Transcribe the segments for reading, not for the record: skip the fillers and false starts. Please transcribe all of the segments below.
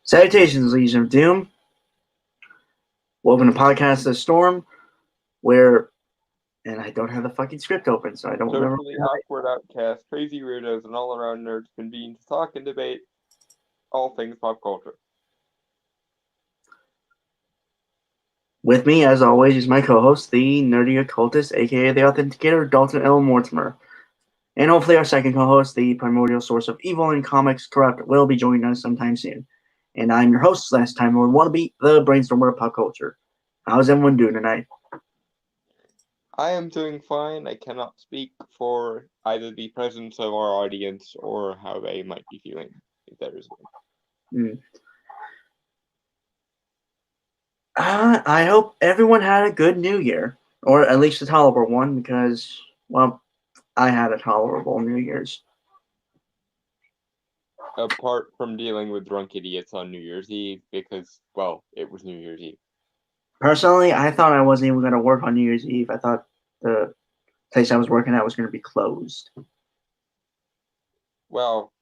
Salutations, Legion of Doom. Welcome to Podcast The Storm, where, and I don't have the fucking script open, so I don't remember. Totally awkward outcast, crazy weirdos, and all-around nerds convene to talk and debate all things pop culture. With me, as always, is my co-host, the nerdy occultist, aka the Authenticator, Dalton L. Mortimer. And hopefully our second co-host, the primordial source of evil in comics, Corrupt, will be joining us sometime soon. And I'm your host, last time Lord Wannabe, the brainstormer of pop culture. How's everyone doing tonight? I am doing fine. I cannot speak for either the presence of our audience or how they might be feeling, if there is one. I hope everyone had a good New Year, or at least a tolerable one, because, well, I had a tolerable New Year's. Apart from dealing with drunk idiots on New Year's Eve, because, well, it was New Year's Eve. Personally, I thought I wasn't even going to work on New Year's Eve. I thought the place I was working at was going to be closed. Well,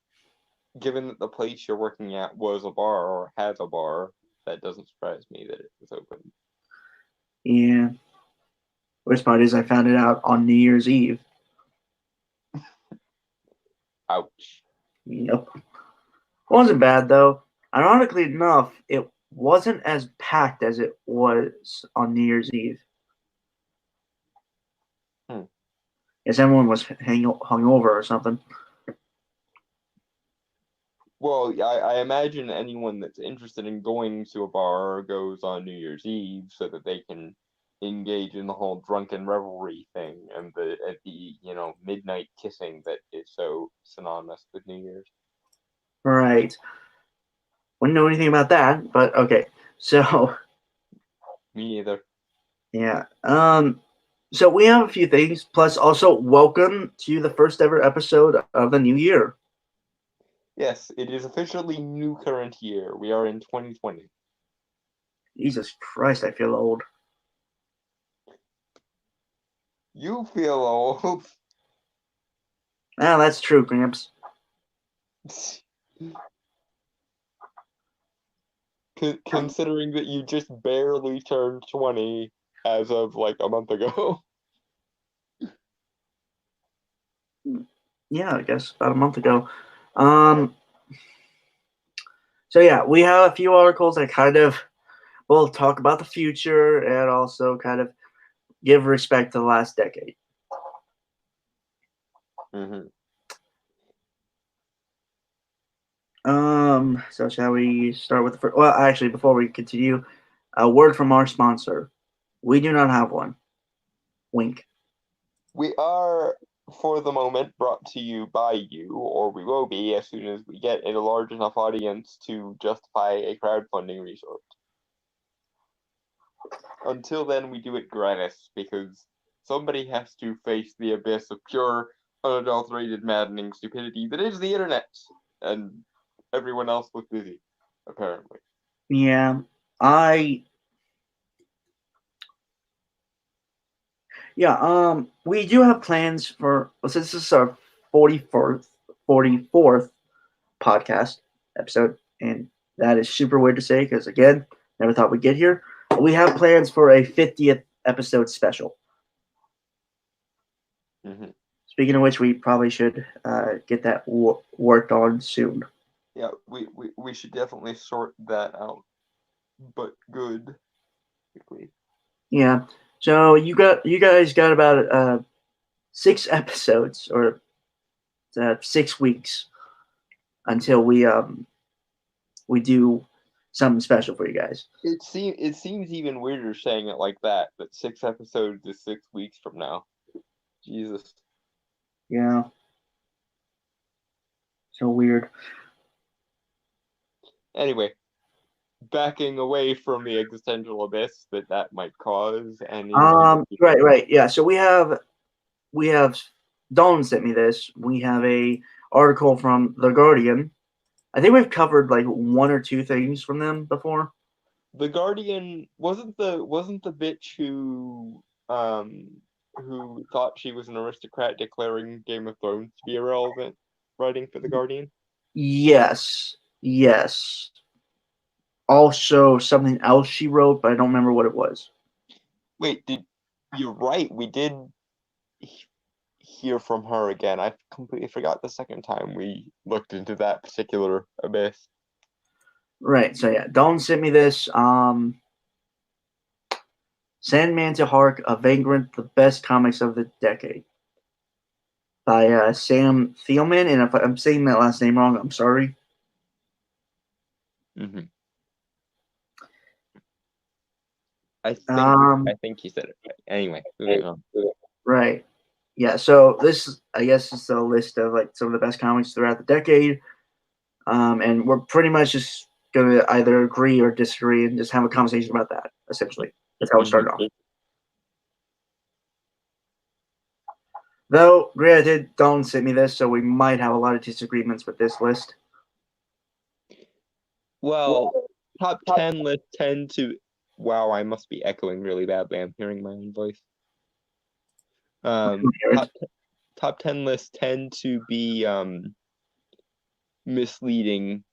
given that the place you're working at was a bar, or has a bar, that doesn't surprise me that it was open. Yeah. Worst part is I found it out on New Year's Eve. Ouch. Yep. It wasn't bad, though. Ironically enough, it wasn't as packed as it was on New Year's Eve. Guess everyone was hungover or something. Well, I imagine anyone that's interested in going to a bar goes on New Year's Eve so that they can engage in the whole drunken revelry thing and the midnight kissing that is so synonymous with New Year's. Right. Wouldn't know anything about that, but okay. So. Me neither. Yeah. So we have a few things. Plus, also, welcome to the first ever episode of the new year. Yes, it is officially new current year. We are in 2020. Jesus Christ, I feel old. You feel old. Ah, that's true, Gramps. Considering that you just barely turned 20 as of like a month ago. Yeah, I guess about a month ago. So yeah, we have a few articles that kind of will talk about the future and also kind of give respect to the last decade. Mm-hmm. So shall we start with the first? Well, actually, before we continue, a word from our sponsor. We do not have one. Wink. We are, for the moment, brought to you by you, or we will be as soon as we get a large enough audience to justify a crowdfunding resource. Until then, we do it gratis, because somebody has to face the abyss of pure, unadulterated, maddening stupidity that is the internet, and everyone else was busy, apparently. Yeah, we do have plans for, since this is our 44th podcast episode, and that is super weird to say because, again, never thought we'd get here. But we have plans for a 50th episode special. Mm-hmm. Speaking of which, we probably should get that worked on soon. Yeah, we should definitely sort that out. But good. Quickly. Yeah. So you guys got about 6 episodes or 6 weeks until we do something special for you guys. It seems even weirder saying it like that. But 6 episodes is 6 weeks from now. Jesus. Yeah. So weird. Anyway, backing away from the existential abyss that might cause, and Right. Yeah. So we have Dawn sent me this. We have a article from The Guardian. I think we've covered like 1 or 2 things from them before. The Guardian wasn't the bitch who thought she was an aristocrat declaring Game of Thrones to be irrelevant, writing for The Guardian? Yes. Also, something else she wrote, but I don't remember what it was. Wait, you're right. We did hear from her again. I completely forgot the second time we looked into that particular abyss. Right. So yeah, Dawn sent me this. Sandman to Hark, A Vagrant, the best comics of the decade, by Sam Thielman. And if I'm saying that last name wrong, I'm sorry. Mm-hmm. I think you said it right. Anyway, moving on. Right. Yeah. So this, I guess, is a list of like some of the best comics throughout the decade. And we're pretty much just gonna either agree or disagree and just have a conversation about that. Essentially, that's how we started off. Though, granted, Dawn sent me this, so we might have a lot of disagreements with this list. Well, top 10 lists tend to... Wow, I must be echoing really badly. I'm hearing my own voice. Top 10 lists tend to be misleading.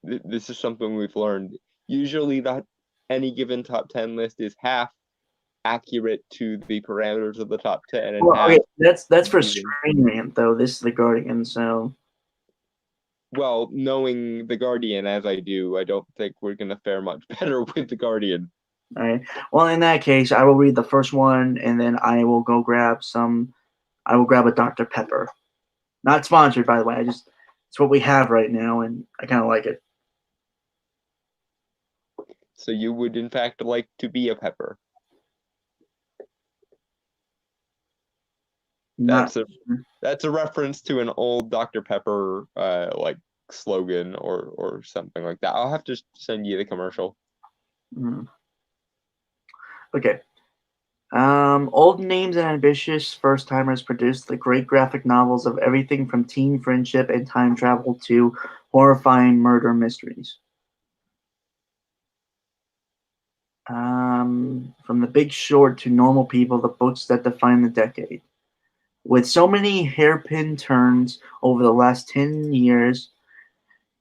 This is something we've learned. Usually, any given top 10 list is half accurate to the parameters of the top 10, and half. Okay, that's for Screen Rant, though. This is The Guardian, so. Well, knowing The Guardian as I do, I don't think we're gonna fare much better with The Guardian. All right. Well, in that case, I will read the first one, and then I will go grab some. I will grab a Dr. Pepper. Not sponsored, by the way. It's what we have right now, and I kind of like it. So you would, in fact, like to be a pepper. That's a reference to an old Dr. Pepper like slogan or something like that. I'll have to send you the commercial. Okay. Old names and ambitious first-timers produced the great graphic novels of everything from teen friendship and time travel to horrifying murder mysteries. From The Big Short to Normal People, the books that define the decade. With so many hairpin turns over the last 10 years,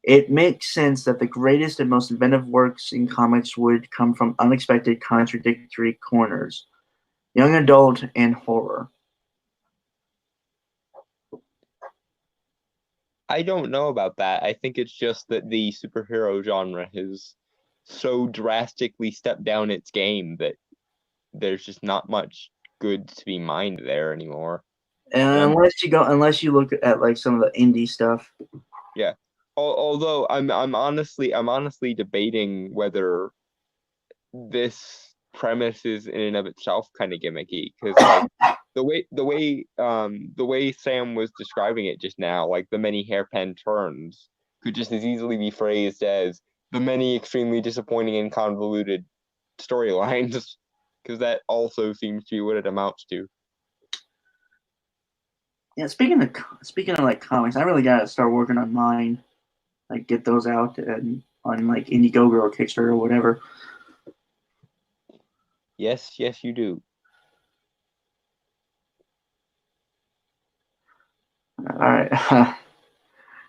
it makes sense that the greatest and most inventive works in comics would come from unexpected, contradictory corners. Young adult and horror. I don't know about that. I think it's just that the superhero genre has so drastically stepped down its game that there's just not much good to be mined there anymore. Unless you look at like some of the indie stuff. Yeah. Although I'm honestly debating whether this premise is in and of itself kind of gimmicky, because like the way Sam was describing it just now, like the many hairpin turns could just as easily be phrased as the many extremely disappointing and convoluted storylines, because that also seems to be what it amounts to. Yeah, speaking of like comics, I really gotta start working on mine, like get those out and on like Indiegogo or Kickstarter or whatever. Yes, you do. All right.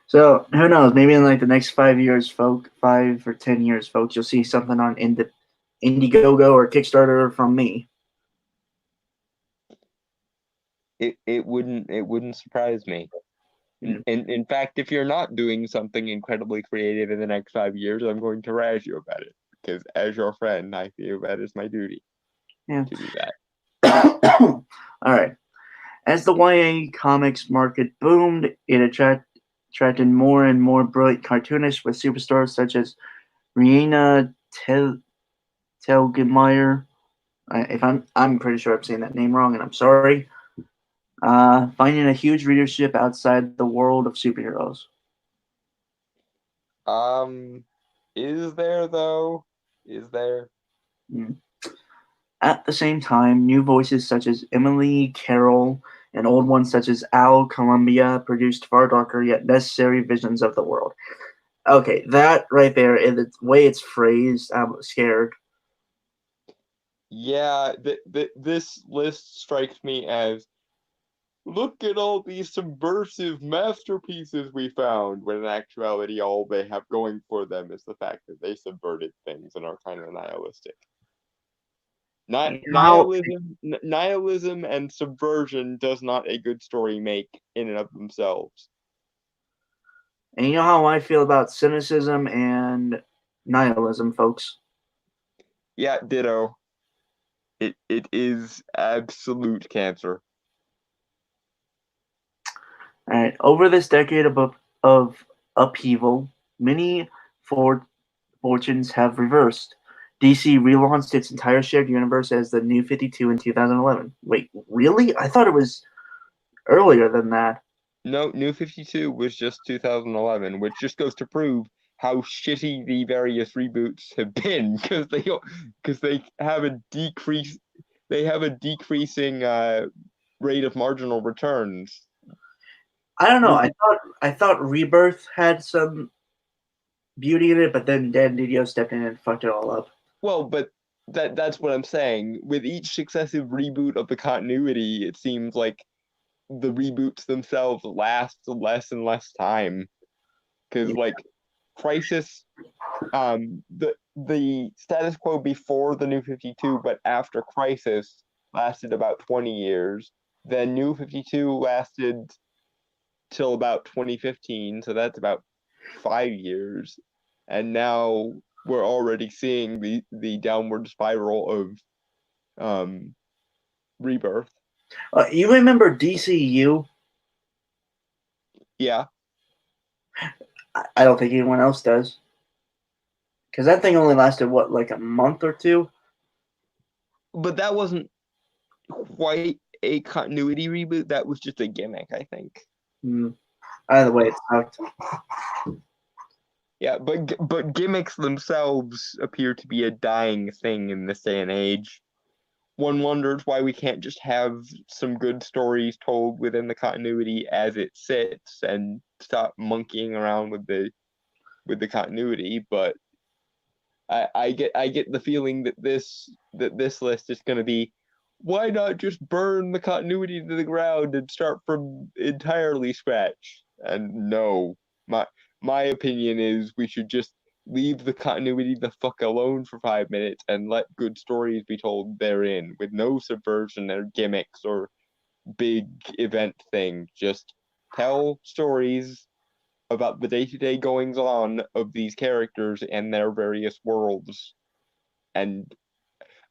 So who knows? Maybe in like the next 5 years, 5 or 10 years, folks, you'll see something on Indiegogo or Kickstarter from me. it wouldn't surprise me. In fact, if you're not doing something incredibly creative in the next 5 years, I'm going to razz you about it. Because as your friend, I feel that is my duty Yeah. to do that. All right. As the YA comics market boomed, it attracted more and more brilliant cartoonists with superstars such as Rihanna Telgemeier. If I'm pretty sure I'm saying that name wrong, and I'm sorry. Finding a huge readership outside the world of superheroes. Is there though? Is there? Mm. At the same time, new voices such as Emily Carroll and old ones such as Al Columbia produced far darker yet necessary visions of the world. Okay, that right there, in the way it's phrased, I'm scared. Yeah, this list strikes me as look at all these subversive masterpieces we found, when in actuality all they have going for them is the fact that they subverted things and are kind of nihilistic. Not You know how nihilism and subversion does not a good story make in and of themselves. and you know how I feel about cynicism and nihilism, folks. Yeah, ditto. It is absolute cancer. All right, over this decade of upheaval, many fortunes have reversed. DC relaunched its entire shared universe as the New 52 in 2011. Wait, really? I thought it was earlier than that. No, New 52 was just 2011, which just goes to prove how shitty the various reboots have been, because they have a decreasing rate of marginal returns. I don't know. New I thought Rebirth had some beauty in it, but then Dan Didio stepped in and fucked it all up. Well, but that's what I'm saying. With each successive reboot of the continuity, it seems like the reboots themselves last less and less time. Because like Crisis, the status quo before the New 52, but after Crisis lasted about 20 years. Then New 52 lasted till about 2015, so that's about 5 years. And now we're already seeing the downward spiral of Rebirth. You remember DCU? Yeah, I don't think anyone else does. Because that thing only lasted, what, like a month or two? but that wasn't quite a continuity reboot. That was just a gimmick, I think. Hmm. Either way, it sucked. Yeah, but gimmicks themselves appear to be a dying thing in this day and age. One wonders why we can't just have some good stories told within the continuity as it sits and stop monkeying around with the continuity. But I get the feeling that this list is going to be, why not just burn the continuity to the ground and start from entirely scratch? And no, my opinion is we should just leave the continuity the fuck alone for 5 minutes and let good stories be told therein with no subversion or gimmicks or big event thing. Just tell stories about the day-to-day goings on of these characters and their various worlds. And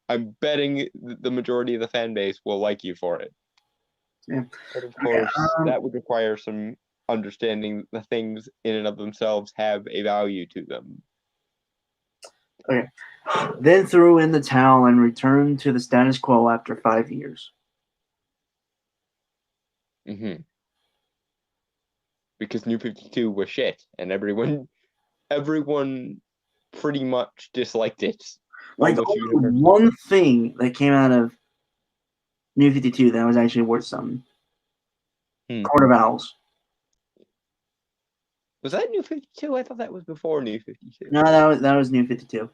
I'm betting the majority of the fan base will like you for it. Yeah. But of Okay, course, that would require some understanding the things in and of themselves have a value to them. okay. Then threw in the towel and returned to the status quo after 5 years. Mm-hmm. Because New 52 was shit, and everyone pretty much disliked it. Like, Almost only universally. one thing that came out of New 52 that was actually worth something. Court of Owls. Was that New 52? I thought that was before New 52. No, that was New 52.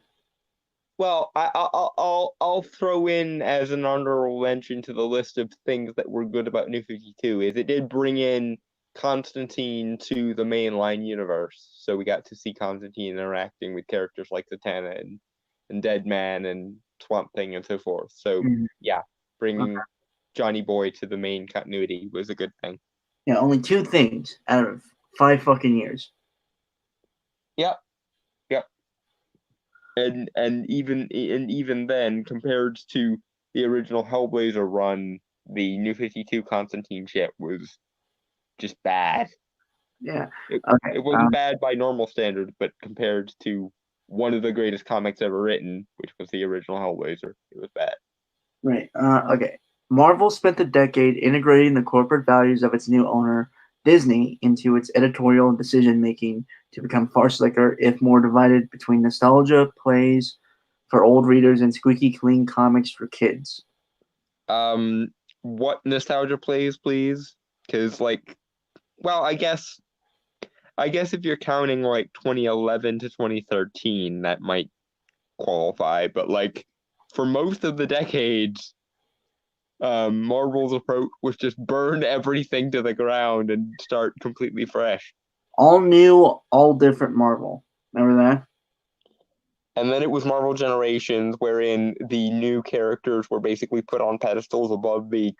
Well, I'll throw in as an honorable mention to the list of things that were good about New 52 is it did bring in Constantine to the mainline universe. So we got to see Constantine interacting with characters like Zatanna and Deadman and Swamp Thing and so forth. So Mhm. yeah, Okay. bringing Johnny Boy to the main continuity was a good thing. Yeah, only 2 things out of 5 fucking years. Yep. And even then, compared to the original Hellblazer run, the New 52 Constantine shit was just bad. Yeah. It, Okay. it wasn't bad by normal standards, but compared to one of the greatest comics ever written, which was the original Hellblazer, it was bad. Right. Okay. Marvel spent the decade integrating the corporate values of its new owner, Disney, into its editorial decision making to become far slicker, if more divided between nostalgia plays for old readers and squeaky clean comics for kids. What nostalgia plays, please? Because well, I guess if you're counting like 2011 to 2013, that might qualify. But for most of the decades, Marvel's approach was just burn everything to the ground and start completely fresh. All new, all different Marvel. Remember that? And then it was Marvel Generations, wherein the new characters were basically put on pedestals above the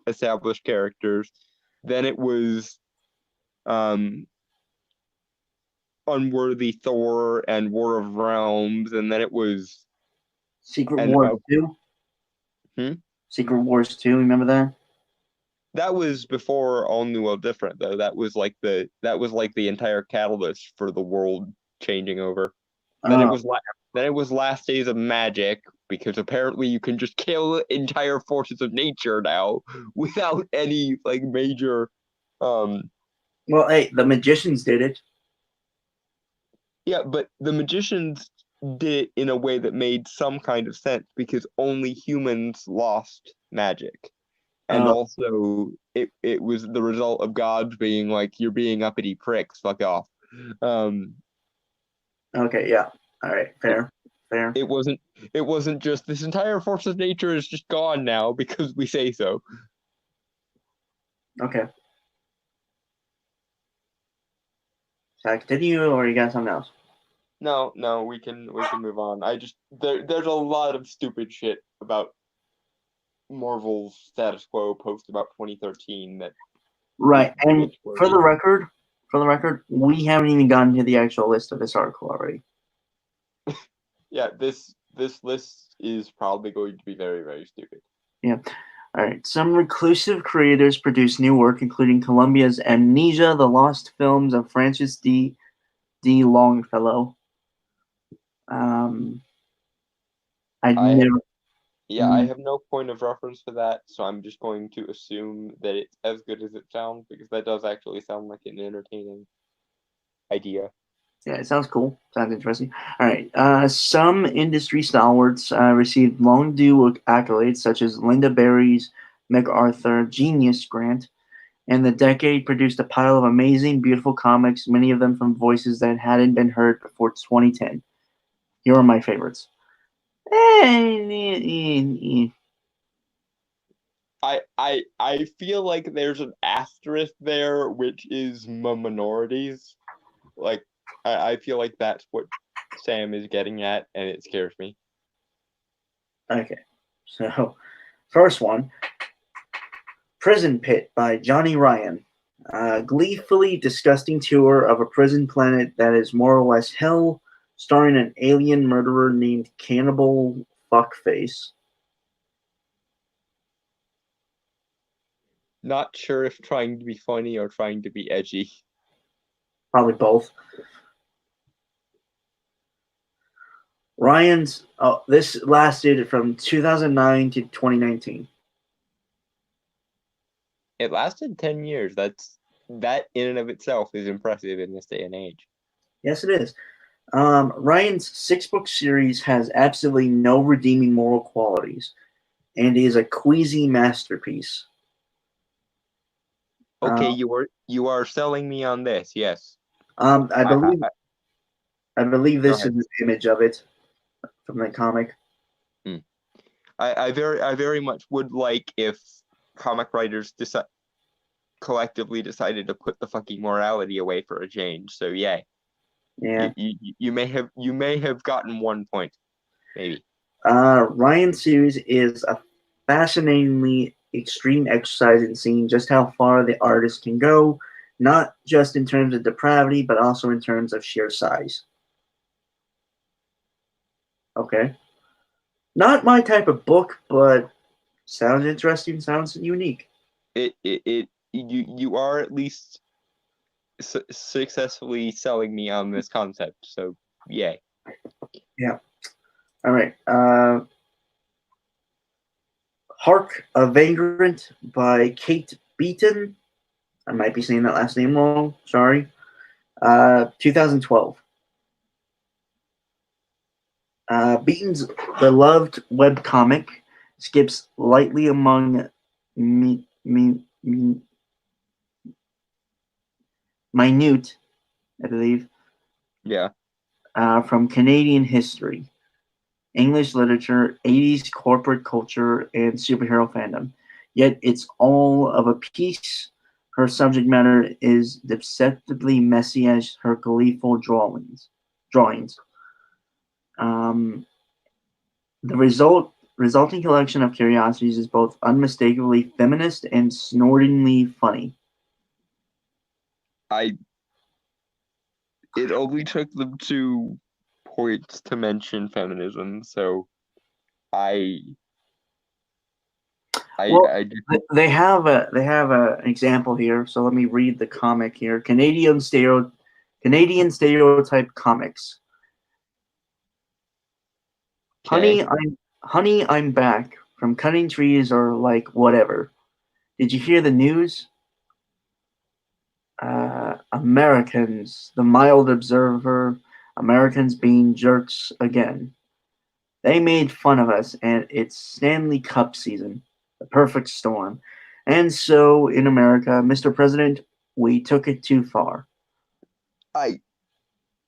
established characters. Then it was Unworthy Thor and War of Realms, and then it was Secret Wars 2? Secret Wars 2, remember that? That was before All New All Different, though. That was like the entire catalyst for the world changing over. Then it was Last Days of Magic, because apparently you can just kill entire forces of nature now without any major. Well, hey, the magicians did it. Yeah, but the magicians did it in a way that made some kind of sense because only humans lost magic. And also, it was the result of gods being like, "You're being uppity pricks, fuck off." Okay, yeah. All right, fair. It wasn't just this entire force of nature is just gone now because we say so. Okay. Should I continue, or you got something else? No, we can move on. There's a lot of stupid shit about Marvel's status quo post about 2013 that. Right, and for the record, we haven't even gotten to the actual list of this article already. Yeah, this list is probably going to be very, very stupid. Yeah. All right. Some reclusive creators produce new work, including Columbia's Amnesia: The Lost Films of Francis D. Longfellow. I have no point of reference for that, so I'm just going to assume that it's as good as it sounds, because that does actually sound like an entertaining idea. Yeah, it sounds cool. Sounds interesting. All right. Some industry stalwarts received long due accolades, such as Linda Berry's MacArthur Genius Grant, and the decade produced a pile of amazing, beautiful comics, many of them from voices that hadn't been heard before 2010. Here are my favorites. I feel like there's an asterisk there, which is minorities. I feel like that's what Sam is getting at, and it scares me. Okay, so first one, Prison Pit by Johnny Ryan. A gleefully disgusting tour of a prison planet that is more or less hell, starring an alien murderer named Cannibal Fuckface. Not sure if trying to be funny or trying to be edgy. Probably both. Ryan's. This lasted from 2009 to 2019. It lasted 10 years. That in and of itself is impressive in this day and age. Yes, it is. Ryan's 6-book series has absolutely no redeeming moral qualities, and is a queasy masterpiece. Okay, you are selling me on this. Yes. I believe this is the image of it from the comic. I very much would like if comic writers collectively decided to put the fucking morality away for a change. So yay. Yeah. You may have gotten 1 point, maybe. Ryan's series is a fascinatingly extreme exercise in seeing just how far the artist can go, not just in terms of depravity, but also in terms of sheer size. Okay. Not my type of book, but sounds interesting, sounds unique. You are at least successfully selling me on this concept, so yay. Yeah. All right. Hark, a Vagrant by Kate Beaton. I might be saying that last name wrong. Sorry. 2012. Beaton's beloved webcomic skips lightly among minute, I believe, Yeah. from Canadian history, English literature, 80s corporate culture, and superhero fandom. Yet it's all of a piece. Her subject matter is deceptively messy as her gleeful drawings. Um, the resulting collection of curiosities is both unmistakably feminist and snortingly funny. It only took them 2 points to mention feminism, so I Well, I do. they have an example here. So let me read the comic here. Canadian stereotype comics. Okay. Honey, I'm back from cutting trees or like whatever. Did you hear the news? Americans, the mild observer, Americans being jerks again. They made fun of us, and it's Stanley Cup season, the perfect storm. And so, in America, Mr. President, we took it too far.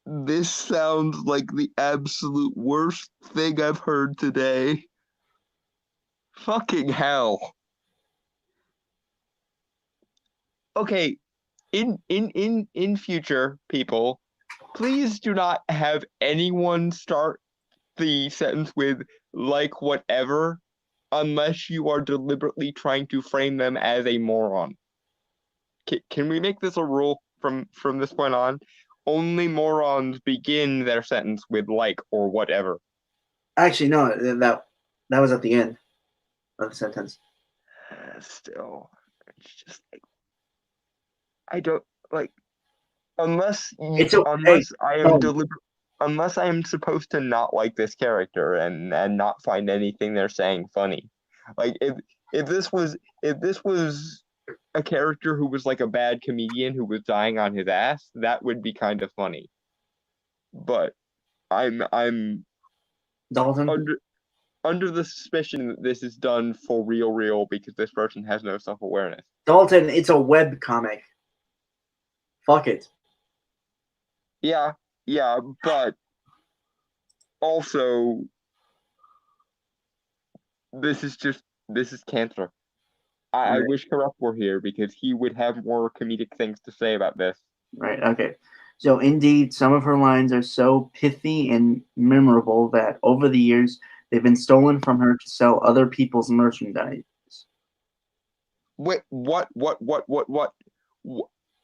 This sounds like the absolute worst thing I've heard today. Fucking hell. Okay, in future, people, please do not have anyone start the sentence with like whatever unless you are deliberately trying to frame them as a moron. Can we make this a rule from this point on? Only morons begin their sentence with like or whatever. Actually, no, that was at the end of the sentence. Still, it's just like I don't like unless It's a hey, I am unless I am supposed to not like this character and not find anything they're saying funny. Like if this was a character who was like a bad comedian who was dying on his ass, that would be kind of funny. But I'm Dalton. under the suspicion that this is done for real because this person has no self-awareness. Dalton, it's a web comic. Fuck it. Yeah, but also this is cancer. I Right. wish Corrupt were here because he would have more comedic things to say about this. Right. Okay. So indeed, some of her lines are so pithy and memorable that over the years they've been stolen from her to sell other people's merchandise. Wait, what?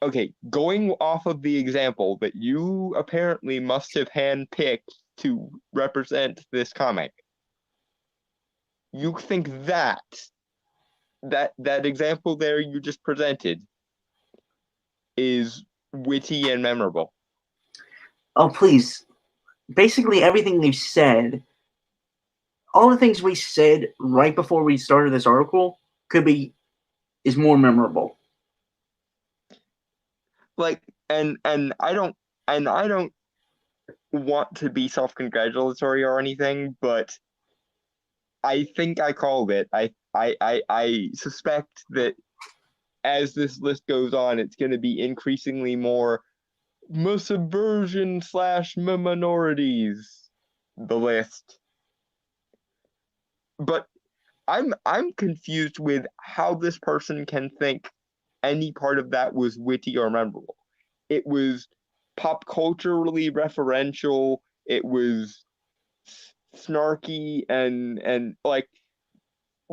Okay, going off of the example that you apparently must have handpicked to represent this comic, you think that example there you just presented is witty and memorable? Oh, please. Basically, everything they've said, all the things we said right before we started this article, is more memorable. Like, and I don't want to be self-congratulatory or anything, but I think I called it. I suspect that as this list goes on, it's going to be increasingly more subversion / minorities. The list, but I'm confused with how this person can think any part of that was witty or memorable. It was pop culturally referential. It was snarky and like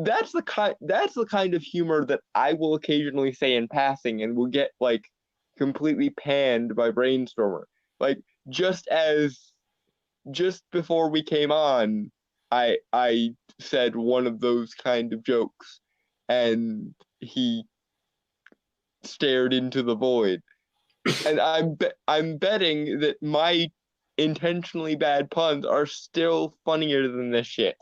that's the kind of humor that I will occasionally say in passing and will get like completely panned by Brainstormer. Like just before we came on, I said one of those kind of jokes, and he stared into the void. And I'm betting that my intentionally bad puns are still funnier than this shit.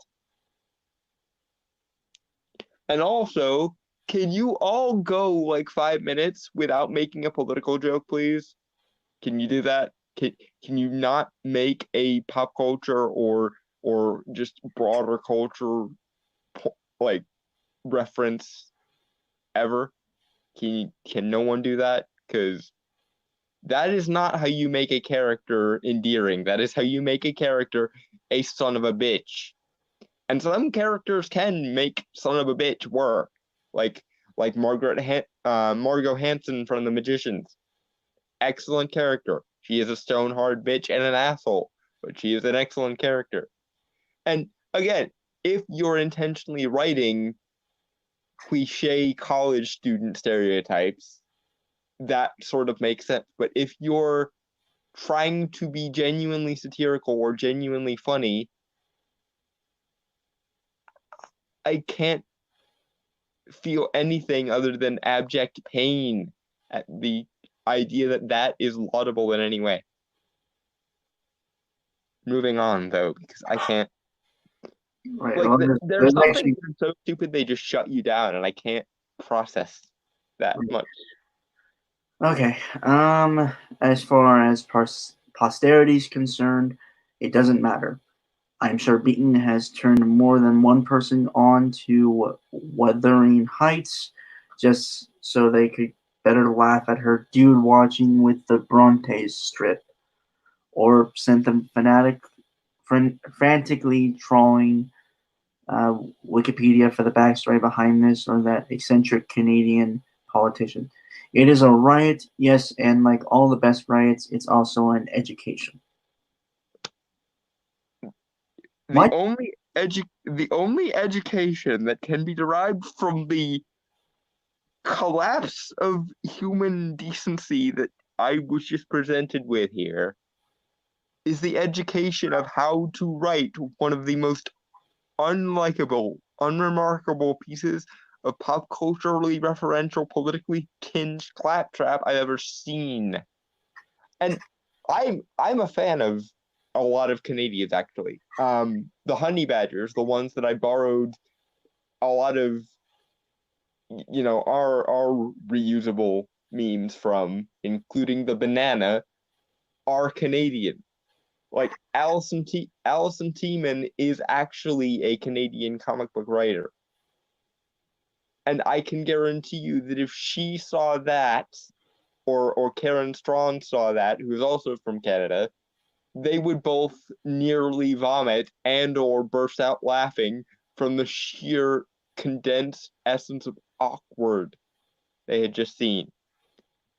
And also, can you all go like 5 minutes without making a political joke, please? Can you do that? Can you not make a pop culture or just broader culture like reference ever? Can no one do that? Because that is not how you make a character endearing. That is how you make a character a son of a bitch. And some characters can make son of a bitch work, like Margot Hanson from The Magicians. Excellent character. She is a stone hard bitch and an asshole, but she is an excellent character. And again, if you're intentionally writing cliche college student stereotypes, that sort of makes sense. But if you're trying to be genuinely satirical or genuinely funny, I can't feel anything other than abject pain at the idea that that is laudable in any way. Moving on, though, because I can't. Right. Like, Well, there's some actually, things that are so stupid they just shut you down, and I can't process that much. okay. As far as posterity is concerned, it doesn't matter. I'm sure Beaton has turned more than one person on to Wuthering Heights just so they could better laugh at her dude watching with the Brontes strip, or sent them frantically trawling Wikipedia for the backstory behind this or that eccentric Canadian politician. It is a riot, yes, and like all the best riots, it's also an education. What? The only education that can be derived from the collapse of human decency that I was just presented with here is the education of how to write one of the most unlikable, unremarkable pieces of pop culturally referential, politically tinged claptrap I've ever seen. And I'm a fan of a lot of Canadians actually. The Honey Badgers, the ones that I borrowed a lot of our reusable memes from, including the banana, are Canadian. Like Alison Tiemann is actually a Canadian comic book writer. And I can guarantee you that if she saw that, or Karen Strong saw that, who's also from Canada, they would both nearly vomit and or burst out laughing from the sheer condensed essence of awkward they had just seen.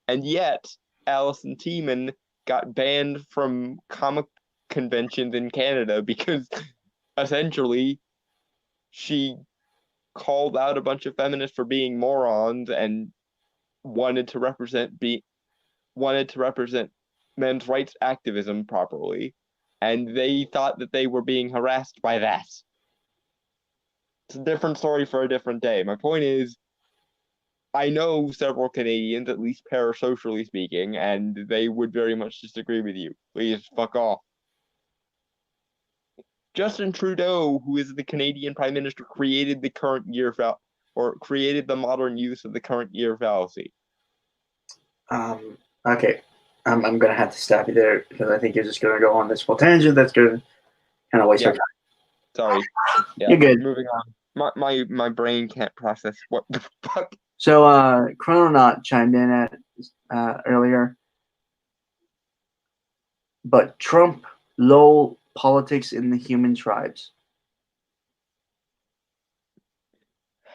And yet, Alison Tiemann got banned from comic conventions in Canada because essentially she called out a bunch of feminists for being morons and wanted to represent men's rights activism properly, and they thought that they were being harassed by that. It's a different story for a different day. My point is, I know several Canadians, at least parasocially speaking, and they would very much disagree with you. Please fuck off. Justin Trudeau, who is the Canadian Prime Minister, created the created the modern use of the current year fallacy. Okay. I'm going to have to stop you there because I think you're just going to go on this whole tangent that's going to kind of waste our time. Sorry. Yeah, you're good. Moving on. My brain can't process what the fuck. So, Chrononaut chimed in at earlier. But Trump, lol, politics in the human tribes.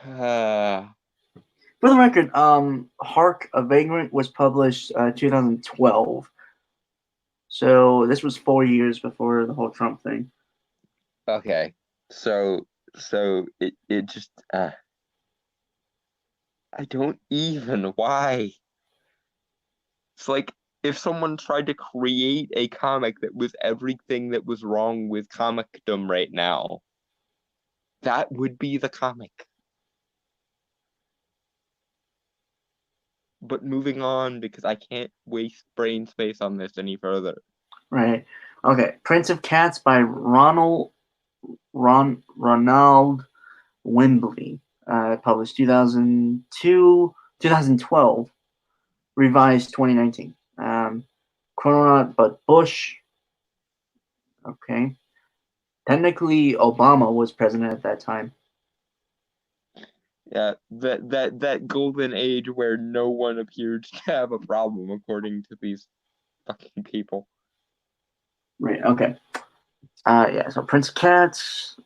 For the record, Hark, a Vagrant was published 2012. So this was 4 years before the whole Trump thing. Okay, so So it just I don't even why. It's like if someone tried to create a comic that was everything that was wrong with comicdom right now, that would be the comic. But moving on because I can't waste brain space on this any further. Right. Okay. Prince of Cats by Ronald Wimbley. Published 2002, 2012. Revised 2019. Chrononaut but Bush. Okay. Technically, Obama was president at that time. Yeah, that golden age where no one appeared to have a problem, according to these fucking people. Right. Okay. Yeah. So Prince of Cats,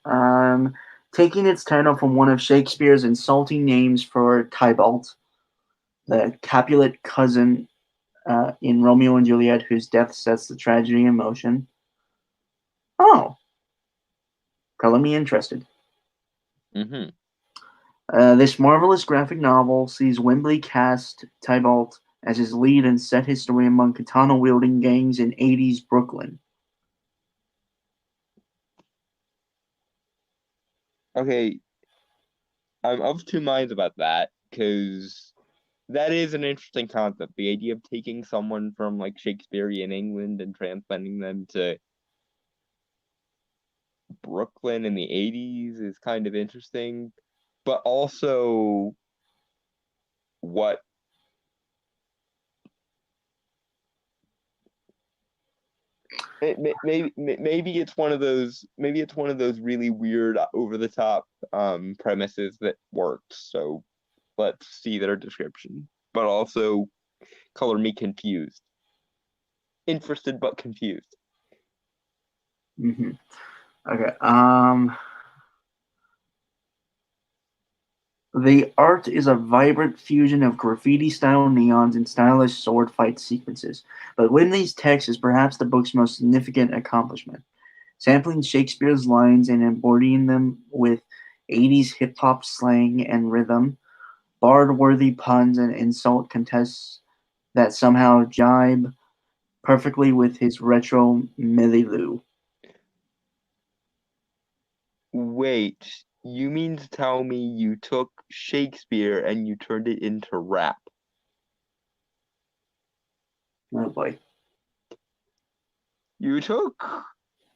taking its title from one of Shakespeare's insulting names for Tybalt, the Capulet cousin in Romeo and Juliet, whose death sets the tragedy in motion. Oh, color me interested. Mm-hmm. This marvelous graphic novel sees Wembley cast Tybalt as his lead and set his story among katana-wielding gangs in 80s Brooklyn. Okay, I'm of two minds about that because that is an interesting concept. The idea of taking someone from like Shakespearean England and transplanting them to Brooklyn in the 80s is kind of interesting, but also what maybe it's one of those really weird over the top premises that works. So let's see their description, but also color me confused, interested but confused. Mm-hmm. Okay. The art is a vibrant fusion of graffiti-style neons and stylish sword fight sequences, but Whitney's text is perhaps the book's most significant accomplishment. Sampling Shakespeare's lines and embodying them with 80s hip-hop slang and rhythm, bard-worthy puns and insult contests that somehow jibe perfectly with his retro milieu. Wait, you mean to tell me you took Shakespeare and you turned it into rap? Oh boy. You took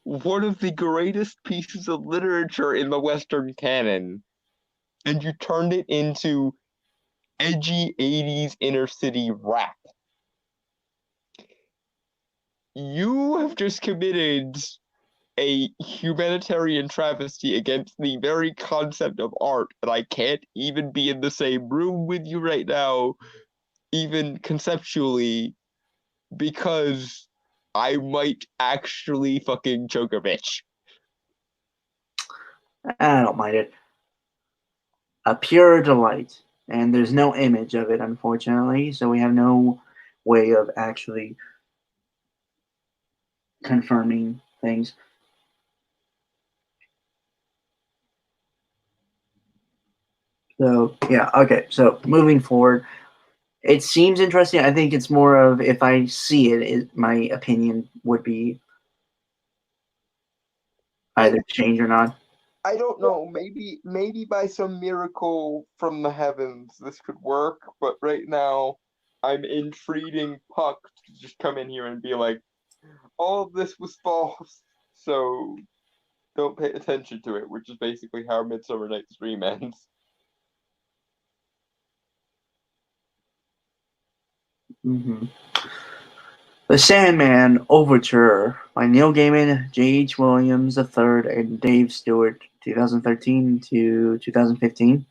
one of the greatest pieces of literature in the Western canon and you turned it into edgy 80s inner city rap. You have just committed a humanitarian travesty against the very concept of art, and I can't even be in the same room with you right now, even conceptually, because I might actually fucking choke a bitch. I don't mind it. A pure delight. And there's no image of it, unfortunately, so we have no way of actually confirming things. So, yeah, okay. So, moving forward, it seems interesting. I think it's more of if I see it my opinion would be I either change or not. I don't know. Maybe by some miracle from the heavens this could work, but right now I'm entreating Puck to just come in here and be like, all of this was false, so don't pay attention to it, which is basically how Midsummer Night's Dream ends. Mm-hmm. The Sandman Overture by Neil Gaiman, J.H. Williams III, and Dave Stewart, 2013 to 2015.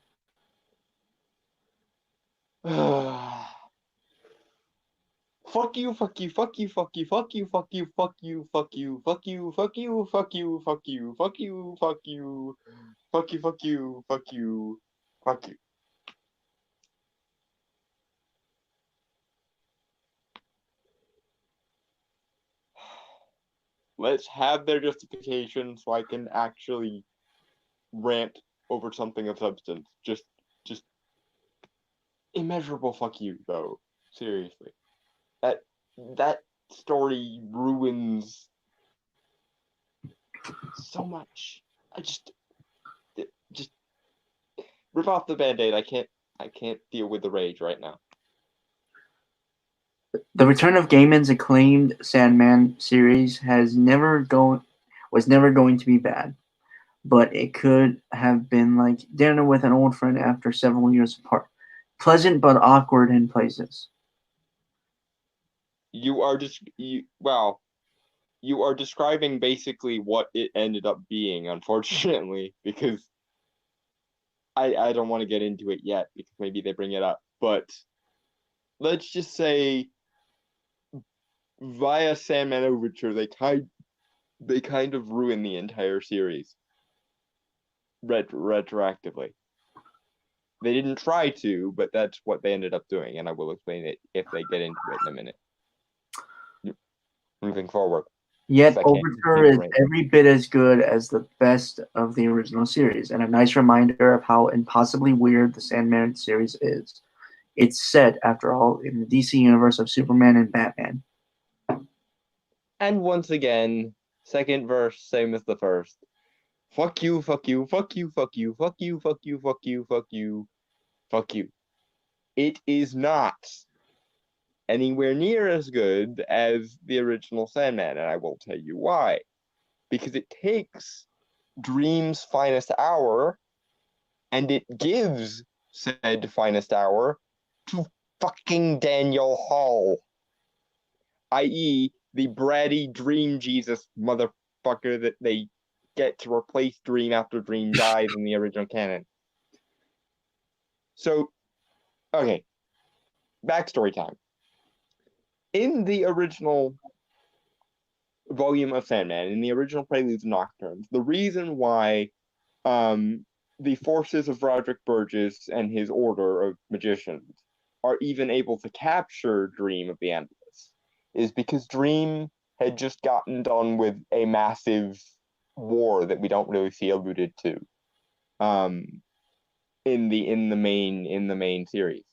Fuck you, fuck you, fuck you, fuck you, fuck you, fuck you, fuck you, fuck you, fuck you, fuck you, fuck you, fuck you, fuck you, fuck you, fuck you, fuck you, fuck you, fuck you. Let's have their justification so I can actually rant over something of substance. Just immeasurable fuck you, though. Seriously. That story ruins so much. Just rip off the Band-Aid. I can't deal with the rage right now. The return of Gaiman's acclaimed Sandman series was never going to be bad, but it could have been like dinner with an old friend after several years apart. Pleasant but awkward in places. You are describing basically what it ended up being, unfortunately, because I don't want to get into it yet because maybe they bring it up, but let's just say via Sandman Overture they kind of ruin the entire series retroactively. They didn't try to, but that's what they ended up doing, and I will explain it if they get into it in a minute. Moving forward. Yet Overture is every bit as good as the best of the original series, and a nice reminder of how impossibly weird the Sandman series is. It's set, after all, in the DC universe of Superman and Batman. And once again, second verse, same as the first. Fuck you, fuck you, fuck you, fuck you, fuck you, fuck you, fuck you, fuck you, fuck you. It is not anywhere near as good as the original Sandman, and I will tell you why. Because it takes Dream's finest hour and it gives said finest hour to fucking Daniel Hall, i.e., the bratty Dream Jesus motherfucker that they get to replace Dream after Dream dies in the original canon. So, okay, backstory time. In the original volume of Sandman, in the original Preludes and Nocturnes, the reason why the forces of Roderick Burgess and his order of magicians are even able to capture Dream of the Endless is because Dream had just gotten done with a massive war that we don't really see alluded to in the main series.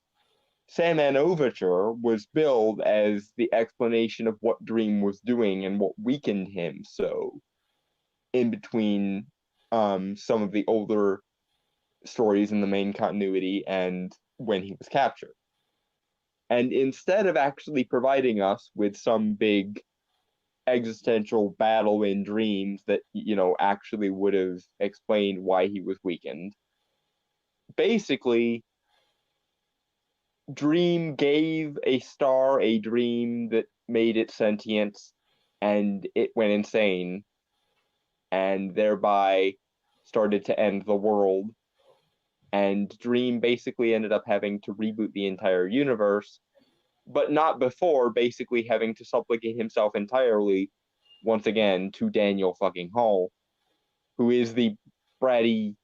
Sandman Overture was billed as the explanation of what Dream was doing and what weakened him so in between some of the older stories in the main continuity and when he was captured. And instead of actually providing us with some big existential battle in Dreams that, actually would have explained why he was weakened, basically Dream gave a star a dream that made it sentient, and it went insane, and thereby started to end the world. And Dream basically ended up having to reboot the entire universe, but not before basically having to supplicate himself entirely, once again, to Daniel fucking Hall, who is the bratty,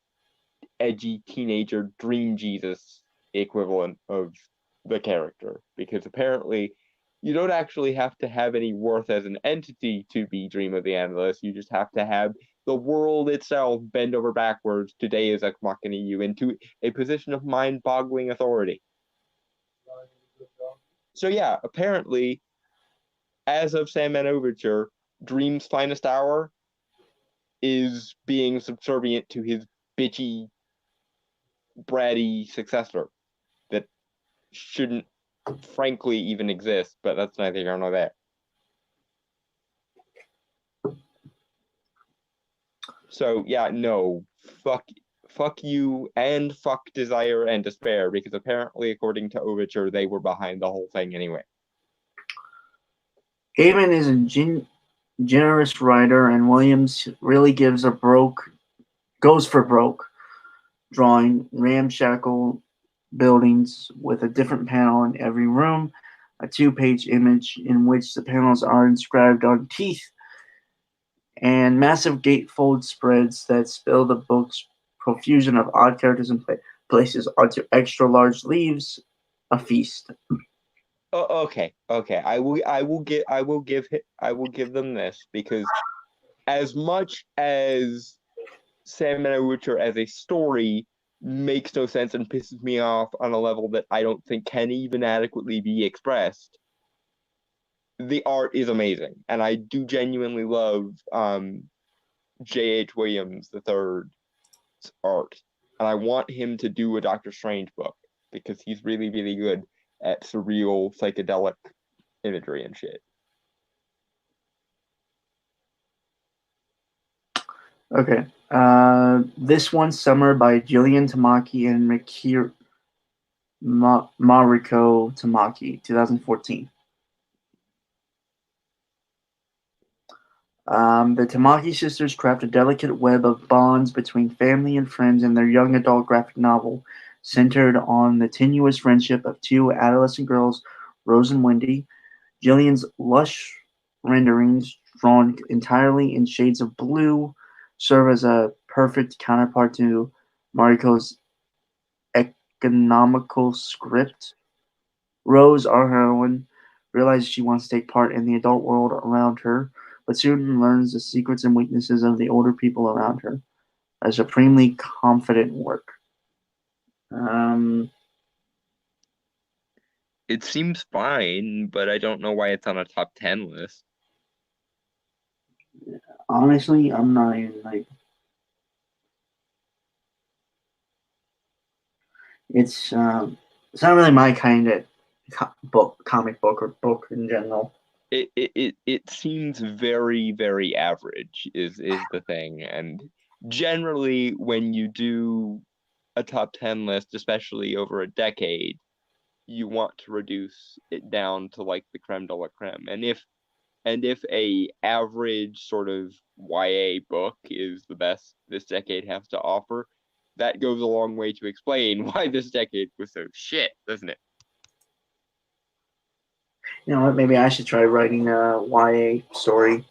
edgy teenager Dream Jesus equivalent of the character, because apparently you don't actually have to have any worth as an entity to be Dream of the Endless. You just have to have the world itself bend over backwards to Deus Ex Machina you into a position of mind-boggling authority. So yeah, apparently, as of Sandman Overture, Dream's finest hour is being subservient to his bitchy, bratty successor that shouldn't frankly even exist, but that's neither here nor there. So yeah, no, fuck you and fuck Desire and Despair, because apparently, according to Overture, they were behind the whole thing anyway. Gaiman is a generous writer, and Williams really goes for broke, drawing ramshackle buildings with a different panel in every room, a 2-page image in which the panels are inscribed on teeth, and massive gatefold spreads that spill the book's profusion of odd characters and places onto extra large leaves. A feast. Oh, okay. I will give them this, because as much as Sam and Witcher as a story makes no sense and pisses me off on a level that I don't think can even adequately be expressed. The art is amazing, and I do genuinely love J.H. Williams the third's art, and I want him to do a Doctor Strange book because he's really, really good at surreal psychedelic imagery and shit. Okay. This One Summer by Jillian Tamaki and Mariko Tamaki, 2014. The Tamaki sisters craft a delicate web of bonds between family and friends in their young adult graphic novel, centered on the tenuous friendship of two adolescent girls, Rose and Wendy. Jillian's lush renderings, drawn entirely in shades of blue, serve as a perfect counterpart to Mariko's economical script. Rose, our heroine, realizes she wants to take part in the adult world around her, but soon learns the secrets and weaknesses of the older people around her. A supremely confident work. Um, It seems fine, but I don't know why it's on a top 10 list. Honestly, I'm not even like. It's not really my kind of comic book, or book in general. It seems very, very average is the thing. And generally when you do a top 10 list, especially over a decade, you want to reduce it down to like the creme de la creme. And if a average sort of YA book is the best this decade has to offer, that goes a long way to explain why this decade was so shit, doesn't it? You know what? Maybe I should try writing a YA story,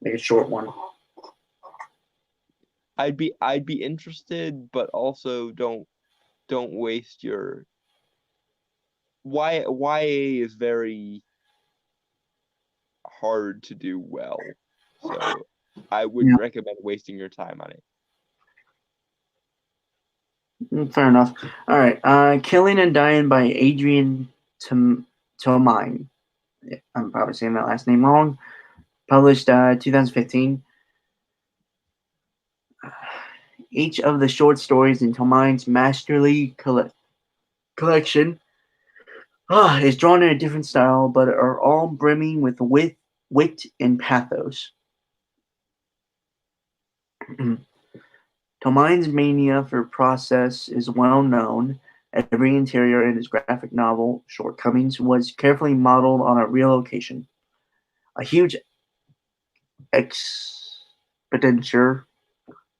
make a short one. I'd be interested, but also don't waste your YA is very hard to do well. So I Yeah, wouldn't recommend wasting your time on it. fair enough. All right. Killing and Dying by Adrian Tomine. I'm probably saying that last name wrong. Published 2015. Each of the short stories in Tomine's masterly collection is drawn in a different style, but are all brimming with wit and pathos. Tomine's mania for process is well known. Every interior in his graphic novel, Shortcomings, was carefully modeled on a real location. A huge expenditure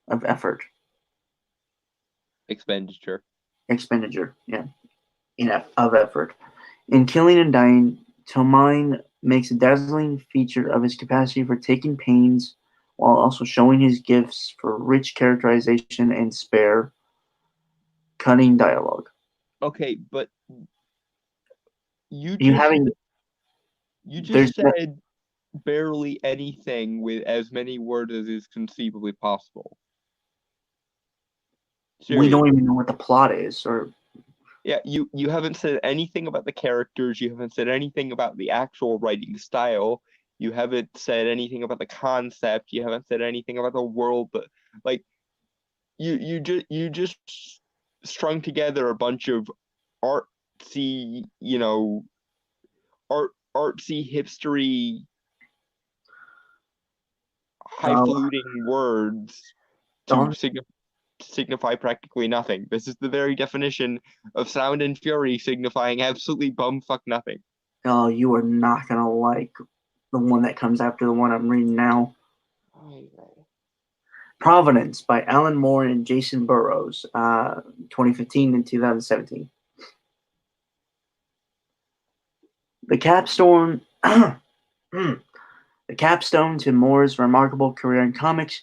of effort. Expenditure. Expenditure, yeah, of effort. In Killing and Dying, Tomine makes a dazzling feature of his capacity for taking pains while also showing his gifts for rich characterization and spare, cutting dialogue. Okay, but you You just having you there's just said barely anything with as many words as is conceivably possible. we don't Seriously. even know what the plot is, or Yeah, you haven't said anything about the characters, you haven't said anything about the actual writing style, you haven't said anything about the concept, you haven't said anything about the world, but like you just strung together a bunch of artsy, artsy hipstery uh, highfalutin words to don't. signify practically nothing. This is the very definition of sound and fury signifying absolutely bumfuck nothing. Oh, you are not gonna like the one that comes after the one I'm reading now. Providence by Alan Moore and Jason Burrows, 2015 and 2017. The capstone, the capstone to Moore's remarkable career in comics,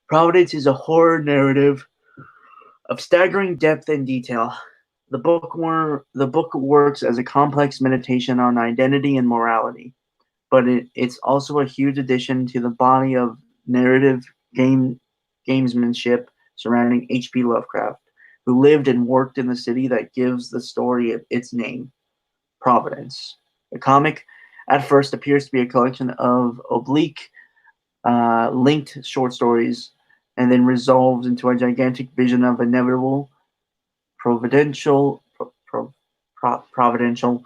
Providence is a horror narrative of staggering depth and detail. The book works as a complex meditation on identity and morality, but it's also a huge addition to the body of narrative game gamesmanship surrounding H.P. Lovecraft, who lived and worked in the city that gives the story its name, Providence. The comic at first appears to be a collection of oblique, linked short stories and then resolves into a gigantic vision of inevitable providential providential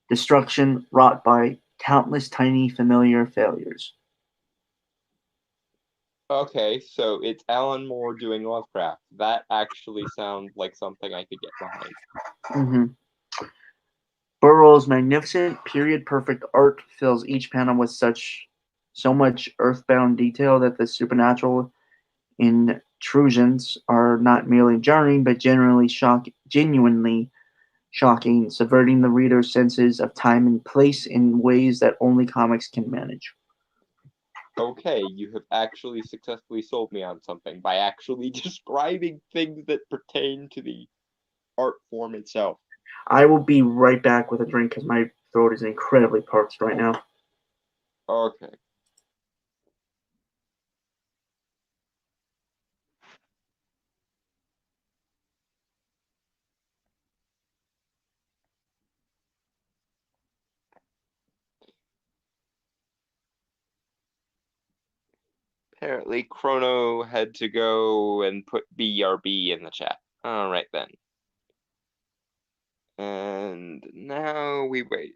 destruction wrought by countless tiny familiar failures. Okay, so it's Alan Moore doing Lovecraft. That actually sounds like something I could get behind. Mm-hmm. Burroughs' magnificent, period-perfect art fills each panel with so much earthbound detail that the supernatural intrusions are not merely jarring, but genuinely shocking, subverting the reader's senses of time and place in ways that only comics can manage. Okay, you have actually successfully sold me on something by actually describing things that pertain to the art form itself. I will be right back with a drink because my throat is incredibly parched right now. Okay. Apparently, Chrono had to go and put BRB in the chat. All right then. And now we wait.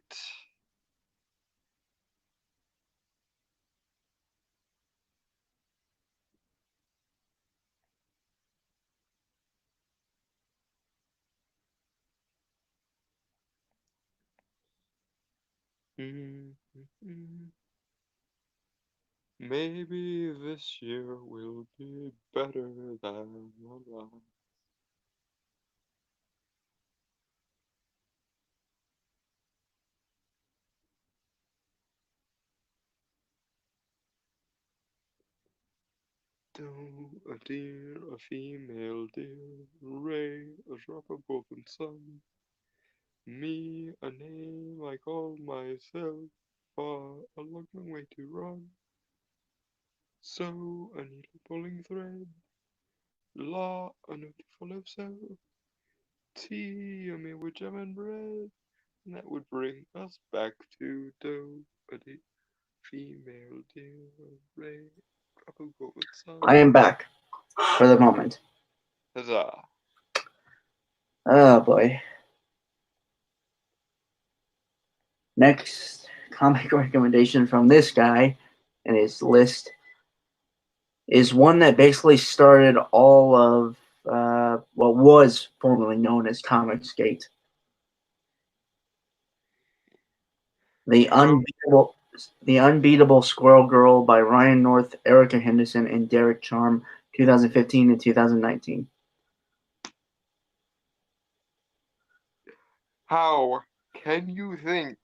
Maybe this year will be better than the last. Doe, a deer, a female deer, ray, a drop of golden sun. Me, a name I call myself, far a long, long way to run. So, a needle pulling thread, la, a note to follow self, tea, a meal with jam and bread, and that would bring us back to doe, a deer, female deer, ray, drop of golden sun. I am back for the moment. Huzzah. Oh boy. Next comic recommendation from this guy and his list is one that basically started all of what was formerly known as Comicsgate. The unbeatable, the Unbeatable Squirrel Girl by Ryan North, Erica Henderson, and Derek Charm, 2015 and 2019. How can you think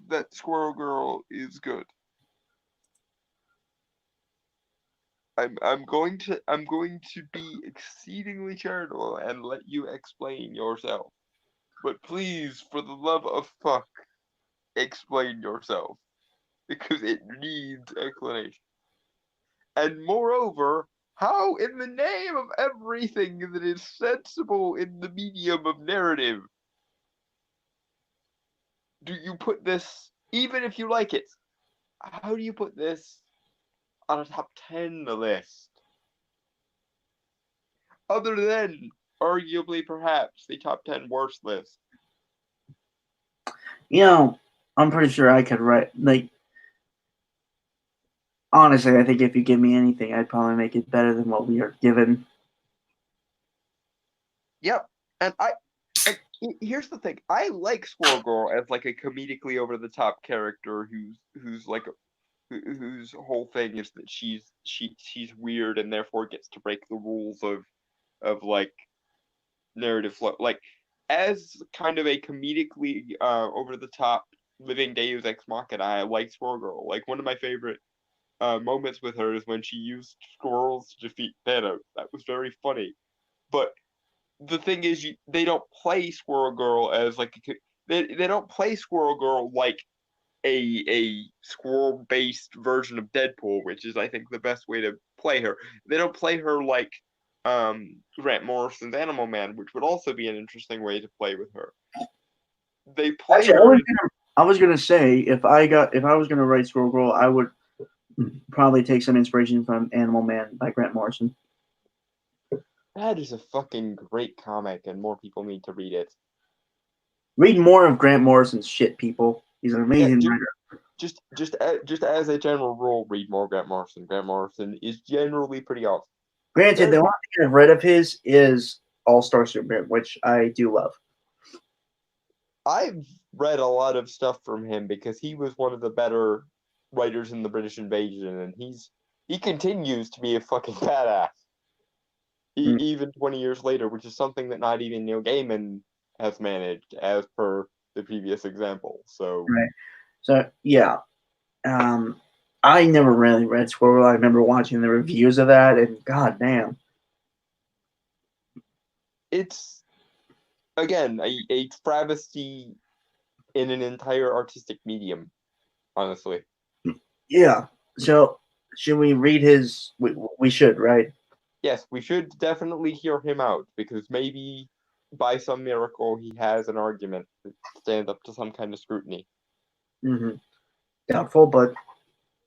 that Squirrel Girl is good? I'm going to be exceedingly charitable and let you explain yourself. But please, for the love of fuck, explain yourself. Because it needs explanation. And moreover, how in the name of everything that is sensible in the medium of narrative do you put this, even if you like it, how do you put this on a top 10 list? Other than, arguably, perhaps, the top 10 worst list. You know, I'm pretty sure I could write, like, honestly, I think if you give me anything, I'd probably make it better than what we are given. Yep, and here's the thing. I like Squirrel Girl as like a comedically over the top character who's like whose whole thing is that she's weird and therefore gets to break the rules of like narrative flow. Like as kind of a comedically over the top living Deus Ex Machina, I like Squirrel Girl. Like one of my favorite moments with her is when she used squirrels to defeat Thanos. That was very funny. But the thing is, they don't play Squirrel Girl as like they don't play Squirrel Girl like a squirrel based version of Deadpool, which is I think the best way play her. They don't play her like Grant Morrison's Animal Man, which would also be an interesting way to play with her. They play Actually, her. I was gonna say if I was gonna write Squirrel Girl, I would probably take some inspiration from Animal Man by Grant Morrison. That is a fucking great comic, and more people need to read it. Read more of Grant Morrison's shit, people. He's an amazing writer. Just as a general rule, read more Grant Morrison. Grant Morrison is generally pretty awesome. Granted, the only thing I've read of his is All Star Superman, which I do love. I've read a lot of stuff from him because he was one of the better writers in the British Invasion, and he continues to be a fucking badass. Even 20 years later, which is something that not even Neil Gaiman has managed, as per the previous example. So right. So yeah, I never really read Squirrel. I remember watching the reviews of that, and god damn, it's again a travesty in an entire artistic medium. Honestly, yeah. So should we read his? We should, right? yes, we should definitely hear him out because maybe by some miracle he has an argument that stands up to some kind of scrutiny. Mm-hmm. Doubtful, but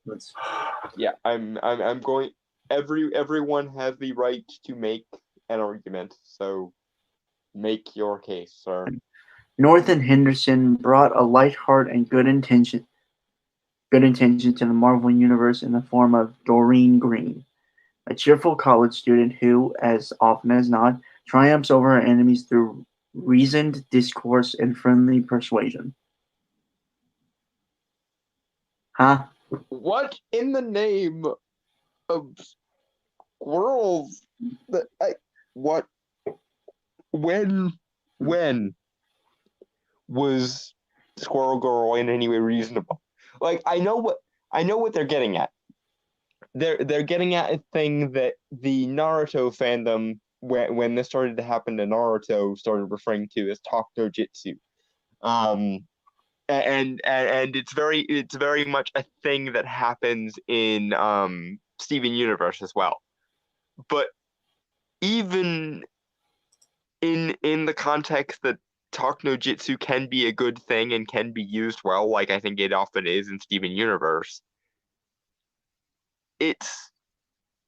let's. Yeah, I'm going. Everyone has the right to make an argument, so make your case, sir. Northen Henderson brought a light heart and good intention to the Marvel Universe in the form of Doreen Green, a cheerful college student who, as often as not, triumphs over her enemies through reasoned discourse and friendly persuasion. Huh? What in the name of squirrels? What? When was Squirrel Girl in any way reasonable? Like I know what they're getting at. They're getting at a thing that the Naruto fandom, when this started to happen to Naruto, started referring to as Talk No Jitsu. Um, and it's very much a thing that happens in Steven Universe as well. But even in the context that Talk No Jitsu can be a good thing and can be used well, like I think it often is in Steven Universe, it's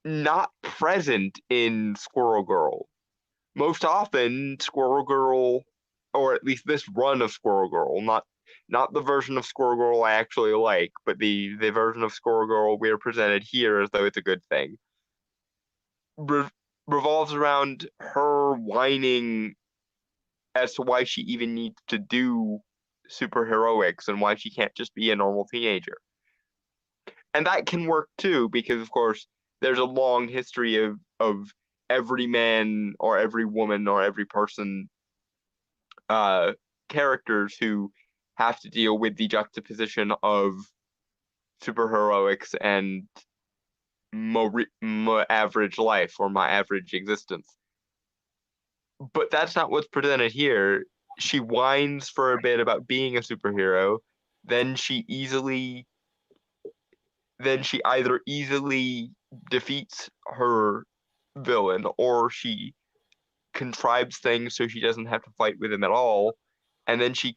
not present in Squirrel Girl. Most often, Squirrel Girl, or at least this run of Squirrel Girl, not the version of Squirrel Girl I actually like, but the version of Squirrel Girl we're presented here as though it's a good thing, re revolves around her whining as to why she even needs to do superheroics and why she can't just be a normal teenager. And that can work too, because of course there's a long history of every man or every woman or every person characters who have to deal with the juxtaposition of superheroics and my average life or my average existence. But that's not what's presented here. She whines for a bit about being a superhero, then she either easily defeats her villain or she contrives things so she doesn't have to fight with him at all, and then she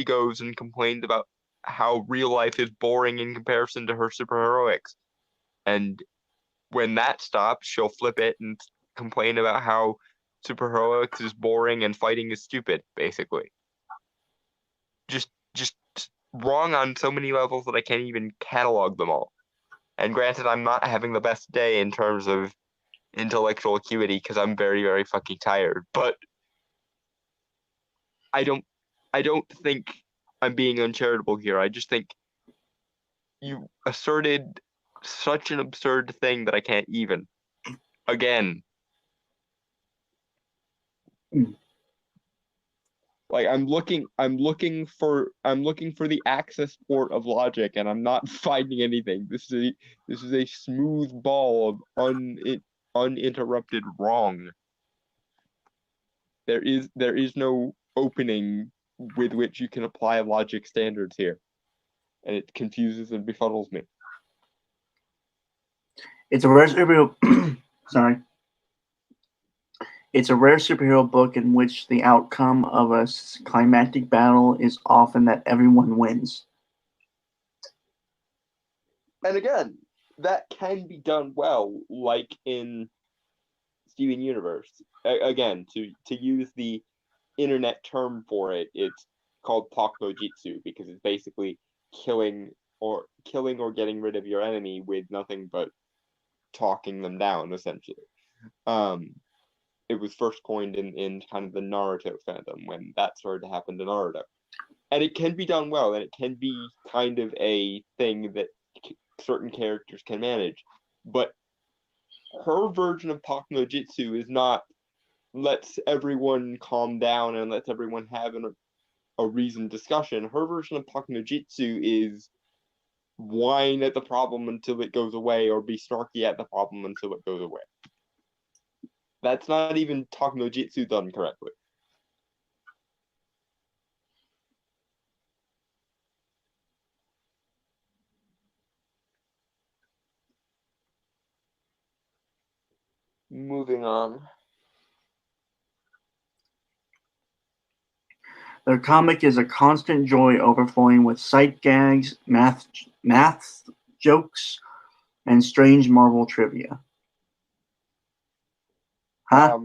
goes and complains about how real life is boring in comparison to her superheroics. And when that stops, she'll flip it and complain about how superheroics is boring and fighting is stupid, basically. Just wrong on so many levels that I can't even catalog them all. And granted, I'm not having the best day in terms of intellectual acuity because I'm very, very fucking tired. But I don't think I'm being uncharitable here. I just think you asserted such an absurd thing that I can't even. Again. Like I'm looking for the access port of logic and I'm not finding anything. This is a smooth ball of uninterrupted wrong. There is no opening with which you can apply logic standards here. And it confuses and befuddles me. It's a rare superhero. Sorry. It's a rare superhero book in which the outcome of a climactic battle is often that everyone wins. And again, that can be done well, like in Steven Universe. Again, to use the internet term for it, it's called talk no jitsu because it's basically killing or getting rid of your enemy with nothing but talking them down, essentially. It was first coined in kind of the Naruto fandom when that started to happen to Naruto. And it can be done well, and it can be kind of a thing that certain characters can manage. But her version of talk no jitsu is not lets everyone calm down and lets everyone have a reasoned discussion. Her version of talk no jitsu is whine at the problem until it goes away, or be snarky at the problem until it goes away. That's not even talk no jitsu done correctly. Moving on. Their comic is a constant joy, overflowing with sight gags, math jokes, and strange Marvel trivia. Huh?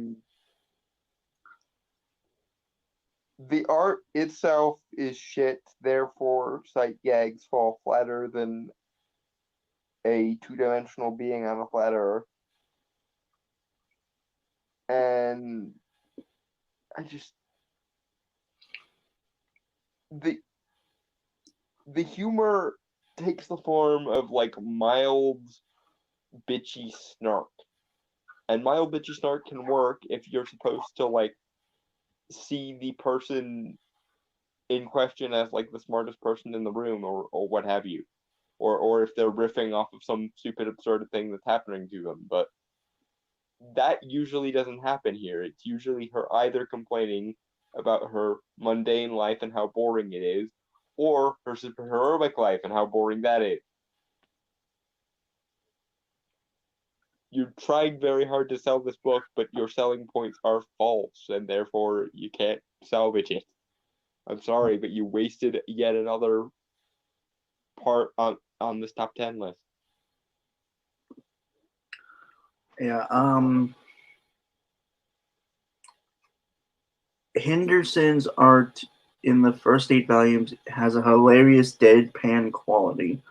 The art itself is shit, therefore sight gags fall flatter than a two-dimensional being on a flat earth. And I just the humor takes the form of like mild bitchy snark. And mild bitchy snark can work if you're supposed to like see the person in question as like the smartest person in the room, or what have you. Or if they're riffing off of some stupid absurd thing that's happening to them. But that usually doesn't happen here. It's usually her either complaining about her mundane life and how boring it is, or her superheroic life and how boring that is. You're trying very hard to sell this book, but your selling points are false, and therefore you can't salvage it. I'm sorry, but you wasted yet another part on this top 10 list. Yeah. Henderson's art in the first 8 volumes has a hilarious deadpan quality,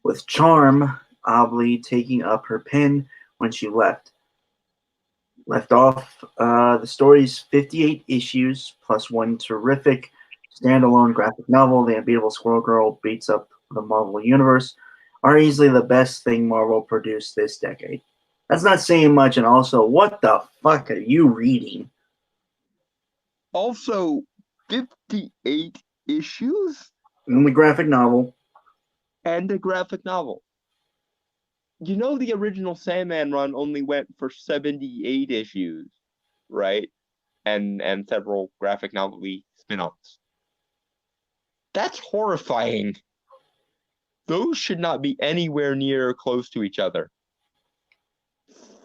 with Charm oddly taking up her pen when she left off. The story's 58 issues plus one terrific standalone graphic novel, The Unbeatable Squirrel Girl Beats Up the Marvel Universe, are easily the best thing Marvel produced this decade. That's not saying much, and also, what the fuck are you reading? Also, 58 issues? In the graphic novel. And a graphic novel. You know the original Sandman run only went for 78 issues, right? And several graphic novel-y spin-offs. That's horrifying. Those should not be anywhere near close to each other.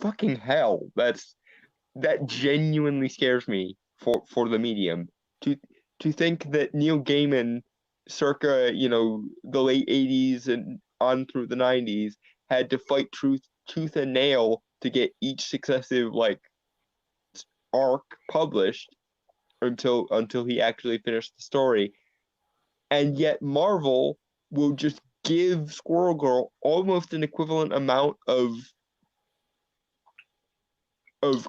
Fucking hell. That genuinely scares me for the medium. To think that Neil Gaiman, circa, the late 80s and on through the 90s, had to fight tooth and nail to get each successive like arc published until he actually finished the story. And yet Marvel will just give Squirrel Girl almost an equivalent amount of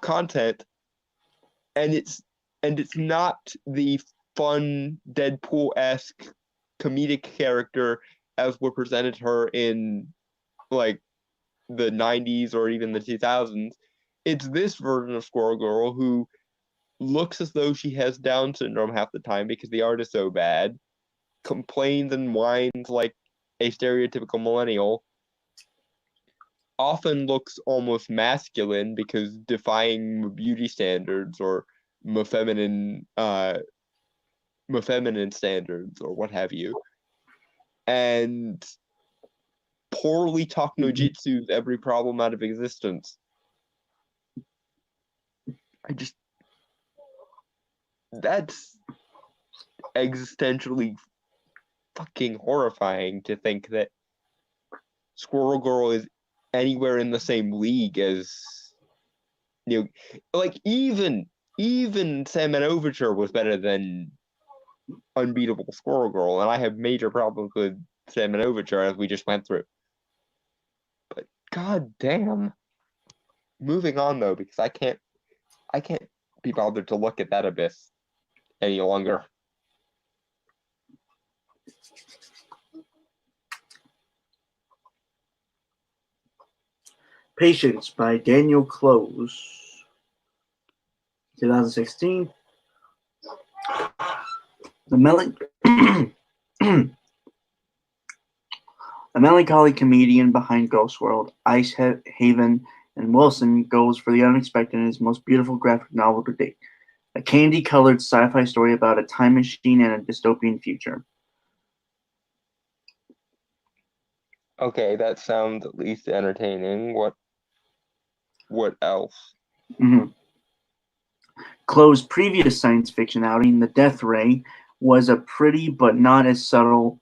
content, and it's not the fun Deadpool-esque comedic character as were presented her in like the 90s or even the 2000s. It's this version of Squirrel Girl who looks as though she has Down syndrome half the time because the art is so bad, complains and whines like a stereotypical millennial, often looks almost masculine because defying beauty standards or feminine standards or what have you. And poorly taught no jutsus every problem out of existence. That's existentially fucking horrifying to think that Squirrel Girl is anywhere in the same league as, like even Sandman Overture was better than Unbeatable Squirrel Girl, and I have major problems with Sandman Overture as we just went through. But god damn. Moving on though, because I can't be bothered to look at that abyss any longer. Patience by Daniel Close. 2016. The melancholy comedian behind Ghost World, Ice Haven, and Wilson goes for the unexpected in his most beautiful graphic novel to date. A candy-colored sci-fi story about a time machine and a dystopian future. Okay, that sounds at least entertaining. What else? Mm-hmm. Close's previous science fiction outing, The Death Ray, was a pretty but not as subtle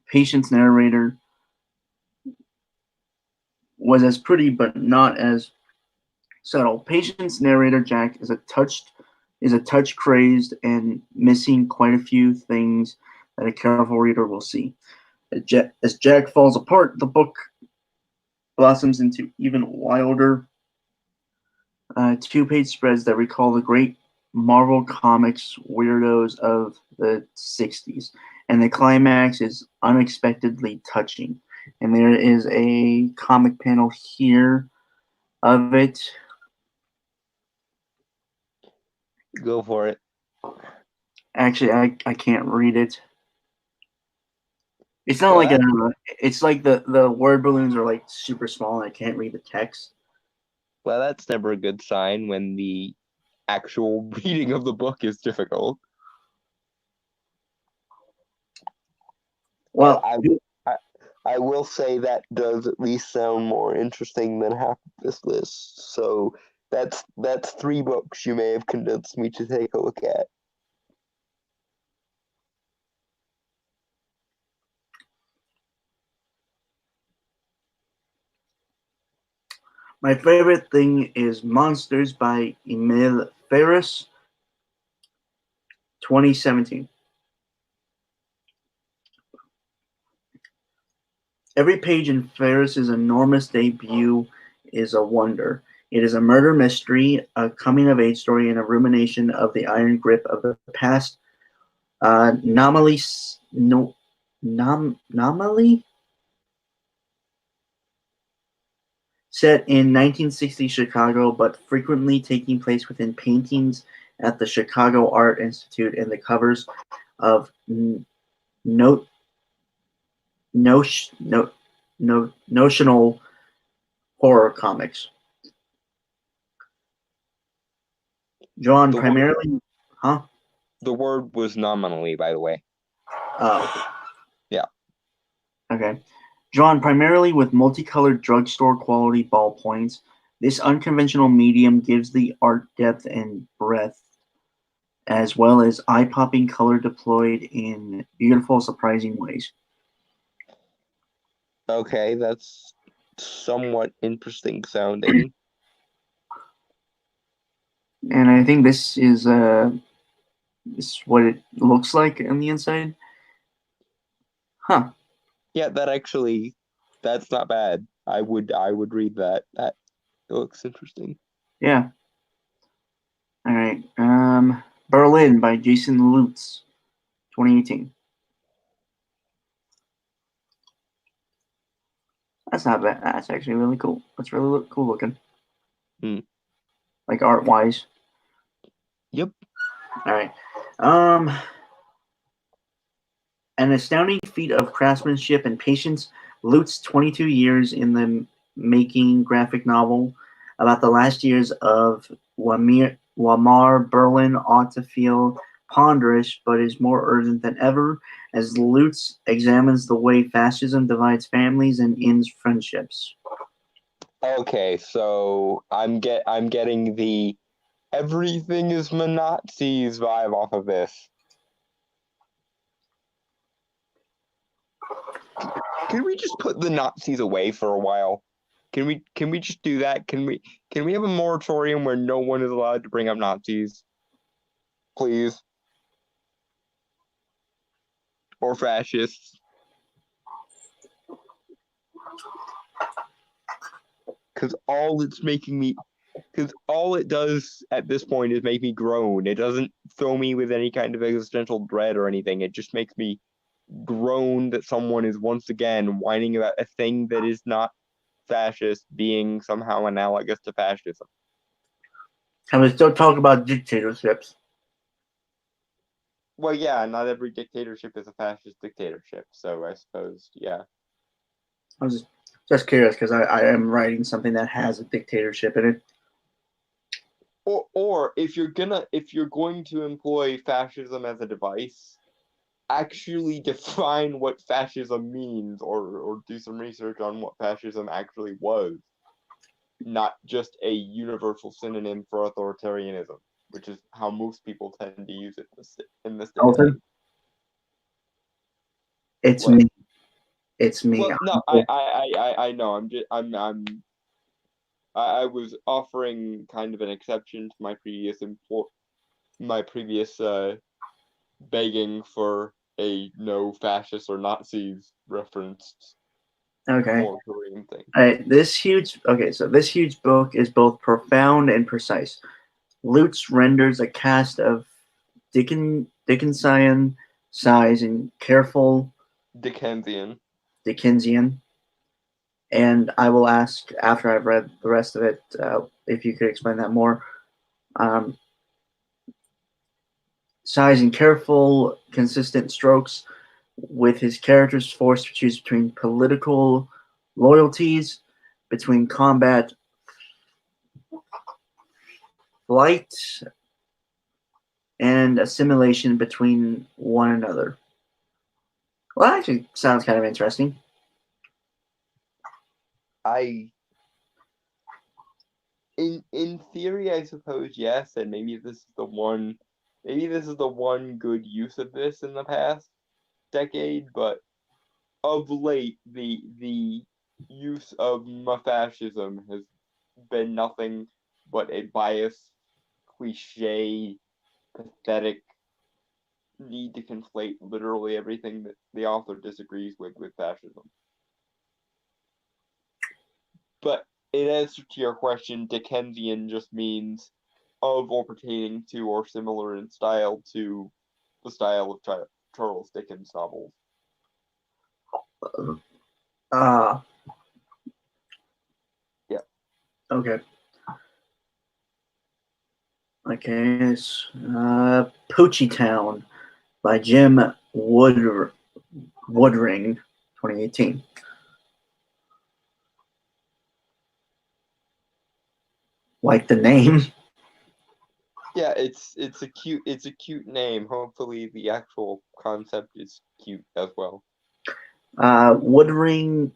Patience narrator. Was as pretty but not as subtle. Patience narrator Jack is a touch crazed and missing quite a few things that a careful reader will see. As Jack falls apart, the book blossoms into even wilder two-page spreads that recall the great Marvel Comics weirdos of the 60s. And the climax is unexpectedly touching. And there is a comic panel here of it. Go for it. Actually, I can't read it. It's not like it's like the word balloons are like super small and I can't read the text. Well, that's never a good sign when the actual reading of the book is difficult. Well, I will say that does at least sound more interesting than half of this list. So that's 3 books you may have convinced me to take a look at. my favorite thing is Monsters by Emil Ferris, 2017. Every page in Ferris's enormous debut is a wonder. It is a murder mystery, a coming-of-age story, and a rumination of the iron grip of the past. Nominally set in 1960 Chicago, but frequently taking place within paintings at the Chicago Art Institute and the covers of notional horror comics. Drawn primarily, The word was nominally, by the way. Oh. Yeah. Okay. Drawn primarily with multicolored drugstore quality ballpoints, this unconventional medium gives the art depth and breadth, as well as eye-popping color deployed in beautiful, surprising ways. Okay, that's somewhat interesting sounding. And I think this is what it looks like on the inside. Huh. Yeah, that's not bad. I would read that. That looks interesting. Yeah. All right. Berlin by Jason Lutz, 2018. That's not bad. That's actually really cool. That's really cool looking. Like art wise. Yep. All right. An astounding feat of craftsmanship and patience, Lutz 22 years in the making graphic novel about the last years of Weimar Berlin ought to feel ponderous, but is more urgent than ever as Lutz examines the way fascism divides families and ends friendships. Okay, so I'm getting the everything is Nazis vibe off of this. Can we just put the Nazis away for a while? Can we just do that? Can we have a moratorium where no one is allowed to bring up Nazis? Please. Or fascists. Because all it does at this point is make me groan. It doesn't fill me with any kind of existential dread or anything. It just makes me groan that someone is once again whining about a thing that is not fascist being somehow analogous to fascism. And we still talk about dictatorships. Well, yeah, not every dictatorship is a fascist dictatorship, so I suppose, yeah. I was just curious because I am writing something that has a dictatorship in it. Or if you're going to employ fascism as a device, actually define what fascism means, or do some research on what fascism actually was, not just a universal synonym for authoritarianism, which is how most people tend to use it in this day and Alton, age. it's What? me. It's me. Well, no, I know. I was offering kind of an exception to my previous begging for a no fascists or Nazis referenced Okay. moratorium thing. This huge book is both profound and precise. Lutz renders a cast of Dickensian size and careful Dickensian. And I will ask after I've read the rest of it if you could explain that more. Size and careful, consistent strokes, with his characters forced to choose between political loyalties, between combat, flight, and assimilation between one another. Well, that actually sounds kind of interesting. In theory, I suppose yes, and maybe this is the one good use of this in the past decade, but of late the use of fascism has been nothing but a biased, cliche, pathetic need to conflate literally everything that the author disagrees with fascism. But in answer to your question, Dickensian just means of or pertaining to or similar in style to the style of Charles Dickens novels. Yeah. Okay. Okay, it's Poochie Town by Jim Woodring, 2018. Like the name. Yeah, it's a cute name. Hopefully the actual concept is cute as well. Woodring's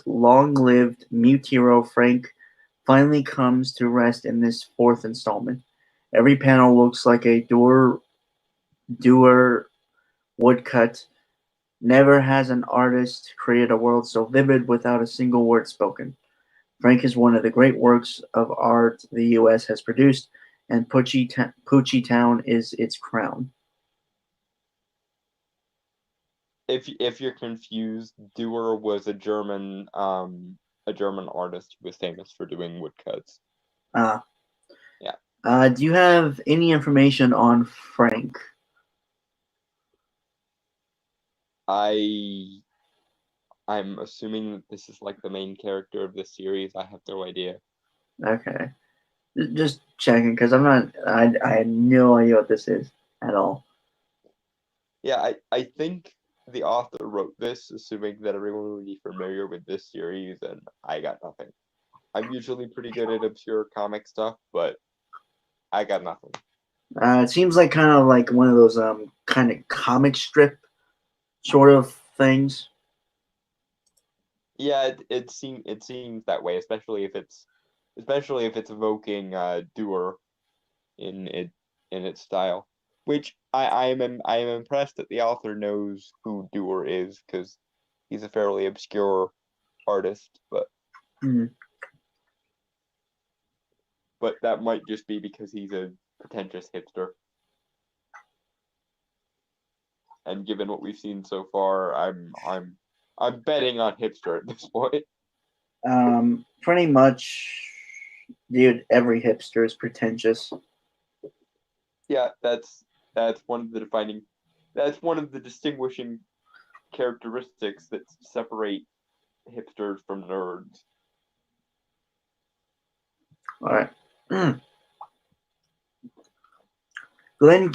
long-lived mute hero Frank finally comes to rest in this fourth installment. Every panel looks like a doer woodcut. Never has an artist created a world so vivid without a single word spoken. Frank is one of the great works of art the U.S. has produced, and Poochie Town is its crown. If you're confused, Durer was a German artist who was famous for doing woodcuts. Yeah. Do you have any information on Frank? I'm assuming that this is like the main character of this series. I have no idea. Okay. Just checking because I had no idea what this is at all. Yeah, I think the author wrote this assuming that everyone would be familiar with this series, and I got nothing. I'm usually pretty good at obscure comic stuff, but I got nothing. It seems like kind of like one of those kind of comic strip sort of things. Yeah, it seems that way, especially if it's evoking doer in its style. Which I am impressed that the author knows who Doer is, because he's a fairly obscure artist, Hmm. but that might just be because he's a pretentious hipster. And given what we've seen so far, I'm betting on hipster at this point. Pretty much, dude. Every hipster is pretentious. Yeah, that's one of the defining that's one of the distinguishing characteristics that separate hipsters from nerds. All right. Glenn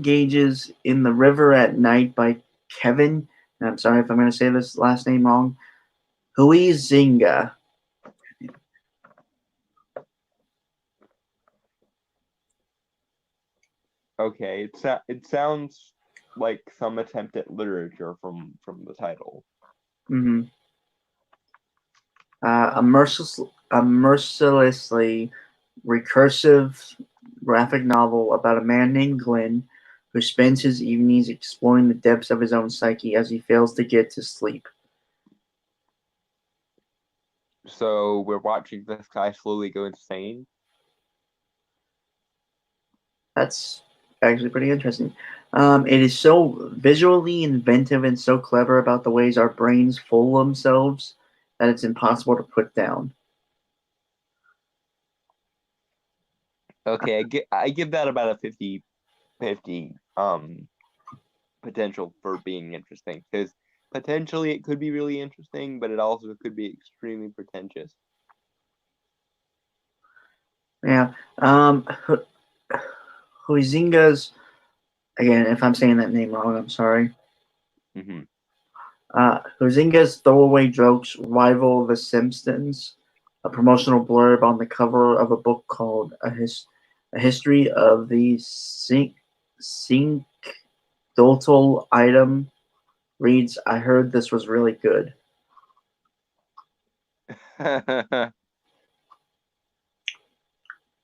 Gage's "In the River at Night" by Kevin. I'm sorry if I'm going to say this last name wrong. Huizinga. Okay, it sounds like some attempt at literature from the title. Mm-hmm. A mercilessly recursive graphic novel about a man named Glenn who spends his evenings exploring the depths of his own psyche as he fails to get to sleep. So we're watching this guy slowly go insane. That's actually pretty interesting. It is so visually inventive and so clever about the ways our brains fool themselves that it's impossible to put down. Okay, I give that about a 50-50 potential for being interesting, because potentially it could be really interesting, but it also could be extremely pretentious. Yeah. Huizinga's, again, if I'm saying that name wrong, I'm sorry. Mm-hmm. Huizinga's throwaway jokes rival The Simpsons, a promotional blurb on the cover of a book called A History of the Syncdotal Item reads, "I heard this was really good."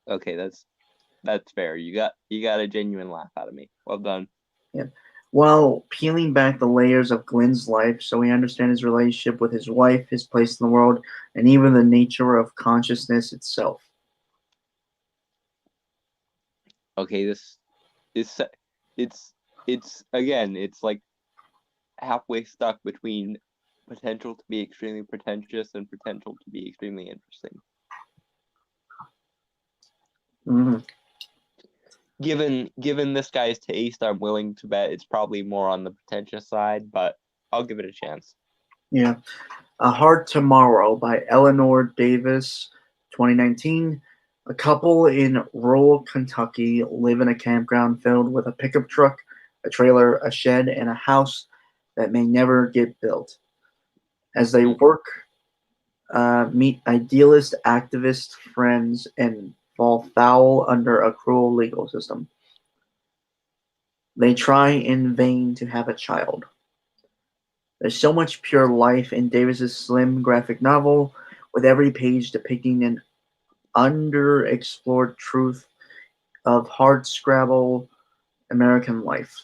Okay, that's fair. You got a genuine laugh out of me. Well done. Yeah. While peeling back the layers of Glenn's life so we understand his relationship with his wife, his place in the world, and even the nature of consciousness itself. Okay, this is it's it's again, it's like halfway stuck between potential to be extremely pretentious and potential to be extremely interesting. Mhm. Given this guy's taste, I'm willing to bet it's probably more on the pretentious side, but I'll give it a chance. Yeah. A Hard Tomorrow by Eleanor Davis, 2019. A couple in rural Kentucky live in a campground filled with a pickup truck, a trailer, a shed, and a house that may never get built. As they work, meet idealist activist friends and fall foul under a cruel legal system. They try in vain to have a child. There's so much pure life in Davis's slim graphic novel, with every page depicting an underexplored truth of hardscrabble American life.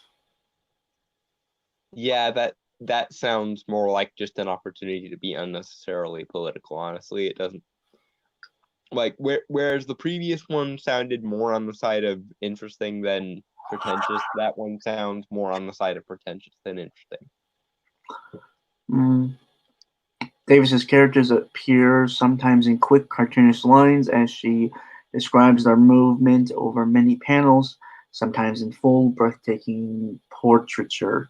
Yeah, that sounds more like just an opportunity to be unnecessarily political, honestly. It doesn't like whereas the previous one sounded more on the side of interesting than pretentious, that one sounds more on the side of pretentious than interesting. Mm. Davis's characters appear sometimes in quick cartoonish lines as she describes their movement over many panels, sometimes in full, breathtaking portraiture.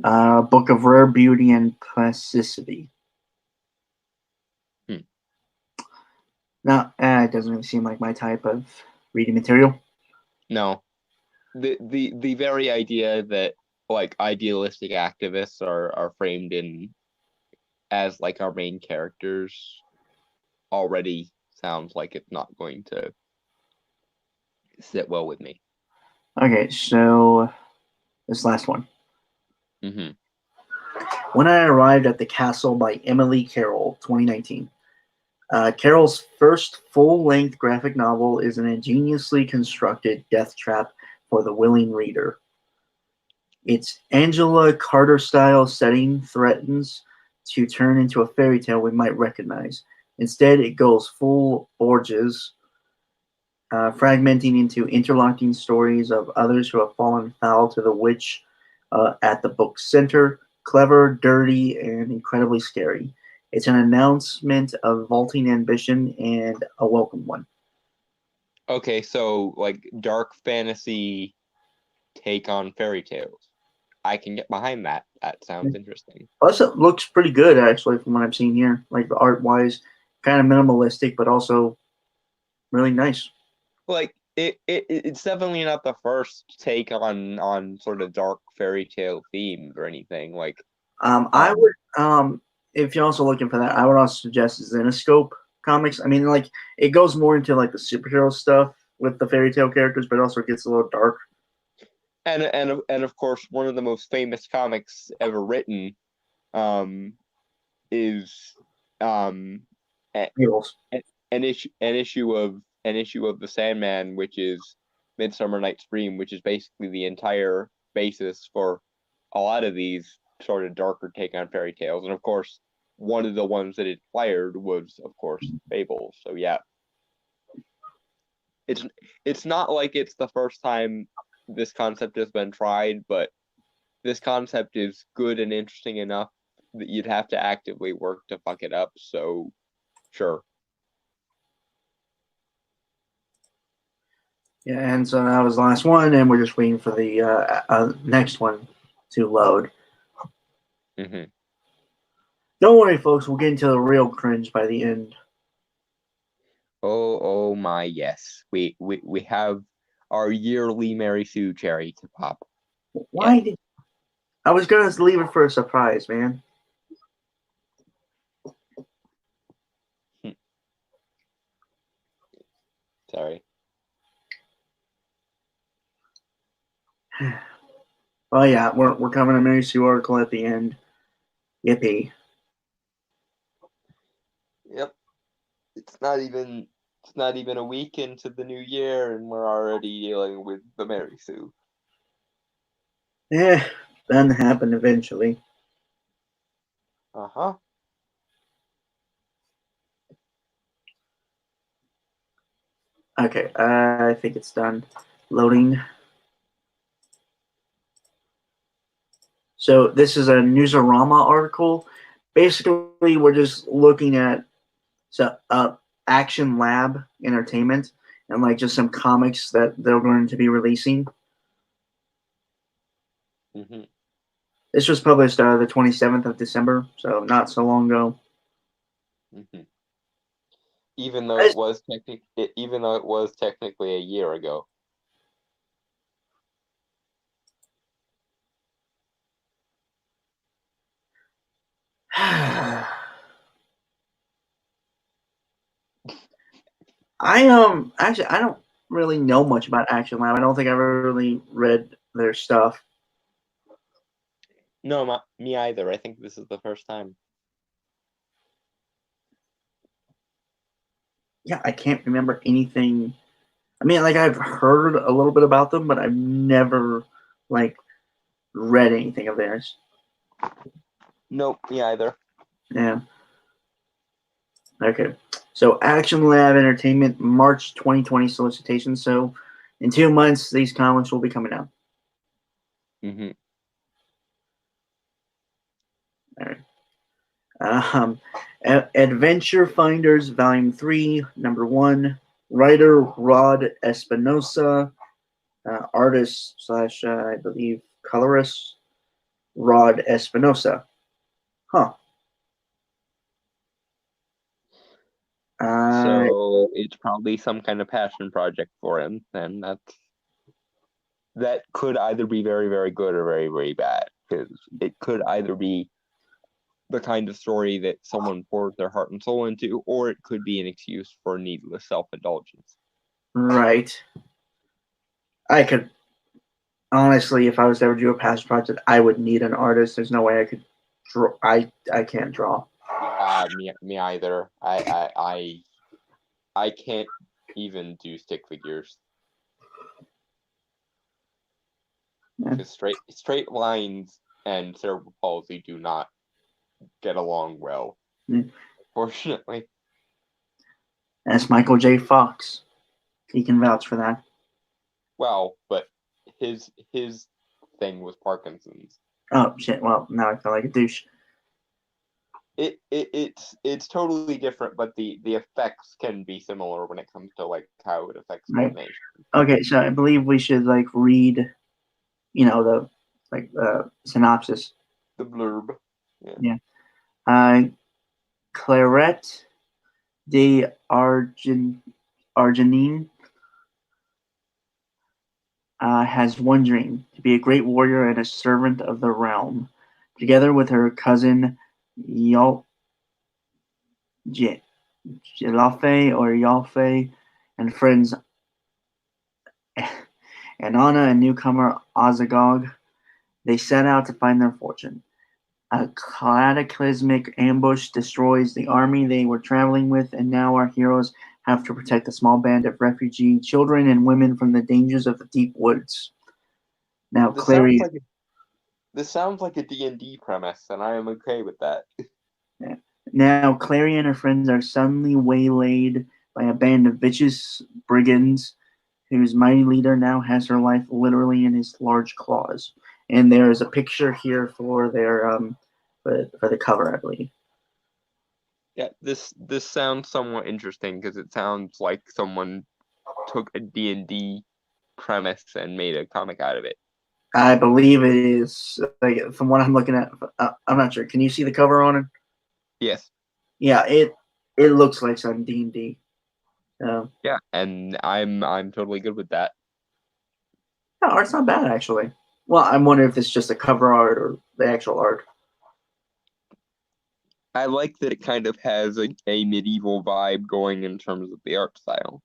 A book of rare beauty and plasticity. Hmm. Now, it doesn't really seem like my type of reading material. No. The very idea that like idealistic activists are framed in as like our main characters already sounds like it's not going to sit well with me. Okay, so this last one. Mm-hmm. When I Arrived at the Castle by Emily Carroll, 2019. Carroll's first full-length graphic novel is an ingeniously constructed death trap for the willing reader. Its Angela Carter-style setting threatens to turn into a fairy tale we might recognize. Instead, it goes full Borges, fragmenting into interlocking stories of others who have fallen foul to the witch at the book's center. Clever, dirty, and incredibly scary. It's an announcement of vaulting ambition and a welcome one. Okay, so like dark fantasy take on fairy tales. I can get behind that. That sounds interesting. Plus, it looks pretty good actually from what I'm seeing here. Like art wise, kind of minimalistic, but also really nice. Like it's definitely not the first take on sort of dark fairy tale themes or anything. Like I would, if you're also looking for that, I would also suggest Zenoscope comics. I mean, like it goes more into like the superhero stuff with the fairy tale characters, but also gets a little dark. and of course one of the most famous comics ever written is um a- Fables. an issue of the Sandman, which is Midsummer Night's Dream, which is basically the entire basis for a lot of these sort of darker take on fairy tales. And of course, one of the ones that it fired was, of course, Fables. So yeah, it's not like it's the first time this concept has been tried, but this concept is good and interesting enough that you'd have to actively work to fuck it up. So sure. Yeah, and so that was the last one, and we're just waiting for the next one to load. Mm-hmm. Don't worry, folks. We'll get into the real cringe by the end. Oh my yes. We have our yearly Mary Sue cherry to pop. Why did I was gonna leave it for a surprise, man? Sorry. Oh yeah, we're covering a Mary Sue article at the end. Yippee! Yep. It's not even a week into the new year and we're already dealing with the Mary Sue. Yeah, that'll happen eventually. Uh-huh. Okay, I think it's done. Loading. So this is a Newsarama article. Basically, we're just looking at Action Lab Entertainment and like just some comics that they're going to be releasing. Mm-hmm. This was published the 27th of December, so not so long ago. Mm-hmm. Even though it was technically a year ago. I actually I don't really know much about Action Lab. I don't think I've ever really read their stuff. No, me either. I think this is the first time. Yeah, I can't remember anything. I mean, like I've heard a little bit about them, but I've never like read anything of theirs. Nope, me either. Yeah. Okay. So Action Lab Entertainment, March 2020 solicitation. So in 2 months, these comics will be coming out. Mm-hmm. All right. Adventure Finders, Volume 3, Number 1. Writer Rod Espinosa. Artist slash, I believe, colorist Rod Espinosa. Huh. So it's probably some kind of passion project for him, and that could either be very, very good or very, very bad. Because it could either be the kind of story that someone pours their heart and soul into, or it could be an excuse for needless self-indulgence. right. I could Honestly, if I was to ever do a past project, I would need an artist. There's no way I could draw. I can't draw. Yeah, me either. I can't even do stick figures Yeah. because straight lines and cerebral palsy do not get along well. Mm. Fortunately. That's Michael J. Fox. He can vouch for that. Well, but his thing was Parkinson's. Oh shit! Well, now I feel like a douche. It's totally different, but the effects can be similar when it comes to like how it affects Right. coordination. Okay, so I believe we should like read, the synopsis. The blurb. Yeah. Claret de Arginine has one dream: to be a great warrior and a servant of the realm. Together with her cousin Yal Yalfe and friends Anana and newcomer Azagog, they set out to find their fortune. A cataclysmic ambush destroys the army they were traveling with, and now our heroes have to protect a small band of refugee children and women from the dangers of the deep woods. Now, This sounds Clary, like a D&D premise, and I am okay with that. now Clary and her friends are suddenly waylaid by a band of vicious brigands whose mighty leader now has her life literally in his large claws. And there is a picture here for their for the cover, I believe. Yeah, this sounds somewhat interesting because it sounds like someone took a D&D premise and made a comic out of it. I believe it is, like, from what I'm looking at. I'm not sure. Can you see the cover on it? Yes. Yeah, it looks like some D&D. Yeah, and I'm totally good with that. No, art's not bad actually. Well, I'm wondering if it's just a cover art or the actual art. I like that it kind of has a medieval vibe going in terms of the art style.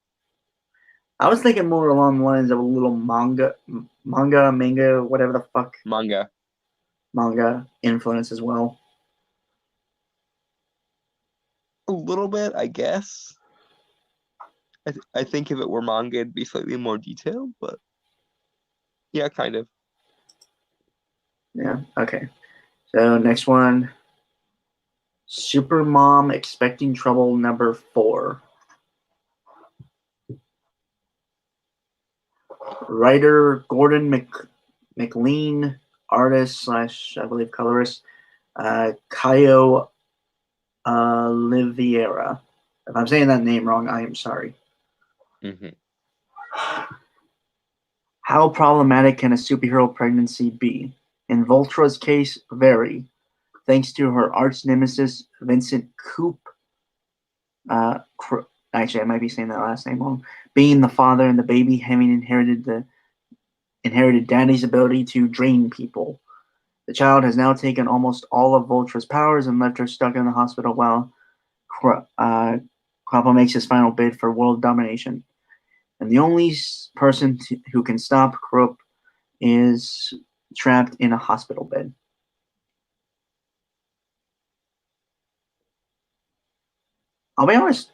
I was thinking more along the lines of a little manga, whatever the fuck, Manga. manga influence as well. A little bit, I guess. I think if it were manga, it'd be slightly more detailed, but yeah, kind of. Yeah. Okay. So next one, Super Mom Expecting Trouble number 4. Writer Gordon McLean, artist slash I believe colorist Caio Oliveira. If I'm saying that name wrong, I am sorry. Mm-hmm. How problematic can a superhero pregnancy be? In Voltra's case, very. Thanks to her arch nemesis, Vincent Coop. Actually, I might be saying that last name wrong. Being the father and the baby having inherited Daddy's ability to drain people. The child has now taken almost all of Voltra's powers and left her stuck in the hospital while Quappa makes his final bid for world domination. And the only person who can stop Krupp is trapped in a hospital bed. I'll be honest,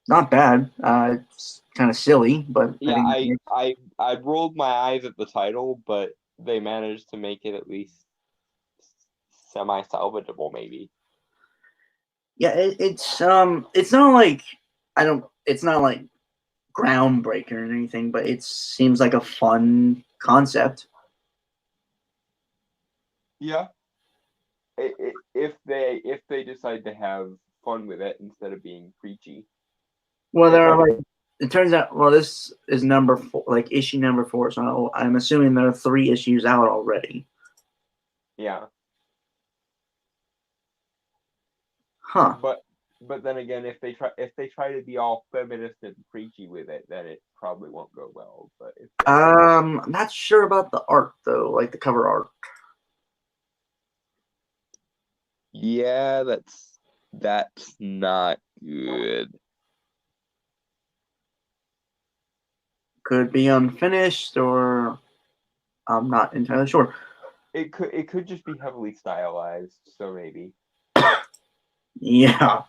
not bad. It's kind of silly, but Yeah, I think I rolled my eyes at the title, but they managed to make it at least semi-salvageable, maybe. yeah, it's not like it's not like groundbreaking or anything, but it seems like a fun concept. Yeah. If they decide to have fun with it instead of being preachy. Well, there are like it turns out. Well, this is number 4, like issue number 4. So I'm assuming there are 3 issues out already. Yeah. Huh. But then again, if they try to be all feminist and preachy with it, then it probably won't go well. But if I'm not sure about the art though, like the cover art. yeah, that's not good. Could be unfinished or I'm not entirely sure. It could just be heavily stylized, so maybe. Yeah.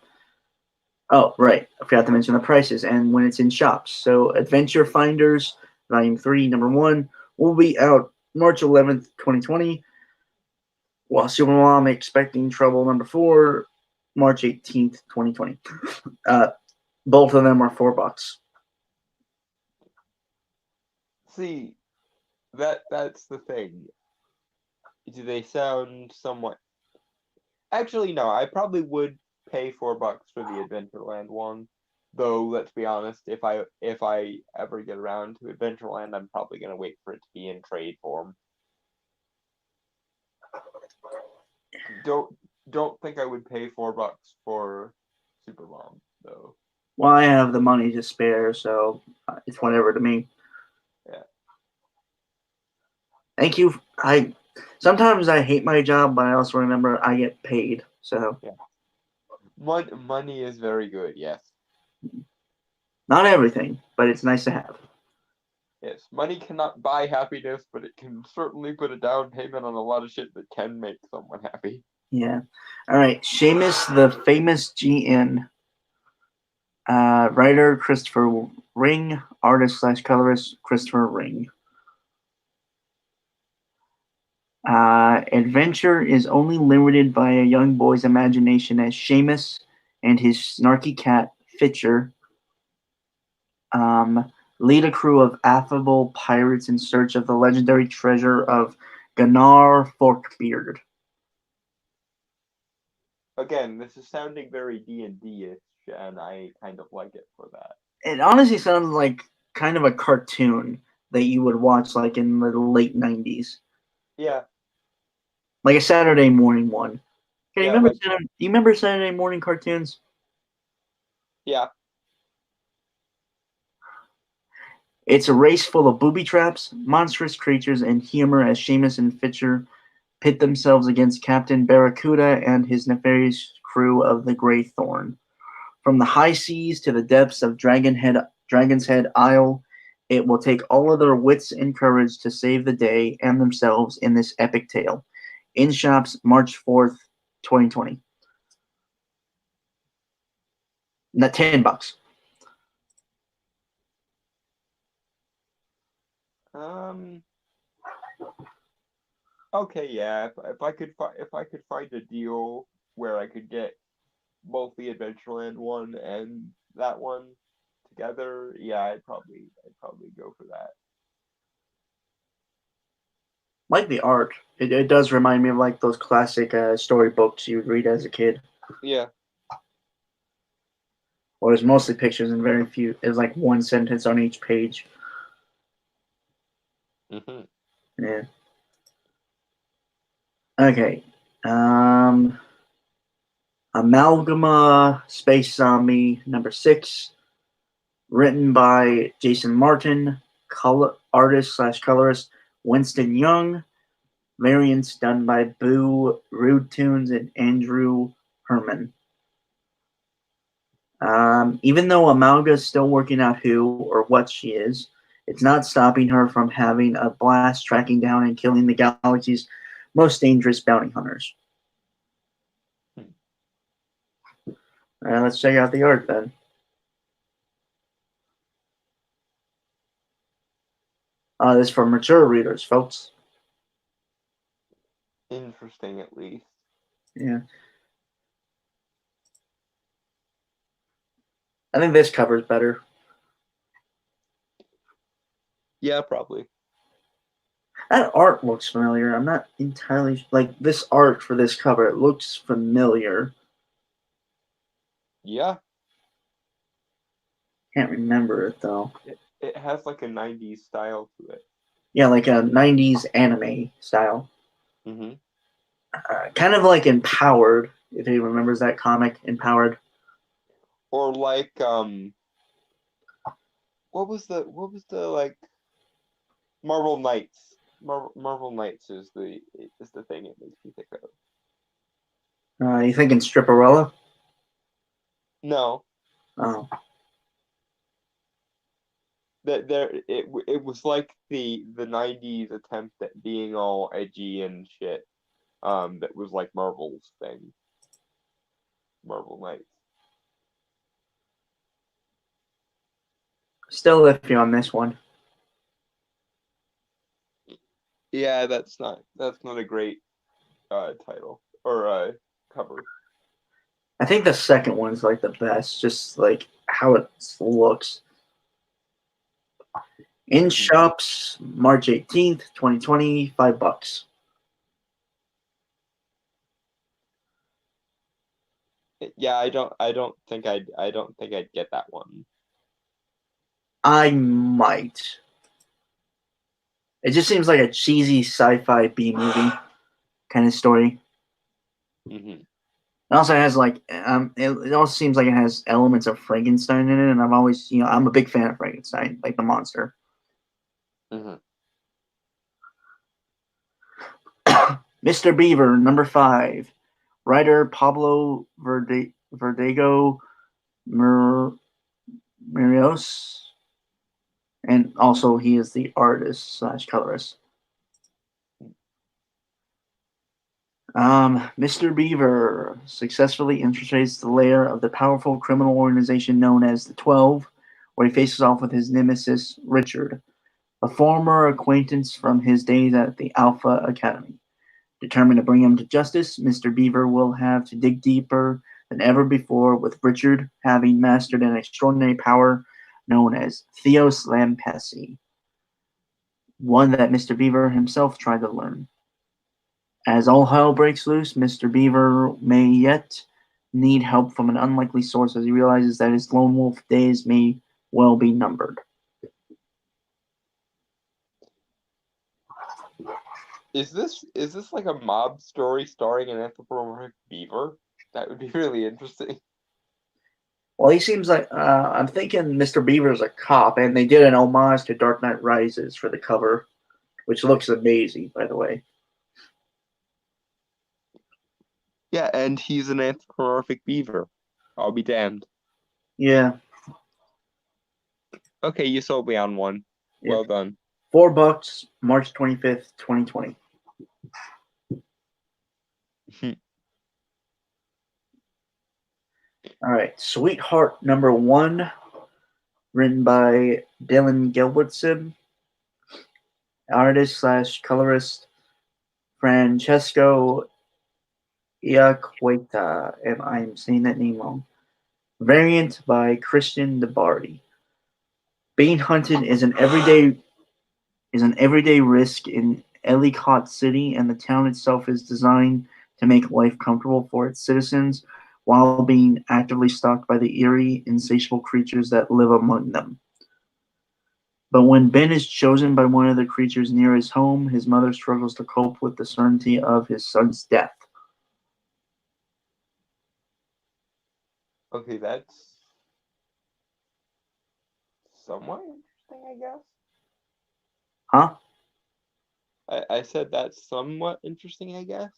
Oh, right. I forgot to mention the prices and when it's in shops. So, Adventure Finders, Volume 3, Number 1, will be out March 11th, 2020, while Supermom Expecting Trouble, Number 4, March 18th, 2020. Both of them are $4. See, that's the thing. Do they sound somewhat? Actually, no. I probably would pay $4 for the Adventureland one. Though, let's be honest, if I ever get around to Adventureland, I'm probably gonna wait for it to be in trade form. Don't don't think I would pay $4 for Supermom though. Well, I have the money to spare, so it's whatever to me. Yeah. Thank you. I sometimes I hate my job, but I also remember I get paid. So Yeah. Money is very good. Yes. not everything, but it's nice to have. Yes. Money cannot buy happiness, but it can certainly put a down payment on a lot of shit that can make someone happy. Yeah. All right. Seamus, the famous GN. Writer Christopher Ring, artist slash colorist Christopher Ring. Adventure is only limited by a young boy's imagination as Seamus and his snarky cat Fitcher lead a crew of affable pirates in search of the legendary treasure of Gunnar Forkbeard. Again, this is sounding very D&D-ish, and I kind of like it for that. It honestly sounds like kind of a cartoon that you would watch like in the late 90s. Yeah. Like a Saturday morning one. Okay, Yeah, like do you remember Saturday morning cartoons? yeah. It's a race full of booby traps, monstrous creatures, and humor as Seamus and Fitcher pit themselves against Captain Barracuda and his nefarious crew of the Grey Thorn. From the high seas to the depths of Dragon's Head Isle, it will take all of their wits and courage to save the day and themselves in this epic tale. In shops, March 4th, 2020. Not $10. Um. Okay, yeah. If I could find a deal where I could get both the Adventureland one and that one together, yeah, I'd probably go for that. Like the art, it does remind me of like those classic storybooks you would read as a kid. Yeah. Or it's mostly pictures and very few. It's like one sentence on each page. Hmm. Yeah. Okay. Um, Amalgama Space Zombie number 6, written by Jason Martin, color artist slash colorist Winston Young, variants done by Boo Rude Tunes and Andrew Herman. Even though Amalga is still working out who or what she is, it's not stopping her from having a blast tracking down and killing the galaxy's most dangerous bounty hunters. All right, let's check out the art then. This is for mature readers, folks. Interesting, at least. Yeah, I think this cover's better. Yeah, probably. That art looks familiar. I'm not entirely like this art for this cover. It looks familiar. Yeah, Can't remember it though. it has like a 90s style to it. Yeah, like a '90s anime style. Hmm. Kind of like Empowered. If he remembers that comic, Empowered. Or like what was the like Marvel Knights? Marvel Knights is the thing it makes me think of. You thinking Stripperella? No, Oh, it was like the '90s attempt at being all edgy and shit. That was like Marvel's thing, Marvel Knights. Still iffy on this one. Yeah, that's not a great title or cover. I think the second one's like the best, just like how it looks. In shops, March 18th, 2020, $5. Yeah, I don't think I'd get that one. I might. It just seems like a cheesy sci-fi B movie kind of story. Mm-hmm. It also has like it also seems like it has elements of Frankenstein in it, and I've always I'm a big fan of Frankenstein, like the monster. Mm-hmm. Mr. Beaver, number 5. Writer Pablo Verdugo Murios, and also he is the artist slash colorist. Mr. Beaver successfully infiltrates the lair of the powerful criminal organization known as the 12, where he faces off with his nemesis, Richard, a former acquaintance from his days at the Alpha Academy. Determined to bring him to justice, Mr. Beaver will have to dig deeper than ever before, with Richard having mastered an extraordinary power known as Theos Lampesi, one that Mr. Beaver himself tried to learn. As all hell breaks loose, Mr. Beaver may yet need help from an unlikely source as he realizes that his lone wolf days may well be numbered. Is this like a mob story starring an anthropomorphic beaver? That would be really interesting. Well, he seems like I'm thinking Mr. Beaver's a cop, and they did an homage to Dark Knight Rises for the cover, which looks amazing, by the way. Yeah, and he's an anthropomorphic beaver. I'll be damned. Yeah. Okay, you sold me on one. Yeah. Well done. $4, March 25th, 2020. All right, Sweetheart number 1, written by Dylan Gilbertson, artist slash colorist Francesco Iaqueta, and I'm saying that name wrong. Variant by Christian DeBardi. Being hunted is an everyday risk in Ellicott City, and the town itself is designed to make life comfortable for its citizens while being actively stalked by the eerie, insatiable creatures that live among them. But when Ben is chosen by one of the creatures near his home, his mother struggles to cope with the certainty of his son's death. Okay, that's somewhat interesting, I guess. Huh? I said that's somewhat interesting, I guess.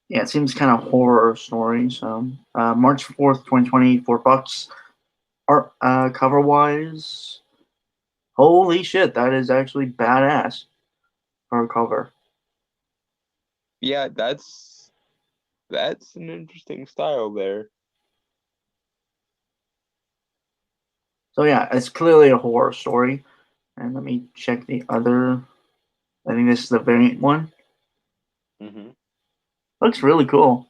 Yeah, it seems kind of horror story. So, March 4th, 2020, $4. Art cover wise, holy shit, that is actually badass for a cover. Yeah, that's an interesting style there. So yeah, it's clearly a horror story. And let me check the other. I think this is the variant one. Mm-hmm. Looks really cool.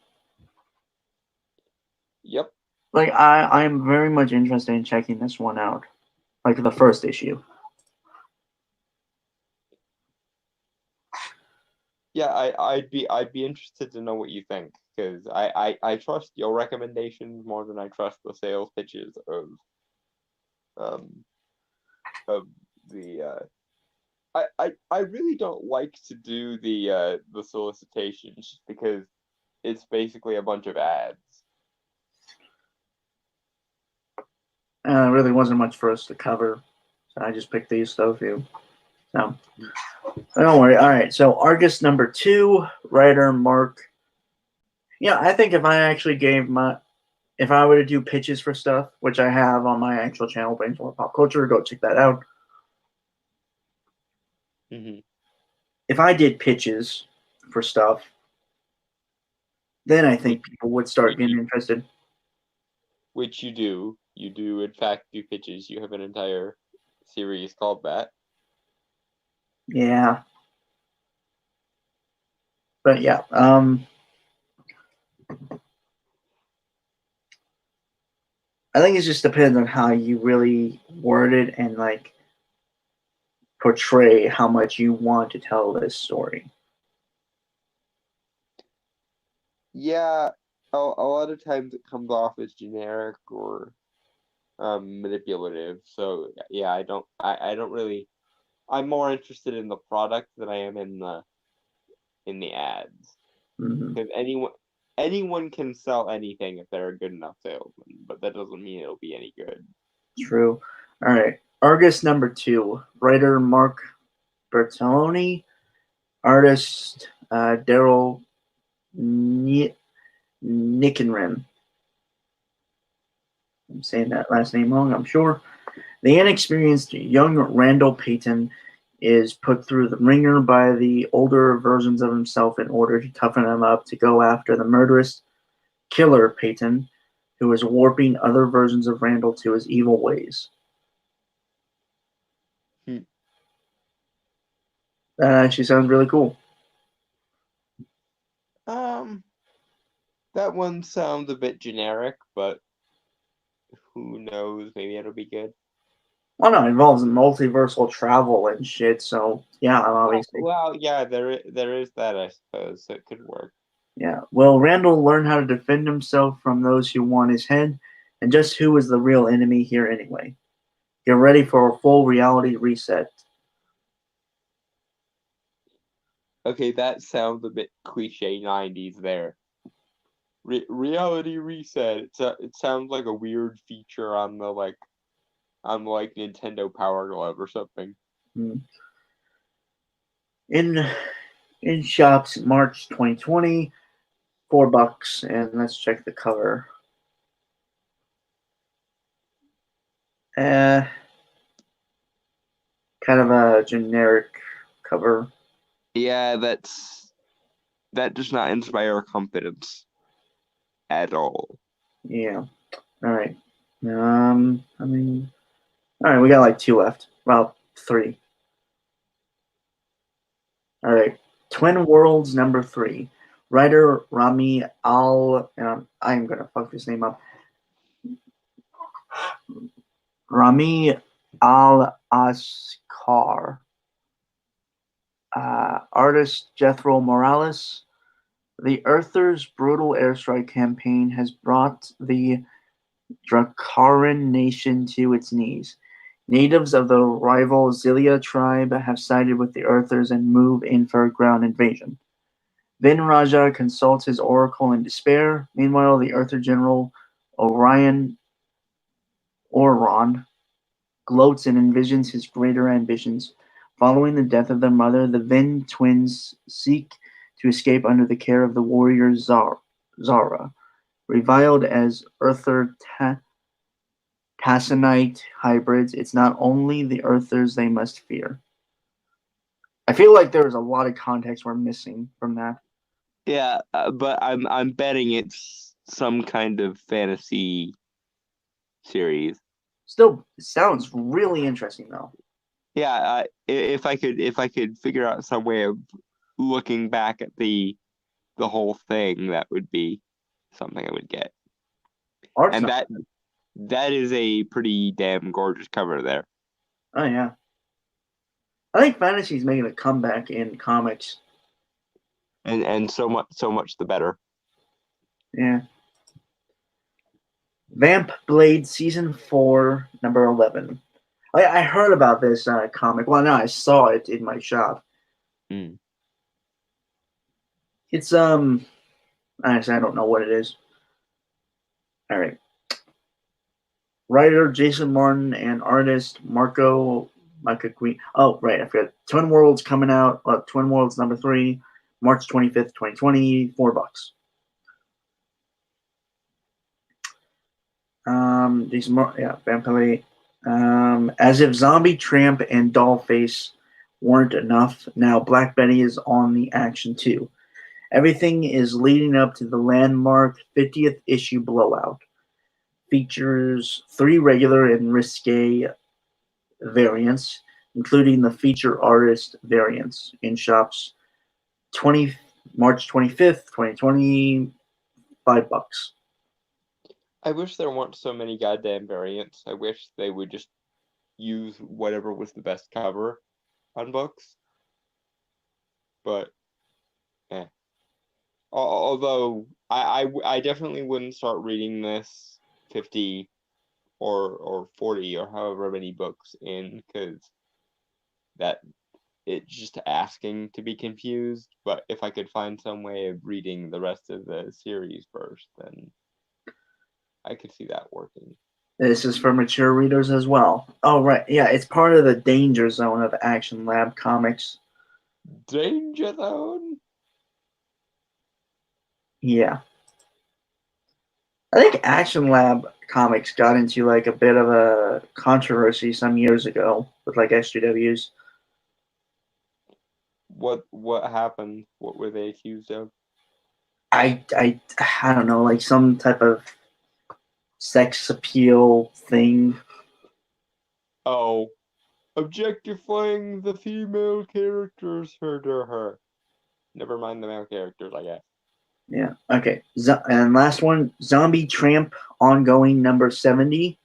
Yep. Like I'm very much interested in checking this one out. Like the first issue. Yeah, I'd be interested to know what you think because I trust your recommendations more than I trust the sales pitches um of the I really don't like to do the solicitations because it's basically a bunch of ads. Really wasn't much for us to cover, so I just picked these stuff here. So don't worry. All right, so Argus number 2, writer Mark. Yeah, I think if I actually gave if I were to do pitches for stuff, which I have on my actual channel, Brainstorm Pop Culture, go check that out. Mm-hmm. If I did pitches for stuff, then I think people would start getting interested. Which you do. You do, in fact, do pitches. You have an entire series called that. Yeah. But yeah, I think it just depends on how you really word it and like portray how much you want to tell this story. Yeah, a lot of times it comes off as generic or manipulative. So yeah, I don't really. I'm more interested in the product than I am in the ads. Mm-hmm. Because anyone can sell anything if they're a good enough salesman, but that doesn't mean it'll be any good. True. All right. Argus number 2, writer Mark Bertoloni, artist Daryl Nickenrim. I'm saying that last name wrong, I'm sure. The inexperienced young Randall Payton is put through the ringer by the older versions of himself in order to toughen him up to go after the murderous killer Payton, who is warping other versions of Randall to his evil ways. That actually sounds really cool. That one sounds a bit generic, but who knows? Maybe it'll be good. Well, no, it involves multiversal travel and shit, so yeah, obviously. Well, yeah, there is that, I suppose. So it could work. Yeah. Will Randall learn how to defend himself from those who want his head? And just who is the real enemy here anyway? Get ready for a full reality reset. Okay, that sounds a bit cliche 90s there. Reality reset. It sounds like a weird feature on the on Nintendo Power Glove or something. In shops March 2020, $4, and let's check the cover. Kind of a generic cover. Yeah, that does not inspire confidence at all. Yeah. All right. I mean, all right. We got like 2 left. Well, 3. All right. Twin Worlds number 3. Writer Rami Al. I'm gonna fuck this name up. Rami Al Askar. Artist Jethro Morales. The Earthers' brutal airstrike campaign has brought the Dracaran nation to its knees. Natives of the rival Zilia tribe have sided with the Earthers and move in for a ground invasion. Vin Raja consults his oracle in despair. Meanwhile, the Earther general Orion gloats and envisions his greater ambitions. Following the death of their mother, the Vin twins seek to escape under the care of the warrior Zara. Reviled as Earther Tassanite hybrids, it's not only the Earthers they must fear. I feel like there's a lot of context we're missing from that. Yeah, but I'm betting it's some kind of fantasy series. Still, it sounds really interesting though. Yeah, if I could figure out some way of looking back at the whole thing, that would be something I would get. And that is a pretty damn gorgeous cover there. Oh yeah. I think fantasy is making a comeback in comics. And so much the better. Yeah. Vamp Blade Season 4, number 11. I heard about this comic. Well, no, I saw it in my shop. It's honestly, I don't know what it is. All right. Writer Jason Martin and artist Marco Green. Oh, right, I forgot. Twin Worlds coming out. Twin Worlds number 3, March 25th, 2020. $4. These more, yeah, Vampire. As if Zombie Tramp and Dollface weren't enough, now Black Betty is on the action too. Everything is leading up to the landmark 50th issue blowout. Features 3 regular and risque variants, including the feature artist variants in shops 20 March 25th, 2020, $5. I wish there weren't so many goddamn variants. I wish they would just use whatever was the best cover on books. But eh. Although I definitely wouldn't start reading this 50 or 40 or however many books in, because that it's just asking to be confused. But if I could find some way of reading the rest of the series first, then I could see that working. This is for mature readers as well. Oh, right. Yeah, it's part of the danger zone of Action Lab Comics. Danger Zone? Yeah. I think Action Lab Comics got into like a bit of a controversy some years ago with like SJWs. What happened? What were they accused of? I don't know, like some type of sex appeal thing. Oh, objectifying the female characters, her. Never mind the male characters, I guess. Yeah. Okay. And last one, Zombie Tramp ongoing number 70.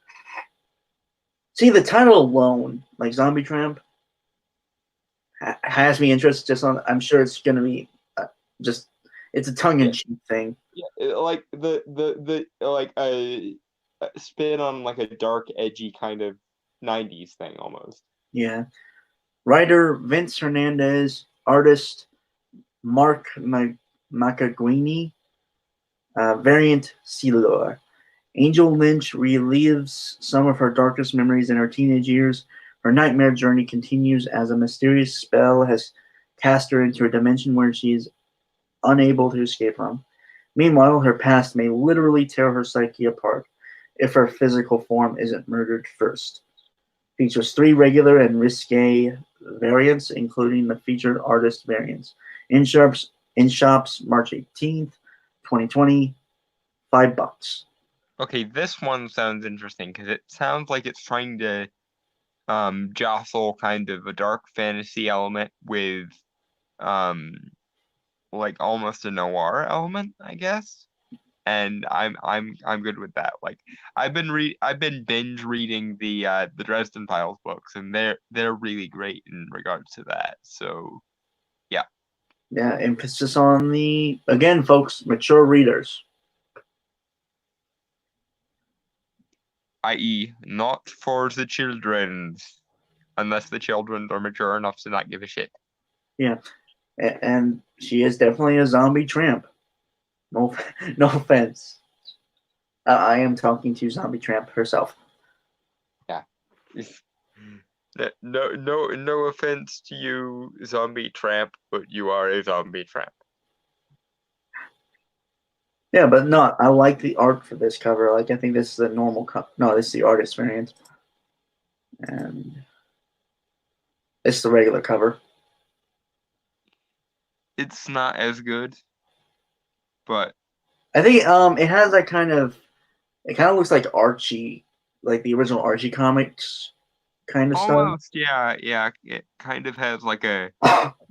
See, the title alone, like Zombie Tramp, has me interested. Just on, I'm sure it's gonna be just it's a tongue-in-cheek thing. Yeah, like the like a spin on like a dark, edgy kind of 90s thing almost. Yeah. Writer Vince Hernandez, artist Mark Macaguini, variant Silor. Angel Lynch relives some of her darkest memories in her teenage years. Her nightmare journey continues as a mysterious spell has cast her into a dimension where she is unable to escape from. Meanwhile, her past may literally tear her psyche apart if her physical form isn't murdered first. Features 3 regular and risque variants, including the featured artist variants. In shops March 18th, 2020, $5. Okay, this one sounds interesting because it sounds like it's trying to jostle kind of a dark fantasy element with um like almost a noir element, I guess. And I'm good with that. Like I've been binge reading the Dresden Files books, and they're really great in regards to that. So yeah. Yeah, emphasis on the, again, folks, mature readers. I.e., not for the children, unless the children are mature enough to not give a shit. Yeah, and she is definitely a zombie tramp. No, no offense. I am talking to Zombie Tramp herself. Yeah. No offense to you, zombie tramp, but you are a zombie tramp. Yeah, but no, I like the art for this cover. Like, I think this is a normal no, this is the artist variant. And it's the regular cover. It's not as good, but I think it has that kind of, it kind of looks like Archie, like the original Archie comics kind of style. almost, yeah. It kind of has like a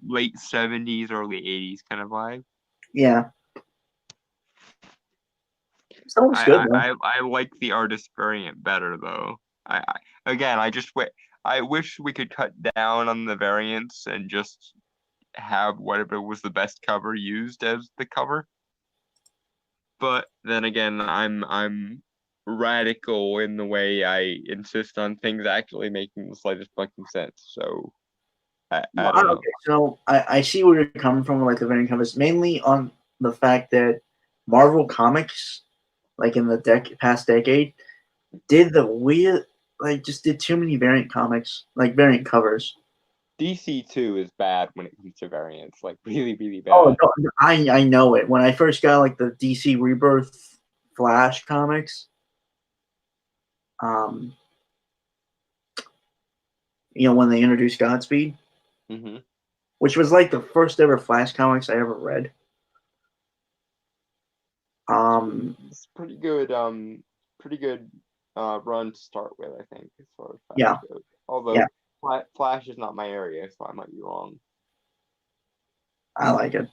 late 70s, early 80s kind of vibe. Yeah. Sounds good though. I like the artist variant better though. Again, I wish we could cut down on the variants and just have whatever was the best cover used as the cover. But then again, I'm radical in the way I insist on things actually making the slightest fucking sense. So I don't know. Okay, so I see where you're coming from, like the variant covers, mainly on the fact that Marvel Comics, like in the past decade, did the weird, like just did too many variant comics, like variant covers. DC 2 is bad when it comes to variants, like really, really Oh, bad. no, I know it. When I first got like the DC Rebirth Flash comics, um, when they introduced Godspeed, which was like the first ever Flash comics I ever read. It's pretty good. Run to start with, I think, as far as Flash goes. Although Flash is not my area, so I might be wrong. I like it.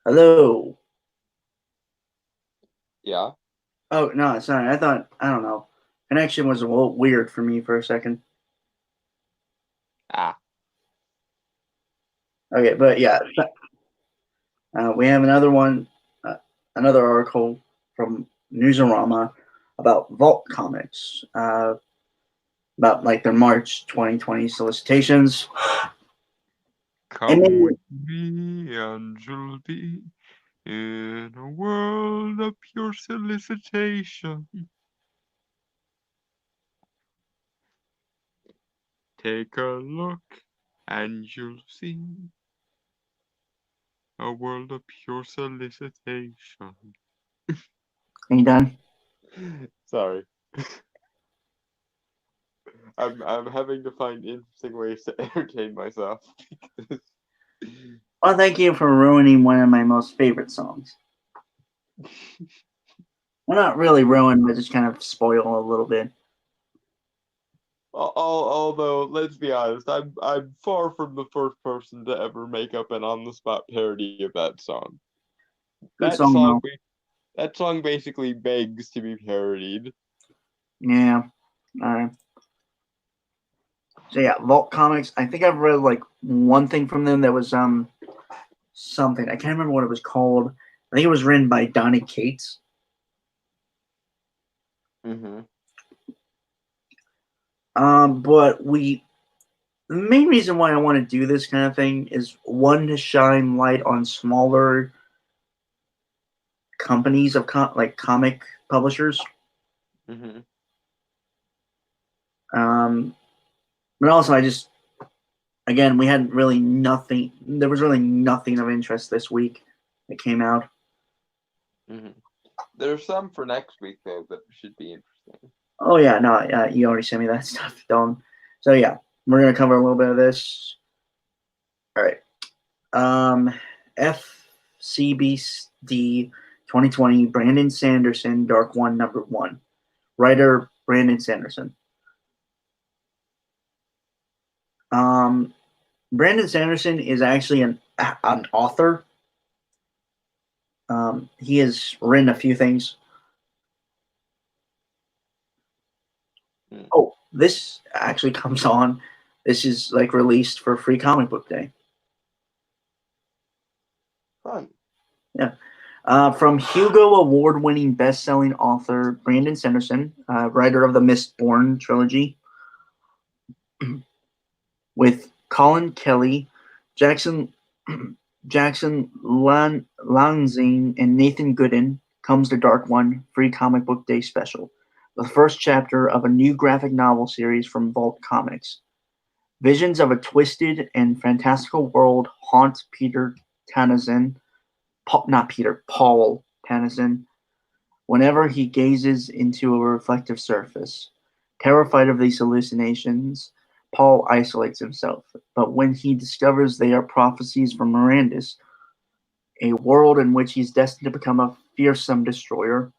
Hello. Yeah. Oh no, sorry. I don't know. Connection was a little weird for me for a second. Okay, but yeah, we have another one, another article from Newsarama about Vault Comics, about like their March 2020 solicitations. Come with me, Angel B, in a world of pure solicitation. Take a look, and you'll see a world of pure solicitation. Are you done? Sorry. I'm having to find interesting ways to entertain myself. Well, thank you for ruining one of my most favorite songs. Well, not really ruin, but just kind of spoil a little bit. Although, let's be honest, I'm far from the first person to ever make up an on-the-spot parody of that song. Good song, though. That song basically begs to be parodied. Yeah. All right. So yeah, Vault Comics. I think I've read like one thing from them that was something. I can't remember what it was called. I think it was written by Donny Cates. But the main reason why I want to do this kind of thing is one, to shine light on smaller companies of like comic publishers. But also again, we had really nothing. There was really nothing of interest this week that came out. There's some for next week though that should be interesting. Oh yeah, no, you already sent me that stuff, Don. So yeah, we're gonna cover a little bit of this. All right. FCBD 2020, Brandon Sanderson, Dark One #1. Writer Brandon Sanderson. Brandon Sanderson is actually an author. He has written a few things. Oh, this actually comes on. This is like released for Free Comic Book Day. Fun. Yeah. From Hugo Award-winning best-selling author Brandon Sanderson, writer of the Mistborn trilogy, with Colin Kelly, Jackson Jackson Lansing and Nathan Gooden comes the Dark One Free Comic Book Day Special, the first chapter of a new graphic novel series from Vault Comics. Visions of a twisted and fantastical world haunt Peter Tennyson, Paul Tennyson, whenever he gazes into a reflective surface. Terrified of these hallucinations, Paul isolates himself, but when he discovers they are prophecies from Mirandus, a world in which he's destined to become a fearsome destroyer,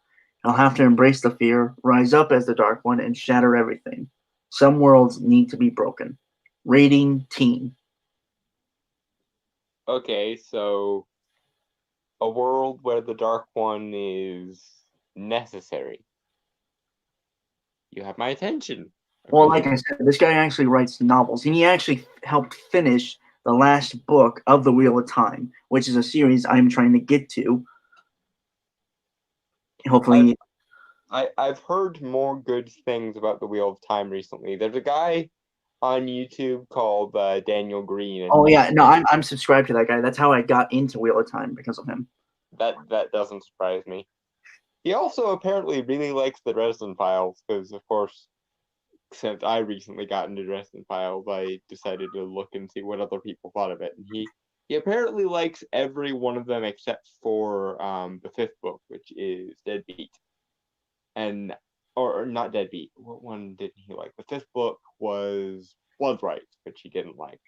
he'll have to embrace the fear, rise up as the Dark One, and shatter everything. Some worlds need to be broken. Rating teen. Okay, so a world where the Dark One is necessary. You have my attention. Well, like I said, this guy actually writes novels, and he actually helped finish the last book of The Wheel of Time, which is a series I'm trying to get to. Hopefully, I've heard more good things about the Wheel of Time recently. There's a guy on YouTube called Daniel Green, and oh yeah, no, I'm subscribed to that guy. That's how I got into Wheel of Time, because of him. that doesn't surprise me. He also apparently really likes the Dresden Files, because of course, since I recently got into Dresden Files, I decided to look and see what other people thought of it, and he apparently likes every one of them except for the fifth book, which is Deadbeat. And or not Deadbeat. What one didn't he like? The fifth book was Blood Rights, which he didn't like.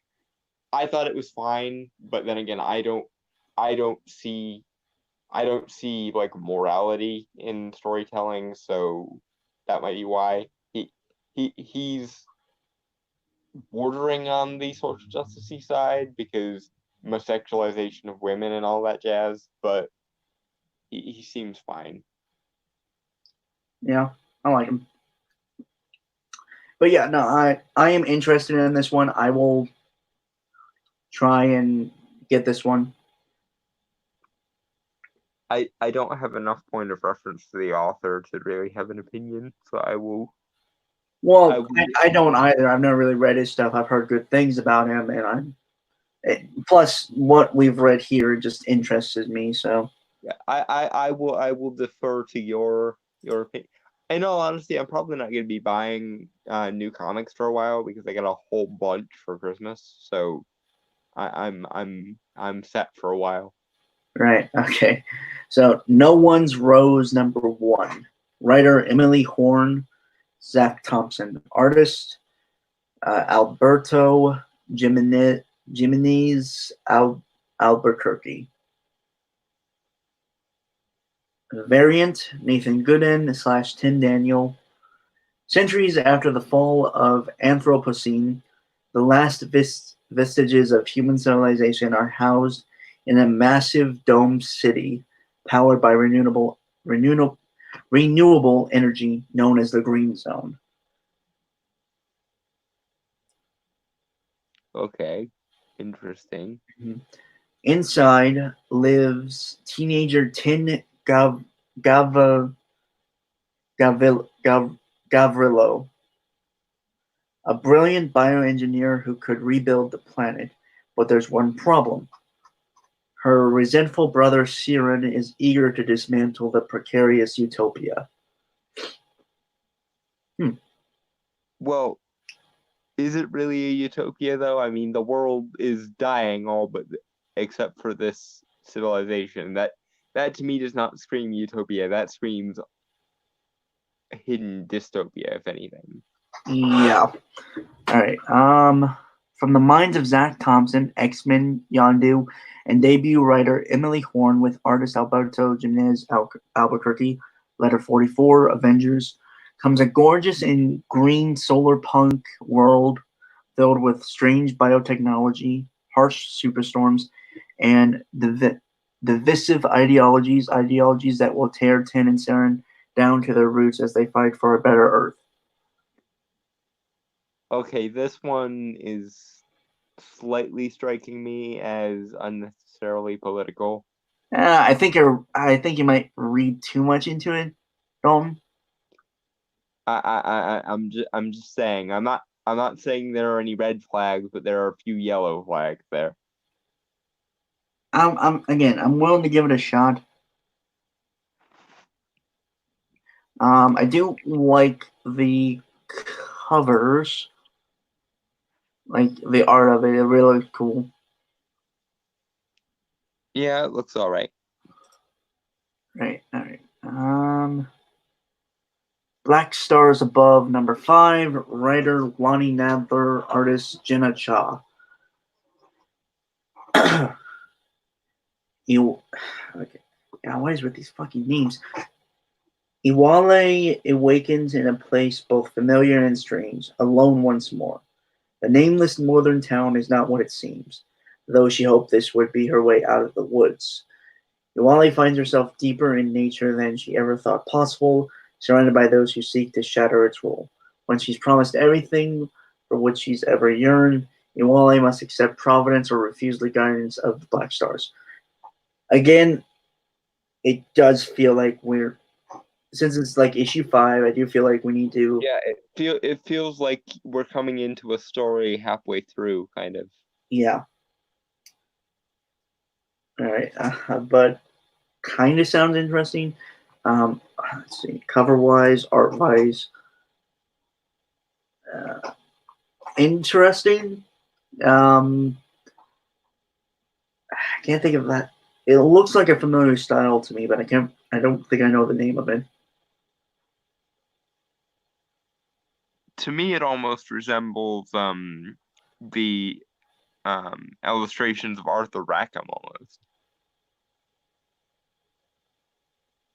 I thought it was fine, but then again, I don't see like morality in storytelling, so that might be why he's bordering on the social justice side because sexualization of women and all that jazz, but he seems fine. Yeah, I like him. But yeah, no, I am interested in this one. I will try and get this one. I don't have enough point of reference to the author to really have an opinion, so I will. Well, I don't either. I've never really read his stuff. I've heard good things about him, and plus what we've read here just interests me. So Yeah, I will defer to your opinion. In all honesty, I'm probably not going to be buying new comics for a while because I got a whole bunch for Christmas. So I'm set for a while. right, okay. So No One's Rose #1. Writer Emily Horn, Zach Thompson. Artist Alberto Jimenez Albuquerque. Variant Nathan Gooden / Tim Daniel. Centuries after the fall of Anthropocene, the last vestiges of human civilization are housed in a massive domed city powered by renewable energy known as the Green Zone. Okay, interesting. Inside lives teenager Tin Gavrilo, a brilliant bioengineer who could rebuild the planet. But there's one problem. Her resentful brother Siren is eager to dismantle the precarious utopia. Well, is it really a utopia though? I mean, the world is dying all but except for this civilization. That to me does not scream utopia. That screams hidden dystopia, if anything. Yeah. All right. From the minds of Zach Thompson, X-Men Yondu, and debut writer Emily Horn with artist Alberto Jimenez Albuquerque, Letter 44, Avengers, comes a gorgeous and green solar punk world filled with strange biotechnology, harsh superstorms, and divisive ideologies that will tear Tin and Saren down to their roots as they fight for a better Earth. Okay, this one is slightly striking me as unnecessarily political. I think you might read too much into it, Dalton. I'm just saying. I'm not saying there are any red flags, but there are a few yellow flags there. I'm willing to give it a shot. I do like the covers, like the art of it. It really looks cool. Yeah, it looks all right. Right, all right. Black Stars Above, number 5, writer Lonnie Nadler, artist Jenna Cha. you, okay. Yeah, what is with these fucking names? Iwale awakens in a place both familiar and strange, alone once more. The nameless northern town is not what it seems, though she hoped this would be her way out of the woods. Iwale finds herself deeper in nature than she ever thought possible, surrounded by those who seek to shatter its rule. When she's promised everything for which she's ever yearned, Iwale must accept providence or refuse the guidance of the Black Stars. Again, it does feel like since it's like issue 5, I do feel like we need to. Yeah, it feels like we're coming into a story halfway through, kind of. Yeah. All right. But kind of sounds interesting. Let's see. Cover wise, art wise, uh, interesting. I can't think of that. It looks like a familiar style to me, but I can't. I don't think I know the name of it. To me, it almost resembles the illustrations of Arthur Rackham almost.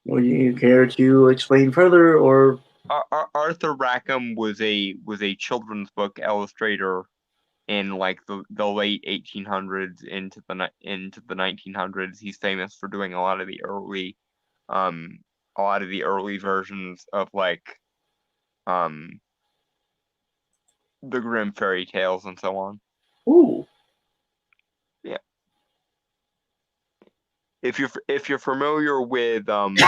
Would you care to explain further, or Arthur Rackham was a children's book illustrator in like the late 1800s into the 1900s. He's famous for doing um a lot of the early versions of like um the Grimm fairy tales and so on. ooh, Yeah. If you're familiar with the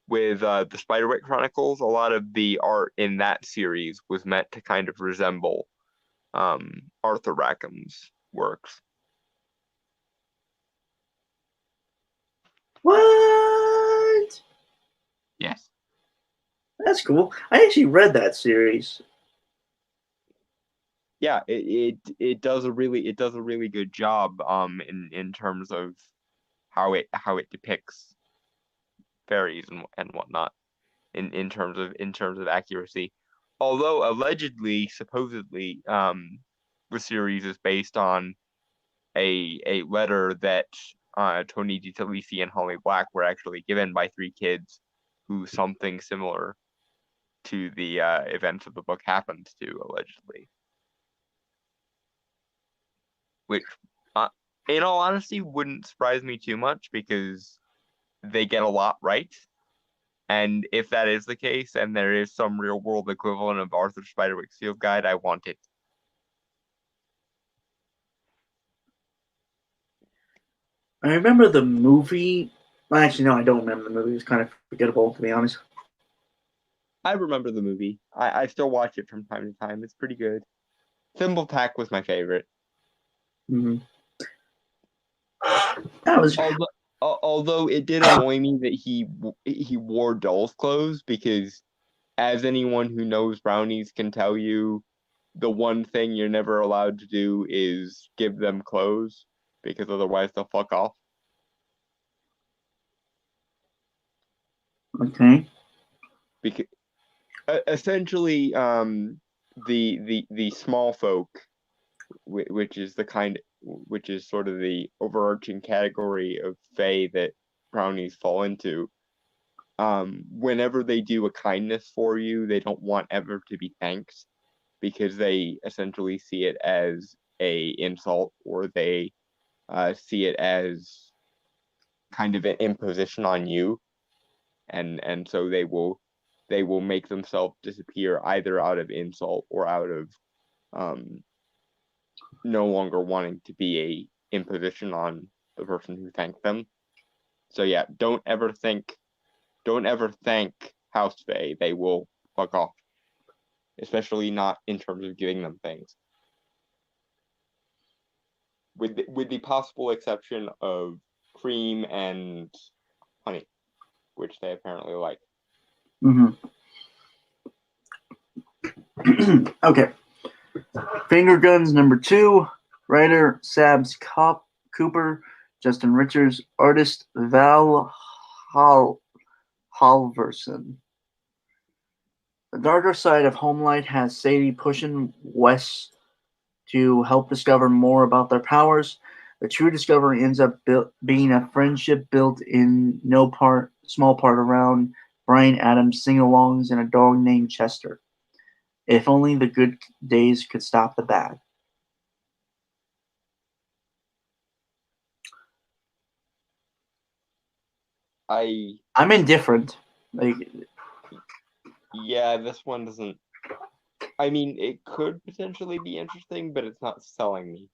Spiderwick Chronicles, a lot of the art in that series was meant to kind of resemble Arthur Rackham's works. what? Yes. That's cool. I actually read that series. Yeah, it does a really good job in terms of how it depicts fairies and whatnot in terms of accuracy. Although allegedly, supposedly, the series is based on a letter that Tony DiTalisi and Holly Black were actually given by 3 kids who something similar to the events of the book happened to, allegedly. Which, uh, in all honesty, wouldn't surprise me too much because they get a lot right. And if that is the case, and there is some real world equivalent of Arthur Spiderwick's Field Guide, I want it. I remember the movie. Well, actually, no, I don't remember the movie. It's kind of forgettable, to be honest. I remember the movie. I still watch it from time to time. It's pretty good. Thimbletack was my favorite. Mm-hmm. That was. Although it did annoy me that he wore doll's clothes because, as anyone who knows brownies can tell you, the one thing you're never allowed to do is give them clothes because otherwise they'll fuck off. Okay. Because essentially, the small folk, which is which is sort of the overarching category of fae that brownies fall into. Whenever they do a kindness for you, they don't want ever to be thanked because they essentially see it as a insult, or they see it as kind of an imposition on you, and so they will make themselves disappear either out of insult or out of um no longer wanting to be a imposition on the person who thanked them. So yeah, don't ever thank House Fae. They will fuck off, especially not in terms of giving them things. with the possible exception of cream and honey, which they apparently like. Okay. Finger Guns #2. Writer Sabs Cooper. Justin Richards. Artist Val Halverson. The darker side of Homelight has Sadie pushing Wes to help discover more about their powers. The true discovery ends up being a friendship built in small part around Brian Adams' sing-alongs and a dog named Chester. If only the good days could stop the bad. I'm indifferent. Yeah, this one doesn't. I mean, it could potentially be interesting, but it's not selling me.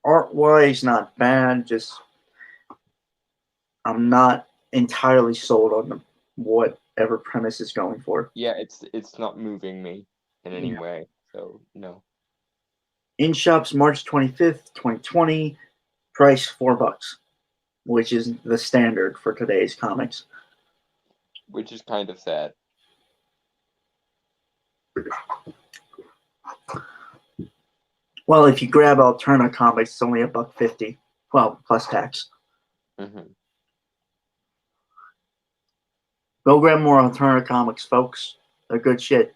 Art-wise, not bad. Just I'm not entirely sold on whatever premise is going for. Yeah, it's not moving me in any way, so no. In shops March 25th, 2020. Price $4, which is the standard for today's comics. Which is kind of sad. Well, if you grab Alterna Comics, it's only $1.50. Well, plus tax. Mm-hmm. Go grab more Alterna Comics, folks. They're good shit.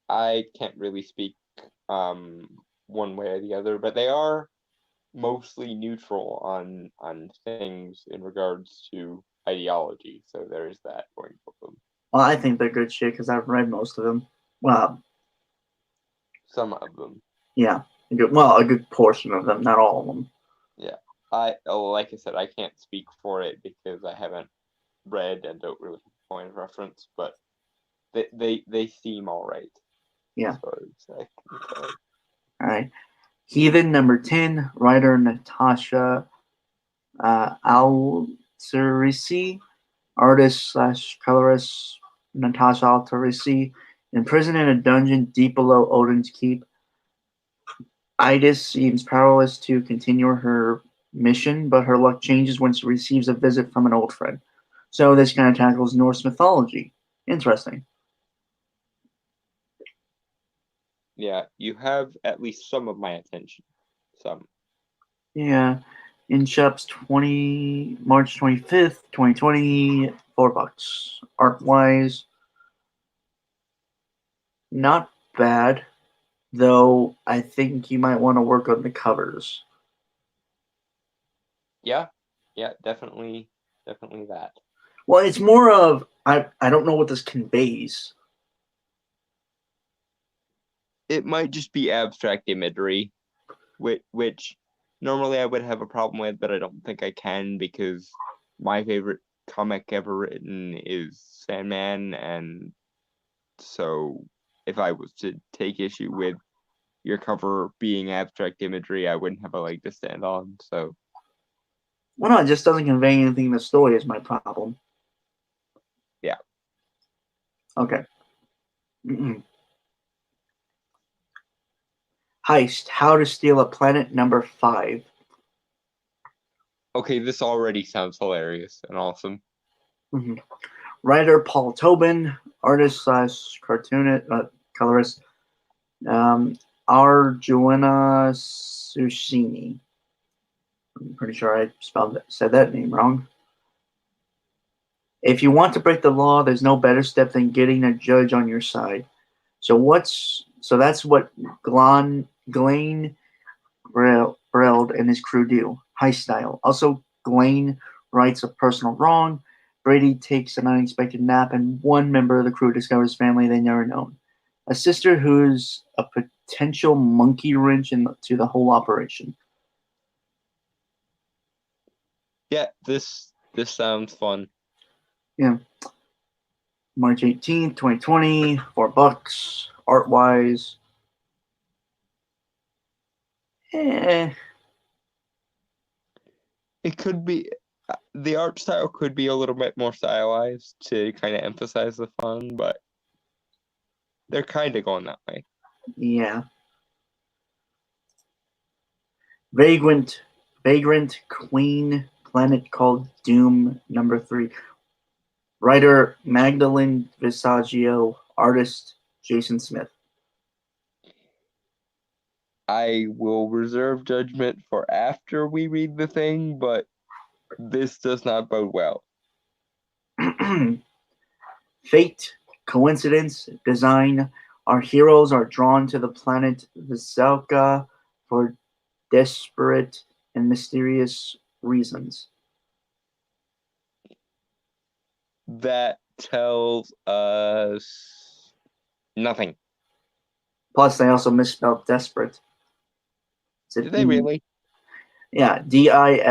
I can't really speak one way or the other, but they are mostly neutral on things in regards to ideology. So there is that going for them. Well, I think they're good shit because I've read most of them. Well, some of them. Yeah, a good portion of them, not all of them. Yeah, like I said, I can't speak for it because I haven't read and don't really have a point of reference, but they seem all right. Yeah. All right. Heathen #10. Writer Natasha Altarisi. Artist / colorist Natasha Altarisi. Imprisoned in a dungeon deep below Odin's Keep, Idis seems powerless to continue her mission, but her luck changes when she receives a visit from an old friend. So this kind of tackles Norse mythology. Interesting. Yeah, you have at least some of my attention. Some. Yeah. In shops March 25th, 2020, $4. Art wise, not bad, though I think you might want to work on the covers. Yeah, definitely that. Well, it's more of I don't know what this conveys. It might just be abstract imagery, which normally I would have a problem with, but I don't think I can because my favorite comic ever written is Sandman, and so if I was to take issue with your cover being abstract imagery, I wouldn't have a leg to stand on. So, well, no, it just doesn't convey anything in the story is my problem. Yeah. Okay. Mm-mm. Heist: How to Steal a Planet #5. Okay, this already sounds hilarious and awesome. Mm-hmm. Writer Paul Tobin, artist / cartoonist, colorist Arjuana Susini. I'm pretty sure I said that name wrong. If you want to break the law, there's no better step than getting a judge on your side. So that's what Glenn Breld and his crew do. Heist style. Also, Glenn rights a personal wrong. Brady takes an unexpected nap, and one member of the crew discovers family they never known. A sister who's a potential monkey wrench to the whole operation. Yeah, this sounds fun. Yeah. March 18th, 2020, $4. Art wise, It could be the art style could be a little bit more stylized to kind of emphasize the fun, but They're kind of going that way. Yeah. Vagrant Queen Planet Called Doom #3. Writer Magdalene Visaggio. Artist Jason Smith. I will reserve judgment for after we read the thing, but this does not bode well. Fate, coincidence, design. Our heroes are drawn to the planet Visalka for desperate and mysterious reasons. That tells us nothing. Plus, they also misspelled desperate. Did they really? Yeah, DISPRPARATE.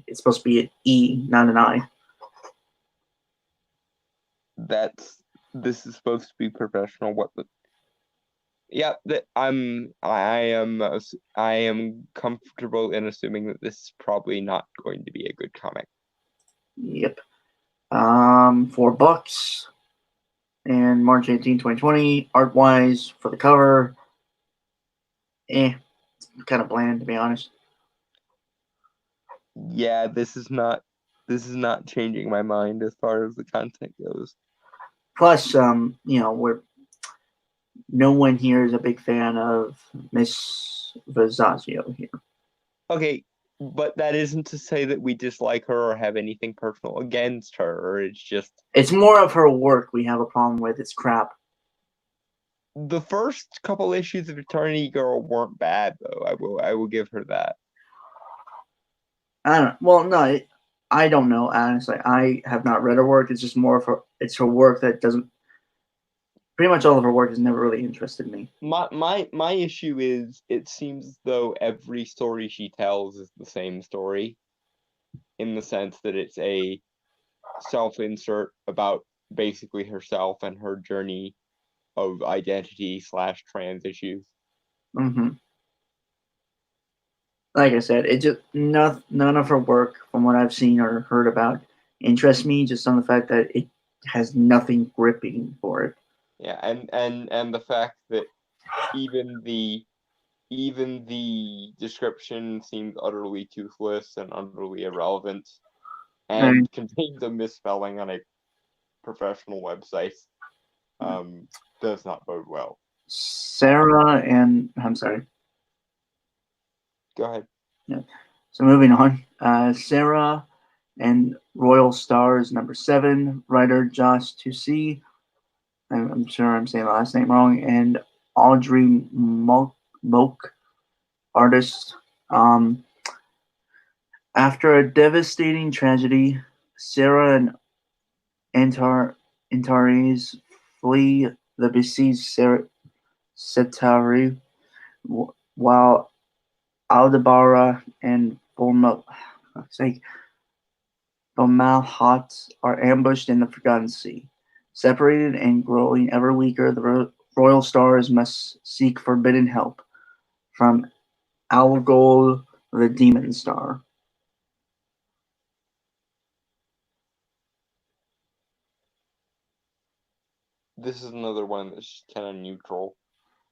It's supposed to be an E, not an I. This is supposed to be professional. What the? Yeah, I am comfortable in assuming that this is probably not going to be a good comic. Yep. $4. And March 18, 2020. Art wise, for the cover, it's kind of bland, to be honest. Yeah, this is not changing my mind as far as the content goes. Plus, no one here is a big fan of Miss Visaggio here. Okay, but that isn't to say that we dislike her or have anything personal against her. It's just it's more of her work we have a problem with. It's crap. The first couple issues of Eternity Girl weren't bad, though. I will give her that. I don't know, honestly. I have not read her work. It's just more of her work that doesn't. Pretty much all of her work has never really interested me. My issue is it seems as though every story she tells is the same story, in the sense that it's a self-insert about basically herself and her journey of identity / trans issues. Mm-hmm. Like I said, it just none of her work, from what I've seen or heard about, interests me. Just on the fact that it has nothing gripping for it. Yeah, and the fact that even the description seems utterly toothless and utterly irrelevant, and contains a misspelling on a professional website, does not bode well. I'm sorry. Go ahead. Yeah. So moving on, Sarah and Royal Stars #7, writer Josh Tussi. I'm sure I'm saying the last name wrong, and Audrey Moak, artist. After a devastating tragedy, Sarah and Antares flee the besieged Cetari, while Aldebara and Fomalhaut are ambushed in the Forgotten Sea. Separated and growing ever weaker, the Royal Stars must seek forbidden help from Algol, the Demon Star. This is another one that's kind of neutral.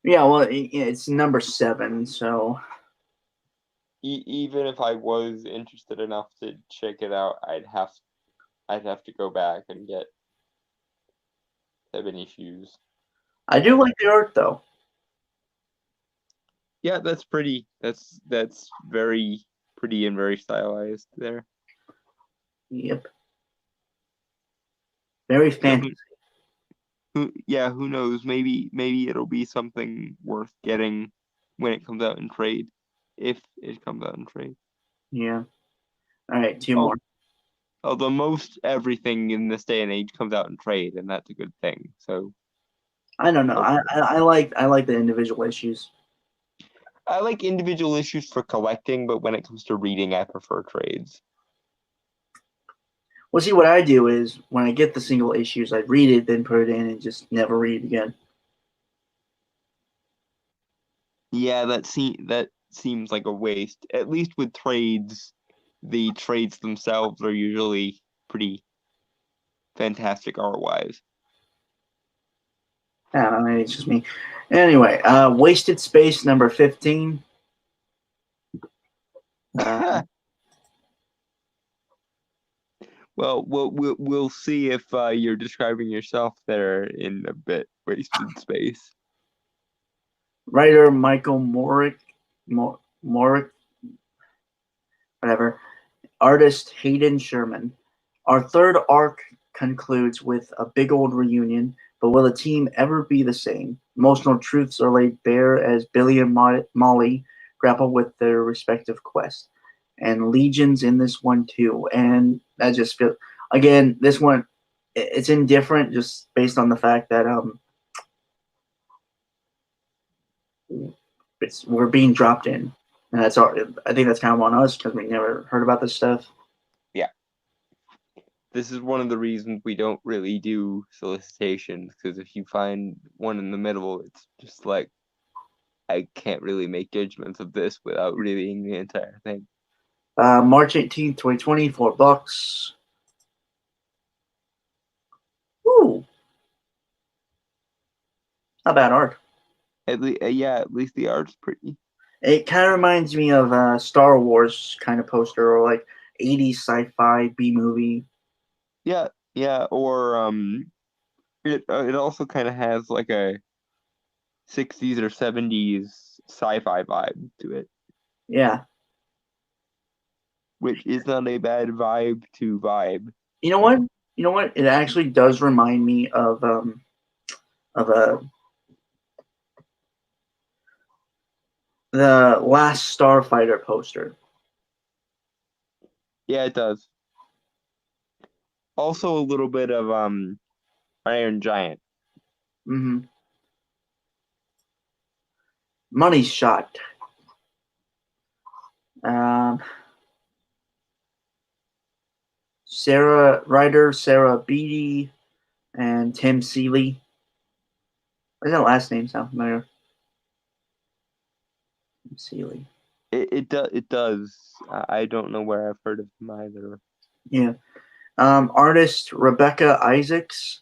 Yeah, well, it's #7, so even if I was interested enough to check it out, I'd have to go back and get 7 issues. I do like the art, though. Yeah, that's pretty. That's very pretty and very stylized there. Yep. Very fantasy. Who knows? Maybe it'll be something worth getting when it comes out in trade, if it comes out in trade. Yeah. All right, 2 more. Although most everything in this day and age comes out in trade, and that's a good thing. So I don't know. I like the individual issues. I like individual issues for collecting, but when it comes to reading, I prefer trades. Well, see, what I do is when I get the single issues, I read it, then put it in, and just never read it again. Yeah, that seems like a waste. At least with trades, the trades themselves are usually pretty fantastic art-wise. I don't know, maybe it's just me. Anyway, Wasted Space number 15. Well, we'll see if you're describing yourself there in a bit. Wasted Space. Writer Michael Morick, whatever. Artist Hayden Sherman. Our third arc concludes with a big old reunion, but will the team ever be the same? Emotional truths are laid bare as Billy and Molly grapple with their respective quests. And Legion's in this one too. And I just feel, again, this one, it's indifferent just based on the fact that we're being dropped in. And that's our, I think that's kind of on us because we never heard about this stuff. Yeah. This is one of the reasons we don't really do solicitations, because if you find one in the middle, it's just like, I can't really make judgments of this without reading the entire thing. March 18th, 2020, $4. Ooh. Not bad art. At least the art's pretty. It kind of reminds me of Star Wars kind of poster or like 80s sci-fi B-movie. Yeah, or it also kind of has like a 60s or 70s sci-fi vibe to it. Yeah. Which is not a bad vibe to vibe. You know what? It actually does remind me of the Last Starfighter poster. Yeah, it does. Also a little bit of Iron Giant. Mm-hmm. Money Shot. Sarah Beatty and Tim Seeley. Why does that last name sound familiar? Tim Seeley. It does. I don't know where I've heard of him either. Yeah. Artist Rebecca Isaacs.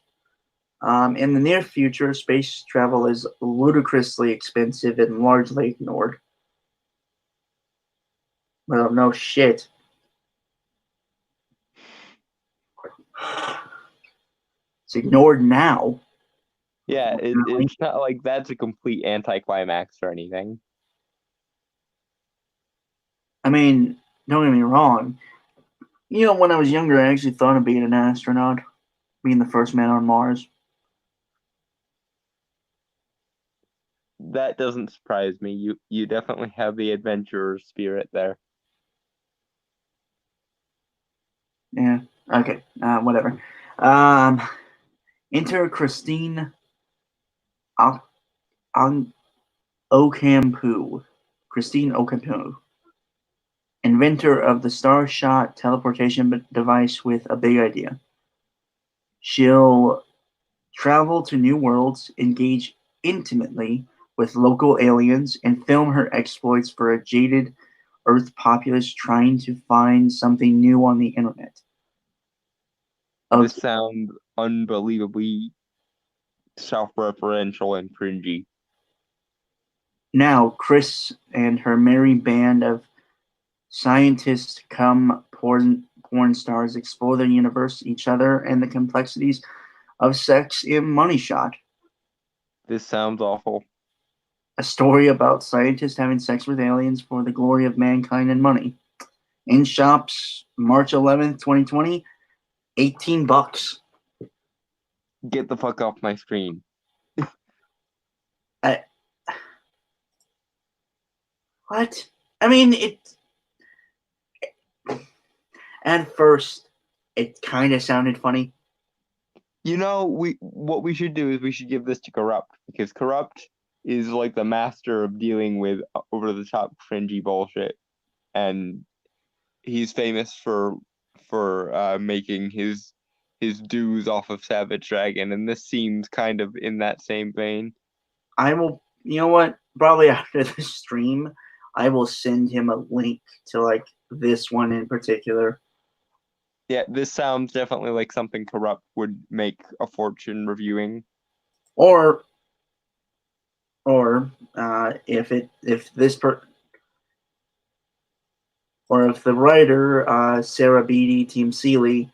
In the near future, space travel is ludicrously expensive and largely ignored. Well, no shit. It's ignored now. Yeah, it's not like that's a complete anticlimax or anything. I mean, don't get me wrong. You know, when I was younger, I actually thought of being an astronaut, being the first man on Mars. That doesn't surprise me. You definitely have the adventurer spirit there. Yeah. Okay. Whatever. Enter Christine Ocampo. Christine Ocampo, inventor of the Starshot teleportation device with a big idea. She'll travel to new worlds, engage intimately with local aliens, and film her exploits for a jaded Earth populace trying to find something new on the internet. This sounds unbelievably self-referential and cringy. Now, Chris and her merry band of scientists come porn stars explore the universe, each other, and the complexities of sex in Money Shot. This sounds awful. A story about scientists having sex with aliens for the glory of mankind and money. In shops, March 11th, 2020, $18. Get the fuck off my screen. What? I mean, at first, it kind of sounded funny. You know, what we should do is we should give this to Corrupt, because Corrupt is like the master of dealing with over the top cringy bullshit, and he's famous for making his dues off of Savage Dragon, and this seems kind of in that same vein. I will, you know what? Probably after the stream, I will send him a link to like this one in particular. Yeah, this sounds definitely like something Corrupt would make a fortune reviewing. Or if this or if the writer Sarah Beatty, Tim Seeley,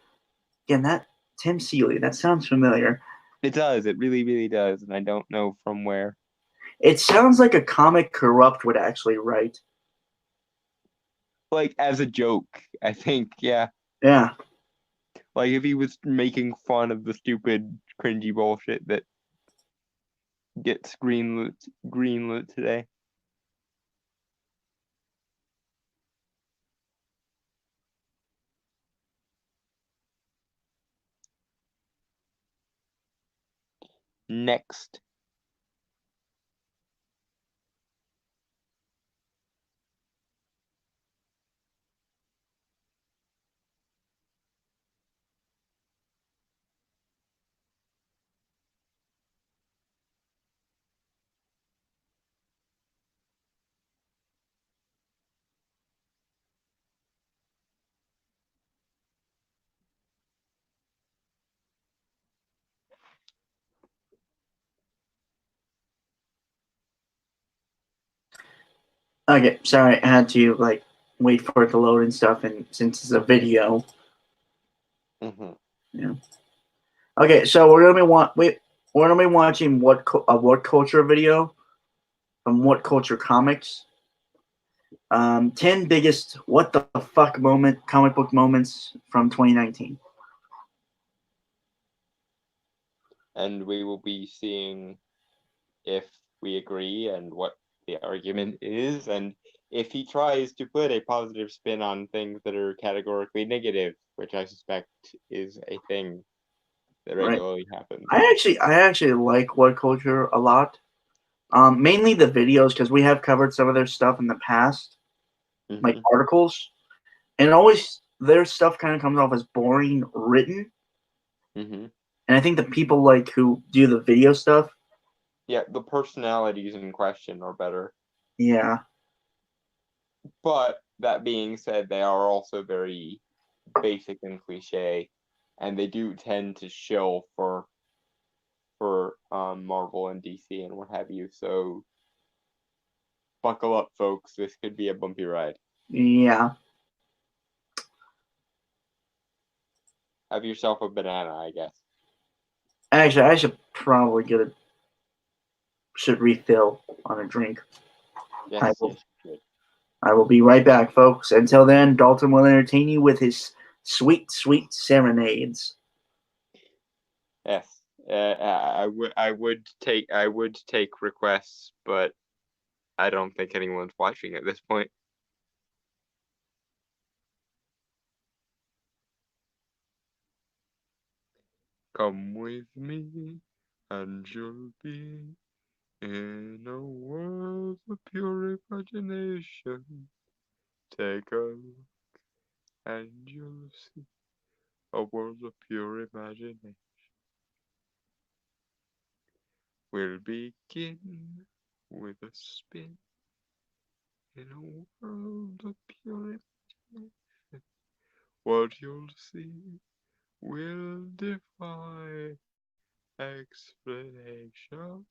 again that Tim Seeley, that sounds familiar. It does. It really, really does, and I don't know from where. It sounds like a comic Corrupt would actually write. Like as a joke, I think. Yeah, Yeah. like if he was making fun of the stupid, cringy bullshit that gets greenlit today. Next. Okay, sorry, I had to like wait for it to load and stuff, and since it's a video. Mm-hmm. Yeah. Okay, so we're gonna be watching what culture video from What Culture Comics. 10 biggest what the fuck comic book moments from 2019. And we will be seeing if we agree and what the argument is, and if he tries to put a positive spin on things that are categorically negative, which I suspect is a thing that Right. regularly happens. I actually like What Culture a lot. Mainly the videos because we have covered some of their stuff in the past, like Mm-hmm. articles, and always their stuff kind of comes off as boring written. Mm-hmm. And I think the people like who do the video stuff, Yeah, the personalities in question are better. yeah, But that being said, they are also very basic and cliche, and they do tend to shill for Marvel and DC and what have you. So buckle up, folks. This could be a bumpy ride. yeah. Have yourself a banana, I guess. Actually, I should probably should refill on a drink. I Yes, will. yes, you should. I will be right back, folks. Until then, Dalton will entertain you with his sweet, sweet serenades. Yes. I would take requests, but I don't think anyone's watching at this point. Come with me, and you'll be in a world of pure imagination. Take a look, and you'll see a world of pure imagination. We'll begin with a spin in a world of pure imagination. What you'll see will defy explanation.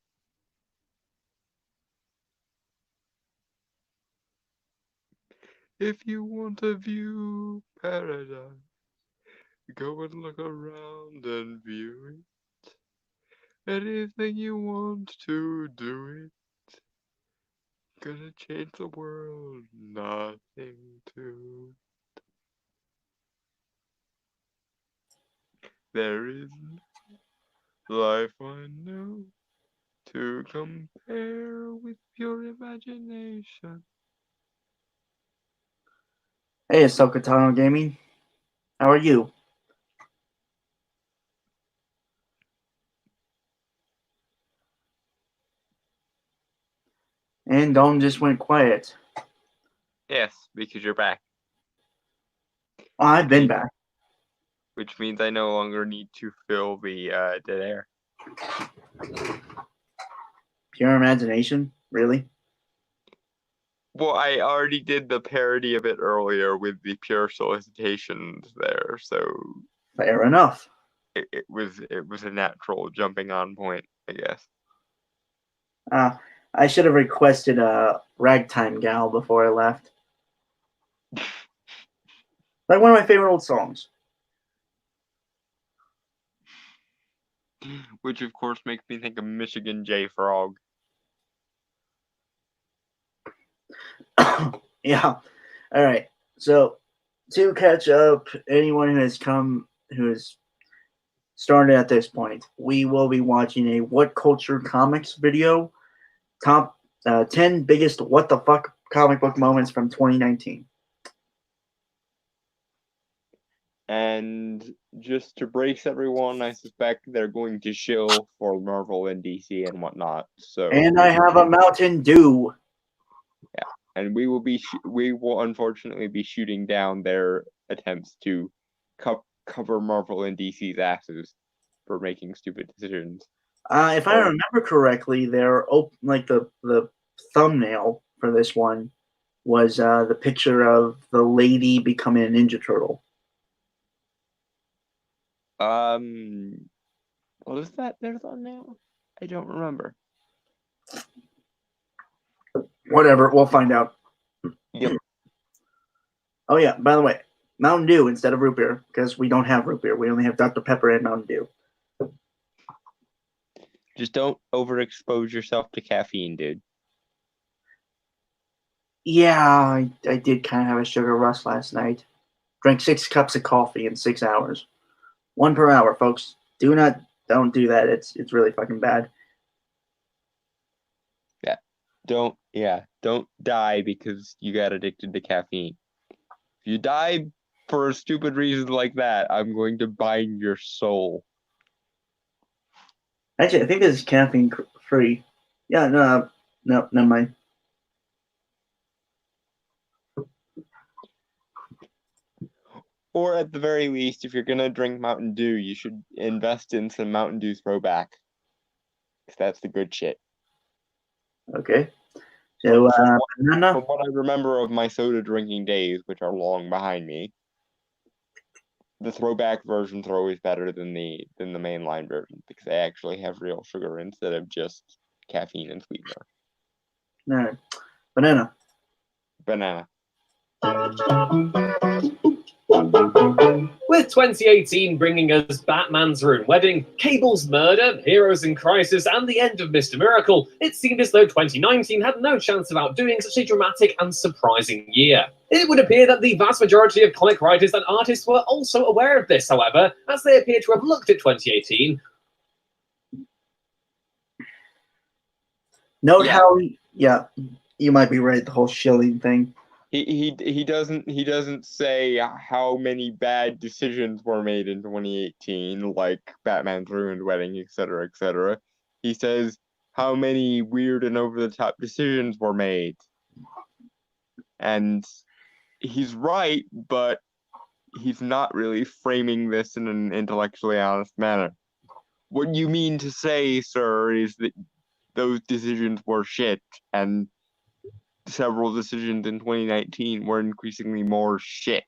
If you want to view paradise, go and look around and view it. Anything you want to do it. Gonna change the world, nothing to. There is life I know to compare with pure imagination. Hey, it's Sokatano Gaming. How are you? And Dalton just went quiet. Yes, because you're back. Oh, I've been back. Which means I no longer need to fill the dead air. Pure imagination? Really? Well, I already did the parody of it earlier with the pure solicitations there, so Fair enough. it was a natural jumping on point, I guess. I should have requested a Ragtime Gal before I left. Like one of my favorite old songs. Which of course makes me think of Michigan J Frog. Yeah. All right. So to catch up, anyone who has started at this point, we will be watching a What Culture Comics video, top 10 biggest what the fuck comic book moments from 2019. And just to brace everyone, I suspect they're going to shill for Marvel and DC and whatnot. So And I have a Mountain Dew. yeah, and we will unfortunately be shooting down their attempts to cover Marvel and DC's asses for making stupid decisions. If I remember correctly, the thumbnail for this one was the picture of the lady becoming a Ninja Turtle. What is that their thumbnail? I don't remember. Whatever, we'll find out. Yep. Oh yeah, by the way, Mountain Dew instead of root beer, because we don't have root beer. We only have Dr. Pepper and Mountain Dew. Just don't overexpose yourself to caffeine, dude. Yeah, I did kind of have a sugar rush last night. Drank 6 cups of coffee in 6 hours. 1 per hour, folks. Don't do that. It's really fucking bad. Yeah. Don't die because you got addicted to caffeine. If you die for a stupid reason like that, I'm going to bind your soul. Actually, I think this is caffeine free. Yeah, no, never mind. Or at the very least, if you're gonna drink Mountain Dew, you should invest in some Mountain Dew Throwback. Because that's the good shit. Okay. So, From banana. what I remember of my soda drinking days, which are long behind me, the throwback versions are always better than the mainline version because they actually have real sugar instead of just caffeine and sweetener. No, banana. Banana. With 2018 bringing us Batman's Ruined Wedding, Cable's murder, Heroes in Crisis, and the end of Mr. Miracle, it seemed as though 2019 had no chance of outdoing such a dramatic and surprising year. It would appear that the vast majority of comic writers and artists were also aware of this, however, as they appear to have looked at 2018. Note how, you might be right. The whole shilling thing. He doesn't say how many bad decisions were made in 2018, like Batman's Ruined Wedding, etc., etc. He says how many weird and over the top decisions were made, and he's right, but he's not really framing this in an intellectually honest manner. What you mean to say, sir, is that those decisions were shit, and several decisions in 2019 were increasingly more shit.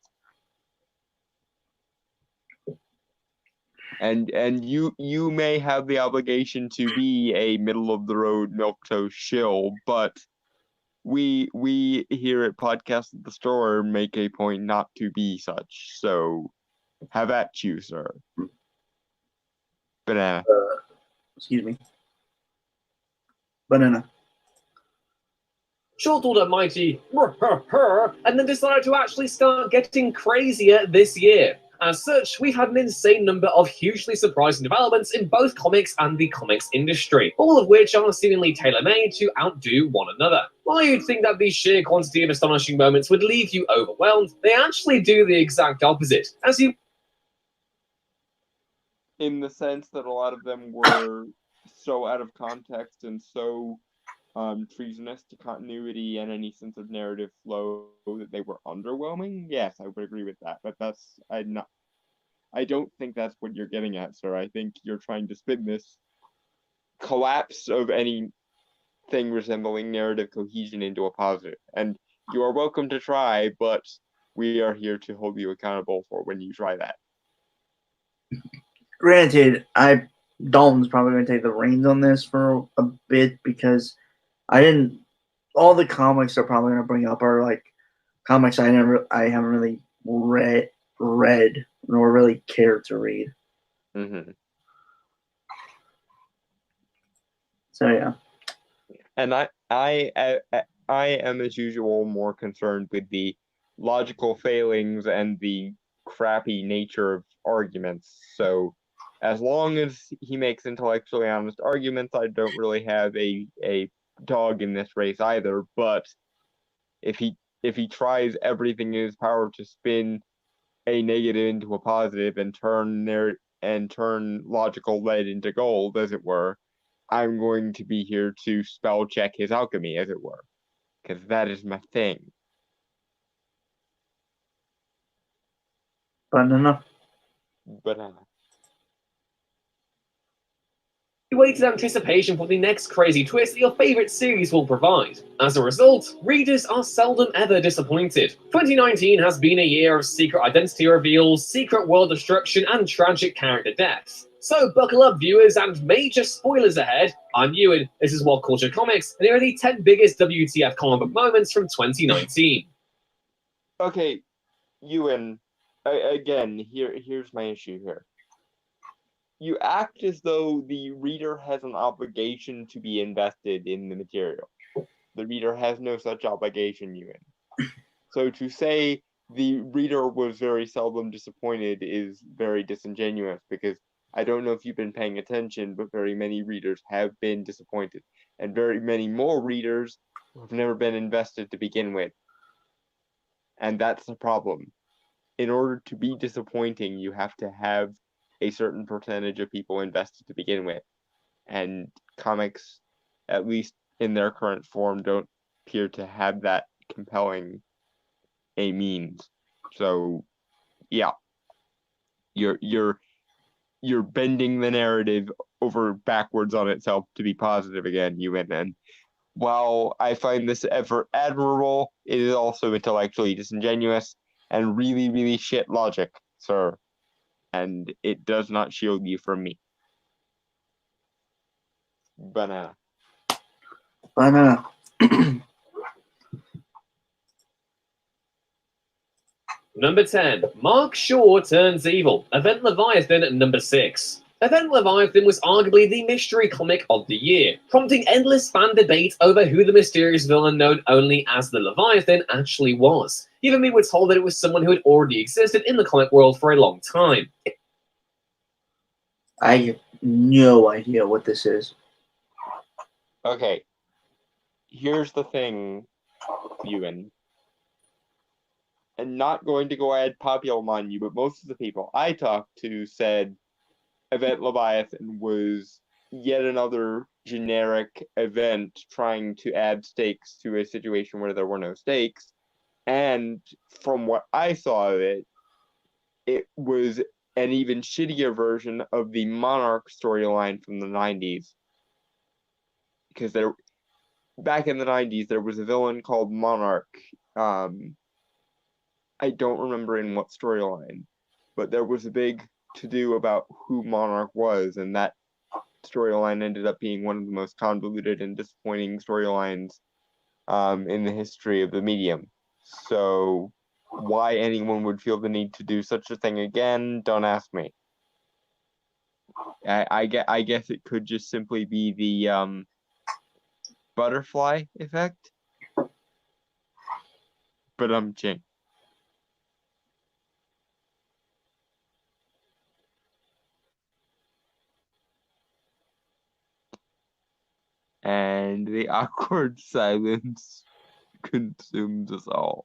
And you may have the obligation to be a middle of the road milquetoast shill, but we here at Podcast at the Store make a point not to be such. So have at you, sir. Banana. Excuse me. Banana. Chortled a mighty and then decided to actually start getting crazier this year. As such, we've had an insane number of hugely surprising developments in both comics and the comics industry, all of which are seemingly tailor-made to outdo one another. While you'd think that the sheer quantity of astonishing moments would leave you overwhelmed, they actually do the exact opposite, in the sense that a lot of them were so out of context and so treasonous to continuity and any sense of narrative flow that they were underwhelming. Yes, I would agree with that, but I don't think that's what you're getting at, sir. I think you're trying to spin this collapse of any thing resembling narrative cohesion into a positive. And you are welcome to try, but we are here to hold you accountable for when you try that. Granted, Dalton's probably going to take the reins on this for a bit because all the comics are probably going to bring up are like comics I haven't really read nor really cared to read. Mm-hmm. So yeah. And I am as usual more concerned with the logical failings and the crappy nature of arguments. So as long as he makes intellectually honest arguments, I don't really have a dog in this race either. But if he tries everything in his power to spin a negative into a positive and turn logical lead into gold, as it were, I'm going to be here to spell check his alchemy, as it were, because that is my thing. Banana. Banana. You waited anticipation for the next crazy twist that your favorite series will provide. As a result, readers are seldom ever disappointed. 2019 has been a year of secret identity reveals, secret world destruction, and tragic character deaths. So buckle up, viewers, and major spoilers ahead. I'm Ewan, this is What Culture Comics, and here are the 10 biggest WTF comic book moments from 2019. Okay, Ewan, again, here's my issue here. You act as though the reader has an obligation to be invested in the material. The reader has no such obligation, Ewan. So to say the reader was very seldom disappointed is very disingenuous, because I don't know if you've been paying attention, but very many readers have been disappointed, and very many more readers have never been invested to begin with. And that's the problem. In order to be disappointing, you have to have a certain percentage of people invested to begin with. And comics, at least in their current form, don't appear to have that compelling a means. So yeah, you're bending the narrative over backwards on itself to be positive again, Ewan. And while I find this effort admirable, it is also intellectually disingenuous and really, really shit logic, sir. And it does not shield you from me. Banana. Banana. Number 10. Mark Shaw turns evil. Event Leviathan at number 6. Event Leviathan was arguably the mystery comic of the year, prompting endless fan debate over who the mysterious villain known only as the Leviathan actually was. Even we were told that it was someone who had already existed in the comic world for a long time. I have no idea what this is. Okay. Here's the thing, Ewan. And not going to go ad populum on you, but most of the people I talked to said Event Leviathan was yet another generic event trying to add stakes to a situation where there were no stakes. And from what I saw of it, it was an even shittier version of the Monarch storyline from the 90s. Because back in the 90s, there was a villain called Monarch. I don't remember in what storyline, but there was a big to-do about who Monarch was, and that storyline ended up being one of the most convoluted and disappointing storylines in the history of the medium. So why anyone would feel the need to do such a thing again, don't ask me. I guess it could just simply be the butterfly effect. But I'm ching. And the awkward silence consumes us all.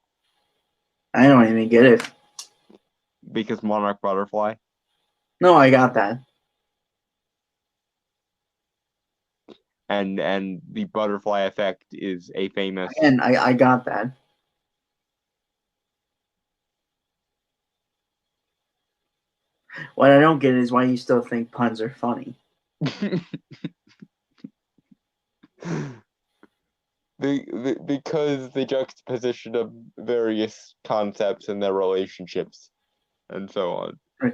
I don't even get it. Because Monarch Butterfly. No, I got that. And the butterfly effect is a famous. And I got that. What I don't get is why you still think puns are funny. because the juxtaposition of various concepts and their relationships and so on. Right.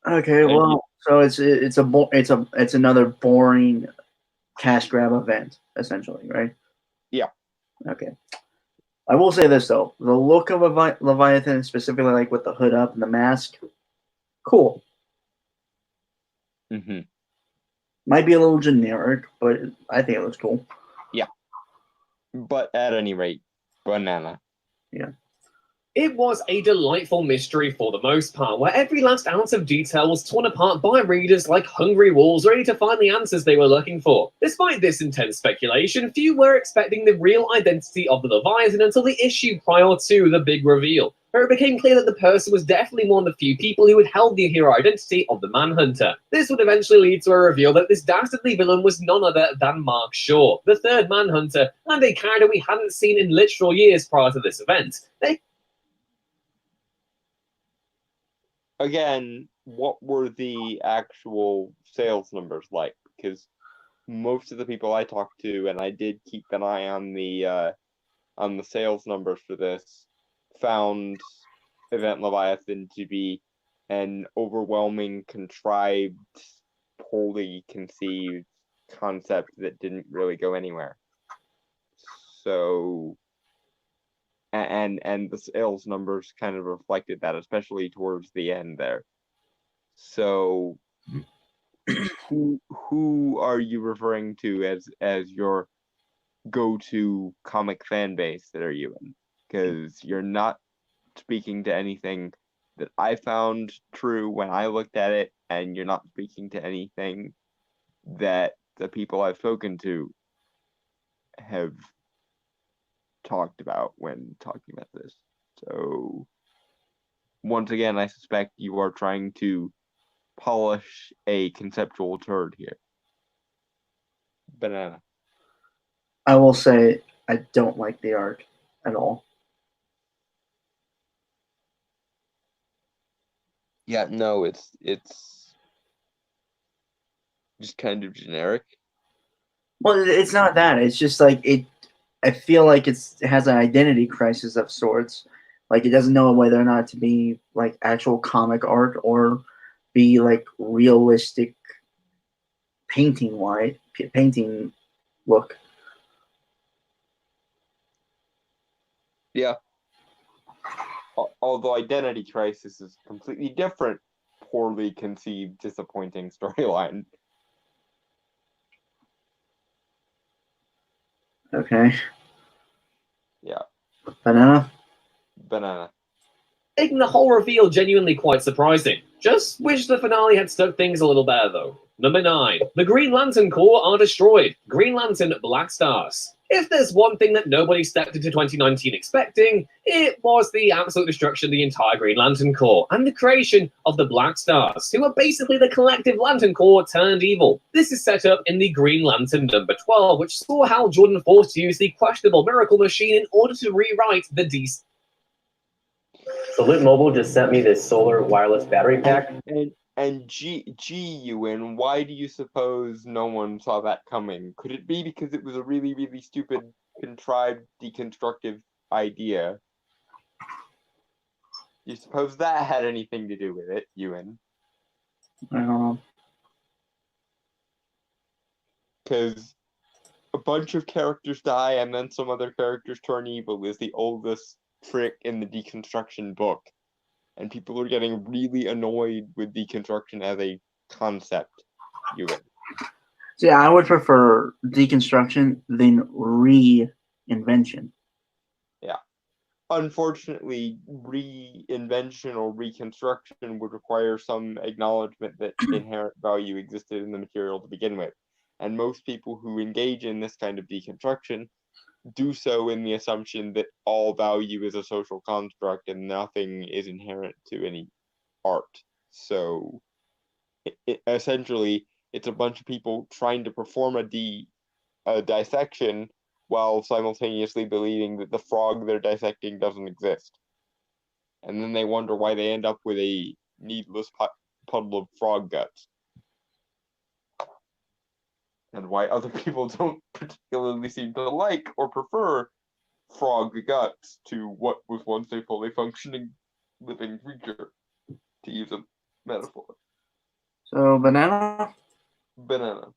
Okay, And well, so it's another boring cash grab event, essentially, right? Yeah. Okay. I will say this though: the look of Leviathan, specifically like with the hood up and the mask, cool. Mm-hmm. Might be a little generic, but I think it looks cool. But at any rate, banana. It was a delightful mystery for the most part, where every last ounce of detail was torn apart by readers like hungry wolves ready to find the answers they were looking for. Despite this intense speculation, few were expecting the real identity of the Leviathan until the issue prior to the big reveal, where it became clear that the person was definitely one of the few people who had held the hero identity of the Manhunter. This would eventually lead to a reveal that this dastardly villain was none other than Mark Shaw, the third Manhunter, and a character we hadn't seen in literal years prior to this event. Again, what were the actual sales numbers like? Because most of the people I talked to, and I did keep an eye on the sales numbers for this, found Event Leviathan to be an overwhelming, contrived, poorly conceived concept that didn't really go anywhere. So, and the sales numbers kind of reflected that, especially towards the end there. So, who are you referring to as your go-to comic fan base that are you in? Because you're not speaking to anything that I found true when I looked at it, and you're not speaking to anything that the people I've spoken to have talked about when talking about this. So once again, I suspect you are trying to polish a conceptual turd here. Banana. I will say I don't like the art at all. Yeah, no, it's just kind of generic. Well, it's not that. It's just like it. I feel like it has an identity crisis of sorts. Like it doesn't know whether or not to be like actual comic art or be like realistic painting look. Yeah. Although Identity Crisis is a completely different, poorly conceived, disappointing storyline. Okay. Yeah. Banana. Banana. Making the whole reveal genuinely quite surprising. Just wish the finale had stuck things a little better though. Number 9. The Green Lantern Corps are destroyed. Green Lantern Black Stars. If there's one thing that nobody stepped into 2019 expecting, it was the absolute destruction of the entire Green Lantern Corps and the creation of the Black Stars, who are basically the collective Lantern Corps turned evil. This is set up in the Green Lantern number 12, which saw Hal Jordan forced to use the questionable Miracle Machine in order to rewrite the DC. So Lit Mobile just sent me this solar wireless battery pack. And Ewan, why do you suppose no one saw that coming? Could it be because it was a really, really stupid, contrived, deconstructive idea? You suppose that had anything to do with it, Ewan? I don't know. Because a bunch of characters die and then some other characters turn evil is the oldest trick in the deconstruction book. And people are getting really annoyed with deconstruction as a concept, Ewan. So yeah, I would prefer deconstruction than reinvention. Yeah. Unfortunately, reinvention or reconstruction would require some acknowledgement that inherent value existed in the material to begin with. And most people who engage in this kind of deconstruction do so in the assumption that all value is a social construct and nothing is inherent to any art. So essentially, it's a bunch of people trying to perform a dissection while simultaneously believing that the frog they're dissecting doesn't exist. And then they wonder why they end up with a needless puddle of frog guts. and why other people don't particularly seem to like or prefer frog guts to what was once a fully functioning living creature, to use a metaphor. So, Banana? Banana.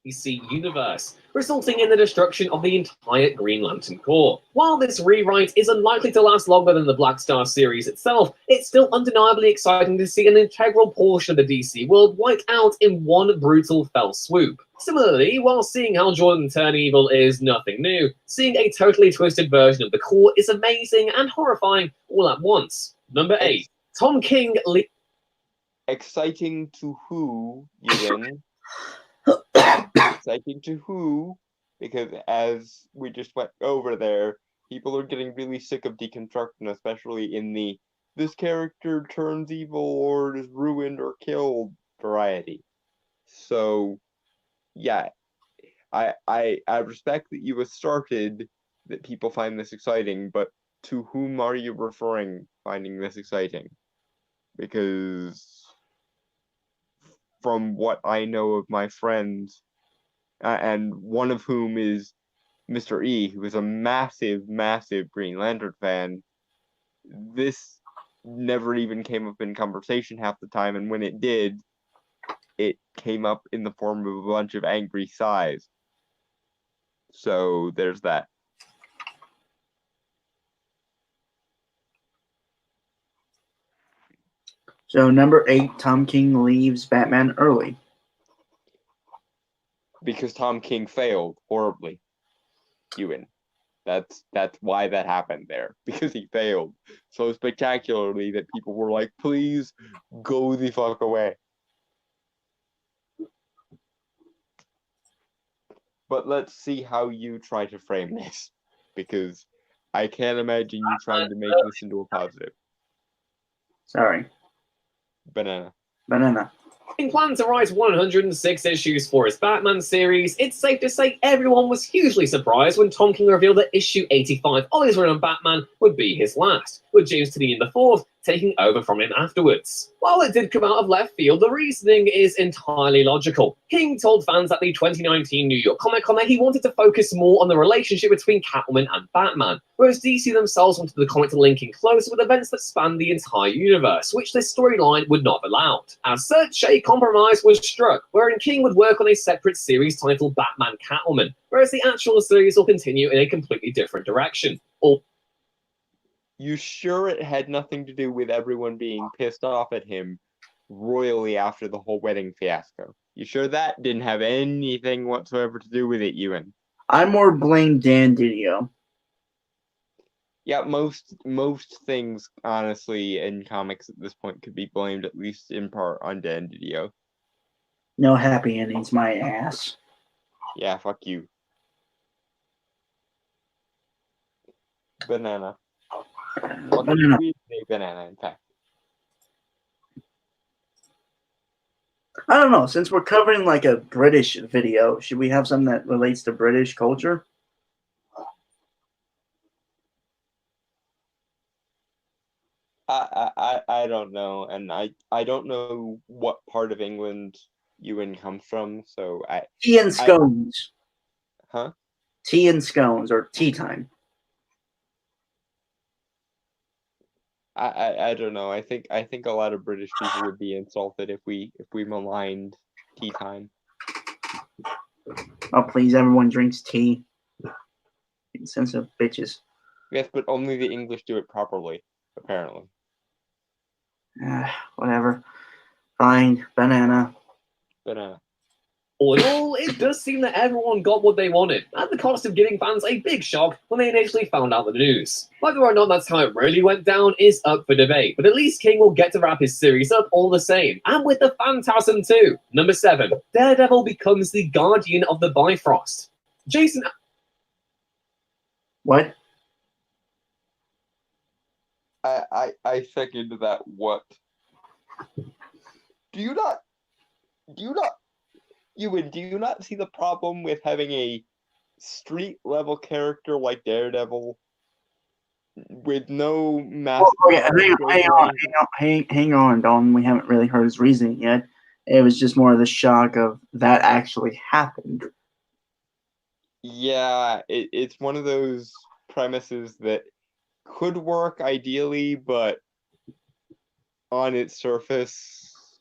DC universe, resulting in the destruction of the entire Green Lantern Corps. While this rewrite is unlikely to last longer than the Black Star series itself, it's still undeniably exciting to see an integral portion of the DC world wiped out in one brutal fell swoop. Similarly, while seeing Hal Jordan turn evil is nothing new, seeing a totally twisted version of the Corps is amazing and horrifying all at once. Number 8. Tom King Exciting to who, Ewan? Exciting to who? Because as we just went over there, people are getting really sick of deconstruction, especially in the this character turns evil or is ruined or killed variety. So, yeah, I respect that you have started that people find this exciting, but to whom are you referring finding this exciting? Because from what I know of my friends, and one of whom is Mr. E, who is a massive, massive Green Lantern fan, this never even came up in conversation half the time, and when it did, it came up in the form of a bunch of angry sighs. So there's that. So, number 8, Tom King leaves Batman early. Because Tom King failed horribly. Ewan. That's why that happened there. Because he failed so spectacularly that people were like, please go the fuck away. But let's see how you try to frame this. Because I can't imagine you trying to make this into a positive. Sorry. Banana. Banana. In plan to write 106 issues for his Batman series, it's safe to say everyone was hugely surprised when Tom King revealed that issue 85 of his run on Batman would be his last, with James Tynion IV taking over from him afterwards. While it did come out of left field, the reasoning is entirely logical. King told fans at the 2019 New York Comic Con that he wanted to focus more on the relationship between Catwoman and Batman, whereas DC themselves wanted the comic to link in closer with events that span the entire universe, which this storyline would not have allowed. As such, a compromise was struck, wherein King would work on a separate series titled Batman Catwoman, whereas the actual series will continue in a completely different direction. You sure it had nothing to do with everyone being pissed off at him royally after the whole wedding fiasco? You sure that didn't have anything whatsoever to do with it, Ewan? I more blame Dan Didio. Yeah, most things, honestly, in comics at this point could be blamed, at least in part, on Dan Didio. No happy endings, my ass. Yeah, fuck you. Banana. Fuck Banana. you, we say banana, in fact. I don't know. Since we're covering like a British video, should we have something that relates to British culture? I don't know, and I don't know what part of England Ewan comes from, so Tea and scones. Huh? Tea and scones, or tea time. I don't know. I think a lot of British people would be insulted if we maligned tea time. Oh, please, everyone drinks tea. Insensitive bitches. Yes, but only the English do it properly, apparently. Whatever. Fine. Banana. Banana. All in all, it does seem that everyone got what they wanted, at the cost of giving fans a big shock when they initially found out the news. Whether or not that's how it really went down is up for debate, but at least King will get to wrap his series up all the same, and with the Phantasm too. Number 7, Daredevil becomes the Guardian of the Bifrost. Jason... What? I second that. What? Do you not Ewan, do you not see the problem with having a street level character like Daredevil with no massive... Hang on, Don. We haven't really heard his reasoning yet. It was just more of the shock of that actually happened. Yeah, it's one of those premises that could work ideally, but on its surface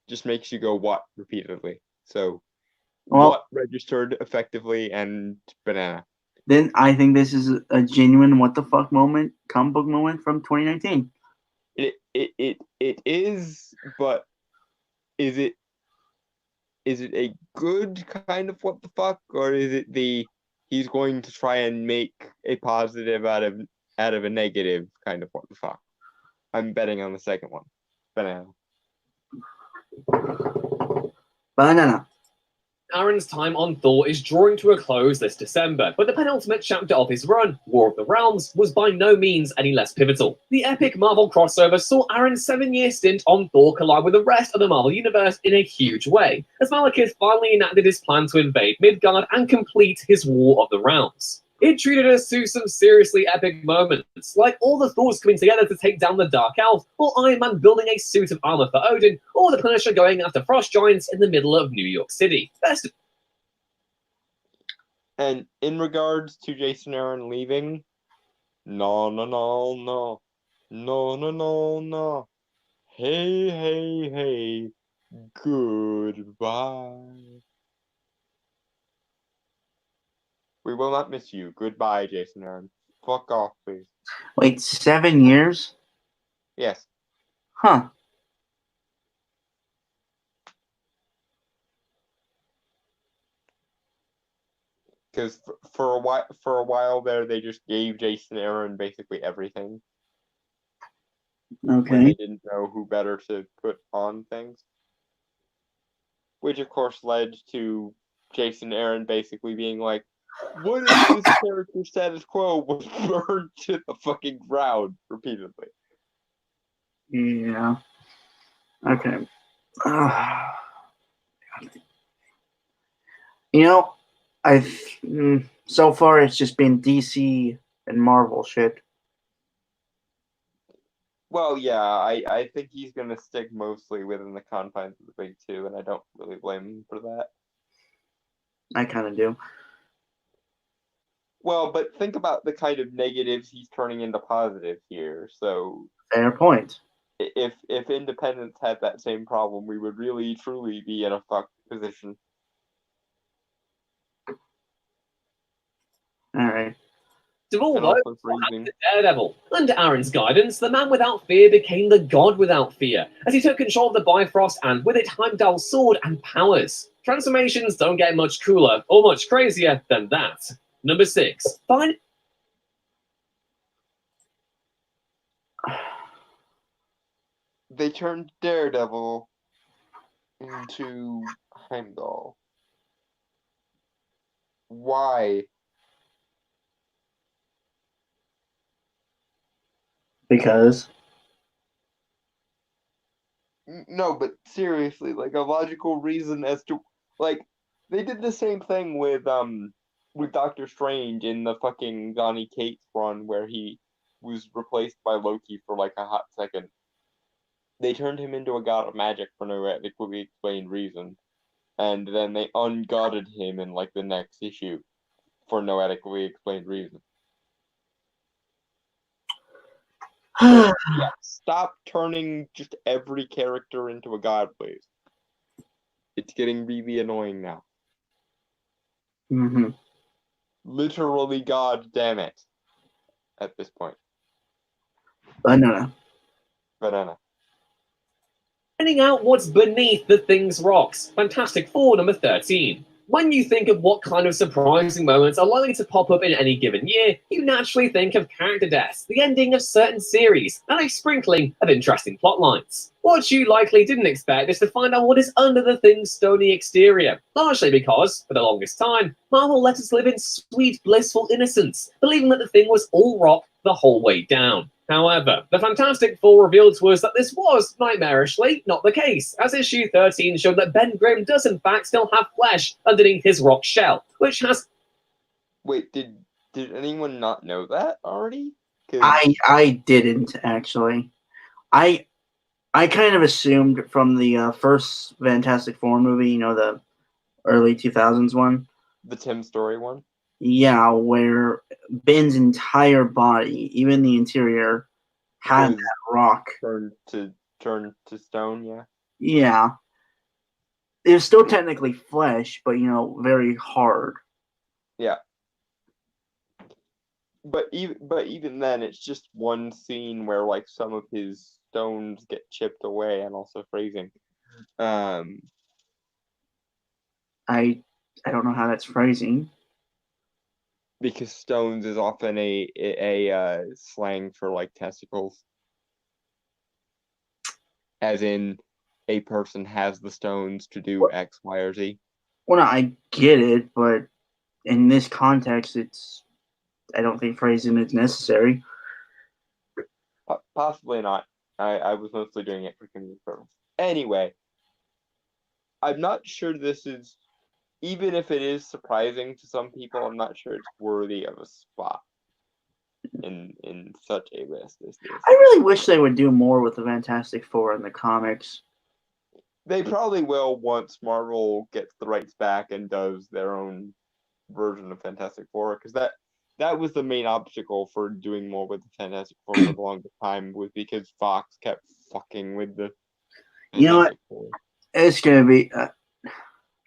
just makes you go what repeatedly. So Well, what registered effectively and banana. then I think this is a genuine what the fuck moment, comic book moment from 2019. It is, but is it a good kind of what the fuck, or is it the he's going to try and make a positive out of a negative kind of what the fuck? I'm betting on the second one. Banana. Banana. Aaron's time on Thor is drawing to a close this December, but the penultimate chapter of his run, War of the Realms, was by no means any less pivotal. The epic Marvel crossover saw Aaron's 7-year stint on Thor collide with the rest of the Marvel Universe in a huge way, as Malekith finally enacted his plan to invade Midgard and complete his War of the Realms. It treated us to some seriously epic moments, like all the Thors coming together to take down the Dark Elf, or Iron Man building a suit of armor for Odin, or the Punisher going after frost giants in the middle of New York City. And in regards to Jason Aaron leaving, no. Hey, goodbye. We will not miss you. Goodbye, Jason Aaron. Fuck off, please. Wait, 7 years? Yes. Huh. Because for a while there, they just gave Jason Aaron basically everything. When they Okay. didn't know who better to put on things. Which, of course, led to Jason Aaron basically being like, what if this character status quo was burned to the fucking ground repeatedly? Yeah. Okay. You know, so far it's just been DC and Marvel shit. Well, yeah, I think he's going to stick mostly within the confines of the big two, and I don't really blame him for that. I kind of do. Well, but think about the kind of negatives he's turning into positives here. So Fair point. if Independence had that same problem, we would really truly be in a fucked position. All right. All And though, also freezing. Daredevil. Under Aaron's guidance, the man without fear became the god without fear, as he took control of the Bifrost and with it Heimdall's sword and powers. Transformations don't get much cooler or much crazier than that. Number 6. Fine. They turned Daredevil into Heimdall. Why? Because No, but seriously, like a logical reason as to like they did the same thing with Doctor Strange in the fucking Donny Cates run where he was replaced by Loki for like a hot second. They turned him into a god of magic for no adequately explained reason, and then they ungodded him in like the next issue for no adequately explained reason. So, yeah, stop turning just every character into a god, please. It's getting really annoying now. Mm-hmm. Literally, god damn it. At this point. Banana. Finding out what's beneath the Thing's rocks. Fantastic Four number 13. When you think of what kind of surprising moments are likely to pop up in any given year, you naturally think of character deaths, the ending of certain series, and a sprinkling of interesting plotlines. What you likely didn't expect is to find out what is under the Thing's stony exterior, largely because, for the longest time, Marvel let us live in sweet, blissful innocence, believing that the Thing was all rock the whole way down. However, the Fantastic Four revealed to us that this was, nightmarishly, not the case, as issue 13 showed that Ben Grimm does in fact still have flesh underneath his rock shell, which has... Wait, did anyone not know that already? I didn't actually. I I kind of assumed from the first Fantastic Four movie, the early 2000s one. The Tim Story one? Yeah, where Ben's entire body, even the interior, had Was that rock. turned to stone, yeah. Yeah. It was still technically flesh, but, very hard. Yeah. But even then, it's just one scene where like some of his stones get chipped away, and also phrasing. I don't know how that's phrasing. Because stones is often a slang for like testicles, as in a person has the stones to do X, Y, or Z. Well, no, I get it, but in this context, I don't think phrasing is necessary. Possibly not. I was mostly doing it for comedic purpose. Anyway, I'm not sure this is, even if it is surprising to some people, I'm not sure it's worthy of a spot in such a list as this. I really wish they would do more with the Fantastic Four in the comics. They probably will once Marvel gets the rights back and does their own version of Fantastic Four, because that was the main obstacle for doing more with the Fantastic Four for the longest time, was because Fox kept fucking with the You know what? Fantastic Four. It's gonna be. I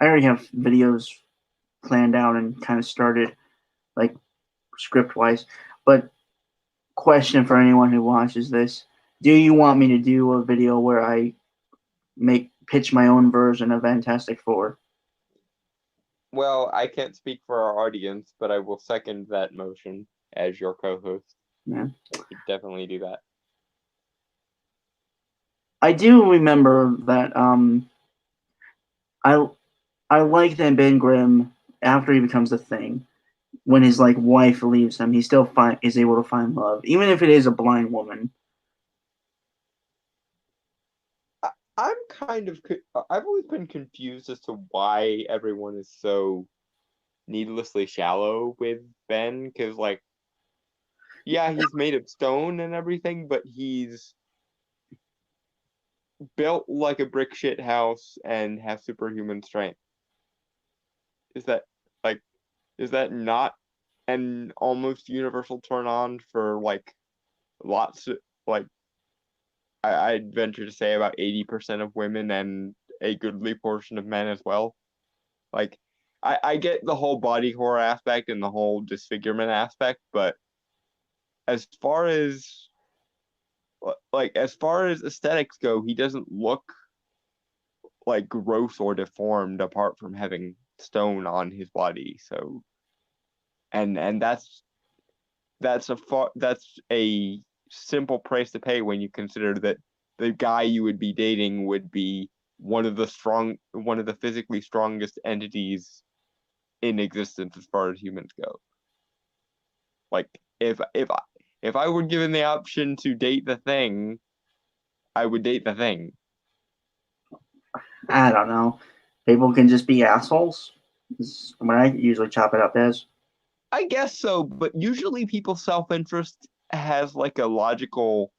already have videos planned out and kind of started, like script wise. But question for anyone who watches this: do you want me to do a video where I pitch my own version of Fantastic Four? Well, I can't speak for our audience, but I will second that motion as your co-host. Yeah. I could definitely do that. I do remember that I like that Ben Grimm, after he becomes a Thing, when his wife leaves him, he still is able to find love, even if it is a blind woman. I'm kind of I've always been confused as to why everyone is so needlessly shallow with Ben, because yeah, he's made of stone and everything, but he's built like a brick shit house and has superhuman strength. Is that is that not an almost universal turn on for lots of I'd venture to say about 80% of women and a goodly portion of men as well. I get the whole body horror aspect and the whole disfigurement aspect, but as far as aesthetics go, he doesn't look gross or deformed apart from having stone on his body. So and that's a simple price to pay when you consider that the guy you would be dating would be one of the physically strongest entities in existence as far as humans go. If I were given the option to date the Thing, I would date the Thing. I don't know. People can just be assholes. Is what I usually chop it up as. I guess so, but usually people's self-interest has a logical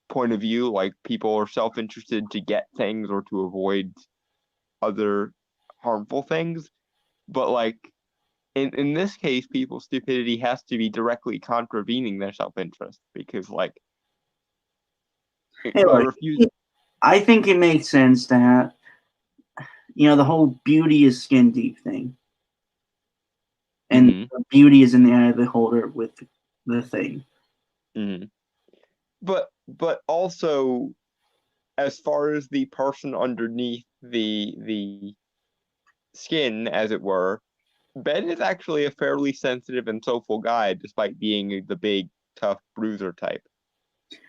point of view. Like, people are self-interested to get things or to avoid other harmful things. But in this case, people's stupidity has to be directly contravening their self-interest, because Hey, by look, refusing. I think it makes sense to have, the whole beauty is skin deep thing. And beauty is in the eye of the beholder with the Thing. Mm-hmm. But also, as far as the person underneath the skin, as it were, Ben is actually a fairly sensitive and soulful guy, despite being the big, tough bruiser type.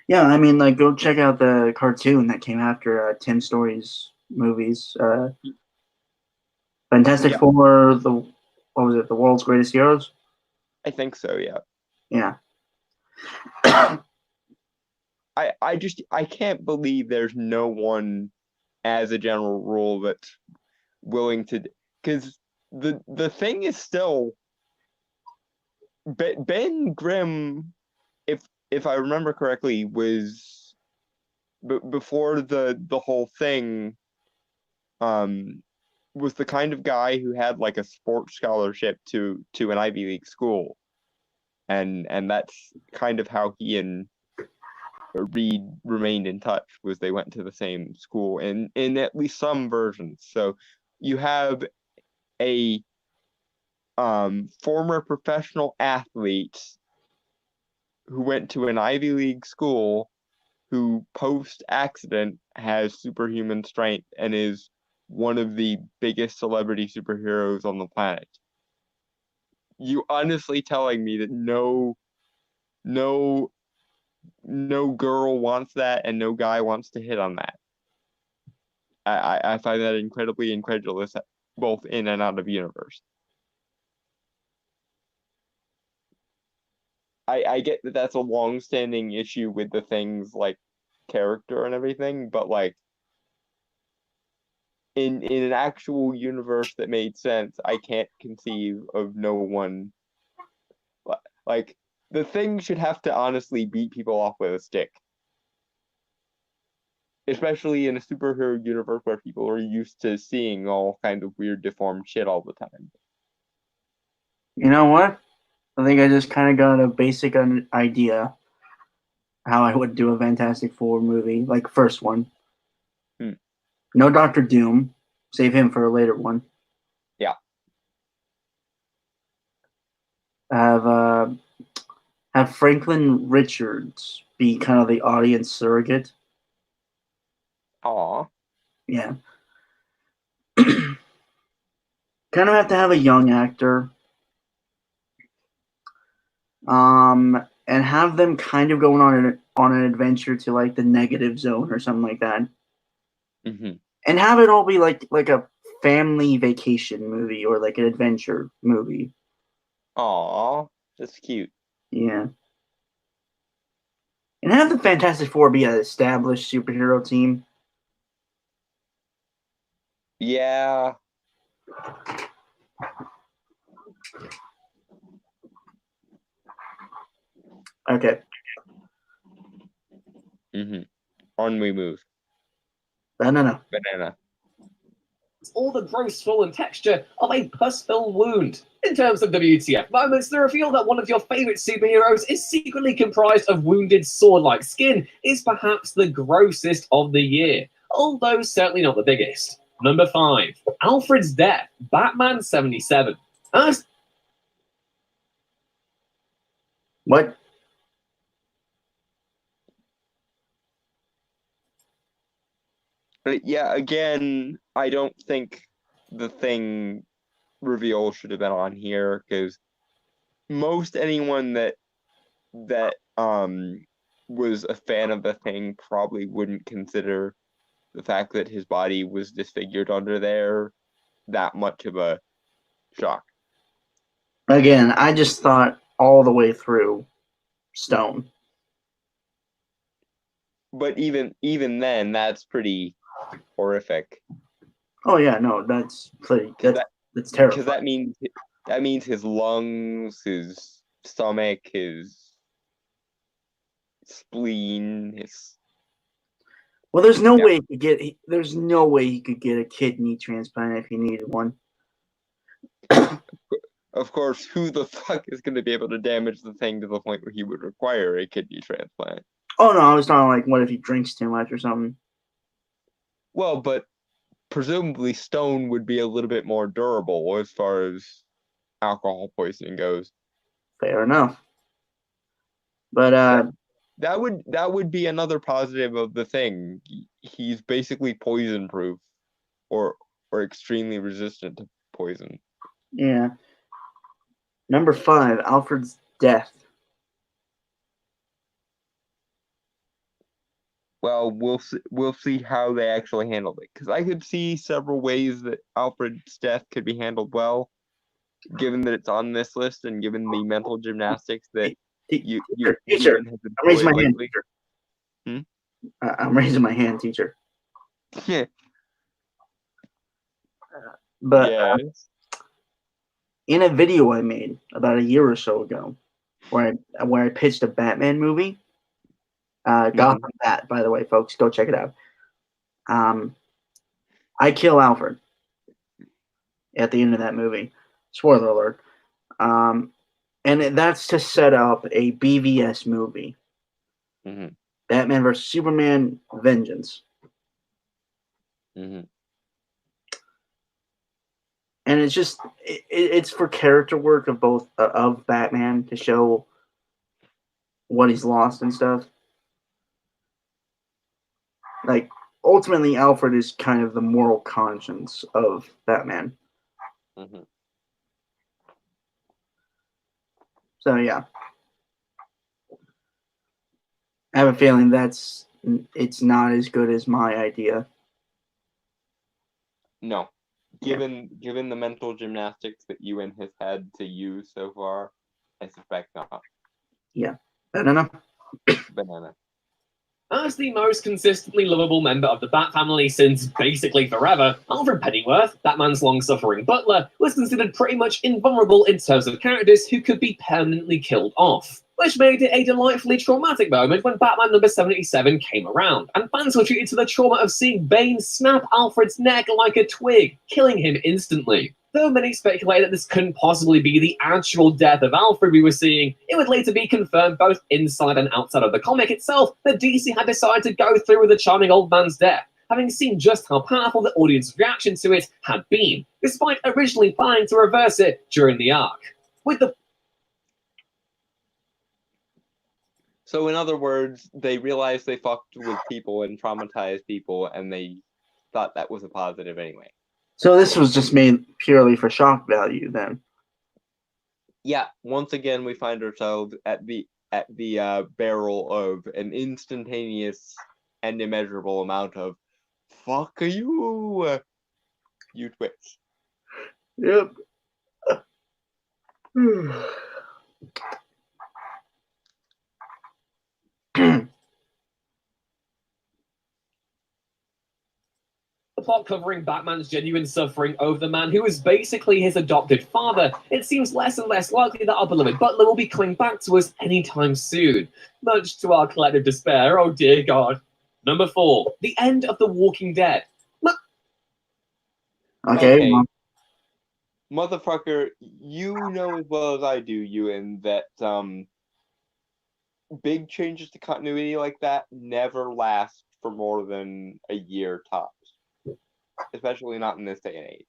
Yeah, I mean, go check out the cartoon that came after Tim Story's movies. Fantastic Four, what was it? The World's Greatest Heroes? I think so, yeah. Yeah. I can't believe there's no one, as a general rule, that's willing to, because the thing is still Ben Grimm, if I remember correctly, was before the whole thing, was the kind of guy who had like a sports scholarship to an Ivy League school, and that's kind of how he and Reed remained in touch, was they went to the same school in at least some versions. So you have a former professional athlete who went to an Ivy League school who post accident has superhuman strength and is one of the biggest celebrity superheroes on the planet. You honestly telling me that no girl wants that and no guy wants to hit on that? I find that incredibly incredulous, both in and out of universe. I get that that's a long-standing issue with the things like character and everything, but like in an actual universe that made sense, I can't conceive of no one. Like, the Thing should have to honestly beat people off with a stick. Especially in a superhero universe where people are used to seeing all kinds of weird, deformed shit all the time. You know what? I think I just kind of got a basic idea how I would do a Fantastic Four movie, like first one. No Doctor Doom. Save him for a later one. Yeah. Have Franklin Richards be kind of the audience surrogate. Aw. Yeah. Kind of have to have a young actor. And have them kind of going on an adventure to like the negative zone or something like that. Mm-hmm. And have it all be like a family vacation movie or like an adventure movie. Aw, that's cute. Yeah. And have the Fantastic Four be an established superhero team. Yeah. Okay. Mm-hmm. On we move. Banana. All the gross swollen texture of a pus-filled wound. In terms of WTF moments, the reveal that one of your favorite superheroes is secretly comprised of wounded sword-like skin is perhaps the grossest of the year, although certainly not the biggest. Number 5. Alfred's Death, Batman 77. What? But yeah, again, I don't think the Thing reveal should have been on here, because most anyone that was a fan of the Thing probably wouldn't consider the fact that his body was disfigured under there that much of a shock. Again, I just thought all the way through Stone. But even then, that's pretty horrific. Oh yeah, no, that's terrible. Because that means his lungs, his stomach, his spleen, his. Well, there's no way he could get a kidney transplant if he needed one. Of course, who the fuck is going to be able to damage the Thing to the point where he would require a kidney transplant? Oh no, I was talking like, what if he drinks too much or something? Well, but presumably Stone would be a little bit more durable as far as alcohol poisoning goes. Fair enough. But that would be another positive of the Thing. He's basically poison proof, or extremely resistant to poison. Yeah. Number 5, Alfred's Death. Well, we'll see how they actually handle it, because I could see several ways that Alfred's death could be handled well, given that it's on this list and given the mental gymnastics that teacher. I'm raising my hand, teacher. I'm raising my hand, teacher. Yeah. But yes. In a video I made about a year or so ago, where I pitched a Batman movie, Gotham Bat, by the way, folks, go check it out. I kill Alfred at the end of that movie. Spoiler alert. And that's to set up a BVS movie. Mm-hmm. Batman vs Superman: Vengeance. Mm-hmm. And it's just it's for character work of both of Batman to show what he's lost and stuff. Like, ultimately, Alfred is kind of the moral conscience of Batman. Mm-hmm. So yeah, I have a feeling it's not as good as my idea. No, given the mental gymnastics that you and his had to use so far, I suspect not. Yeah, banana. Banana. As the most consistently lovable member of the Bat family since basically forever, Alfred Pennyworth, Batman's long-suffering butler, was considered pretty much invulnerable in terms of characters who could be permanently killed off, which made it a delightfully traumatic moment when Batman number 77 came around, and fans were treated to the trauma of seeing Bane snap Alfred's neck like a twig, killing him instantly. Though many speculate that this couldn't possibly be the actual death of Alfred we were seeing, it would later be confirmed both inside and outside of the comic itself that DC had decided to go through with the charming old man's death, having seen just how powerful the audience reaction to it had been, despite originally planning to reverse it during the arc. So in other words, they realized they fucked with people and traumatized people, and they thought that was a positive anyway. So this was just made purely for shock value, then. Yeah, once again we find ourselves at the barrel of an instantaneous and immeasurable amount of "fuck you," you twits. Yep. The plot covering Batman's genuine suffering over the man who was basically his adopted father, it seems less and less likely that our beloved butler will be coming back to us anytime soon. Much to our collective despair, oh dear God. Number 4, the end of The Walking Dead. Okay. Well, Motherfucker, you know as well as I do, Ewan, that big changes to continuity like that never last for more than a year tops. Especially not in this day and age.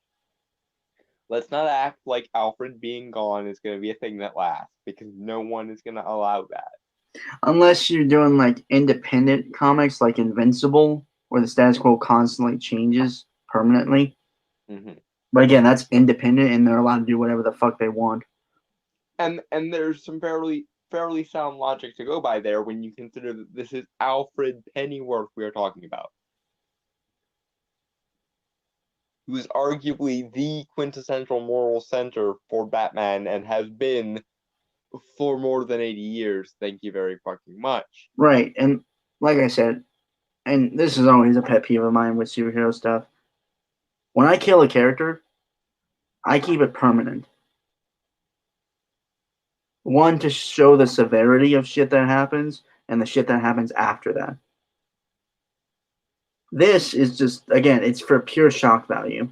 Let's not act like Alfred being gone is going to be a thing that lasts, because no one is going to allow that. unless you're doing like independent comics like Invincible, where the status quo constantly changes permanently. Mm-hmm. But again, that's independent, and they're allowed to do whatever the fuck they want. And there's some fairly sound logic to go by there when you consider that this is Alfred Pennyworth we are talking about, who is arguably the quintessential moral center for Batman and has been for more than 80 years. Thank you very fucking much. Right, and like I said, and this is always a pet peeve of mine with superhero stuff. When I kill a character, I keep it permanent. One, to show the severity of shit that happens, and the shit that happens after that. This is just, again, it's for pure shock value.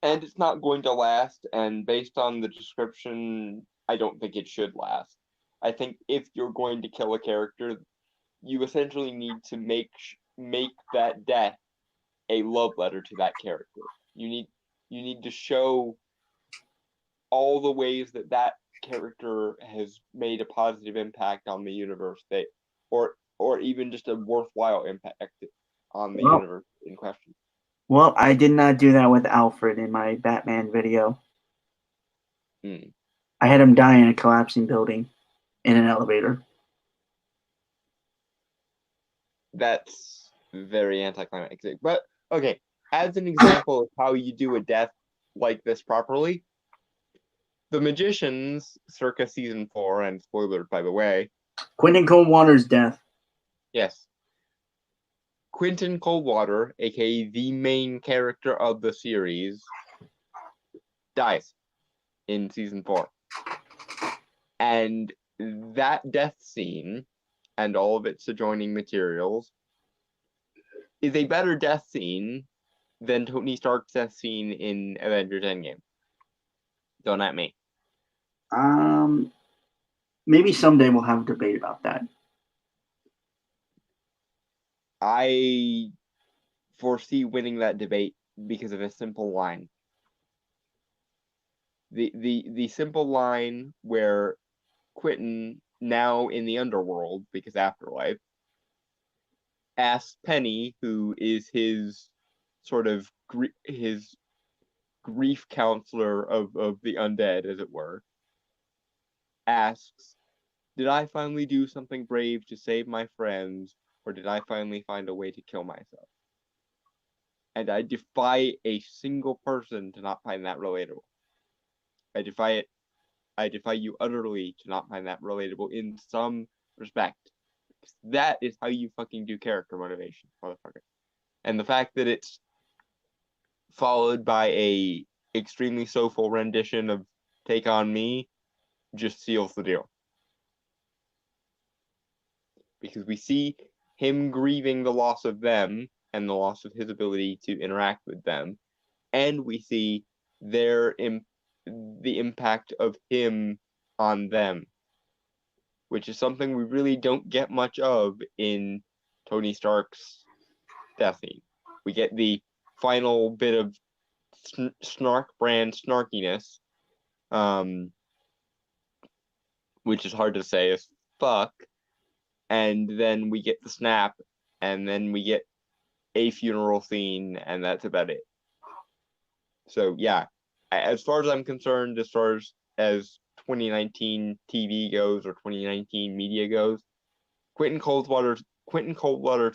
And it's not going to last, and based on the description, I don't think it should last. I think if you're going to kill a character, you essentially need to make that death a love letter to that character. You need to show all the ways that character has made a positive impact on the universe, or even just a worthwhile impact on the universe in question. Well, I did not do that with Alfred in my Batman video. I had him die in a collapsing building in an elevator. That's very anticlimactic. But okay, as an example of how you do a death like this properly, The Magicians, circa season 4, and spoiler by the way. Quentin Coldwater's death. Yes. Quentin Coldwater, aka the main character of the series, dies in season 4. And that death scene and all of its adjoining materials is a better death scene than Tony Stark's death scene in Avengers Endgame. Don't at me. Maybe someday we'll have a debate about that. I foresee winning that debate because of a simple line. The simple line where Quentin, now in the underworld because Afterlife, asks Penny, who is his sort of his grief counselor of the undead, as it were, asks, "Did I finally do something brave to save my friends, or did I finally find a way to kill myself?" And I defy a single person to not find that relatable. I defy it. I defy you utterly to not find that relatable in some respect. That is how you fucking do character motivation, motherfucker. And the fact that it's followed by a extremely soulful rendition of Take On Me just seals the deal. Because we see him grieving the loss of them and the loss of his ability to interact with them, and we see the impact of him on them, which is something we really don't get much of in Tony Stark's death scene. We get the final bit of snark brand snarkiness, which is hard to say as fuck, and then we get the snap, and then we get a funeral scene, and that's about it. So yeah, as far as I'm concerned, as far as 2019 TV goes or 2019 media goes, Quentin Coldwater's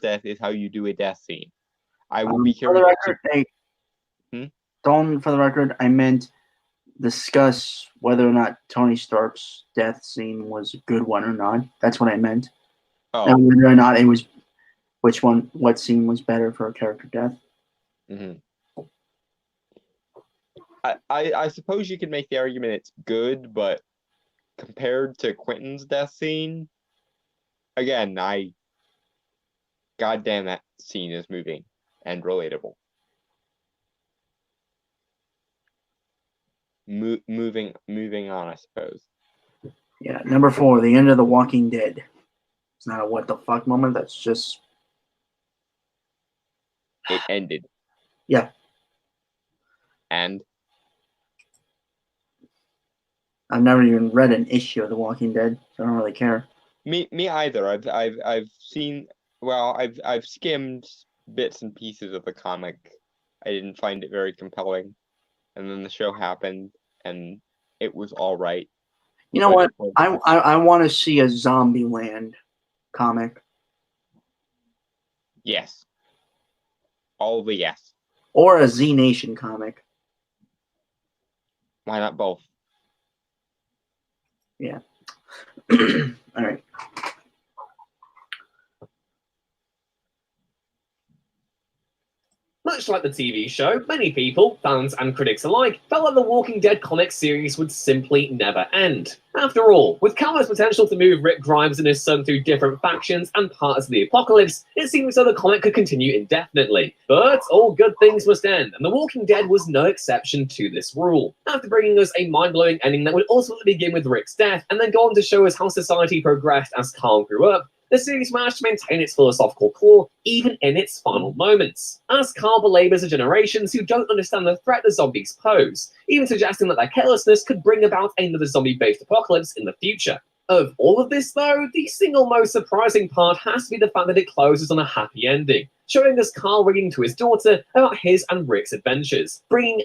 death is how you do a death scene. I will be For the curious. record, Dalton, for the record, I meant discuss whether or not Tony Stark's death scene was a good one or not. That's what I meant. Oh. And whether or not it was, what scene was better for a character death. Mm-hmm. I suppose you could make the argument it's good, but compared to Quentin's death scene, again, goddamn, that scene is moving and relatable. Moving on, I suppose. Yeah, number 4, the end of The Walking Dead. It's not a what the fuck moment. That's just it ended. Yeah. And I've never even read an issue of The Walking Dead, so I don't really care. Me either. I've seen. Well, I've skimmed bits and pieces of the comic. I didn't find it very compelling, and then the show happened, and it was all right. You know what? I want to see a Zombieland comic. Yes. All the yes. Or a Z Nation comic. Why not both? Yeah. All right. Much like the TV show, many people, fans and critics alike, felt like the Walking Dead comic series would simply never end. After all, with countless potential to move Rick Grimes and his son through different factions and parts of the apocalypse, it seemed as though the comic could continue indefinitely. But all good things must end, and The Walking Dead was no exception to this rule. After bringing us a mind-blowing ending that would ultimately begin with Rick's death, and then go on to show us how society progressed as Carl grew up, the series managed to maintain its philosophical core even in its final moments, as Carl belabors the generations who don't understand the threat the zombies pose, even suggesting that their carelessness could bring about another zombie-based apocalypse in the future. Of all of this, though, the single most surprising part has to be the fact that it closes on a happy ending, showing us Carl ringing to his daughter about his and Rick's adventures, bringing...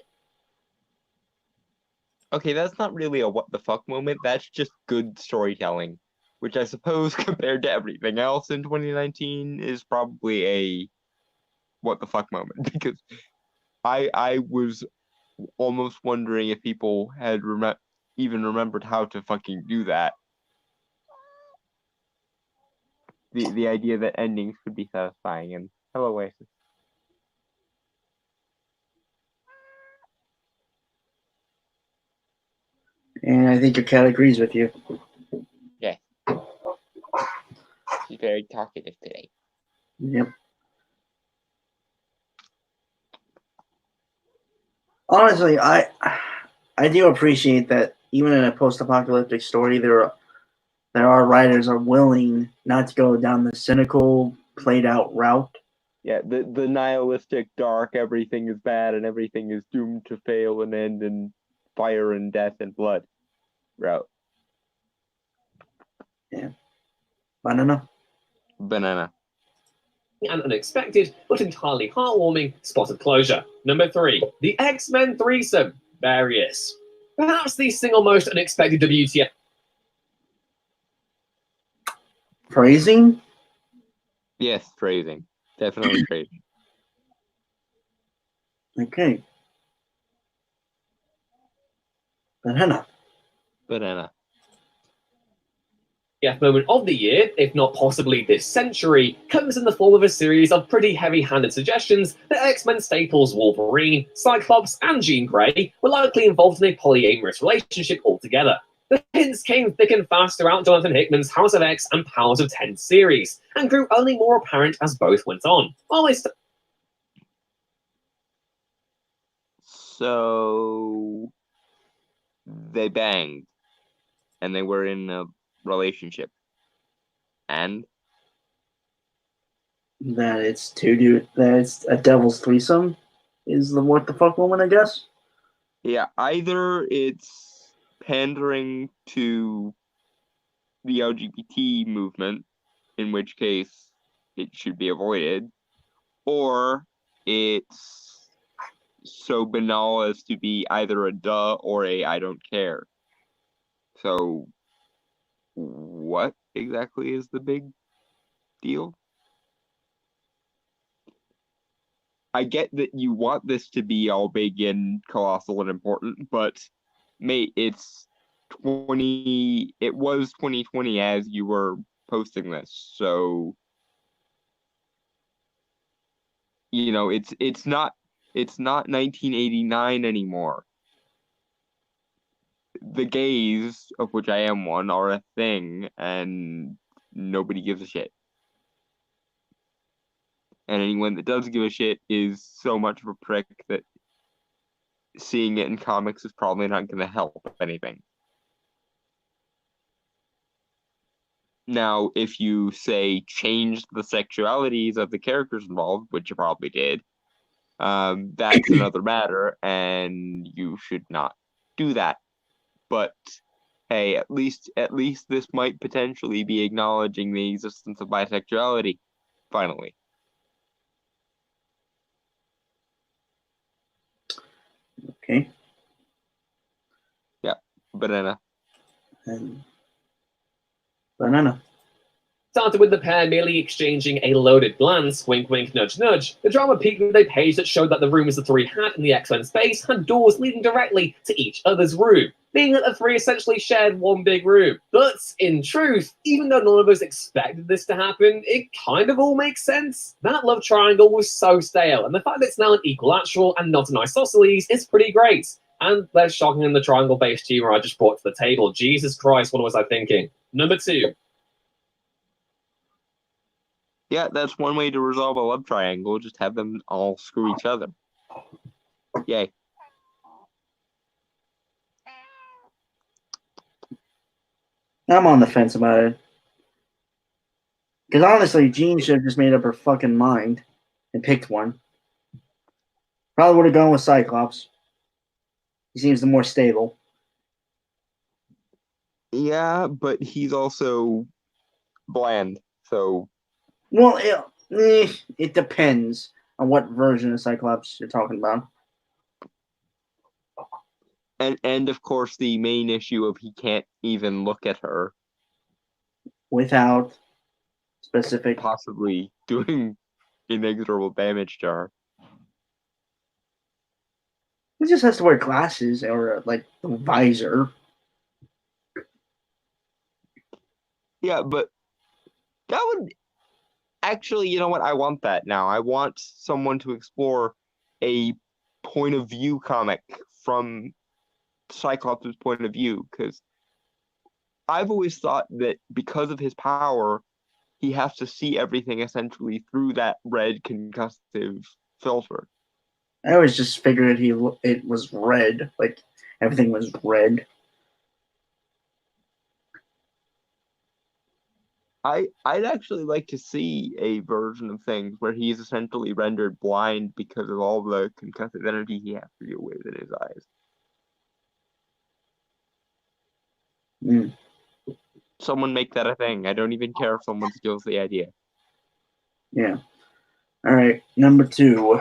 Okay, that's not really a what the fuck moment, that's just good storytelling. Which I suppose, compared to everything else in 2019, is probably a what the fuck moment. Because I was almost wondering if people had even remembered how to fucking do that. The idea that endings could be satisfying. And hello, Oasis. And I think your cat agrees with you. Yeah. He's very talkative today. Yep. Honestly, I do appreciate that even in a post-apocalyptic story, there are writers are willing not to go down the cynical, played-out route. Yeah, the nihilistic, dark, everything is bad and everything is doomed to fail and end in fire and death and blood route. Yeah. Banana. Banana. An unexpected but entirely heartwarming spot of closure. Number 3, the X-Men threesome. Various. Perhaps the single most unexpected WTF. Phrasing? Yes, phrasing. Definitely phrasing. Okay. Banana. Banana. Moment of the year, if not possibly this century, comes in the form of a series of pretty heavy-handed suggestions that X-Men staples Wolverine, Cyclops, and Jean Grey were likely involved in a polyamorous relationship altogether. The hints came thick and fast throughout Jonathan Hickman's House of X and Powers of 10 series, and grew only more apparent as both went on. So they banged, and they were in a relationship, and That it's that it's a devil's threesome is the what the fuck woman, I guess. yeah, either it's pandering to the LGBT movement, in which case it should be avoided, or it's so banal as to be either a duh or a I don't care. So what exactly is the big deal? I get that you want this to be all big and colossal and important, but mate, it was 2020 as you were posting this. So it's not 1989 anymore. The gays, of which I am one, are a thing, and nobody gives a shit. And anyone that does give a shit is so much of a prick that seeing it in comics is probably not going to help anything. Now, if you say changed the sexualities of the characters involved, which you probably did, that's another matter, and you should not do that. But hey, at least this might potentially be acknowledging the existence of bisexuality. Finally. Okay. Yeah, banana. And banana. Started with the pair merely exchanging a loaded glance, wink wink, nudge nudge. The drama peaked with a page that showed that the rooms the three had in the X-Men space had doors leading directly to each other's room, meaning that the three essentially shared one big room. But, in truth, even though none of us expected this to happen, it kind of all makes sense. That love triangle was so stale, and the fact that it's now an equilateral and not an isosceles is pretty great. And less shocking than the triangle-based humor I just brought to the table. Jesus Christ, what was I thinking? Number 2. Yeah, that's one way to resolve a love triangle. Just have them all screw each other. Yay. I'm on the fence about it. Because honestly, Jean should have just made up her fucking mind and picked one. Probably would have gone with Cyclops. He seems the more stable. Yeah, but he's also bland, so... Well, it depends on what version of Cyclops you're talking about. And of course the main issue of he can't even look at her. Without specific... Possibly doing inexorable damage to her. He just has to wear glasses or, like, a visor. Yeah, but that would... Actually, you know what? I want that now. I want someone to explore a point of view comic from Cyclops' point of view, because I've always thought that because of his power, he has to see everything essentially through that red concussive filter. I always just figured it was red, like everything was red. I'd actually like to see a version of things where he's essentially rendered blind because of all the concussive energy he has to deal with in his eyes. Mm. Someone make that a thing. I don't even care if someone steals the idea. Yeah. All right, number 2.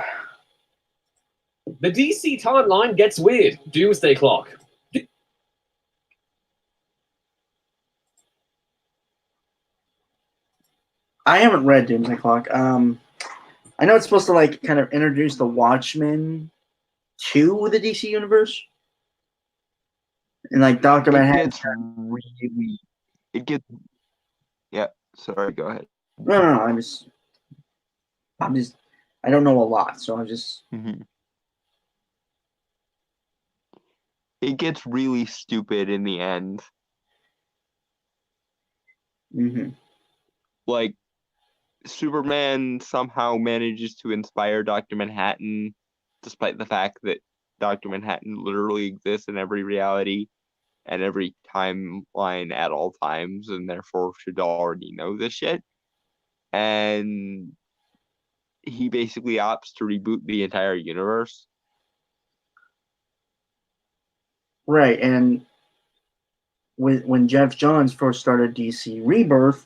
The DC timeline gets weird. Doomsday Clock. I haven't read Doomsday Clock. I know it's supposed to like kind of introduce the Watchmen to the DC universe, and like Doctor Manhattan. Yeah. Sorry, go ahead. No. I'm just. I don't know a lot, so I'm just. Mm-hmm. It gets really stupid in the end. Mm-hmm. Like, Superman somehow manages to inspire Dr. Manhattan, despite the fact that Dr. Manhattan literally exists in every reality and every timeline at all times, and therefore should already know this shit. And he basically opts to reboot the entire universe. Right, and when Jeff Johns first started DC Rebirth,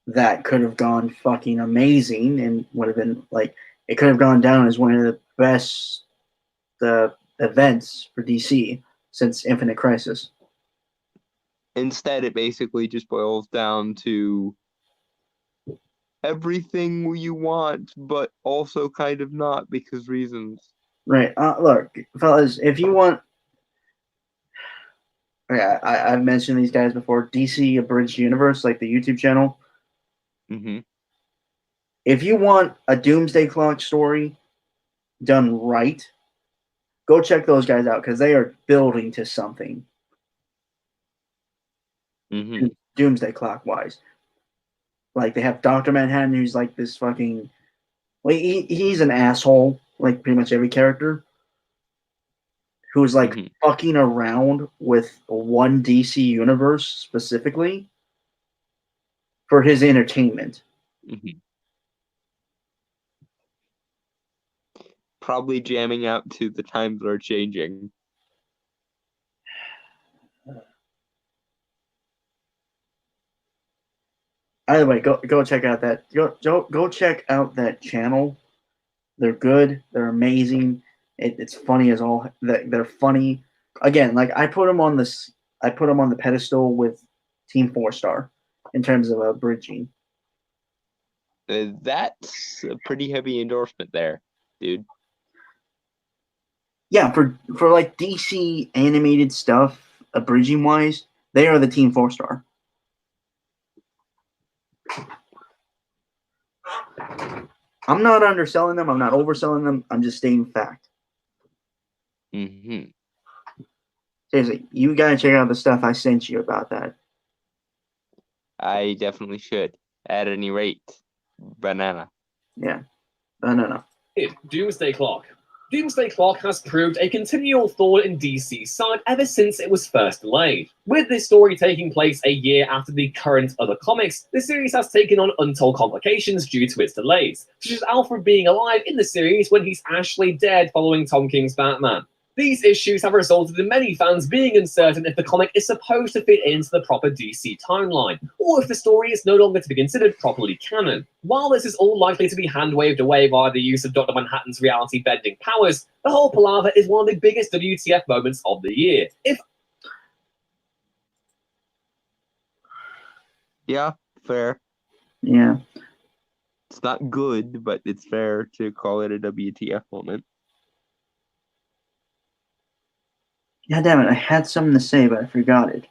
that could have gone fucking amazing and would have been like it could have gone down as one of the best events for DC since Infinite Crisis. Instead, it basically just boils down to everything you want, but also kind of not because reasons. Right. Look, fellas, if you want, yeah, I've mentioned these guys before. DC Abridged Universe, like the YouTube channel. Mm-hmm. If you want a Doomsday Clock story done right, go check those guys out because they are building to something. Mm-hmm. Doomsday Clock wise. Like they have Dr. Manhattan, who's like this fucking. Well, he's an asshole, like pretty much every character. Who's like fucking around with one DC universe specifically for his entertainment. Mm-hmm. Probably jamming out to The Times Are Changing. Either way, go check out that go check out that channel. They're good. They're amazing. It's funny as all. They're funny. Again, like I put them on this. I put them on the pedestal with Team 4-Star in terms of bridging. That's a pretty heavy endorsement there, dude. Yeah, for like DC animated stuff, bridging wise, they are the Team 4-Star. I'm not underselling them. I'm not overselling them. I'm just stating fact. Mm-hmm. Seriously, you gotta check out the stuff I sent you about that. I definitely should. At any rate, banana. Yeah. No. Doomsday Clock. Doomsday Clock has proved a continual thorn in DC's side ever since it was first delayed. With this story taking place a year after the current other comics, the series has taken on untold complications due to its delays, such as Alfred being alive in the series when he's actually dead following Tom King's Batman. These issues have resulted in many fans being uncertain if the comic is supposed to fit into the proper DC timeline, or if the story is no longer to be considered properly canon. While this is all likely to be hand-waved away via the use of Dr. Manhattan's reality-bending powers, the whole palaver is one of the biggest WTF moments of the year. Yeah, fair. Yeah. It's not good, but it's fair to call it a WTF moment. God damn it, I had something to say, but I forgot it.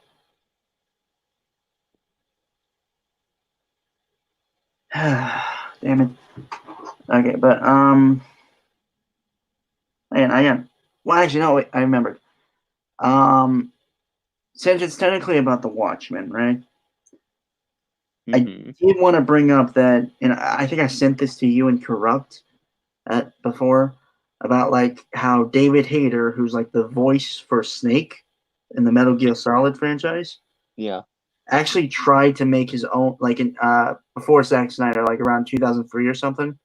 Damn it. Okay, but again. Well, actually, no, wait, I remembered. Since it's technically about the Watchmen, right? I Mhm. did want to bring up that, and I think I sent this to you and Corrupt before, about like how David Hayter, who's like the voice for Snake in the Metal Gear Solid franchise, Yeah. actually tried to make his own, like in before Zack Snyder, like around 2003 or something.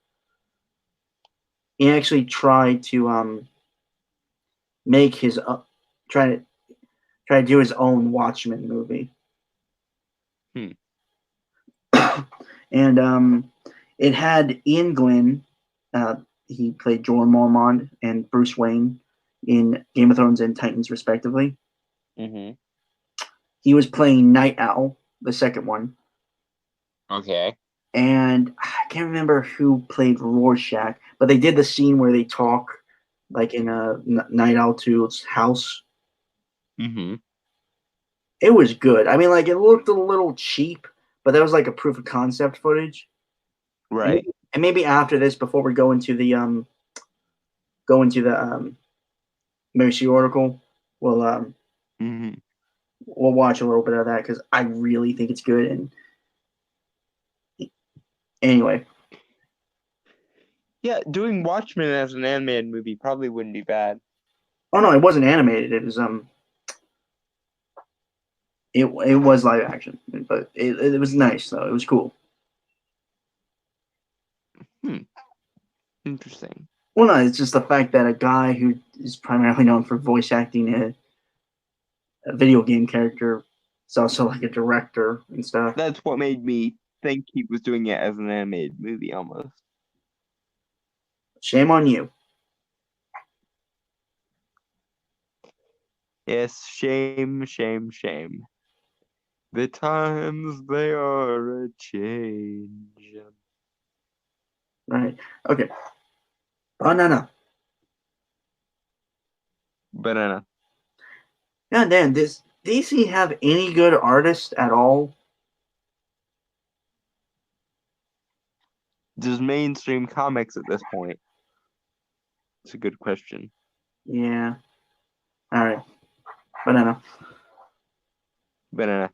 He actually tried to make his try to do his own Watchmen movie. Hmm. And it had Ian Glenn. He played Jorah Mormont and Bruce Wayne in Game of Thrones and Titans, respectively. Mhm. He was playing Night Owl, the second one. Okay. And I can't remember who played Rorschach, but they did the scene where they talk, like in Night Owl 2's house. Mhm. It was good. I mean, like it looked a little cheap, but that was like a proof of concept footage. Right. And maybe after this, before we go into the Mercy article, we'll Mhm. we'll watch a little bit of that because I really think it's good. And anyway, Yeah, doing Watchmen as an animated movie probably wouldn't be bad. oh no, it wasn't animated. It was it was live action, but it was nice though. It was cool. Interesting. Well, no, it's just the fact that a guy who is primarily known for voice acting a video game character is also like a director and stuff. That's what made me think he was doing it as an animated movie almost. Shame on you. Yes, shame, shame, shame. The times they are a change. Right. Okay. Banana. Banana. God damn, does DC have any good artists at all? Does mainstream comics at this point? It's a good question. Yeah. All right. Banana. Banana.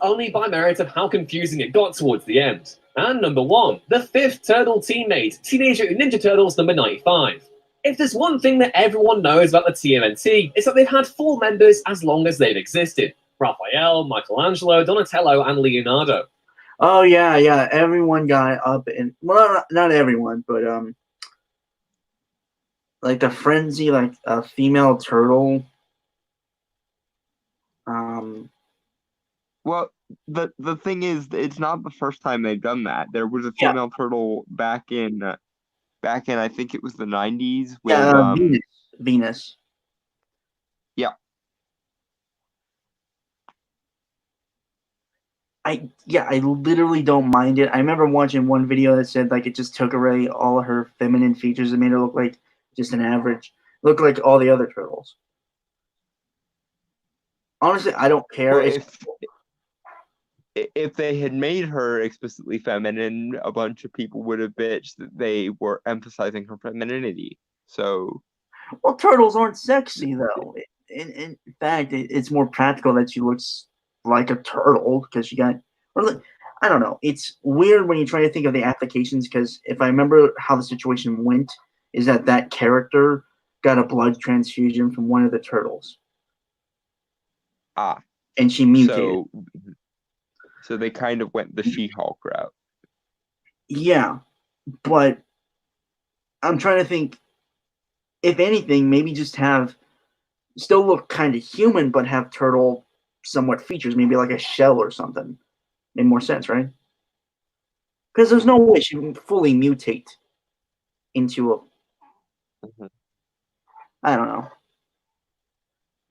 Only by merit of how confusing it got towards the end. And number 1, the fifth Turtle teammate, Teenage Mutant Ninja Turtles number 95. If there's one thing that everyone knows about the TMNT, it's that they've had 4 members as long as they've existed. Raphael, Michelangelo, Donatello, and Leonardo. Oh yeah, yeah. Everyone got up in well, not everyone, but like the frenzy, like a female turtle. Well, the thing is, it's not the first time they've done that. There was a Yeah, female turtle back in I think it was the 90s with yeah. Venus. yeah. I literally don't mind it. I remember watching one video that said like it just took away all of her feminine features and made her look like just an average, look like all the other turtles. Honestly, I don't care. Well, It's if they had made her explicitly feminine, a bunch of people would have bitched that they were emphasizing her femininity. So, well, turtles aren't sexy though. In fact, it's more practical that she looks like a turtle because she got. Or like, I don't know. It's weird when you try to think of the applications because if I remember how the situation went, is that that character got a blood transfusion from one of the turtles, and she mutated. so they kind of went the She-Hulk route. Yeah, but I'm trying to think. If anything, maybe just have still look kind of human, but have turtle somewhat features, maybe like a shell or something. Made more sense, right? Because there's no way she can fully mutate into a. Mhm. I don't know.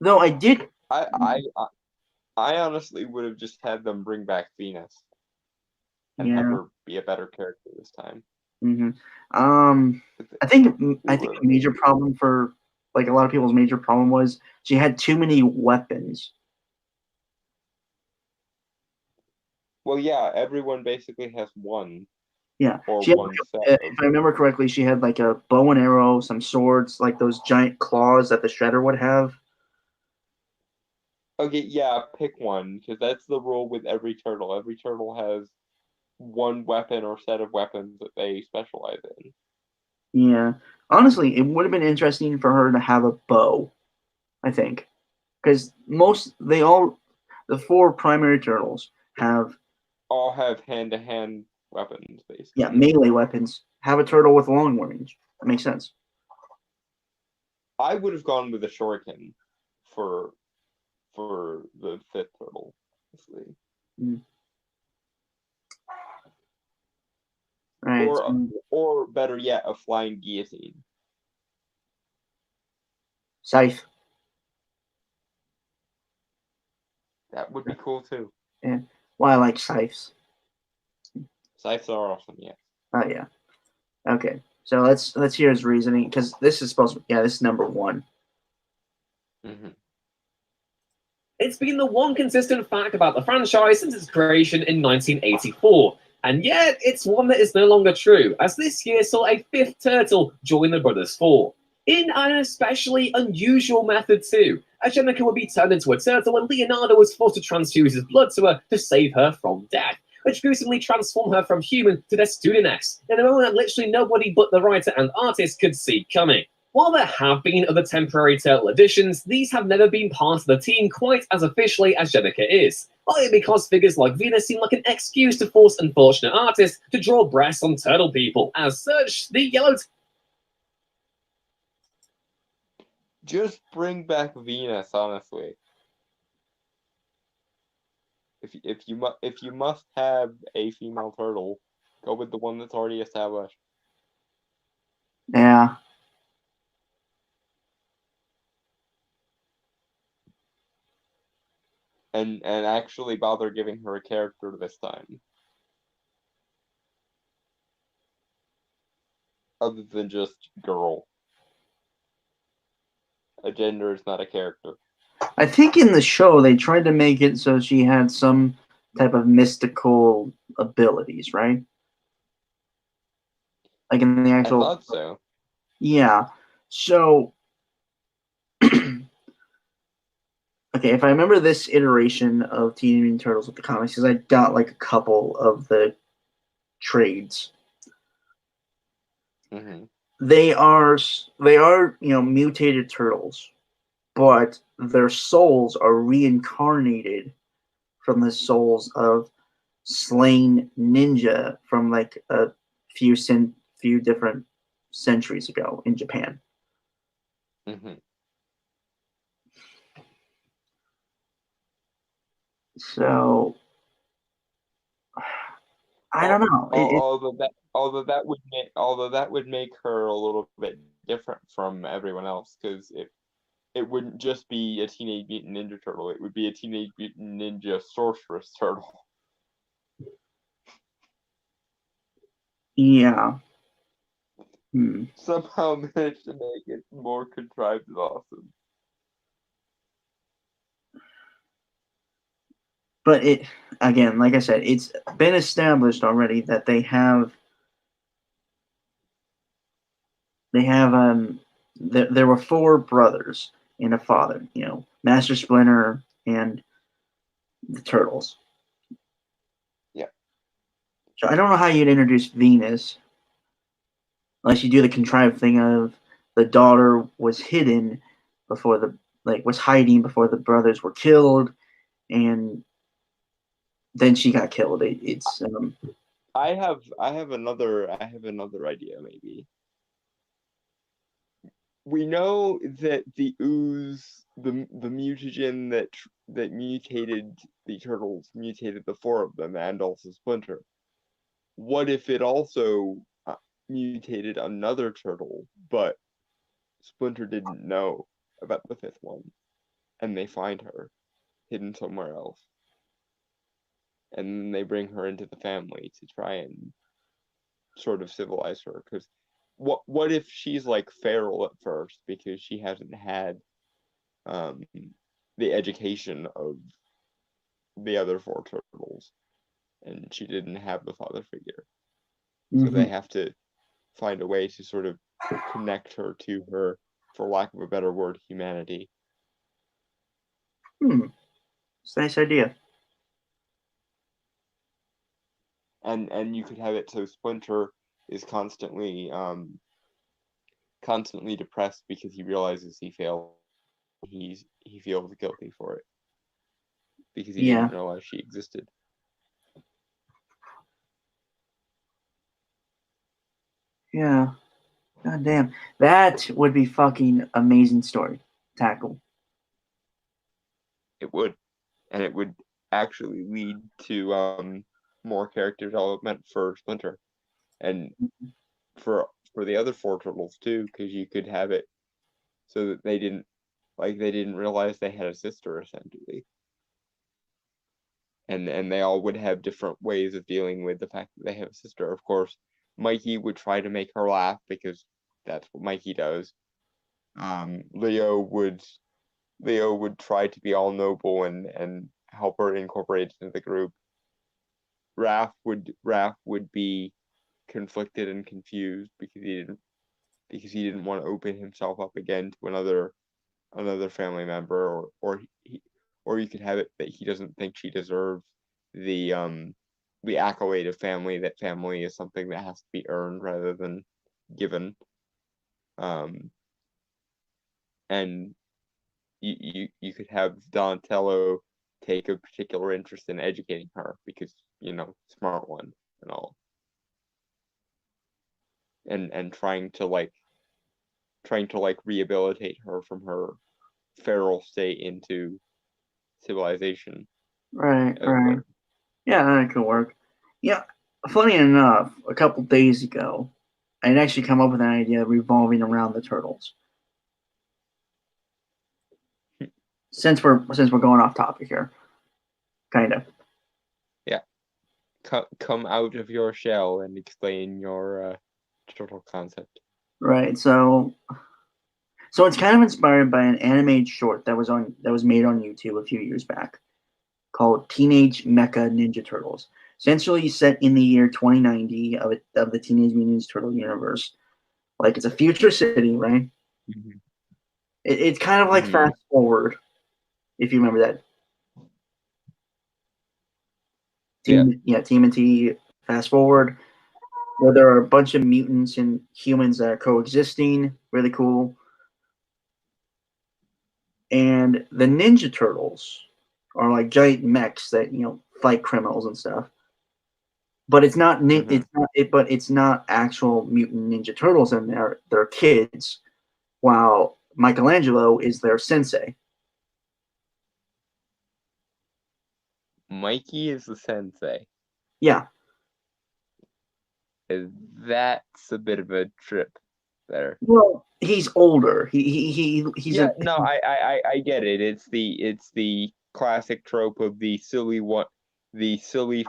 Though I did. I honestly would have just had them bring back Venus and have Yeah. her be a better character this time. Mm-hmm. I think a major problem for like a lot of people's major problem was she had too many weapons. Well, yeah, everyone basically has one. Yeah, Or she had, one set. if I remember correctly, she had like a bow and arrow, some swords, like those giant claws that the Shredder would have. Okay, yeah, pick one, because that's the rule with every turtle. Every turtle has one weapon or set of weapons that they specialize in. Yeah. Honestly, it would have been interesting for her to have a bow, I think. Because the four primary turtles have, All have hand-to-hand weapons, yeah, basically. melee weapons. Have a turtle with long range. That makes sense. I would have gone with a shuriken for the fifth turtle, honestly. Mm. All right. Or better yet, a flying guillotine. Scythe. That would be cool too. Yeah. Well, I like scythes. Scythes are awesome, yeah. Oh yeah. Okay. So let's hear his reasoning, because this is supposed to, yeah, this is number one. Mm-hmm. It's been the one consistent fact about the franchise since its creation in 1984, and yet it's one that is no longer true, as this year saw a fifth turtle join the Brothers Four. In an especially unusual method too, as Jennifer would be turned into a turtle when Leonardo was forced to transfuse his blood to her to save her from death, which gruesomely transformed her from human to Destudines, in a moment that literally nobody but the writer and artist could see coming. While there have been other temporary turtle additions, these have never been part of the team quite as officially as Jennifer is. Partly because figures like Venus seem like an excuse to force unfortunate artists to draw breasts on turtle people. As such, the yellow Just bring back Venus, honestly. If you must have a female turtle, go with the one that's already established. Yeah. And actually bother giving her a character this time. Other than just girl. A gender is not a character. I think in the show they tried to make it so she had some type of mystical abilities, right? Like in the I actual. thought so. Yeah. So okay, if I remember this iteration of Teenage Mutant Turtles with the comics, because I got like a couple of the trades. Mm-hmm. They are mutated turtles, but their souls are reincarnated from the souls of slain ninja from like a few different centuries ago in Japan. Mm-hmm. So I don't know. Although that would make her a little bit different from everyone else, because it wouldn't just be a Teenage Mutant Ninja Turtle, it would be a Teenage Mutant Ninja Sorceress Turtle. Yeah. Somehow managed to make it more contrived and awesome. But it, again, like I said, it's been established already that they have there were four brothers and a father, Master Splinter and the Turtles. Yeah. So I don't know how you'd introduce Venus unless you do the contrived thing of the daughter was hidden was hiding before the brothers were killed, and then she got killed. It's I have another idea maybe. We know that the ooze, the mutagen that mutated the turtles mutated the four of them and also Splinter. What if it also mutated another turtle, but Splinter didn't know about the fifth one, and they find her hidden somewhere else, and then they bring her into the family to try and sort of civilize her? Because what if she's like feral at first because she hasn't had the education of the other four turtles, and she didn't have the father figure, so they have to find a way to sort of connect her to her, for lack of a better word, humanity. It's a nice idea. And you could have it so Splinter is constantly depressed because he realizes he failed. He feels guilty for it because he Yeah. didn't realize she existed. Yeah. God damn. That would be fucking amazing story. Tackle. It would, and it would actually lead to more character development for Splinter, and for the other four turtles too, because you could have it so that they didn't realize they had a sister essentially, and they all would have different ways of dealing with the fact that they have a sister. Of course, Mikey would try to make her laugh because that's what Mikey does. Leo would try to be all noble and help her incorporate into the group. Raph would be conflicted and confused because he didn't want to open himself up again to another family member, or you could have it that he doesn't think she deserves the accolade of family, that family is something that has to be earned rather than given. And you could have Donatello take a particular interest in educating her because, smart one and all. And trying to rehabilitate her from her feral state into civilization. Right. Yeah, that could work. Yeah, funny enough, a couple days ago, I had actually come up with an idea revolving around the turtles. Since we're going off topic here, kind of. Yeah, come out of your shell and explain your turtle concept. Right. So it's kind of inspired by an animated short that was made on YouTube a few years back, called Teenage Mecha Ninja Turtles. Essentially set in the year 2090 of the Teenage Mutant Ninja Turtle universe. Like, it's a future city, right? Mm-hmm. It's kind of like Fast Forward, if you remember that. TMNT, Fast Forward, where there are a bunch of mutants and humans that are coexisting. Really cool. And the Ninja Turtles are like giant mechs that fight criminals and stuff. But it's not it's not actual mutant Ninja Turtles in there. They're kids, while Michelangelo is their sensei. Mikey is the sensei. Yeah. That's a bit of a trip there. Well, he's older. He's I get it. It's the classic trope of the silly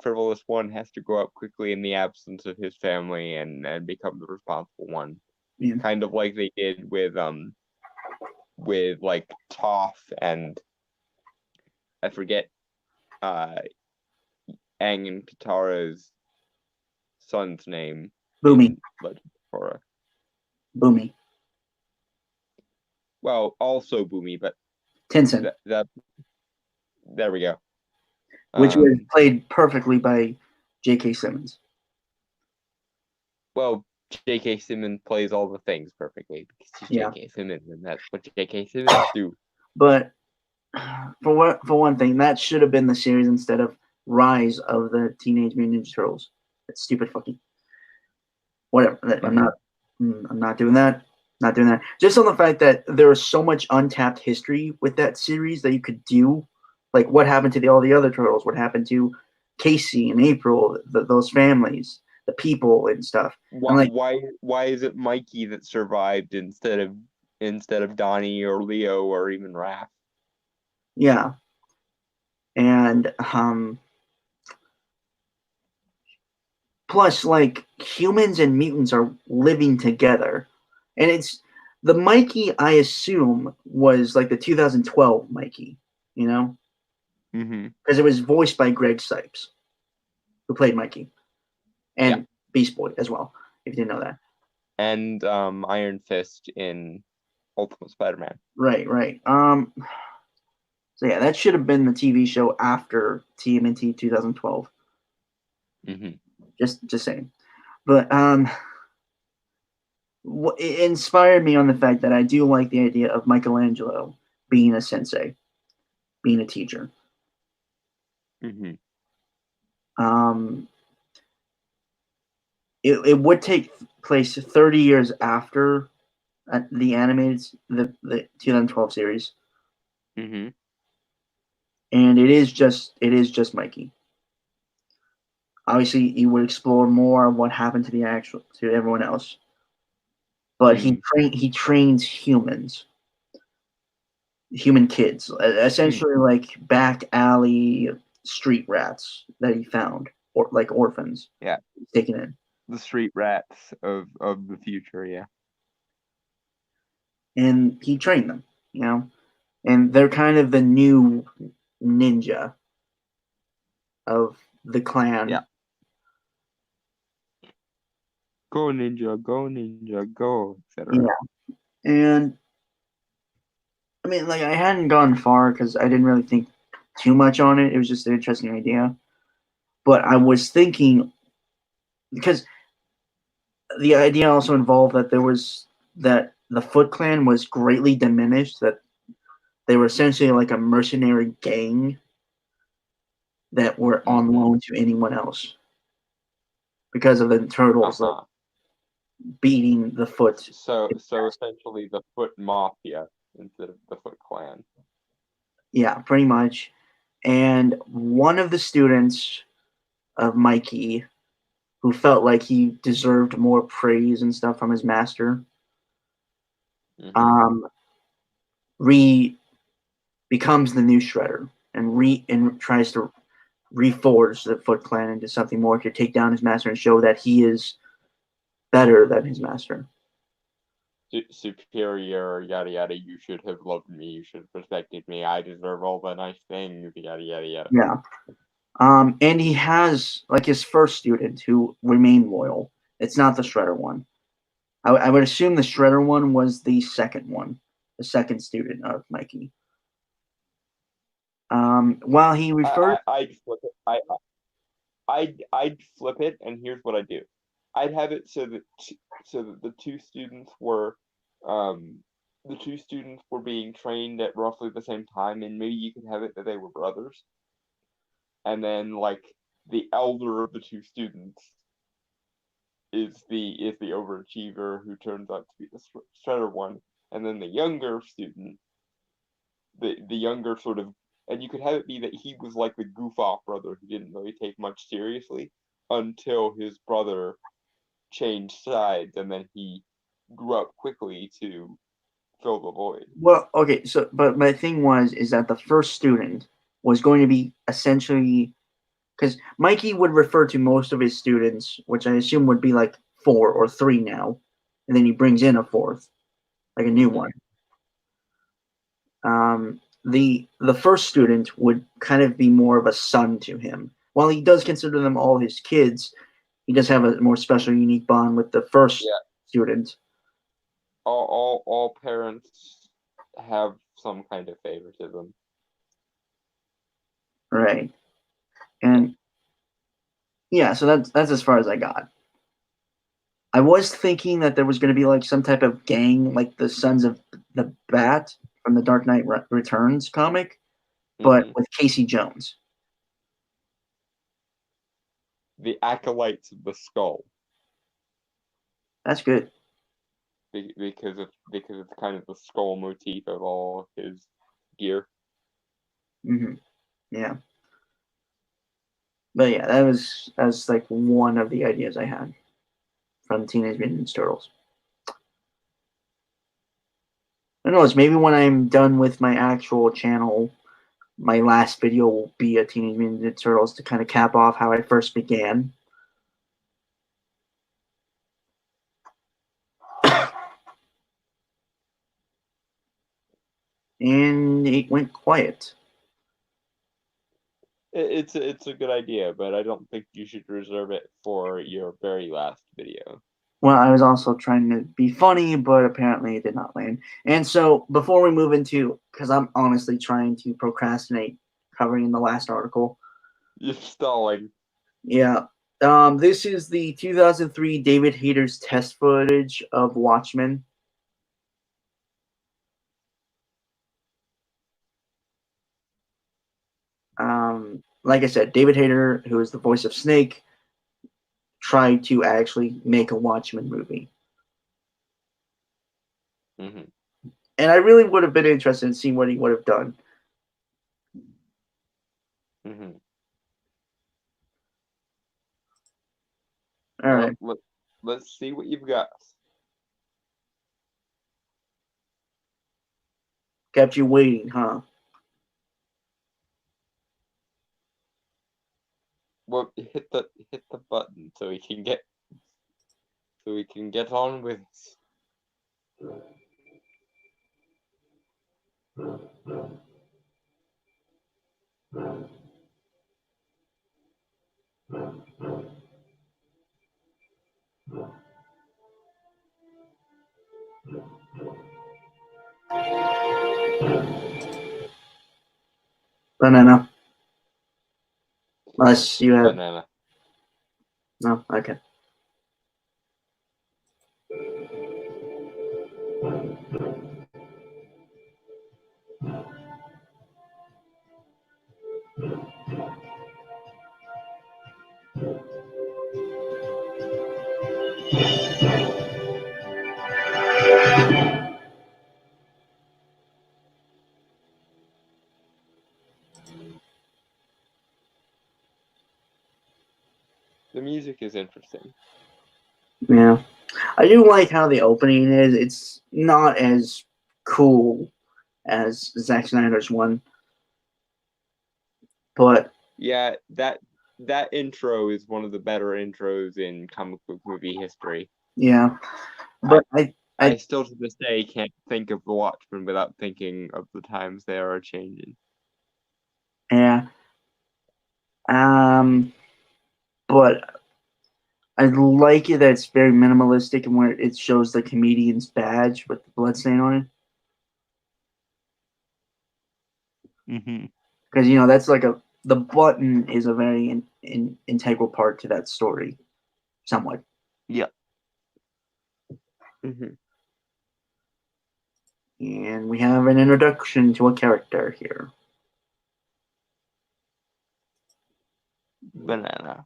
frivolous one has to grow up quickly in the absence of his family and become the responsible one. Yeah. Kind of like they did with like Toph and I forget Aang and Katara's son's name. Boomy. Legend of Korra. Boomy. Well, also Boomy, but Tenzin. There we go. Which was played perfectly by J.K. Simmons. Well, J.K. Simmons plays all the things perfectly because he's J.K. Simmons, and that's what J.K. Simmons do. But for one thing, that should have been the series instead of Rise of the Teenage Mutant Ninja Turtles. That's stupid fucking. Whatever. Mm-hmm. I'm not doing that. Not doing that. Just on the fact that there is so much untapped history with that series that you could do. Like, what happened to all the other turtles? What happened to Casey and April? Those families, the people and stuff. Why is it Mikey that survived instead of Donnie or Leo or even Raph? Yeah. And plus, like, humans and mutants are living together, and it's the Mikey I assume was like the 2012 Mikey, because it was voiced by Greg Sipes, who played Mikey, and Beast Boy as well, if you didn't know that. And Iron Fist in Ultimate Spider-Man. Right. So yeah, that should have been the TV show after TMNT 2012. Mm-hmm. Just saying. But it inspired me on the fact that I do like the idea of Michelangelo being a sensei, being a teacher. Mm-hmm. It would take place 30 years after the animated the 2012 series, Mm-hmm. and it is just Mikey. Obviously, he would explore more of what happened to everyone else, but he trains humans, human kids, essentially like back alley street rats that he found, or like orphans. Yeah, taken in. The street rats of the future. Yeah, and he trained them, and they're kind of the new ninja of the clan. Yeah. Go ninja, go, etc. Yeah, and I mean, like, I hadn't gone far because I didn't really think too much on it. It was just an interesting idea, but I was thinking because the idea also involved that that the Foot Clan was greatly diminished. That they were essentially like a mercenary gang that were on loan to anyone else because of the turtles beating the Foot. So essentially the Foot Mafia instead of the Foot Clan. Yeah, pretty much. And one of the students of Mikey, who felt like he deserved more praise and stuff from his master, becomes the new Shredder and tries to reforge the Foot Clan into something more to take down his master and show that he is better than his master. Superior, yada yada. You should have loved me. You should have protected me. I deserve all the nice things. Yada yada yada. Yeah. And he has like his first student who remained loyal. It's not the Shredder one. I would assume the Shredder one was the second one, the second student of Mikey. While he referred, I'd flip it. I'd flip it, and here's what I do. I'd have it so that the two students were being trained at roughly the same time, and maybe you could have it that they were brothers. And then like the elder of the two students is the overachiever who turns out to be the Shredder one, and then the younger student, the younger sort of, and you could have it be that he was like the goof off brother who didn't really take much seriously until his brother changed sides, and then he grew up quickly to fill the void. Well, okay, so but my thing is that the first student was going to be essentially because Mikey would refer to most of his students, which I assume would be like 4 or 3 now, and then he brings in a fourth, like a new one. The first student would kind of be more of a son to him. While he does consider them all his kids, he does have a more special, unique bond with the first student. All parents have some kind of favoritism. Right. And yeah, so that's as far as I got. I was thinking that there was going to be like some type of gang, like the Sons of the Bat from the Dark Knight Returns comic, but with Casey Jones. The Acolytes of the Skull. That's good. Because it's kind of the skull motif of all his gear. Yeah. But yeah, that's like one of the ideas I had from Teenage Mutant Ninja Turtles. Who knows? Maybe when I'm done with my actual channel, my last video will be a Teenage Mutant Ninja Turtles to kind of cap off how I first began. And it went quiet. It's a good idea, but I don't think you should reserve it for your very last video. Well, I was also trying to be funny, but apparently it did not land. And so, before we move into, because I'm honestly trying to procrastinate covering the last article. You're stalling. Yeah. This is the 2003 David Hayter's test footage of Watchmen. Like I said, David Hayter, who is the voice of Snake, tried to actually make a Watchmen movie. Mm-hmm. And I really would have been interested in seeing what he would have done. Mm-hmm. All right. Let's see what you've got. Kept you waiting, huh? Well, hit the button so we can get on with it. Banana. Unless you have. Banana. No? Okay. The music is interesting. Yeah. I do like how the opening is. It's not as cool as Zack Snyder's one. But yeah, that intro is one of the better intros in comic book movie history. Yeah. But I still to this day can't think of the Watchmen without thinking of the times they are changing. Yeah. But I like it that it's very minimalistic and where it shows the comedian's badge with the bloodstain on it. Mm-hmm. Because that's like the button is a very integral part to that story, somewhat. Yeah. Mm-hmm. And we have an introduction to a character here. Banana.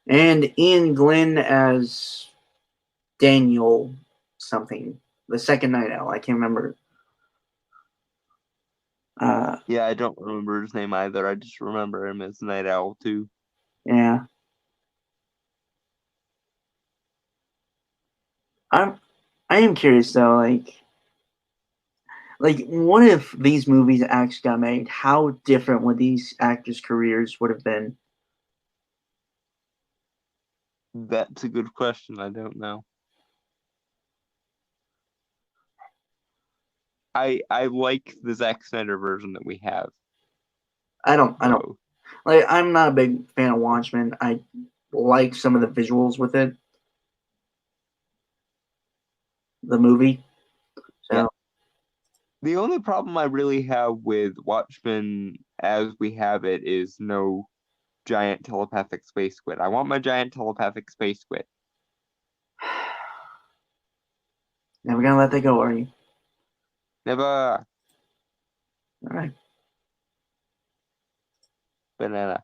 And Ian Glenn as Daniel something. The second Night Owl. I can't remember. Yeah, I don't remember his name either. I just remember him as Night Owl too. Yeah. I am curious though, like what if these movies actually got made? How different would these actors' careers would have been? That's a good question. I don't know. I like the Zack Snyder version that we have. I don't like. I'm not a big fan of Watchmen. I like some of the visuals with it, the movie. So Yeah. The only problem I really have with Watchmen as we have it is no giant telepathic space squid. I want my giant telepathic space squid. never gonna let that go, are you? Never. All right. Banana.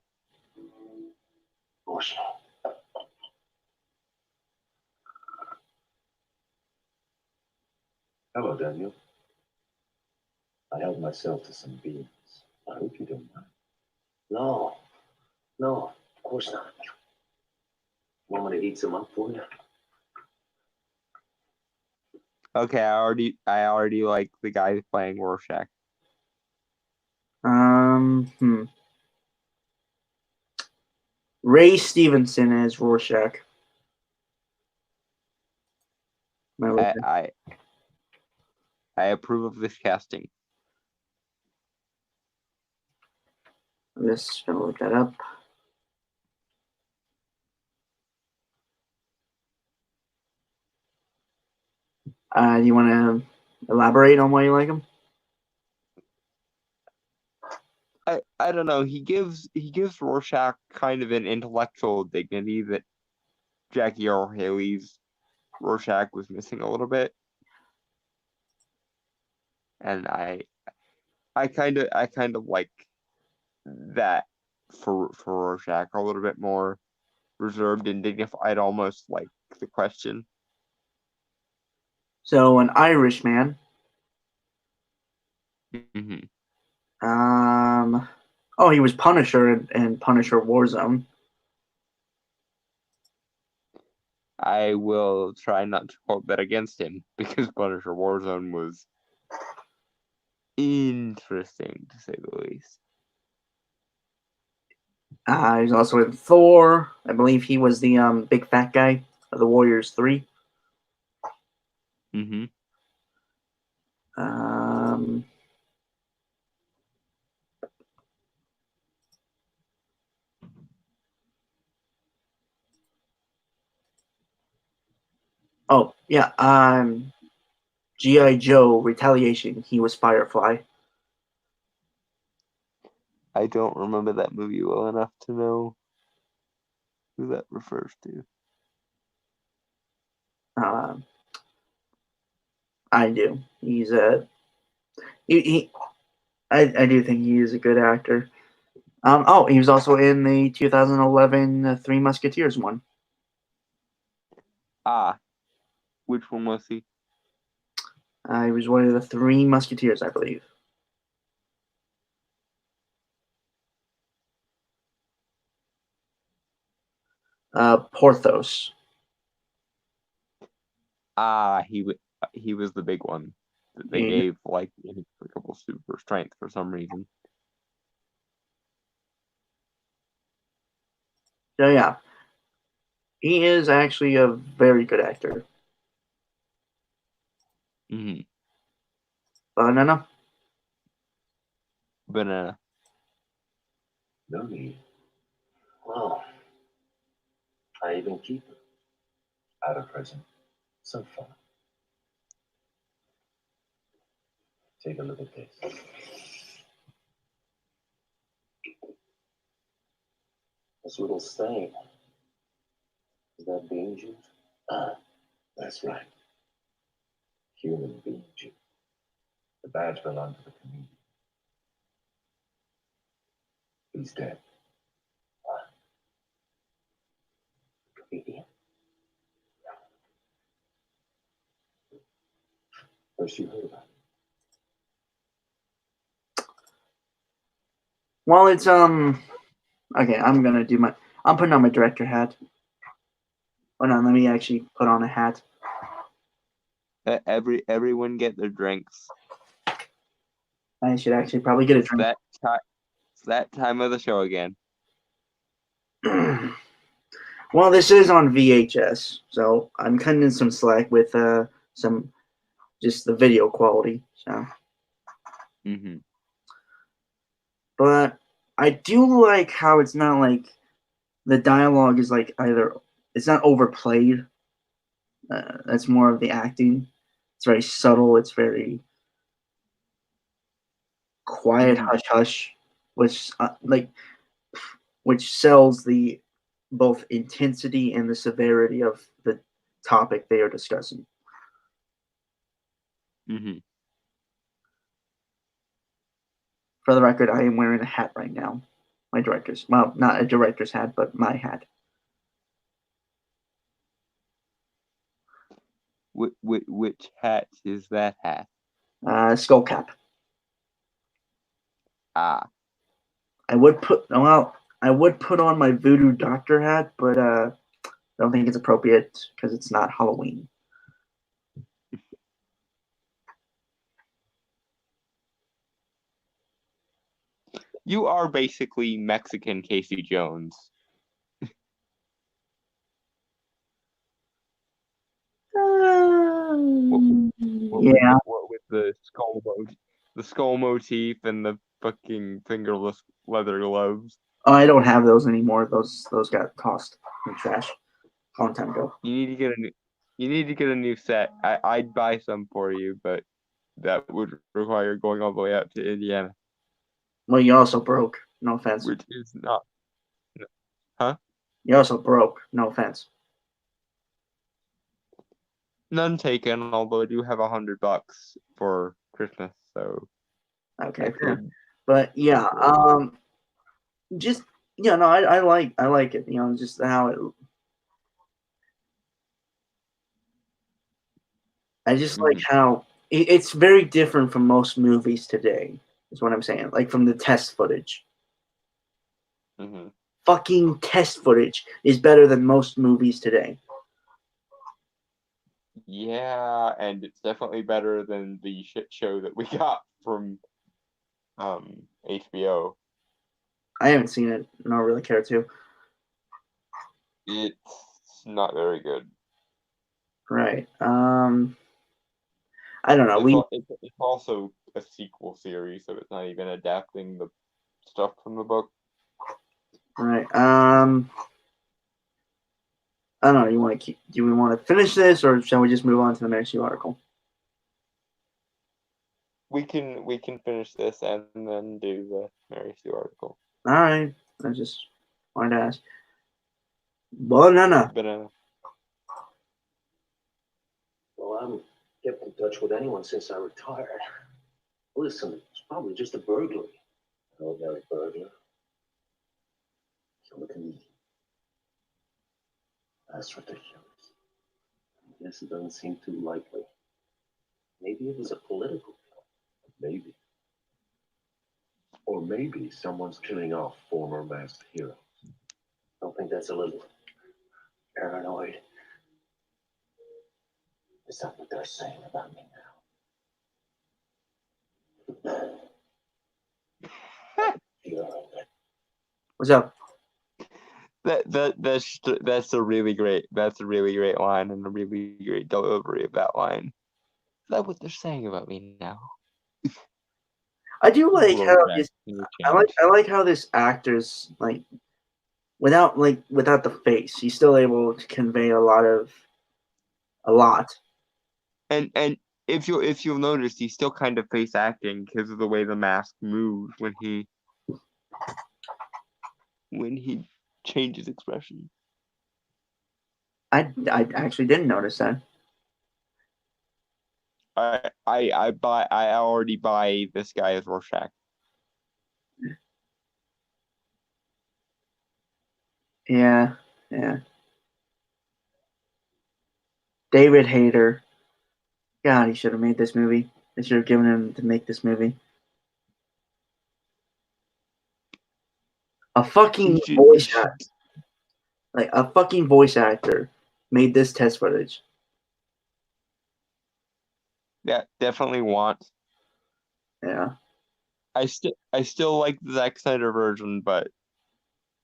Hello, Daniel. I helped myself to some beans. I hope you don't mind. No, of course not. Want me to heat some up for you? Okay, I already like the guy playing Rorschach. Ray Stevenson as Rorschach. Am I right there? I approve of this casting. I'm just gonna look that up. You want to elaborate on why you like him? I don't know. He gives Rorschach kind of an intellectual dignity that Jackie Earle Haley's Rorschach was missing a little bit, and I kind of like that for Rorschach, a little bit more reserved and dignified, almost like the Question. So, an Irishman. Mm-hmm. Oh, he was Punisher in Punisher Warzone. I will try not to hold that against him because Punisher Warzone was interesting, to say the least. He's also in Thor. I believe he was the big fat guy of the Warriors 3. Mm-hmm. Oh, yeah. G.I. Joe Retaliation. He was Firefly. I don't remember that movie well enough to know who that refers to. I do. He's a. I do think he is a good actor. He was also in the 2011 Three Musketeers one. Which one was he? He was one of the Three Musketeers, I believe. Porthos. He was the big one that they gave like inexplicable super strength for some reason. So yeah, he is actually a very good actor. Mm-hmm. Banana. Banana. No need. Well, I even keep it. Out of prison. So far. Take a look at this. This little stain. Is that bean juice? That's right. Human bean juice. The badge belonged to the community. He's dead. Comedian. First you heard about it. Well, it's okay. I'm putting on my director hat. Hold on, let me actually put on a hat. Everyone get their drinks. I should actually probably get a drink. It's that time of the show again. Well, this is on VHS, so I'm cutting in some slack with some just the video quality. So, Mm-hmm. but I do like how it's not like the dialogue is like it's not overplayed. That's more of the acting. It's very subtle. It's very quiet, hush hush, which which sells the both intensity and the severity of the topic they are discussing. Mm-hmm. For the record, I am wearing a hat right now. My director's, well, not a director's hat, but my hat. Which hat is that hat? Skull cap. Ah. I would put on my voodoo doctor hat, but I don't think it's appropriate because it's not Halloween. You are basically Mexican Casey Jones. Yeah. What with the skull motif and the fucking fingerless leather gloves. Oh, I don't have those anymore. Those got tossed in the trash a long time ago. You need to get a new set. I'd buy some for you, but that would require going all the way out to Indiana, Well, you also broke. No offense. which is not. Huh? You also broke. No offense. None taken. Although I do have $100 for Christmas, so Okay, I fair. could. But yeah, just yeah, no, I like it. You know, just how it. I just like how it's very different from most movies today. Is what I'm saying. Like from the test footage. Mm-hmm. Fucking test footage is better than most movies today. Yeah, and it's definitely better than the shit show that we got from HBO. I haven't seen it. I don't really care to. It's not very good. Right. I don't know. It's also a sequel series, so it's not even adapting the stuff from the book. Right. I don't know. Do we want to finish this, or shall we just move on to the Mary Sue article? We can finish this and then do the Mary Sue article. All right. I just wanted to ask. Banana. Well, I haven't kept in touch with anyone since I retired. Listen, it's probably just a burglary. An ordinary burglar. So look at me. That's ridiculous. I guess it doesn't seem too likely. Maybe it was a political kill. Maybe. Or maybe someone's killing off former masked heroes. Don't think that's a little paranoid? Is that what they're saying about me now? What's up? That's a really great line and a really great delivery of that line. Is that what they're saying about me now? I do like how this. I like how this actor's like, without the face, he's still able to convey a lot. And if you'll notice, he's still kind of face acting because of the way the mask moves when he changes expression. I actually didn't notice that. I already buy this guy as Rorschach. Yeah. David Hayter. God, he should have made this movie. They should have given him to make this movie. A fucking voice actor, like a fucking voice actor, made this test footage. Yeah, definitely want. Yeah. I still like the Zack Snyder version, but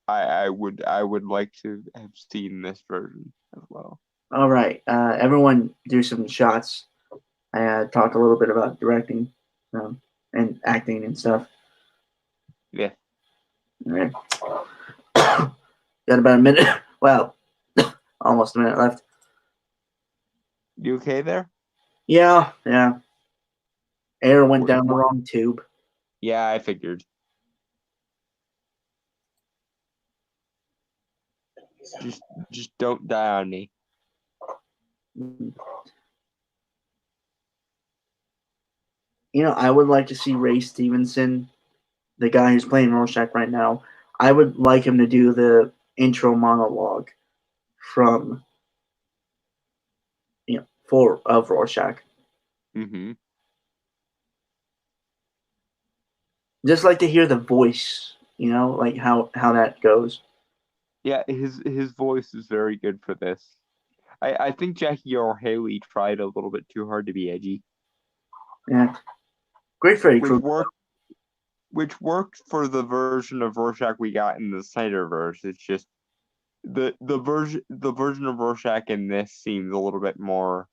I would like to have seen this version as well. All right, everyone, do some shots. I talk a little bit about directing, and acting and stuff. Yeah. All right. Got about a minute. Well, almost a minute left. You okay there? Yeah. Air went down the wrong tube. Yeah, I figured. Just don't die on me. You know, I would like to see Ray Stevenson, the guy who's playing Rorschach right now. I would like him to do the intro monologue from, of Rorschach. Mm-hmm. Just like to hear the voice, like how that goes. Yeah, his voice is very good for this. I think Jackie Earle Haley tried a little bit too hard to be edgy. Yeah. Great Freddy Krueger. which worked for the version of Rorschach we got in the Snyderverse. It's just the version of Rorschach in this seems a little bit more.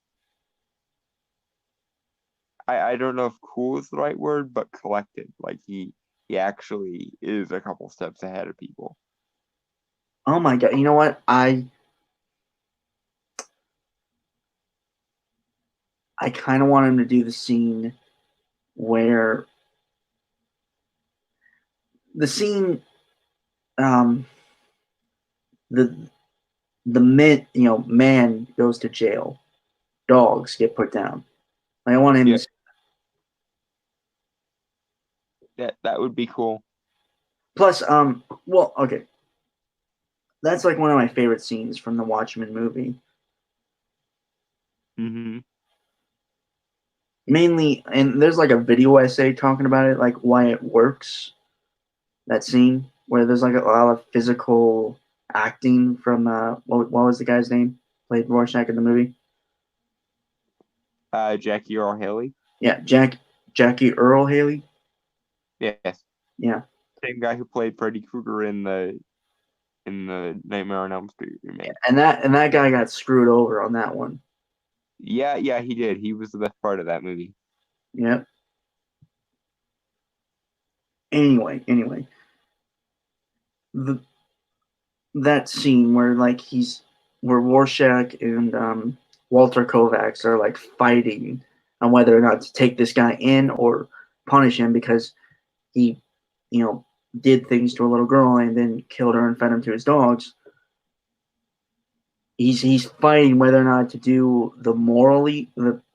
I don't know if cool is the right word, but collected. Like he actually is a couple steps ahead of people. Oh my god! You know what? I kind of want him to do the scene where the scene, um, the man goes to jail, dogs get put down. I want him Yeah. to. That would be cool. Plus, well, okay, that's like one of my favorite scenes from the Watchmen movie. Mm-hmm. Mainly, and there's like a video essay talking about it, like why it works. That scene where there's like a lot of physical acting from what was the guy's name played Rorschach in the movie? Jackie Earl Haley. Yeah, Jackie Earl Haley. Yes. Yeah, Same guy who played Freddy Krueger in the Nightmare on Elm Street remake. and that guy got screwed over on that one. Yeah, he did. He was the best part of that movie. Yep. Anyway, that scene where like where Rorschach and Walter Kovacs are like fighting on whether or not to take this guy in or punish him because he, did things to a little girl and then killed her and fed him to his dogs. He's fighting whether or not to do the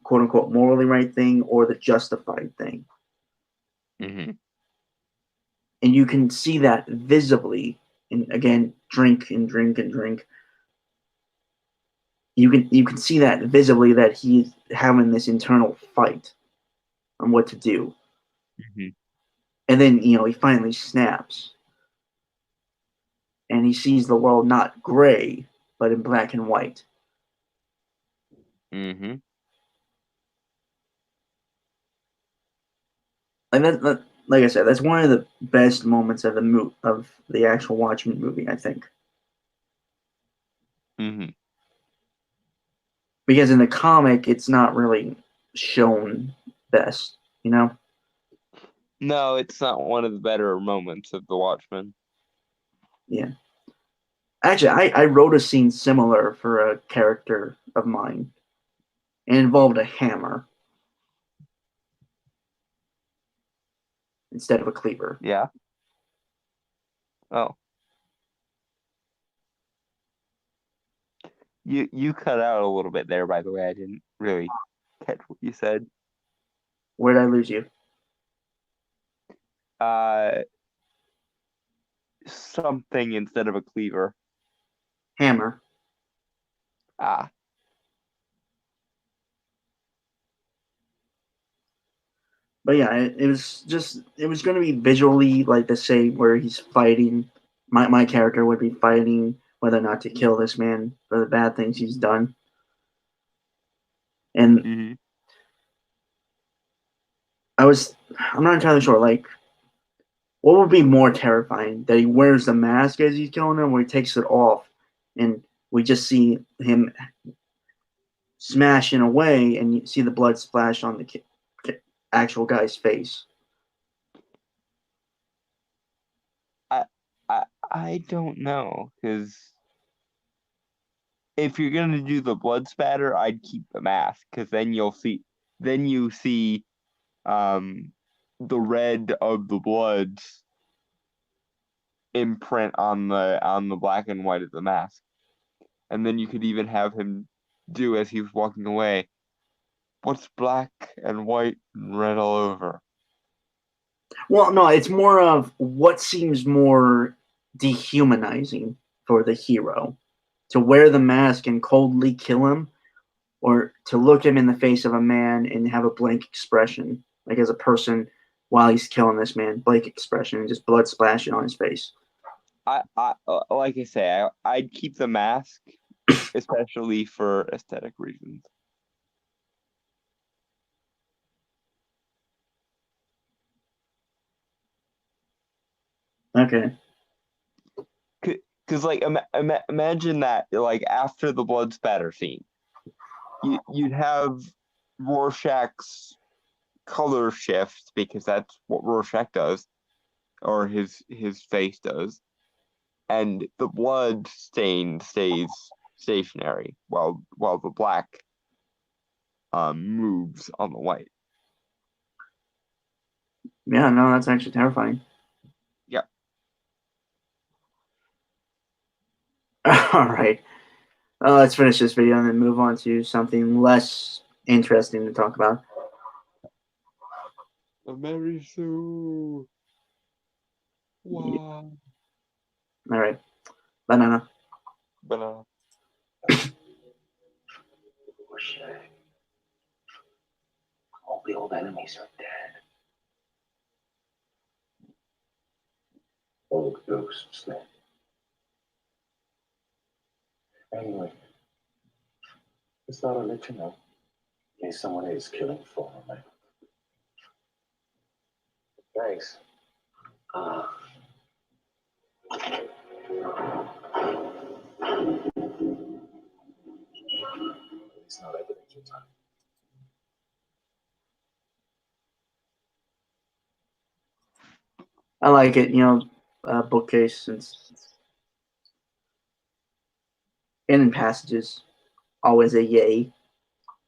quote unquote morally right thing or the justified thing. Mm-hmm. And you can see that visibly. And again, drink and drink and drink. You can see that visibly that he's having this internal fight on what to do. Mm-hmm. And then, he finally snaps. And he sees the world not gray, but in black and white. Mm-hmm. And that, like I said, that's one of the best moments of the actual Watchmen movie, I think. Mm-hmm. Because in the comic, it's not really shown best, No, it's not one of the better moments of The Watchmen. Yeah. Actually, I wrote a scene similar for a character of mine. It involved a hammer instead of a cleaver. Yeah. Oh. You cut out a little bit there, by the way. I didn't really catch what you said. Where did I lose you? Something instead of a cleaver. Hammer. Ah. But yeah, it was going to be visually like the same where he's fighting. My character would be fighting whether or not to kill this man for the bad things he's done. And Mm-hmm. I'm not entirely sure, like, what would be more terrifying? That he wears the mask as he's killing him, or he takes it off and we just see him smashing away and you see the blood splash on the actual guy's face? I don't know, because if you're gonna do the blood spatter, I'd keep the mask, because then you see the red of the blood's imprint on the black and white of the mask. And then you could even have him do, as he was walking away, what's black and white and red all over? Well, no, it's more of what seems more dehumanizing for the hero, to wear the mask and coldly kill him, or to look him in the face of a man and have a blank expression, like as a person while he's killing this man, blank expression and just blood splashing on his face. I like I say, I'd keep the mask, especially for aesthetic reasons. Okay. Because like imagine that like after the blood spatter scene, you'd have Rorschach's color shift because that's what Rorschach does, or his face does, and the blood stain stays stationary while the black moves on the white. Yeah, no, that's actually terrifying. Yeah. All right. Let's finish this video and then move on to something less interesting to talk about. Mary Sue. Wow. All right. Banana. Banana. Rorschach. All the old enemies are dead. All the ghosts then. Anyway, just thought I'd let you know in case someone is killing for me. Thanks. It's not evidence of time. I like it, bookcase and in passages. Always a yay.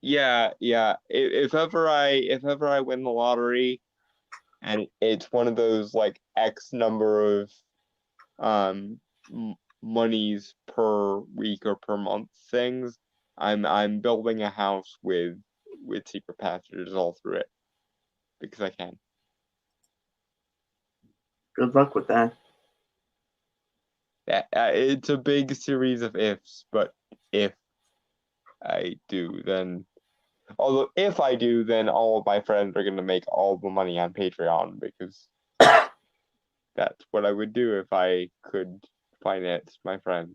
Yeah. If ever I win the lottery, and it's one of those like X number of monies per week or per month things, I'm building a house with secret passages all through it because I can. Good luck with that. It's a big series of ifs, but if I do, then although if I do, then all of my friends are going to make all the money on Patreon because that's what I would do if I could finance my friends.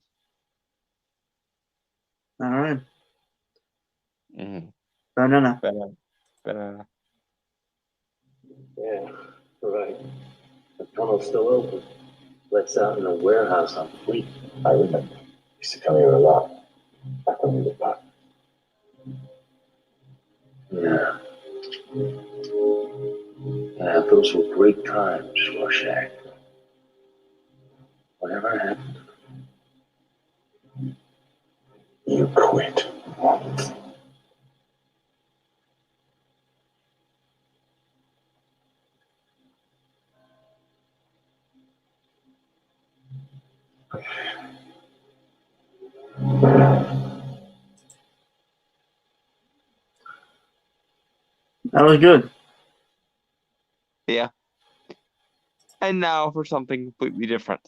All right. Mm-hmm. Banana. Banana. Yeah, right. The tunnel's still open. Let's out in a warehouse on Fleet. I remember. Used to come here a lot. Back when we were back. Yeah. Yeah, those were great times, Rorschach. Whatever happened? You quit. That was good. Yeah. And now for something completely different.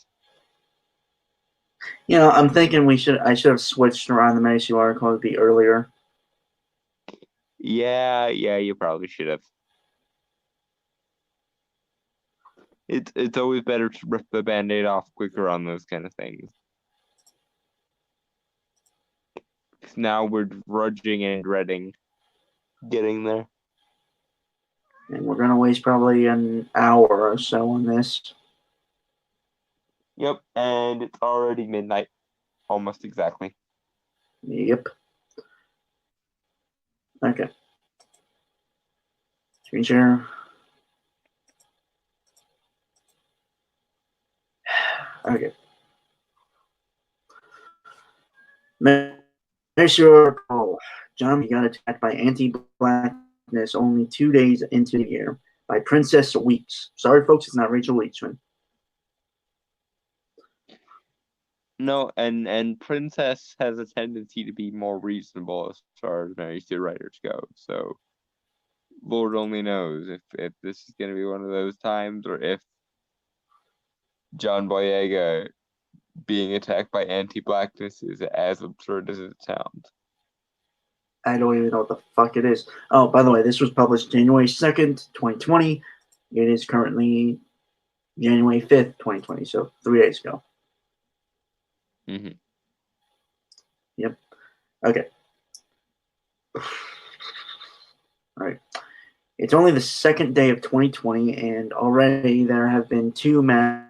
I'm thinking I should have switched around the Mary Sue article to be earlier. Yeah, you probably should have. It's always better to rip the Band-Aid off quicker on those kind of things. 'Cause now we're grudging and dreading getting there. And we're going to waste probably an hour or so on this. Yep, and it's already midnight. Almost exactly. Yep. Okay. Screen share. Okay. Mary Sue article. John got attacked by anti-blackness only 2 days into the year by Princess Weeks. Sorry, folks, it's not Rachel Leachman. No, and Princess has a tendency to be more reasonable as far as Mary Sue writers go. So, Lord only knows if this is going to be one of those times, or if John Boyega being attacked by anti-blackness is as absurd as it sounds. I don't even know what the fuck it is. Oh, by the way, this was published January 2nd, 2020. It is currently January 5th, 2020, so 3 days ago. Mm-hmm. Yep. Okay. All right. It's only the second day of 2020, and already there have been 2 mass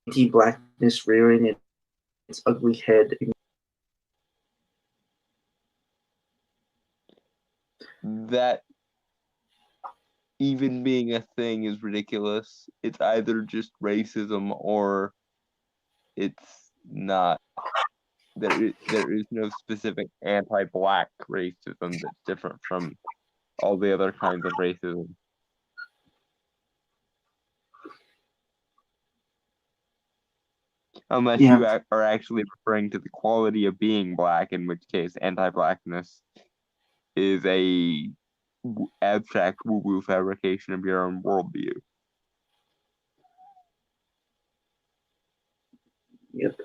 anti-blackness rearing its ugly head. That even being a thing is ridiculous. It's either just racism or it's not. There is no specific anti-black racism that's different from all the other kinds of racism. Unless Yeah. you are actually referring to the quality of being black, in which case anti-blackness is a abstract woo-woo fabrication of your own worldview. Yep.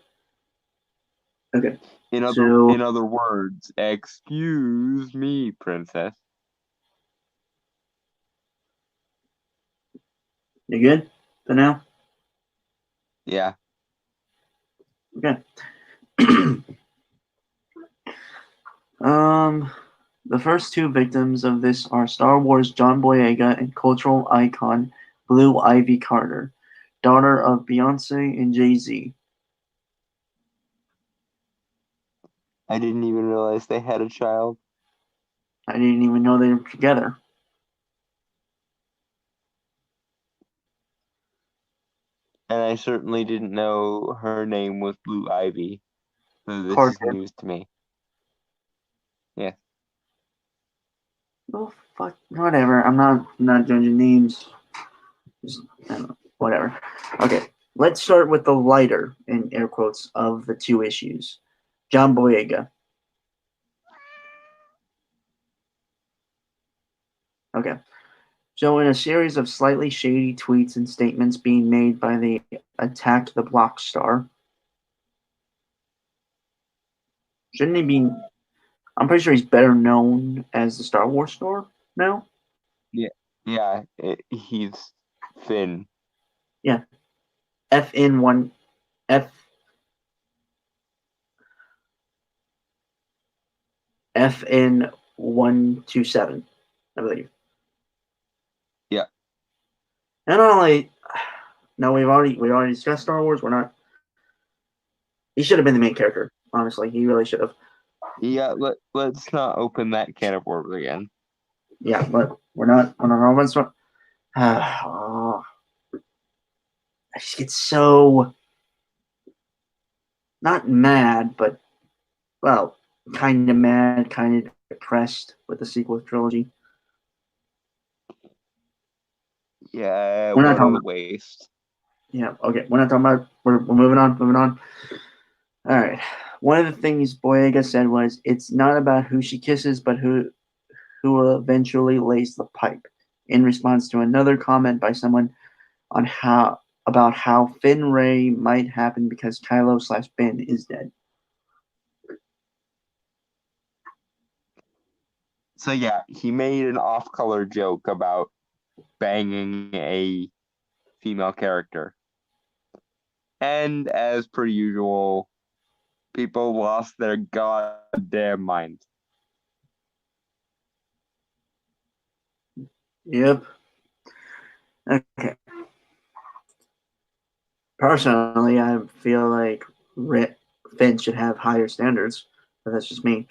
Okay. In So- other words, excuse me, princess. You good for now? Yeah. Okay. The first two victims of this are Star Wars John Boyega and cultural icon Blue Ivy Carter, daughter of Beyonce and Jay-Z. I didn't even realize they had a child. I didn't even know they were together. And I certainly didn't know her name was Blue Ivy. So this is Carter. news to me. Yeah. Oh fuck, whatever. I'm not judging names. Just, I don't know, whatever. Okay, let's start with the lighter, in air quotes, of the two issues. John Boyega. Okay. So in a series of slightly shady tweets and statements being made by the Attack the Block star, shouldn't he be? I'm pretty sure he's better known as the Star Wars star now. Yeah, he's Finn. Yeah. FN1 F FN127, I believe. Yeah. And not only, no, we already discussed Star Wars. We're not. He should have been the main character. Honestly, he really should have. Yeah, let's not open that can of worms again. Yeah, but we're not on our own. Oh, I just get so not mad, but well, kind of mad, kind of depressed with the sequel trilogy. Yeah, We're not what talking a about- waste. Yeah, okay. We're not talking about. We're moving on. Moving on. All right. One of the things Boyega said was, "It's not about who she kisses, but who eventually lays the pipe." In response to another comment by someone on how Finn Ray might happen because Kylo/Ben is dead. So yeah, he made an off-color joke about banging a female character. And as per usual, people lost their goddamn minds. Yep. Okay. Personally, I feel like Finn should have higher standards, but that's just me.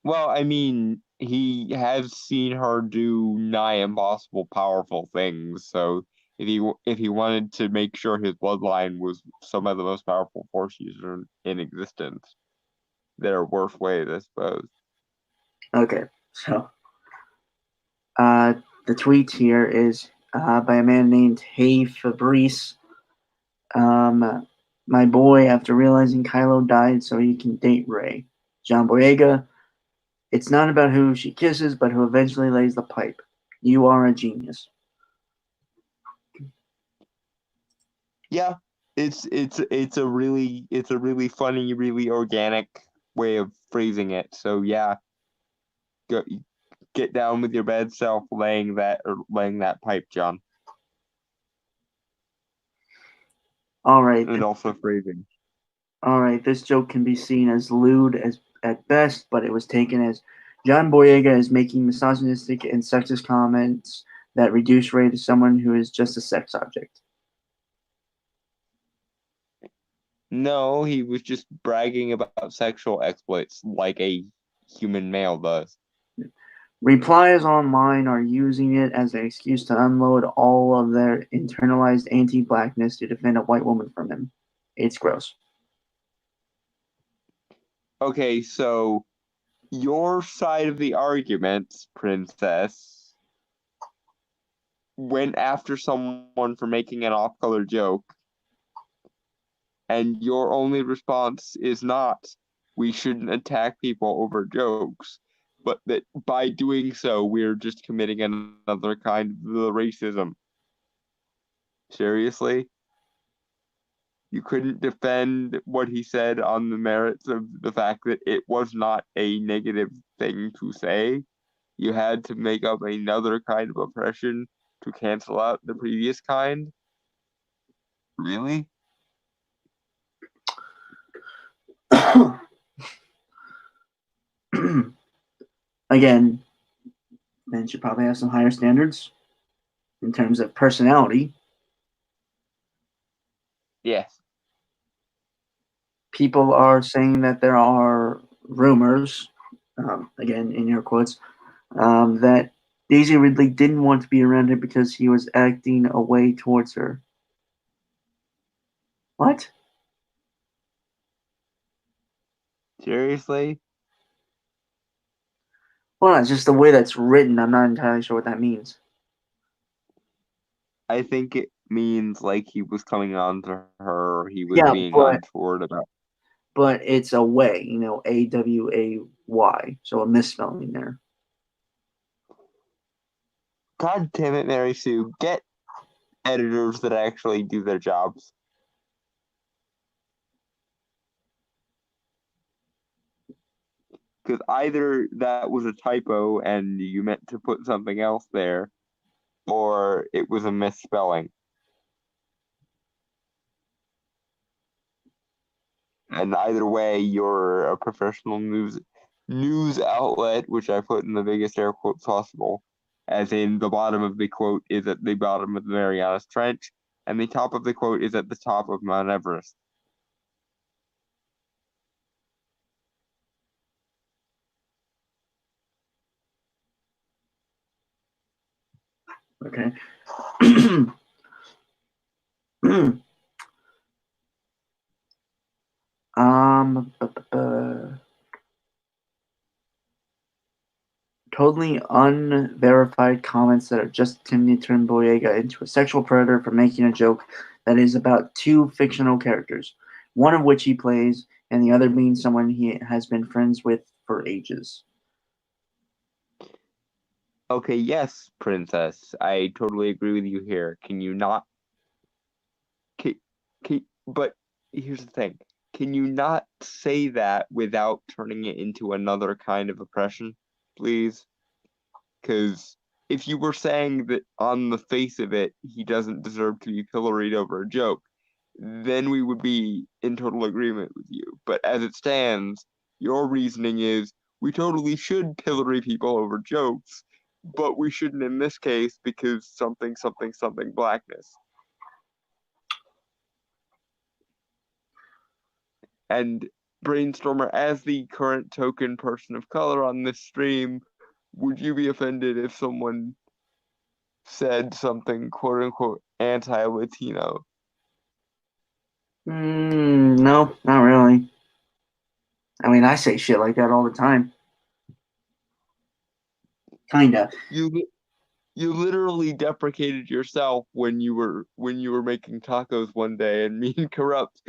Well, I mean, he has seen her do nigh impossible powerful things, so if he wanted to make sure his bloodline was some of the most powerful force users in existence, there are worse ways, I suppose. Okay, so the tweet here is by a man named Hey Fabrice. My boy, after realizing Kylo died so he can date Rey. John Boyega. It's not about who she kisses, but who eventually lays the pipe. You are a genius. Yeah, it's a really funny, really organic way of phrasing it. So yeah, get down with your bad self laying that pipe, John. All right. And also phrasing. All right. This joke can be seen as lewd as at best, but it was taken as John Boyega is making misogynistic and sexist comments that reduce Rey to someone who is just a sex object. No, he was just bragging about sexual exploits like a human male does. Replies online are using it as an excuse to unload all of their internalized anti-blackness to defend a white woman from him. It's gross. Okay, so your side of the argument, Princess, went after someone for making an off-color joke, and your only response is not, we shouldn't attack people over jokes, but that by doing so, we're just committing another kind of racism. Seriously? You couldn't defend what he said on the merits of the fact that it was not a negative thing to say. You had to make up another kind of oppression to cancel out the previous kind? Really? Again, men should probably have some higher standards in terms of personality. Yes. People are saying that there are rumors, again in your quotes, that Daisy Ridley didn't want to be around him because he was acting away towards her. What? Seriously? Well, it's just the way that's written. I'm not entirely sure what that means. I think it means like he was coming on to her, he was Yeah, being but untoward about. but it's a way, AWAY, so a misspelling there. God damn it, Mary Sue, get editors that actually do their jobs. Because either that was a typo and you meant to put something else there, or it was a misspelling. And either way, you're a professional news outlet, which I put in the biggest air quotes possible, as in the bottom of the quote is at the bottom of the Marianas Trench, and the top of the quote is at the top of Mount Everest. Okay. um, totally unverified comments that are just attempting to turn Boyega into a sexual predator for making a joke that is about two fictional characters, one of which he plays, and the other being someone he has been friends with for ages. Okay, yes, Princess, I totally agree with you here. Can you not? But here's the thing. Can you not say that without turning it into another kind of oppression, please? Because if you were saying that on the face of it, he doesn't deserve to be pilloried over a joke, then we would be in total agreement with you. But as it stands, your reasoning is we totally should pillory people over jokes, but we shouldn't in this case because something, something, something blackness. And Brainstormer, as the current token person of color on this stream, would you be offended if someone said something quote unquote anti-Latino? No, not really. I mean, I say shit like that all the time. Kinda. You literally deprecated yourself when you were making tacos one day, and me and Corrupt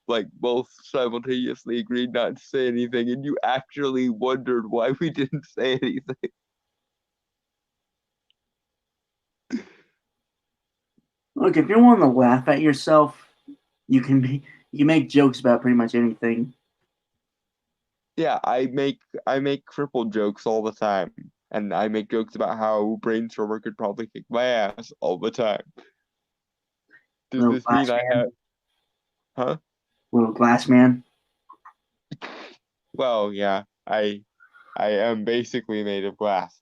like both simultaneously agreed not to say anything, and you actually wondered why we didn't say anything. Look, if you're wanting to laugh at yourself, you can make jokes about pretty much anything. Yeah, I make crippled jokes all the time, and I make jokes about how Brainstormer could probably kick my ass all the time. Does Little this mean I have? Huh? Little glass man. Well, yeah, I am basically made of glass.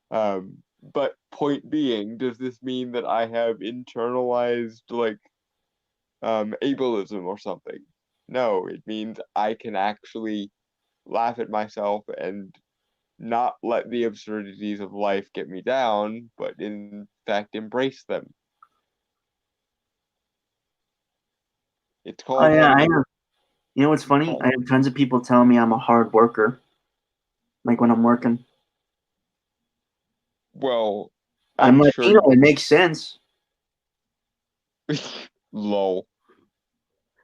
But point being, does this mean that I have internalized like ableism or something? No, it means I can actually laugh at myself and not let the absurdities of life get me down, but in fact embrace them. It's Oh called yeah, I having a have. You know what's funny? call. I have tons of people telling me I'm a hard worker, like when I'm working. Well, I'm I'm sure Latino. It makes sense. lol.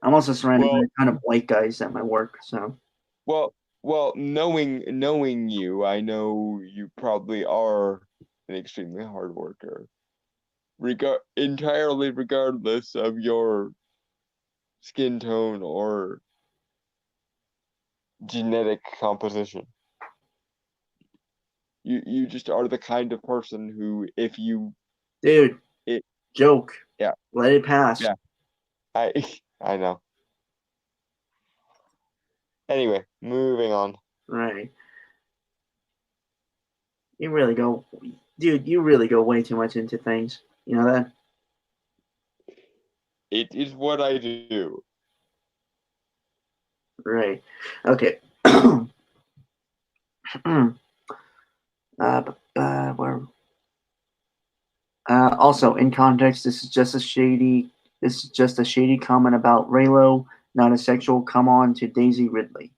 I'm also surrounded by Well, a ton of white guys at my work, so well, knowing you, I know you probably are an extremely hard worker. Entirely regardless of your skin tone or genetic composition. You just are the kind of person who, if you dude, it joke. yeah Let it pass. yeah I I know. Anyway, moving on. Right. You really go, dude. You really go way too much into things. You know that? It is what I do. Right. Okay. Where? Also, in context, this is just a shady. This is just a shady comment about Raylo, not a sexual come on to Daisy Ridley.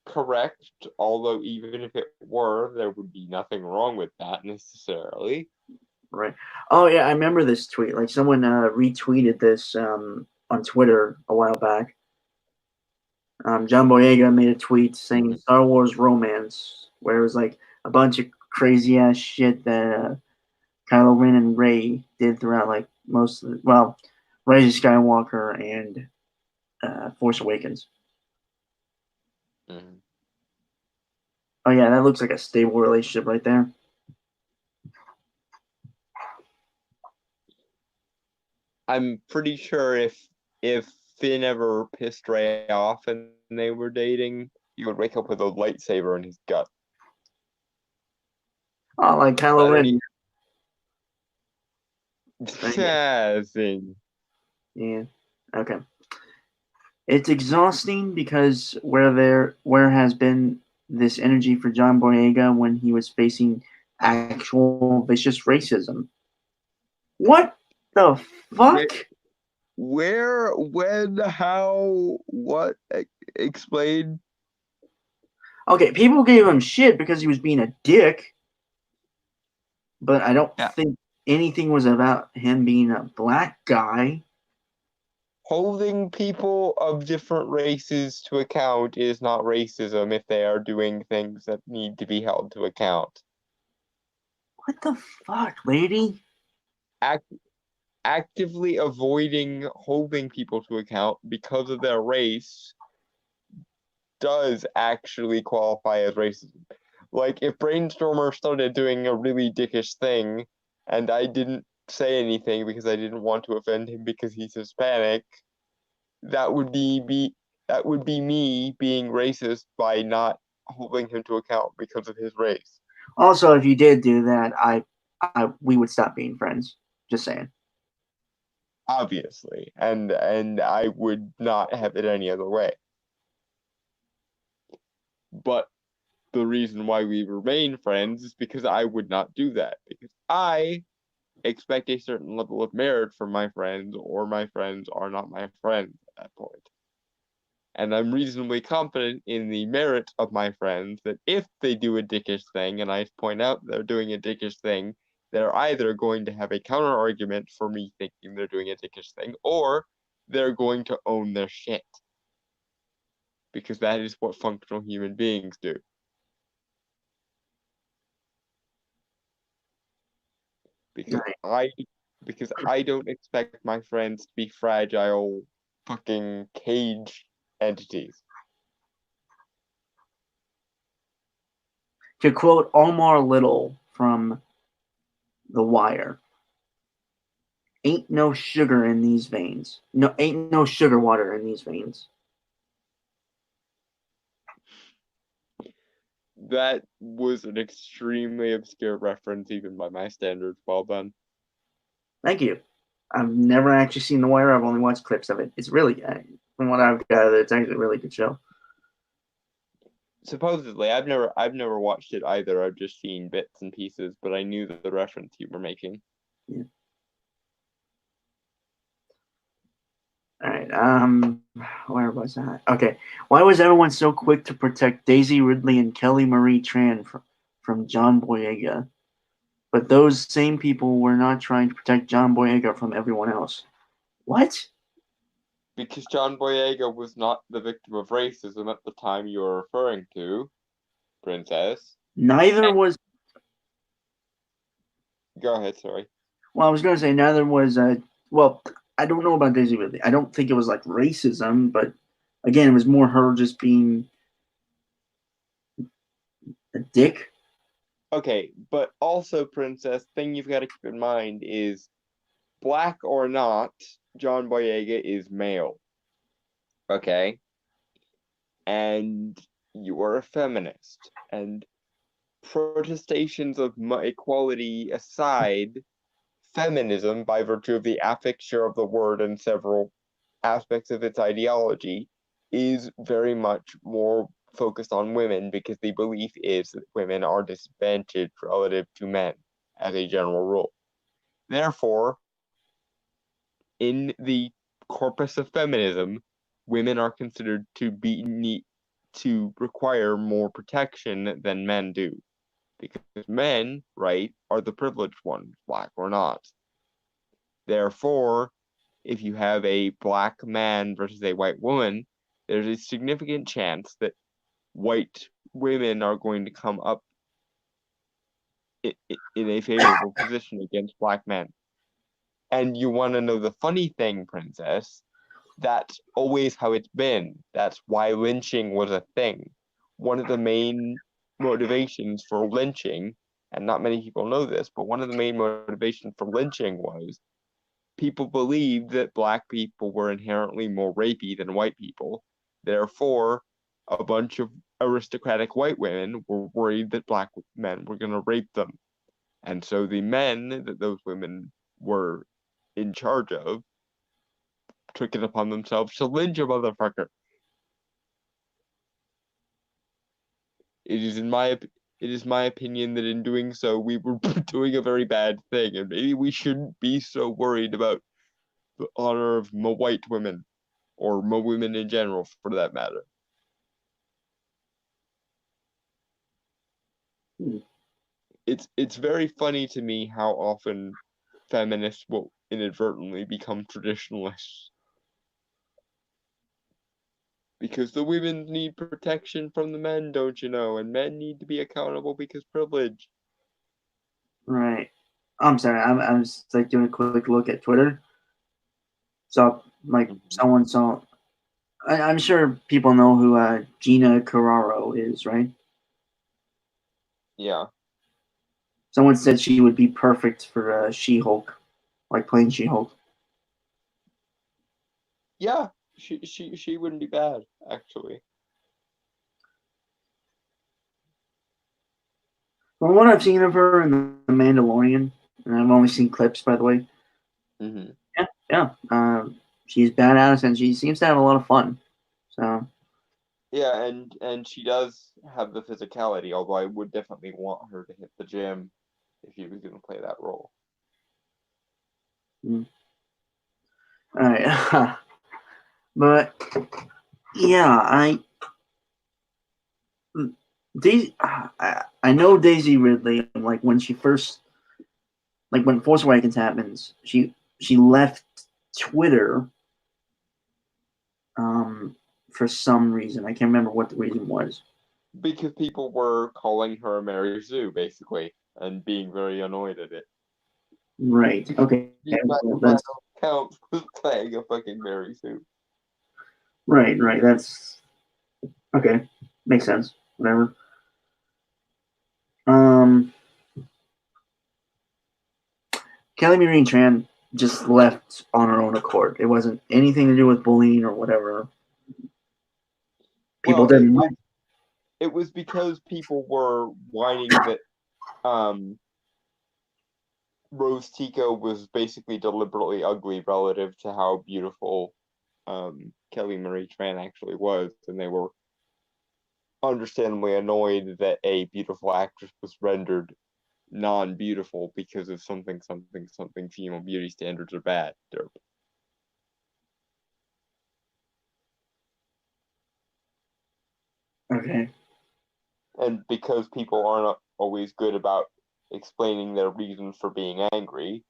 Correct, although even if it were, there would be nothing wrong with that necessarily. Right. Oh yeah, I remember this tweet. Like someone retweeted this on Twitter a while back. John Boyega made a tweet saying Star Wars romance, where it was like a bunch of crazy ass shit that Kylo Ren and Rey did throughout like most of the, well, Rise of Skywalker and Force Awakens. Mhm. Oh yeah, that looks like a stable relationship right there. I'm pretty sure if Finn ever pissed Rey off and they were dating, he would wake up with a lightsaber in his gut. Oh, like Kylo Let Ren. Thing. Yeah. Okay. It's exhausting because where has been this energy for John Boyega when he was facing actual vicious racism? What the fuck? Where, when, how, what? Explain. Okay, people gave him shit because he was being a dick, but I don't Yeah. think anything was about him being a black guy. Holding people of different races to account is not racism if they are doing things that need to be held to account. What the fuck, lady? Actively avoiding holding people to account because of their race does actually qualify as racism. Like, if Brainstormer started doing a really dickish thing and I didn't say anything because I didn't want to offend him because he's Hispanic, that would be me being racist by not holding him to account because of his race. Also, if you did do that, we would stop being friends. Just saying. Obviously, and I would not have it any other way. But the reason why we remain friends is because I would not do that, because I expect a certain level of merit from my friends, or my friends are not my friends at that point. And I'm reasonably confident in the merit of my friends that if they do a dickish thing and I point out they're doing a dickish thing, they're either going to have a counter argument for me thinking they're doing a dickish thing, or they're going to own their shit. Because that is what functional human beings do. Because I don't expect my friends to be fragile fucking cage entities. To quote Omar Little from The Wire, ain't no sugar in these veins. No, ain't no sugar water in these veins. That was an extremely obscure reference, even by my standards. Well done. Thank you. I've never actually seen The Wire. I've only watched clips of it. It's really, from what I've gathered, it's actually a really good show. Supposedly, I've never watched it either. I've just seen bits and pieces, but I knew the reference you were making. Yeah. All right. Where was that? Okay. Why was everyone so quick to protect Daisy Ridley and Kelly Marie Tran from John Boyega? But those same people were not trying to protect John Boyega from everyone else. What? Because John Boyega was not the victim of racism at the time you were referring to, Princess. Neither was. Go ahead, sorry. Well, I was going to say neither was. Well, I don't know about Daisy Ridley. I don't think it was like racism, but again, it was more her just being a dick. Okay, but also, Princess, thing you've got to keep in mind is, black or not, John Boyega is male. Okay? And you are a feminist. And protestations of equality aside, feminism, by virtue of the affixture of the word and several aspects of its ideology, is very much more focused on women because the belief is that women are disadvantaged relative to men as a general rule. Therefore, in the corpus of feminism, women are considered to require more protection than men do. Because men, right, are the privileged ones, black or not. Therefore, if you have a black man versus a white woman, there's a significant chance that white women are going to come up in a favorable position against black men. And you want to know the funny thing, Princess? That's always how it's been. That's why lynching was a thing. One of the main motivations for lynching, and not many people know this, but one of the main motivations for lynching was people believed that black people were inherently more rapey than white people. Therefore, a bunch of aristocratic white women were worried that black men were going to rape them. And so the men that those women were in charge of took it upon themselves to lynch a motherfucker. It is my opinion that in doing so, we were doing a very bad thing, and maybe we shouldn't be so worried about the honor of white women, or women in general, for that matter. It's very funny to me how often feminists will inadvertently become traditionalists. Because the women need protection from the men, don't you know? And men need to be accountable because privilege. Right. I'm sorry. I'm just like doing a quick look at Twitter. So like someone saw. I'm sure people know who Gina Carraro is, right? Yeah. Someone said she would be perfect for She-Hulk, like playing She-Hulk. Yeah, she wouldn't be bad, actually. From what I've seen of her in The Mandalorian, and I've only seen clips, by the way. Mm-hmm. Yeah. She's badass, and she seems to have a lot of fun. So. Yeah, and she does have the physicality, although I would definitely want her to hit the gym if she was going to play that role. All right. But yeah, I know Daisy Ridley. Like when Force Awakens happens, she left Twitter for some reason. I can't remember what the reason was. Because people were calling her Mary Sue, basically, and being very annoyed at it. Right. Okay. That counts was playing a fucking Mary Sue. Right. That's okay. Makes sense. Whatever. Kelly Marie Tran just left on her own accord. It wasn't anything to do with bullying or whatever. People didn't. It was because people were whining that Rose Tico was basically deliberately ugly relative to how beautiful Kelly Marie Tran actually was, and they were understandably annoyed that a beautiful actress was rendered non-beautiful because of something female beauty standards are bad. Derp. Okay. And because people aren't always good about explaining their reasons for being angry,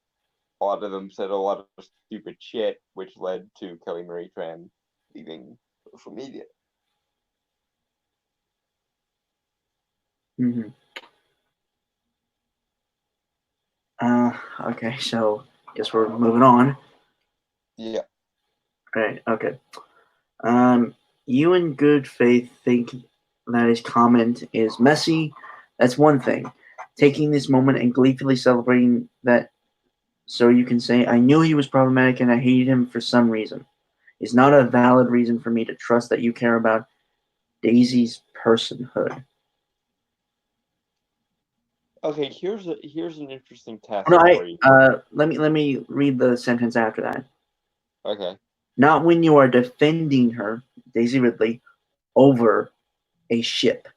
a lot of them said a lot of stupid shit, which led to Kelly Marie Tran leaving social media. Mm-hmm. Okay, so guess we're moving on. Yeah. Right, okay. You in good faith think that his comment is messy. That's one thing. Taking this moment and gleefully celebrating that so you can say, I knew he was problematic and I hated him for some reason, is not a valid reason for me to trust that you care about Daisy's personhood. Okay, here's an interesting test No, for you. let me read the sentence after that. Okay. Not when you are defending her, Daisy Ridley, over a ship.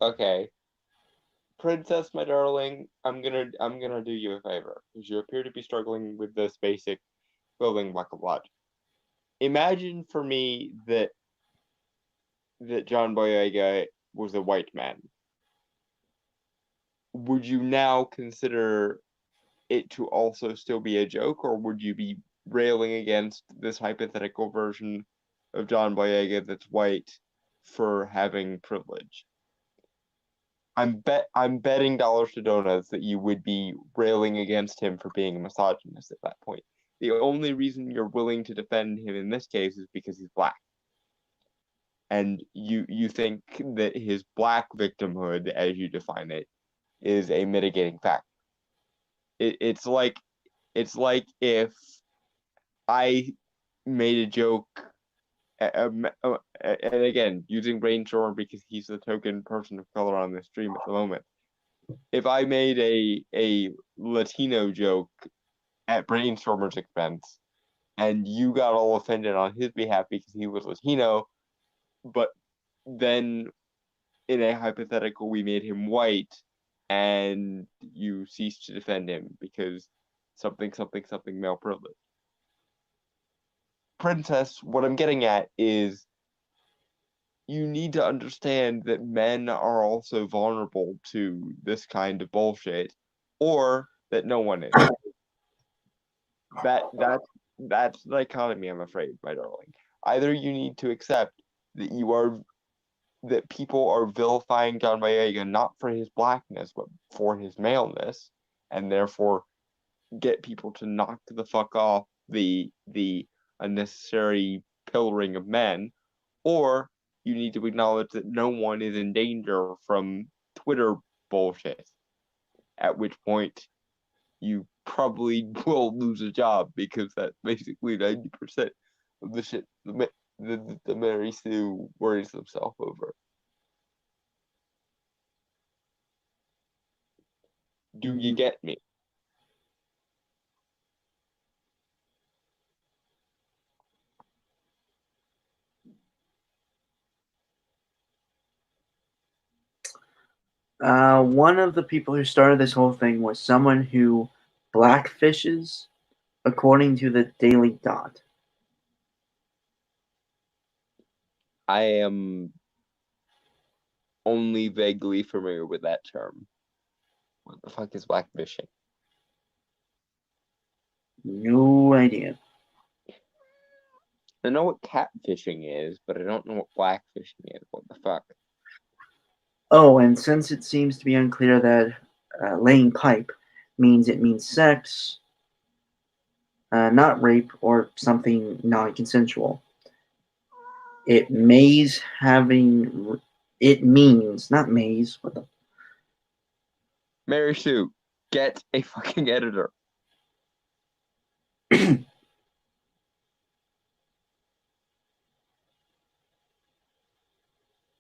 Okay. Princess, my darling, I'm gonna do you a favor, because you appear to be struggling with this basic building block of logic. Imagine for me that John Boyega was a white man. Would you now consider it to also still be a joke, or would you be railing against this hypothetical version of John Boyega that's white for having privilege? I'm betting dollars to donuts that you would be railing against him for being a misogynist at that point. The only reason you're willing to defend him in this case is because he's black. And you think that his black victimhood, as you define it, is a mitigating factor. It's like if I made a joke, and again using Brainstorm because he's the token person of color on the stream at the moment. If I made a Latino joke at Brainstormer's expense, and you got all offended on his behalf because he was Latino, but then in a hypothetical we made him white, and you ceased to defend him because something male privilege. Princess, what I'm getting at is you need to understand that men are also vulnerable to this kind of bullshit, or that no one is. That's the dichotomy, I'm afraid, my darling. Either you need to accept that people are vilifying John Boyega not for his blackness, but for his maleness, and therefore get people to knock the fuck off the unnecessary pillaring of men, or you need to acknowledge that no one is in danger from Twitter bullshit, at which point you probably will lose a job, because that's basically 90% of the shit the Mary Sue worries himself over. Do you get me? One of the people who started this whole thing was someone who blackfishes, according to the Daily Dot. I am only vaguely familiar with that term. What the fuck is blackfishing? No idea. I know what catfishing is, but I don't know what blackfishing is. What the fuck? Oh, and since it seems to be unclear that laying pipe means sex, not rape or something non-consensual, it means not maze. What the? Mary Sue, get a fucking editor.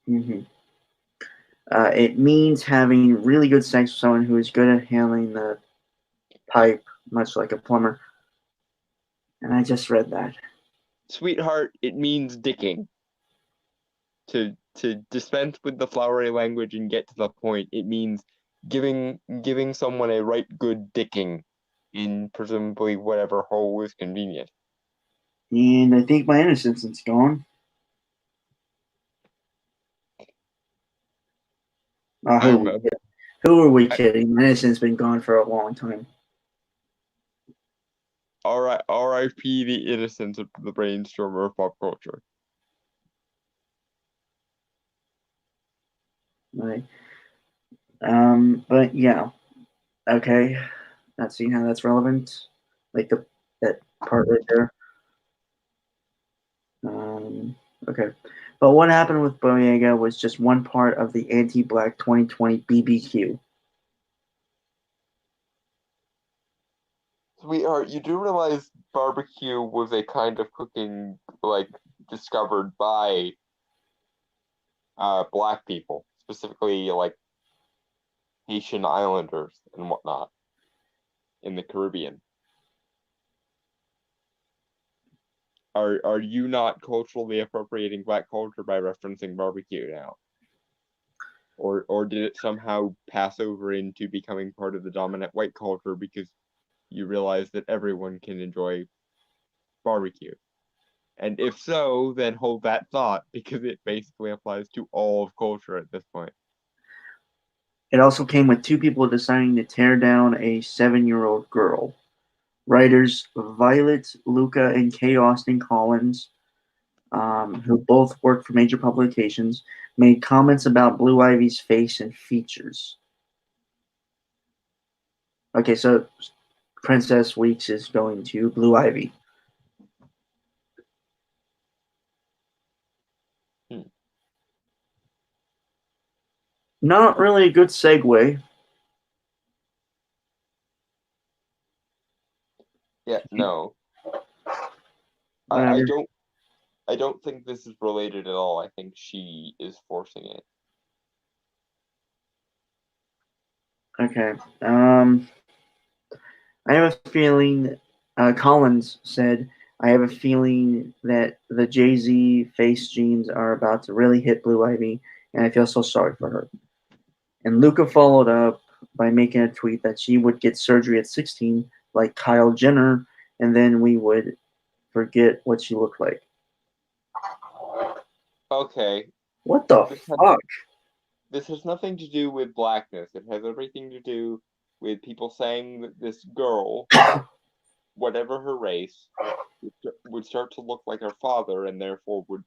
Mm-hmm. It means having really good sex with someone who is good at handling the pipe, much like a plumber. And I just read that. Sweetheart, it means dicking. To dispense with the flowery language and get to the point, it means giving someone a right good dicking in presumably whatever hole is convenient. And I think my innocence is gone. I'm Who are we kidding? My innocence has been gone for a long time. R.I.P. the innocence of the brainstormer of pop culture. Right. But yeah. Okay. Not seeing how that's relevant. Like that part right there. Okay. But what happened with Boyega was just one part of the anti-black 2020 BBQ. Sweetheart, you do realize barbecue was a kind of cooking like discovered by black people, specifically like Haitian islanders and whatnot in the Caribbean. Are you not culturally appropriating black culture by referencing barbecue now? Or did it somehow pass over into becoming part of the dominant white culture because you realize that everyone can enjoy barbecue? And if so, then hold that thought because it basically applies to all of culture at this point. It also came with two people deciding to tear down a 7-year-old girl. Writers Violet Lucca and K. Austin Collins, who both work for major publications, made comments about Blue Ivy's face and features. Okay, so Princess Weeks is going to Blue Ivy. Not really a good segue. Yeah, no. I don't think this is related at all. I think she is forcing it. Okay. I have a feeling, Collins said, I have a feeling that the Jay-Z face jeans are about to really hit Blue Ivy, and I feel so sorry for her. And Luca followed up by making a tweet that she would get surgery at 16, like Kyle Jenner, and then we would forget what she looked like. Okay. What the fuck? This has nothing to do with blackness. It has everything to do with people saying that this girl, whatever her race, would start to look like her father and therefore would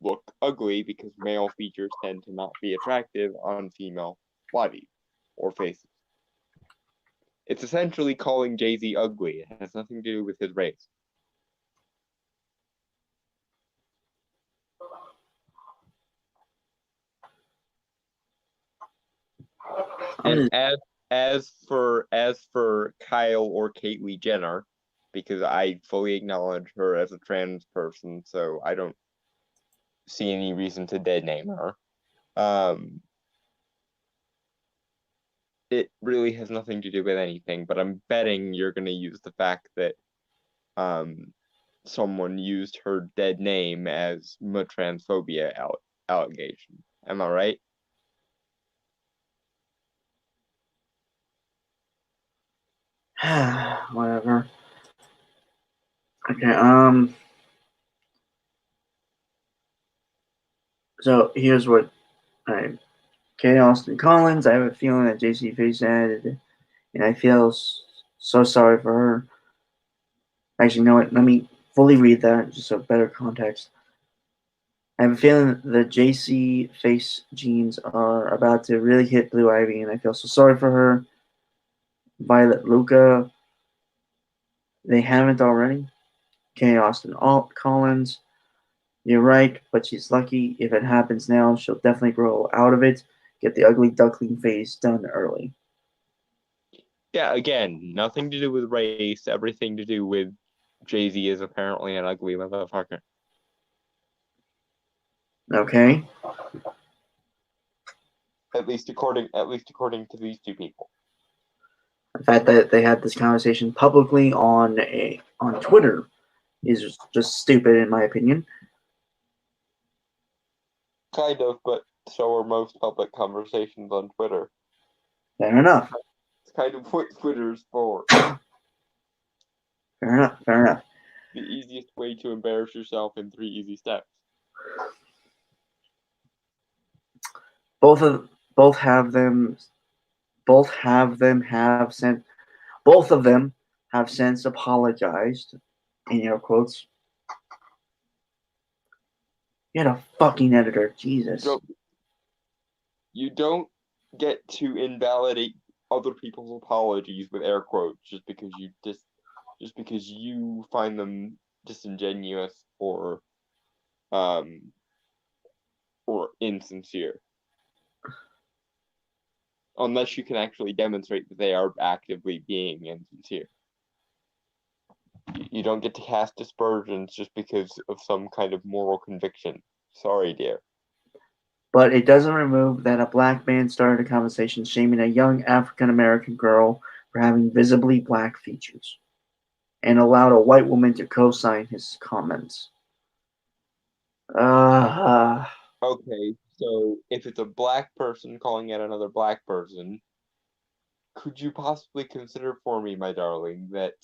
look ugly because male features tend to not be attractive on female bodies or faces. It's essentially calling Jay-Z ugly. It has nothing to do with his race. And as for Kyle or Caitlyn Jenner, because I fully acknowledge her as a trans person, so I don't see any reason to dead name her. It really has nothing to do with anything, but I'm betting you're gonna use the fact that someone used her dead name as a transphobia allegation. Am I right? Whatever. Okay, so here's what K. Austin Collins, I have a feeling that Jay-Z face added, and I feel so sorry for her. Actually, you know what? Let me fully read that, just so better context. I have a feeling the JC face jeans are about to really hit Blue Ivy, and I feel so sorry for her. Violet Lucca, they haven't already. K. Austin Collins, you're right, but she's lucky. If it happens now, she'll definitely grow out of it. Get the ugly duckling phase done early. Yeah, again, nothing to do with race, everything to do with Jay-Z is apparently an ugly motherfucker. Okay. At least according to these two people. The fact that they had this conversation publicly on Twitter is just stupid, in my opinion. Kind of, but so are most public conversations on Twitter. Fair enough. It's kind of what Twitter's for. Fair enough. Fair enough. The easiest way to embarrass yourself in 3 easy steps. Both of them have since apologized, in air quotes. You had a fucking editor, Jesus. You don't get to invalidate other people's apologies with air quotes just because you find them disingenuous or insincere. Unless you can actually demonstrate that they are actively being insincere. You don't get to cast aspersions just because of some kind of moral conviction. Sorry, dear. But it doesn't remove that a black man started a conversation shaming a young African-American girl for having visibly black features and allowed a white woman to co-sign his comments. Okay, so if it's a black person calling out another black person, could you possibly consider for me, my darling, that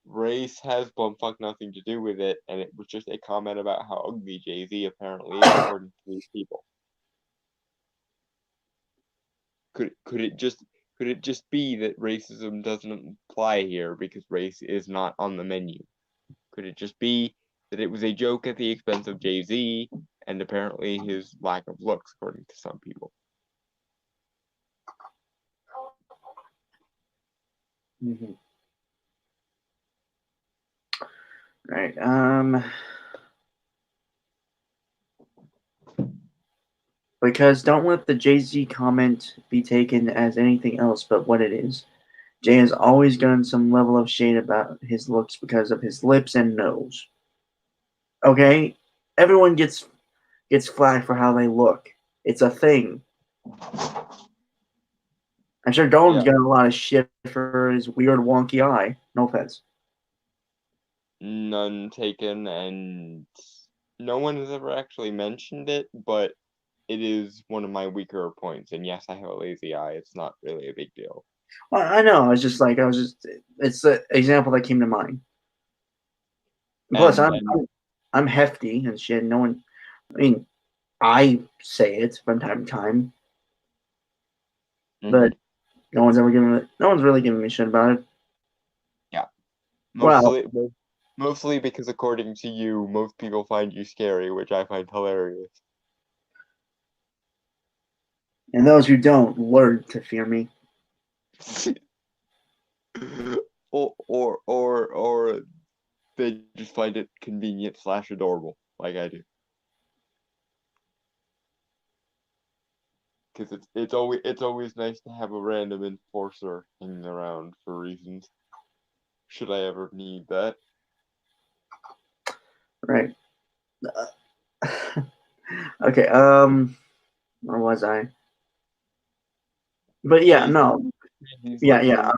race has bumfuck nothing to do with it, and it was just a comment about how ugly Jay-Z apparently is according to these people? Could it just be that racism doesn't apply here because race is not on the menu? Could it just be that it was a joke at the expense of Jay-Z and apparently his lack of looks, according to some people? Mm-hmm. Right. Because don't let the Jay-Z comment be taken as anything else but what it is. Jay has always gotten some level of shade about his looks because of his lips and nose. Okay? Everyone gets flagged for how they look. It's a thing. I'm sure Dolan's got a lot of shit for his weird wonky eye. No offense. None taken, and no one has ever actually mentioned it, but it is one of my weaker points. And yes, I have a lazy eye. It's not really a big deal. Well, I know. It's the example that came to mind. Plus, I'm hefty and shit. No one, I mean, I say it from time to time, but no one's really giving me shit about it. Yeah. Mostly because according to you, most people find you scary, which I find hilarious. And those who don't, learn to fear me. or they just find it convenient / adorable, like I do. Because it's always nice to have a random enforcer hanging around for reasons. Should I ever need that? Right. Okay. Where was I? But yeah, no. Yeah.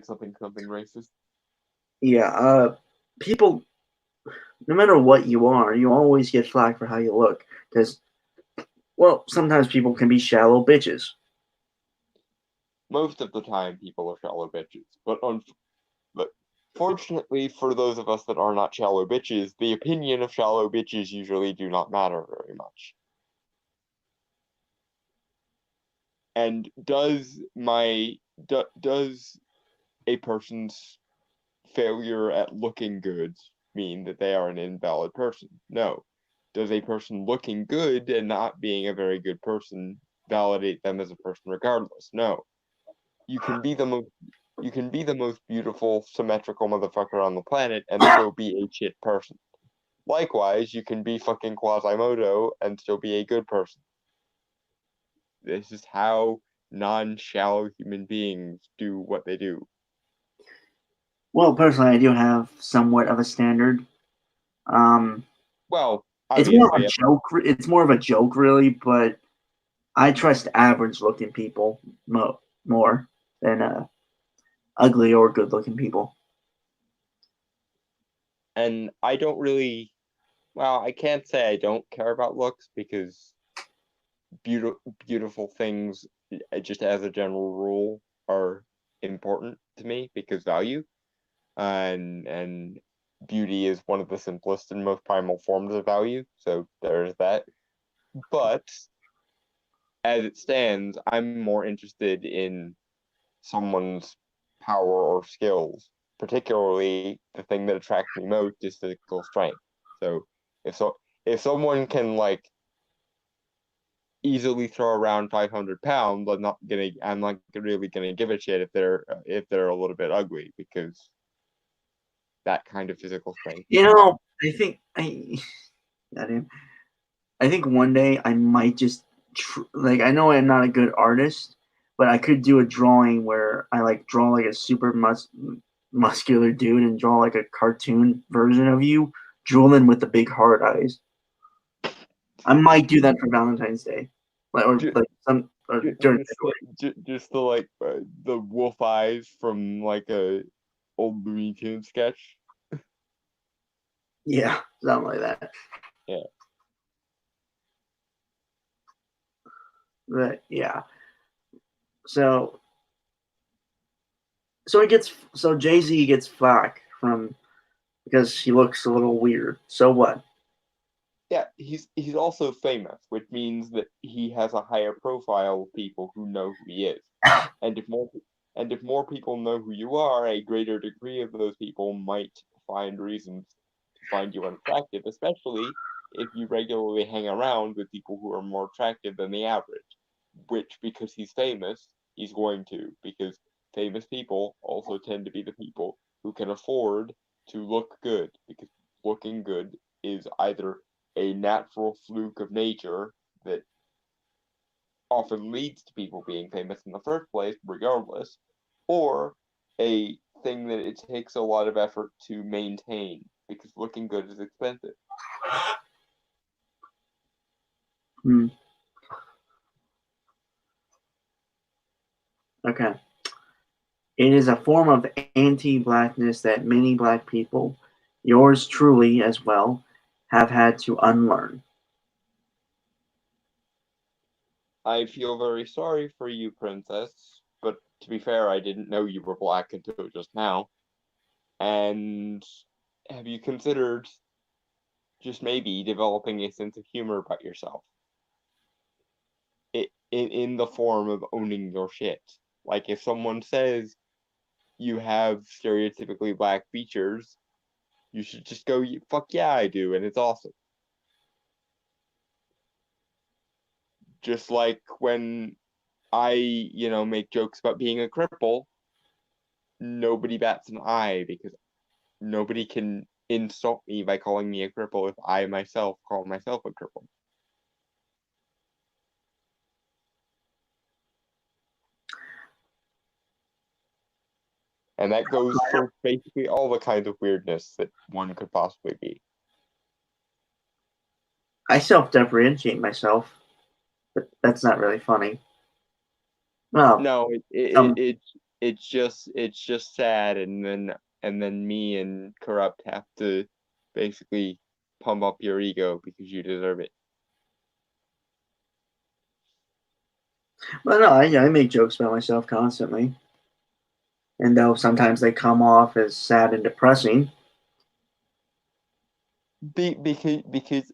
Something racist. Yeah. People, no matter what you are, you always get flagged for how you look. Because, well, sometimes people can be shallow bitches. Most of the time, people are shallow bitches. But fortunately, for those of us that are not shallow bitches, the opinion of shallow bitches usually do not matter very much. And does a person's failure at looking good mean that they are an invalid person? No. Does a person looking good and not being a very good person validate them as a person regardless? No. You can be the most beautiful, symmetrical motherfucker on the planet and still be a shit person. Likewise, you can be fucking Quasimodo and still be a good person. This is how non-shallow human beings do what they do. Well, personally, I do have somewhat of a standard. Well, it's more of a joke. It's more of a joke, really. But I trust average-looking people more than ugly or good-looking people. And I don't really, well, I can't say I don't care about looks because beautiful things, just as a general rule, are important to me because value and beauty is one of the simplest and most primal forms of value. So there's that. But as it stands, I'm more interested in someone's power or skills. Particularly, the thing that attracts me most is physical strength. So if someone can like easily throw around 500 pounds, I'm not really gonna give a shit if they're a little bit ugly because that kind of physical strength. You know, I think I think one day I might just like, I know I'm not a good artist, but I could do a drawing where I like draw like a super muscular dude and draw like a cartoon version of you drooling with the big hard eyes. I might do that for Valentine's Day, like or Ju- like some or during Just the like the wolf eyes from like a old Looney Tunes sketch. yeah, something like that. Yeah. But yeah, so Jay-Z gets flack from because he looks a little weird. So what? Yeah, he's also famous, which means that he has a higher profile of people who know who he is. And if more people know who you are, a greater degree of those people might find reasons to find you unattractive, especially if you regularly hang around with people who are more attractive than the average. Which, because he's famous, he's going to, because famous people also tend to be the people who can afford to look good, because looking good is either a natural fluke of nature that often leads to people being famous in the first place, regardless, or a thing that it takes a lot of effort to maintain because looking good is expensive. Hmm. Okay. It is a form of anti-blackness that many black people, yours truly as well, have had to unlearn. I feel very sorry for you, Princess, but to be fair, I didn't know you were black until just now. And have you considered just maybe developing a sense of humor about yourself? In the form of owning your shit. Like if someone says you have stereotypically black features, you should just go, fuck yeah, I do, and it's awesome. Just like when I, make jokes about being a cripple, nobody bats an eye because nobody can insult me by calling me a cripple if I myself call myself a cripple. And that goes for basically all the kinds of weirdness that one could possibly be. I self-differentiate myself, but that's not really funny. Well, No, it's just sad, and then me and Corrupt have to basically pump up your ego because you deserve it. well, no, I make jokes about myself constantly, and though sometimes they come off as sad and depressing. Because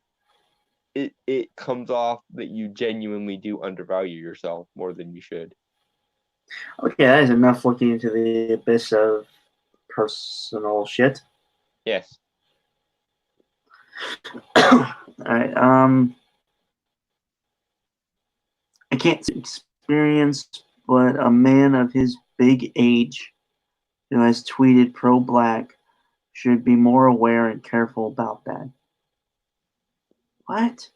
it comes off that you genuinely do undervalue yourself more than you should. Okay, that is enough looking into the abyss of personal shit. Yes. All right. I can't experience, but a man of his big age who has tweeted pro-black should be more aware and careful about that. What?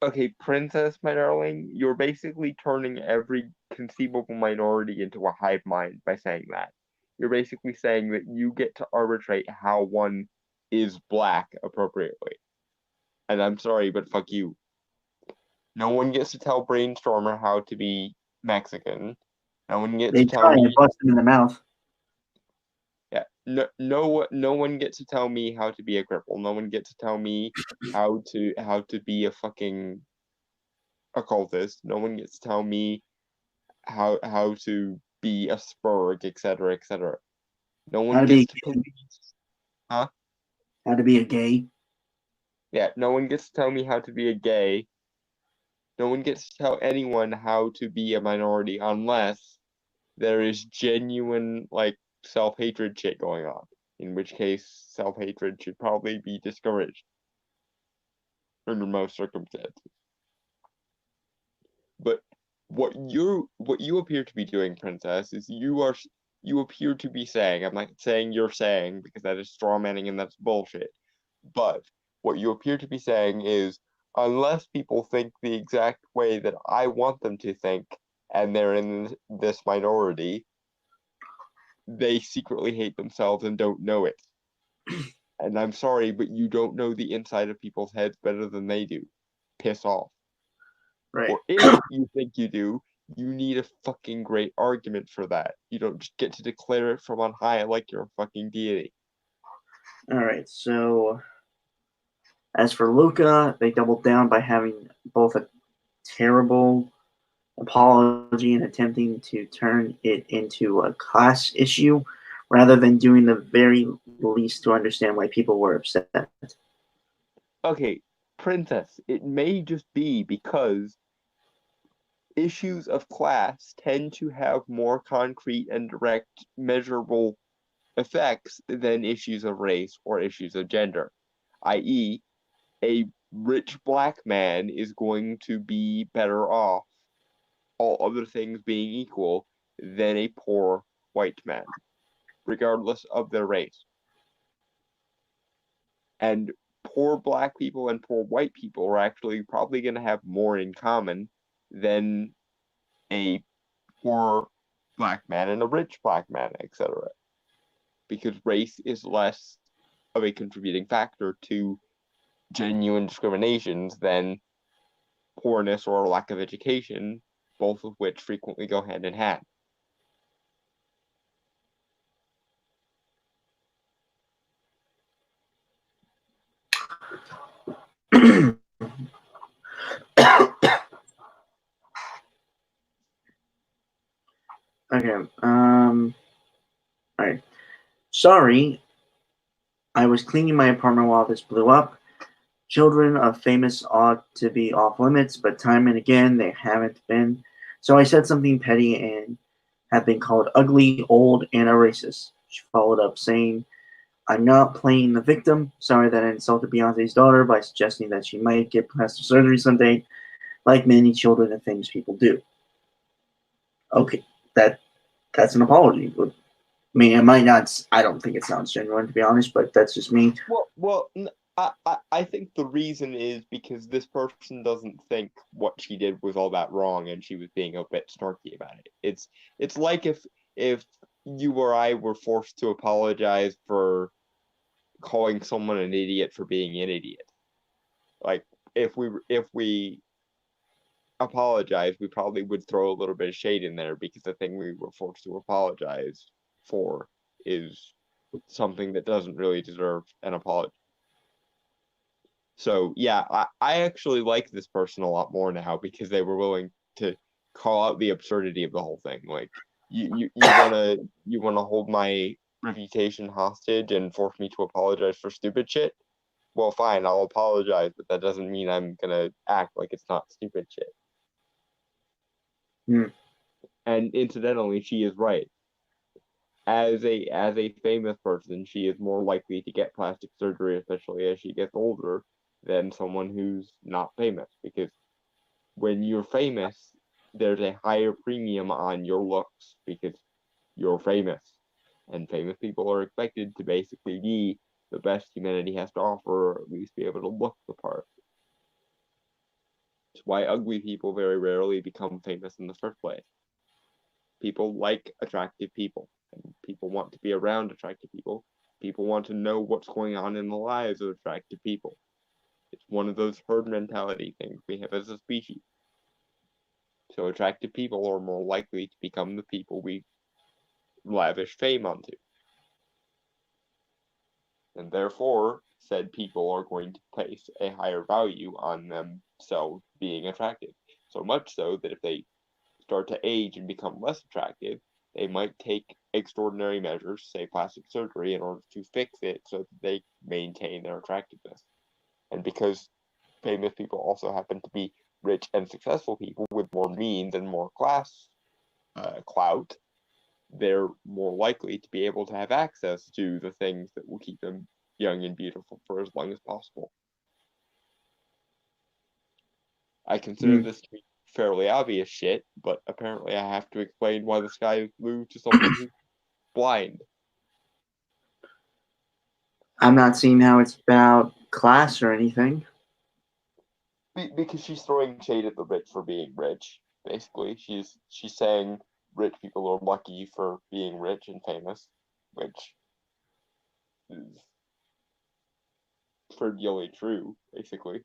Okay, Princess, my darling, you're basically turning every conceivable minority into a hive mind by saying that. You're basically saying that you get to arbitrate how one is black appropriately. And I'm sorry, but fuck you. No one gets to tell Brainstormer how to be Mexican. No one gets They to tell try and me. bust him in the mouth. Yeah, no one gets to tell me how to be a cripple. No one gets to tell me how to be a fucking occultist. No one gets to tell me how to be a spurg, etc., etc. No How one to be gets to police. Huh? how to be a gay. Yeah, no one gets to tell me how to be a gay. No one gets to tell anyone how to be a minority unless there is genuine like self-hatred shit going on. In which case, self-hatred should probably be discouraged under most circumstances. But what you appear to be doing, Princess, is you appear to be saying, I'm not saying you're saying because that is straw manning and that's bullshit. But what you appear to be saying is unless people think the exact way that I want them to think and they're in this minority, they secretly hate themselves and don't know it. And I'm sorry, but you don't know the inside of people's heads better than they do. Piss off. Right. Or if you think you do, you need a fucking great argument for that. You don't just get to declare it from on high like you're a fucking deity. All right. So as for Luca, they doubled down by having both a terrible apology and attempting to turn it into a class issue rather than doing the very least to understand why people were upset. Okay, Princess, it may just be because issues of class tend to have more concrete and direct measurable effects than issues of race or issues of gender, i.e., a rich black man is going to be better off, all other things being equal, than a poor white man, regardless of their race. And poor black people and poor white people are actually probably going to have more in common than a poor black man and a rich black man, etc. Because race is less of a contributing factor to genuine discriminations than poorness or lack of education, both of which frequently go hand in hand. Okay. All right. Sorry, I was cleaning my apartment while this blew up. Children of famous ought to be off limits, but time and again they haven't been. So I said something petty and have been called ugly, old, and a racist. She followed up saying, I'm not playing the victim. Sorry that I insulted Beyonce's daughter by suggesting that she might get plastic surgery someday, like many children and famous people do. Okay, that's an apology. I mean, it might not. I don't think it sounds genuine, to be honest, but that's just me. I think the reason is because this person doesn't think what she did was all that wrong, and she was being a bit snarky about it. It's like if you or I were forced to apologize for calling someone an idiot for being an idiot. Like if we apologize, we probably would throw a little bit of shade in there because the thing we were forced to apologize for is something that doesn't really deserve an apology. So yeah, I actually like this person a lot more now because they were willing to call out the absurdity of the whole thing. Like you wanna hold my reputation hostage and force me to apologize for stupid shit? Well, fine, I'll apologize, but that doesn't mean I'm gonna act like it's not stupid shit. And incidentally, she is right. As a famous person, she is more likely to get plastic surgery, especially as she gets older, than someone who's not famous. Because when you're famous, there's a higher premium on your looks because you're famous. And famous people are expected to basically be the best humanity has to offer, or at least be able to look the part. It's why ugly people very rarely become famous in the first place. People like attractive people, and people want to be around attractive people. People want to know what's going on in the lives of attractive people. It's one of those herd mentality things we have as a species. So attractive people are more likely to become the people we lavish fame onto. And therefore, said people are going to place a higher value on themselves being attractive. So much so that if they start to age and become less attractive, they might take extraordinary measures, say plastic surgery, in order to fix it so that they maintain their attractiveness. And because famous people also happen to be rich and successful people with more means and more class clout, they're more likely to be able to have access to the things that will keep them young and beautiful for as long as possible. I consider this to be fairly obvious shit, but apparently I have to explain why the sky is blue to someone who's blind. I'm not seeing how it's about class or anything. Because she's throwing shade at the rich for being rich. Basically, she's saying rich people are lucky for being rich and famous, which is trivially true. Basically,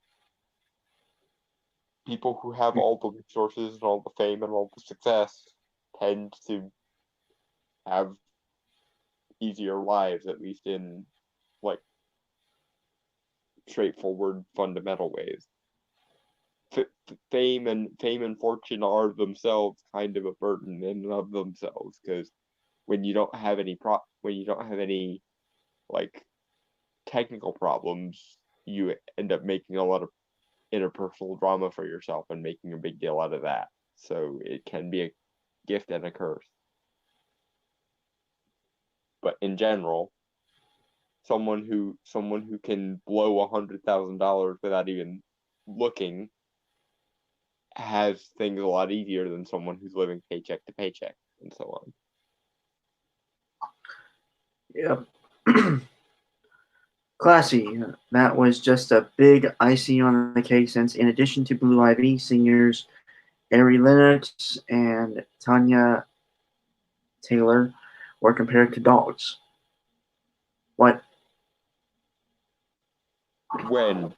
people who have all the resources and all the fame and all the success tend to have easier lives, at least in like straightforward, fundamental ways. Fame and fortune are themselves kind of a burden in and of themselves, because when you don't have any like technical problems, you end up making a lot of interpersonal drama for yourself and making a big deal out of that. So it can be a gift and a curse. But in general, someone who can blow $100,000 without even looking has things a lot easier than someone who's living paycheck to paycheck and so on. Yep. Classy. That was just a big icing on the cake, since in addition to Blue Ivy, singers Ari Lennox and Tanya Taylor were compared to dogs. What? When?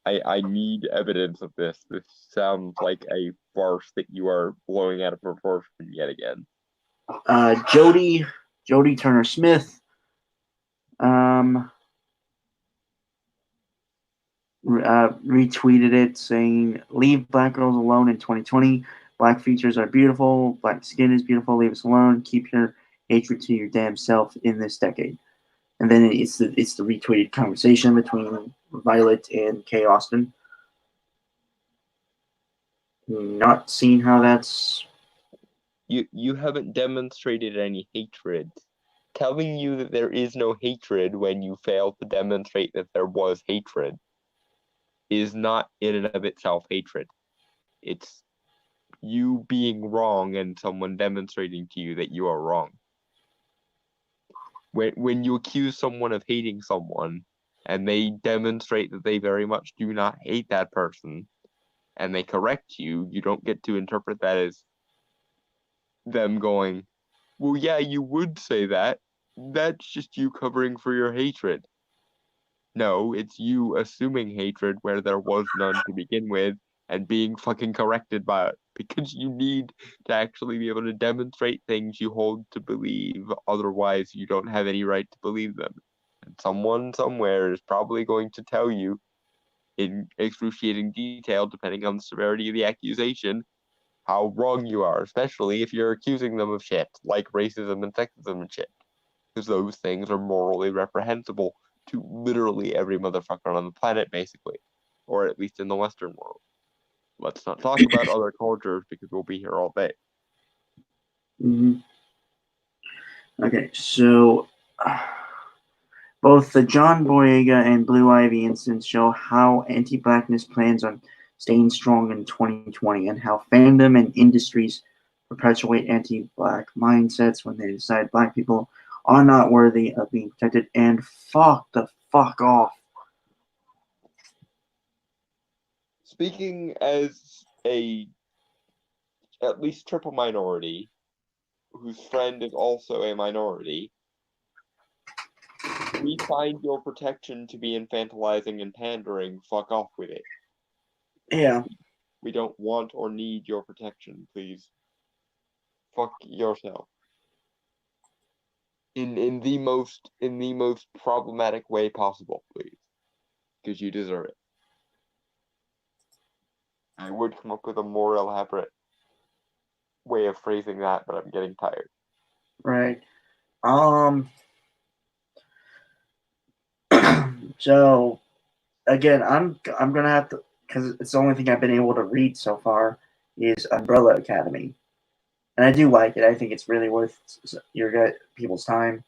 I need evidence of this. This sounds like a farce that you are blowing out of proportion yet again. Jody Turner Smith retweeted it saying, "Leave black girls alone in 2020. Black features are beautiful. Black skin is beautiful. Leave us alone. Keep your hatred to your damn self in this decade." And then it's the retweeted conversation between Violet and Kay Austin. Not seeing how that's... You haven't demonstrated any hatred. Telling you that there is no hatred when you fail to demonstrate that there was hatred is not in and of itself hatred. It's you being wrong and someone demonstrating to you that you are wrong. When you accuse someone of hating someone and they demonstrate that they very much do not hate that person and they correct you, you don't get to interpret that as them going, well, yeah, you would say that. That's just you covering for your hatred. No, it's you assuming hatred where there was none to begin with and being fucking corrected by it, because you need to actually be able to demonstrate things you hold to believe, otherwise you don't have any right to believe them. And someone somewhere is probably going to tell you in excruciating detail, depending on the severity of the accusation, how wrong you are, especially if you're accusing them of shit, like racism and sexism and shit. Because those things are morally reprehensible to literally every motherfucker on the planet, basically. Or at least in the Western world. Let's not talk about other cultures, because we'll be here all day. Mm-hmm. Okay, so both the John Boyega and Blue Ivy incidents show how anti-blackness plans on staying strong in 2020, and how fandom and industries perpetuate anti-black mindsets when they decide black people are not worthy of being protected. And fuck off. Speaking as a at least triple minority, whose friend is also a minority, We find your protection to be infantilizing and pandering. Fuck off with it. Yeah. We don't want or need your protection, please. Fuck yourself. In the most problematic way possible, please. Because you deserve it. I would come up with a more elaborate way of phrasing that, but I'm getting tired. Right. So again, I'm gonna have to, because it's the only thing I've been able to read so far is Umbrella Academy, and I do like it. I think it's really worth your people's time.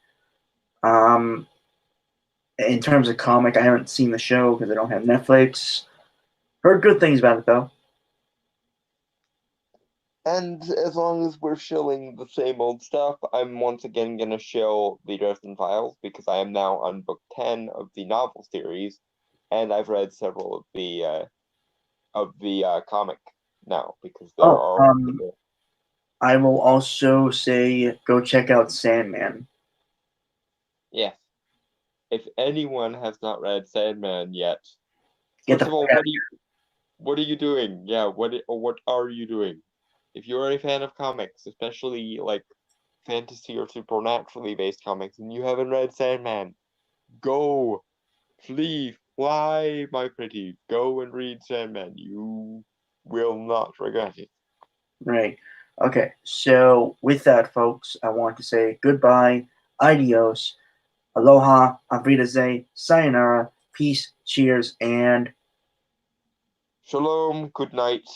In terms of comic, I haven't seen the show because I don't have Netflix. Heard good things about it though. And as long as we're shilling the same old stuff, I'm once again gonna shill the Dresden Files because I am now on book 10 of the novel series, and I've read several of the comic now because there are. I will also say go check out Sandman. Yes. If anyone has not read Sandman yet, Get first the of all, fuck out. what are you doing? Yeah, what are you doing? If you're a fan of comics, especially like fantasy or supernaturally based comics, and you haven't read Sandman, go, fly, my pretty, go and read Sandman. You will not regret it. Right. Okay. So with that, folks, I want to say goodbye, adios, aloha, avridaze, sayonara, peace, cheers, and Shalom, good night,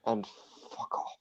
and fuck off.